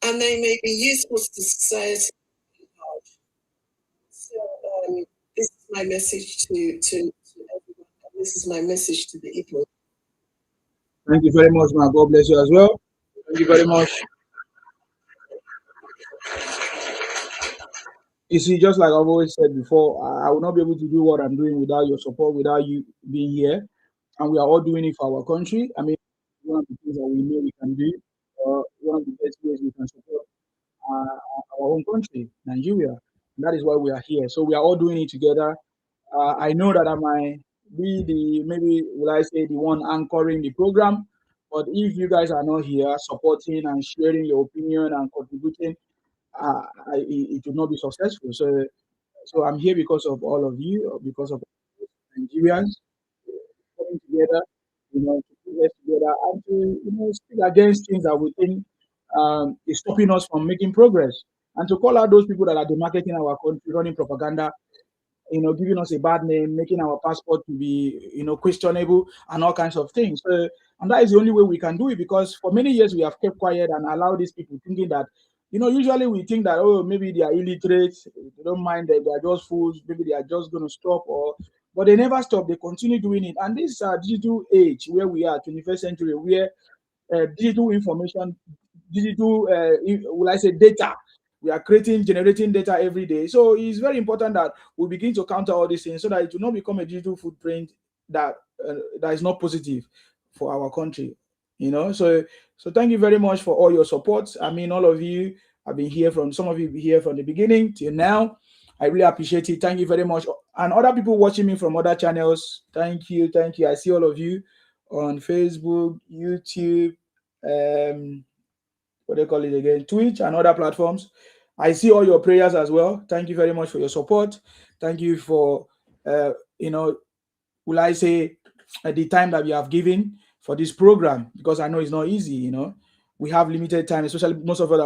and they may be useful to the society. So this is my message to everyone. This is my message to the Igbo.
Thank you very much, man. God bless you as well. Thank you very much. You see, just like I've always said before, I will not be able to do what I'm doing without your support, without you being here. And we are all doing it for our country. I mean, one of the things that we know we can do, one of the best ways we can support our own country, Nigeria. And that is why we are here. So we are all doing it together. I know that I might be maybe will I say the one anchoring the program, but if you guys are not here supporting and sharing your opinion and contributing, it will not be successful. So I'm here because of all of you, because of Nigerians coming together, to put us together and to speak against things that we think is stopping us from making progress, and to call out those people that are demarketing our country, running propaganda, giving us a bad name, making our passport to be, questionable and all kinds of things. And that is the only way we can do it, because for many years we have kept quiet and allowed these people thinking that, usually we think that, oh, maybe they are illiterate, they don't mind that they are just fools, maybe they are just going to stop, but they never stop, they continue doing it. And this digital age where we are, 21st century, where digital information, will I say data, we are generating data every day. So it's very important that we begin to counter all these things so that it will not become a digital footprint that is not positive for our country. So thank you very much for all your support. I mean, all of you have been here some of you here from the beginning till now. I really appreciate it. Thank you very much. And other people watching me from other channels, thank you. I see all of you on Facebook, YouTube, what do they call it again, Twitch and other platforms. I see all your prayers as well. Thank you very much for your support. Thank you for will I say the time that we have given for this program, because I know it's not easy. We have limited time, especially most of us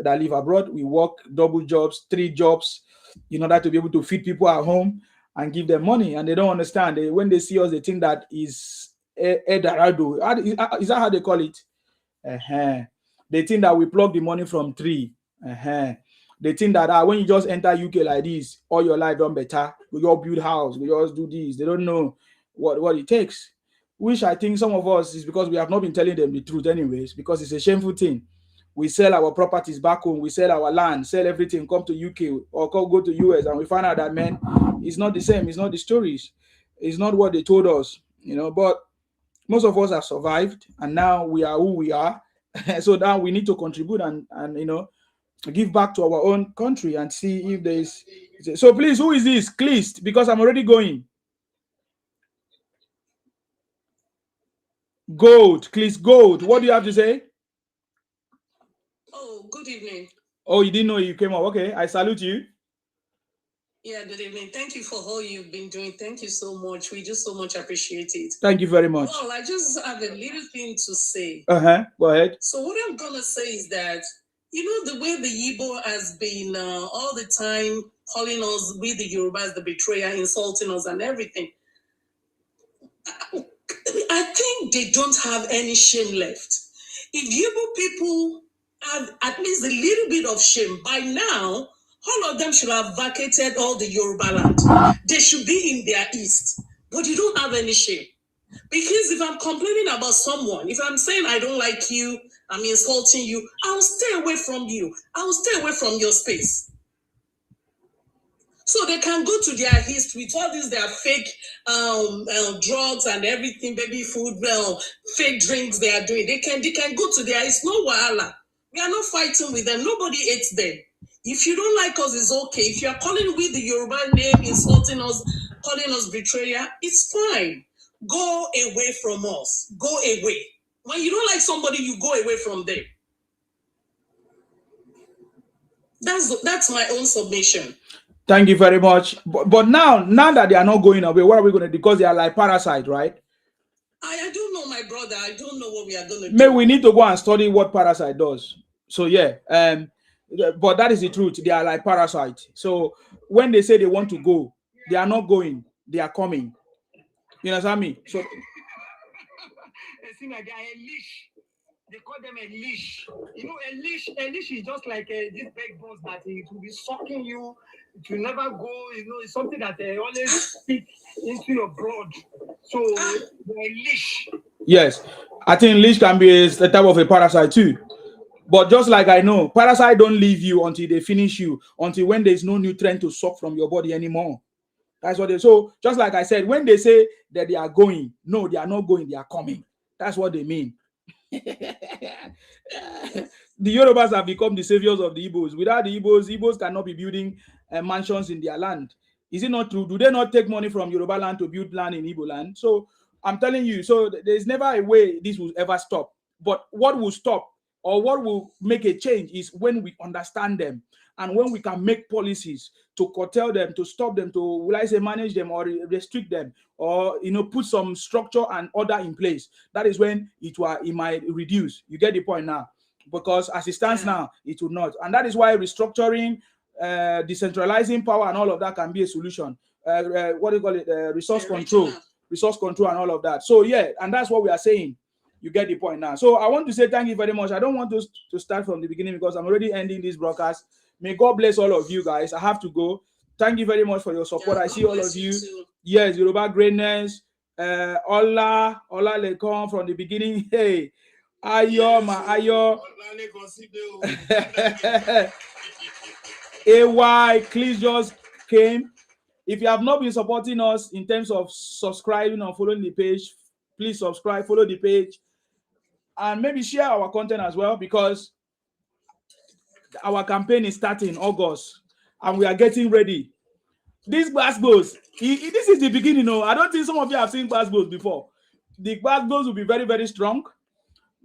that live abroad. We work double jobs, 3 jobs, in order to be able to feed people at home and give them money, and they don't understand. When they see us, they think that is Edarado. Is that how they call it? They think that we plug the money from tree. They think that when you just enter UK like this, all your life done better. We all build house, we just do this. They don't know what it takes. Which I think some of us is because we have not been telling them the truth anyways, because it's a shameful thing. We sell our properties back home, we sell our land, sell everything, come to UK or go to US, and we find out that, man, it's not the same. It's not the stories. It's not what they told us, but most of us have survived, and now we are who we are. So now we need to contribute and give back to our own country and see if there is. So please, who is this? Clist, because I'm already going. Gold, Clist Gold. What do you have to say?
Oh, good evening.
Oh, you didn't know you came up. Okay, I salute you.
Yeah, good evening. Thank you for all you've been doing. Thank you so much. We just so much appreciate it.
Thank you very much.
Well, I just have a little thing to say.
Go ahead.
So what I'm going to say is that, the way the Igbo has been all the time calling us, we the Yorubas, the betrayer, insulting us and everything. I think they don't have any shame left. If Igbo people have at least a little bit of shame, by now, all of them should have vacated all the Yoruba land. They should be in their east. But you don't have any shame. Because if I'm complaining about someone, if I'm saying I don't like you, I'm insulting you, I'll stay away from you. I'll stay away from your space. So they can go to their history with all these their fake drugs and everything, baby food, fake drinks they are doing. They can go to their, it's no wahala. We are not fighting with them. Nobody hates them. If you don't like us, it's okay. If you are calling with the Yoruba name, insulting us, calling us betrayer, it's fine. Go away from us. Go away. When you don't like somebody, you go away from them. That's my own submission.
Thank you very much. But now that they are not going away, what are we going to do? Because they are like parasites, right?
I don't know, my brother. I don't know what we are going to do.
Maybe we need to go and study what parasite does. So yeah, but that is the truth. They are like parasites. So when they say they want to go, they are not going. They are coming. You understand me? So
it seems like they are a leash. They call them a leash. You know, a leash is just like this big boss that it will be sucking you. It will never go. You know, it's something that they always stick into your blood. So they're a leash.
yes, I think leash can be a type of a parasite too. But just like I know, parasite don't leave you until they finish you, until when there's no nutrient to suck from your body anymore. That's what they. So just like I said, when they say that they are going, no, they are not going. They are coming. That's what they mean. The Yorubas have become the saviors of the Igbos. Without the Igbos cannot be building mansions in their land. Is it not true? Do they not take money from Yoruba land to build land in Igbo land? So I'm telling you, so there's never a way this will ever stop. But what will stop or what will make a change is when we understand them and when we can make policies to curtail them, to stop them, to, will I say, manage them or restrict them, or put some structure and order in place. That is when it might reduce. You get the point now? Because as it stands now, it will not. And that is why restructuring, decentralizing power and all of that can be a solution. What do you call it? Resource control and all of that. So yeah, and that's what we are saying. You get the point now. So I want to say thank you very much. I don't want to start from the beginning because I'm already ending this broadcast. May God bless all of you guys. I have to go. Thank you very much for your support. I see all of you. Yes, Yoruba greatness. Ola Lekon from the beginning. Hey, Ayo, ma Ayo. AY, Cleese just came. If you have not been supporting us in terms of subscribing or following the page, please subscribe, follow the page, and maybe share our content as well, because our campaign is starting in August and we are getting ready. This Gbasgbos, this is the beginning. I don't think some of you have seen Gbasgbos before. The Gbasgbos will be very, very strong.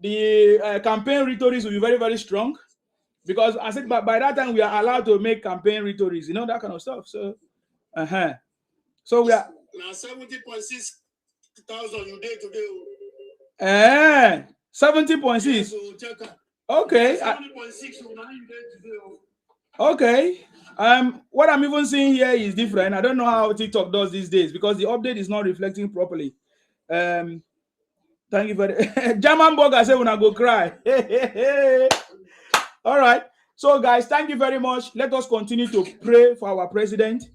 The campaign rhetorics will be very, very strong, because I said by that time we are allowed to make campaign rhetorics, that kind of stuff. So, so we are
now 70.6 thousand you did today.
70.6. Okay.
70.6
okay. What I'm even seeing here is different. I don't know how TikTok does these days because the update is not reflecting properly. Thank you for the German burger say when I go cry. All right. So guys, thank you very much. Let us continue to pray for our president,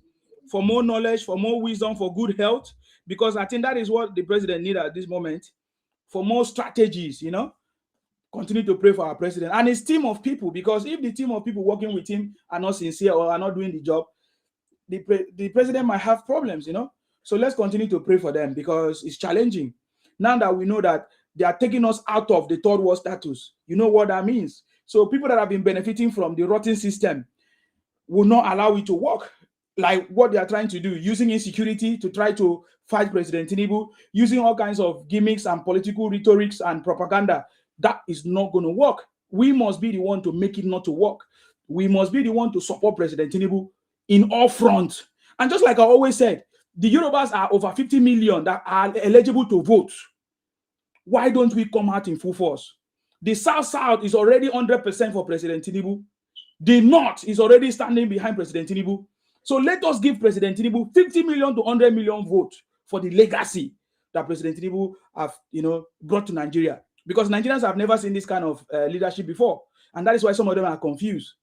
for more knowledge, for more wisdom, for good health, because I think that is what the president needs at this moment. For more strategies, continue to pray for our president and his team of people, because if the team of people working with him are not sincere or are not doing the job, the president might have problems, So let's continue to pray for them, because it's challenging. Now that we know that they are taking us out of the third world status, you know what that means. So people that have been benefiting from the rotten system will not allow it to work like what they are trying to do, using insecurity to try to fight President Tinubu, using all kinds of gimmicks and political rhetorics and propaganda. That is not going to work. We must be the one to make it not to work. We must be the one to support President Tinubu in all fronts. And just like I always said, the Yorubas are over 50 million that are eligible to vote. Why don't we come out in full force? The South is already 100% for President Tinubu. The North is already standing behind President Tinubu. So let us give President Tinubu 50 million to 100 million votes for the legacy that President Tinubu have, brought to Nigeria. Because Nigerians have never seen this kind of leadership before. And that is why some of them are confused.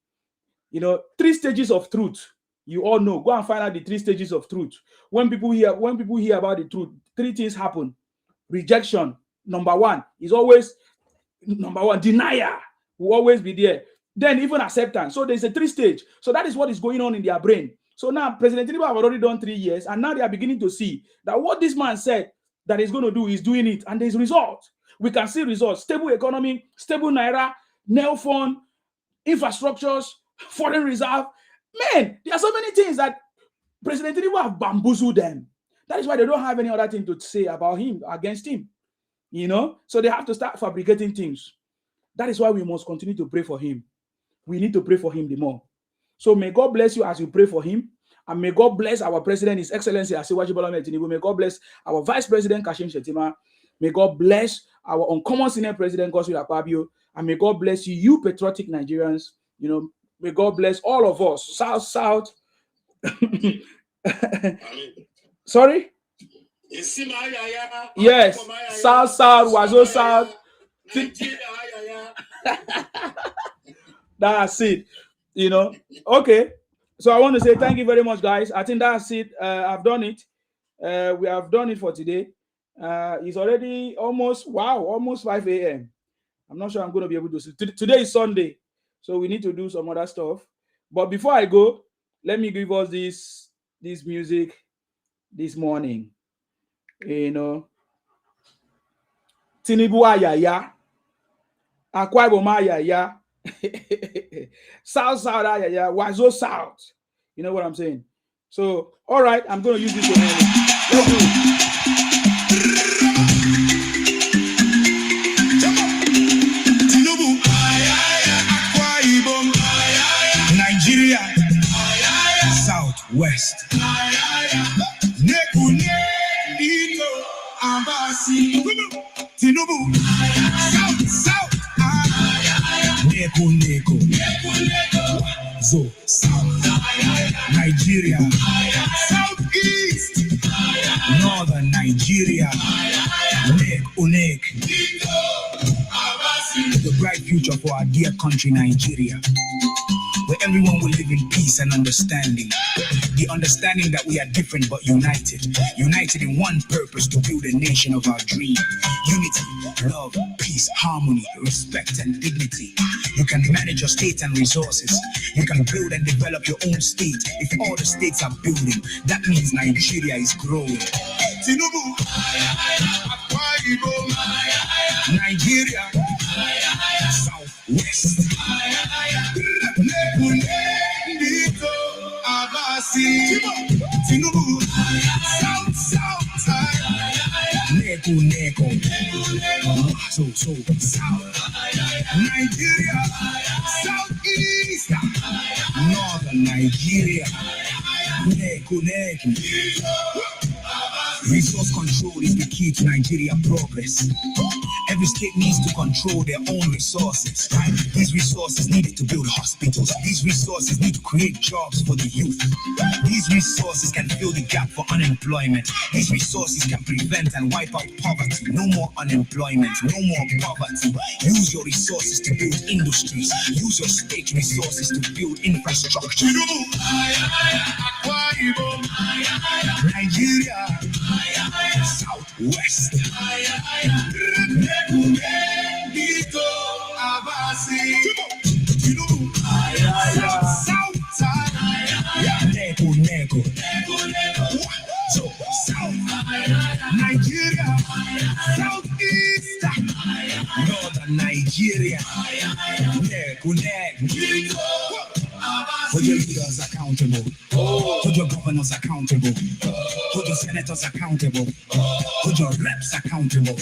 3 stages of truth. You all know. Go and find out the 3 stages of truth. When people hear about the truth, 3 things happen. Rejection, number 1, is always number 1. Denial will always be there. Then even acceptance. So there's a 3 stage. So that is what is going on in their brain. So now President Tinubu have already done 3 years, and now they are beginning to see that what this man said that he's going to do is doing it, and there's results. We can see results. Stable economy, stable naira, nail fund, infrastructures, foreign reserve. Man, there are so many things that President Tinubu have bamboozled them. That is why they don't have any other thing to say about him, against him. So they have to start fabricating things. That is why we must continue to pray for him. We need to pray for him the more. So may God bless you as you pray for him. And may God bless our president, His Excellency Asiwaju Bola Ahmed Tinubu. May God bless our Vice President Kashim Shettima. May God bless our uncommon senior president Godswill Akpabio. And may God bless you patriotic Nigerians. You know, may God bless all of us. South. Sorry? Yes. South, Wazo South. That's it. You know. Okay. So I want to say thank you very much, guys. I think that's it. I've done it. We have done it for today. It's already almost 5 a.m. I'm not sure I'm going to be able to see. Today is Sunday, so we need to do some other stuff. But before I go, let me give us this music this morning. You know, Tinubu ayaya, Akwa Ibom ayaya, South ayaya, Wazo South. You know what I'm saying? So, all right, I'm going to use this one. Let's do it.
Tinubu, Akwa Ibom, Nigeria, Southwest. Nekune, Ito, Abasi, Tinubu, South, Neko, Zo, South, Nigeria, Southeast, Northern Nigeria, Unek, the bright future for our dear country, Nigeria, where everyone will live in peace and understanding. The understanding that we are different but united in one purpose to build a nation of our dream. Unity, love, peace, harmony, respect, and dignity. You can manage your state and resources. You can build and develop your own state. If all the states are building, that means Nigeria is growing. Tinubu, Akwa Ibom, Nigeria, Southwest. Tinubu, South, Neko, so, South, Nigeria, Southeast, Northern Nigeria, Neko. Resource control is the key to Nigeria progress. Every state needs to control their own resources. These resources needed to build hospitals. These resources need to create jobs for the youth. These resources can fill the gap for unemployment. These resources can prevent and wipe out poverty. No more unemployment, no more poverty. Use your resources to build industries. Use your state resources to build infrastructure. Nigeria, Southwest. Neko. So, South Nigeria, Southeast, Northern Nigeria, Neko. Hold your leaders accountable. Hold your governors accountable. Hold your senators accountable. Hold your reps accountable.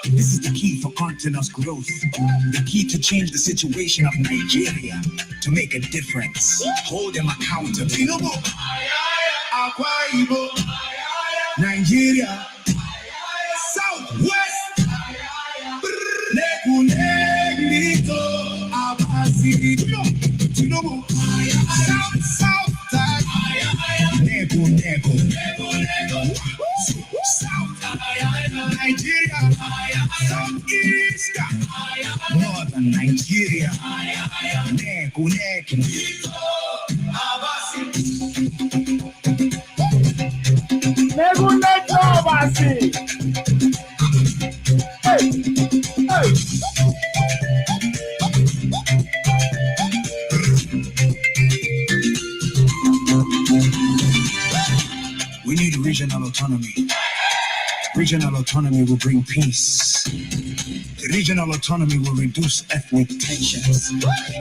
This is the key for continuous growth. The key to change the situation of Nigeria, to make a difference. Hold them accountable. Tinubu, Akwa Ibom, Nigeria, Southwest, Neko, Abasi, Tinubu, South, Neko, South, Nigeria, Southeast, Northern Nigeria, Neko. We need regional autonomy. Regional autonomy will bring peace. Regional autonomy will reduce ethnic tensions.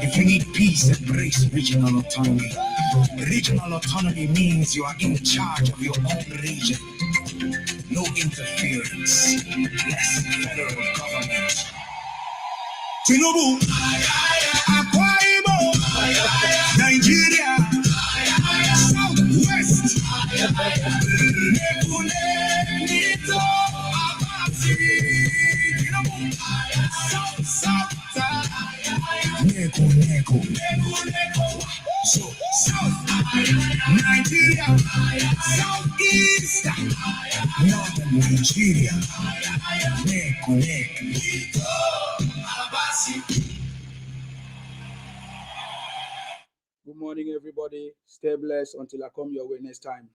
If you need peace, embrace regional autonomy. Regional autonomy means you are in charge of your own region. No interference. Less federal government. Tinubu, Akwa Ibom, Nigeria, South Nigeria, Southeast, Northern Nigeria,
Good morning, everybody. Stay blessed until I come your way next time.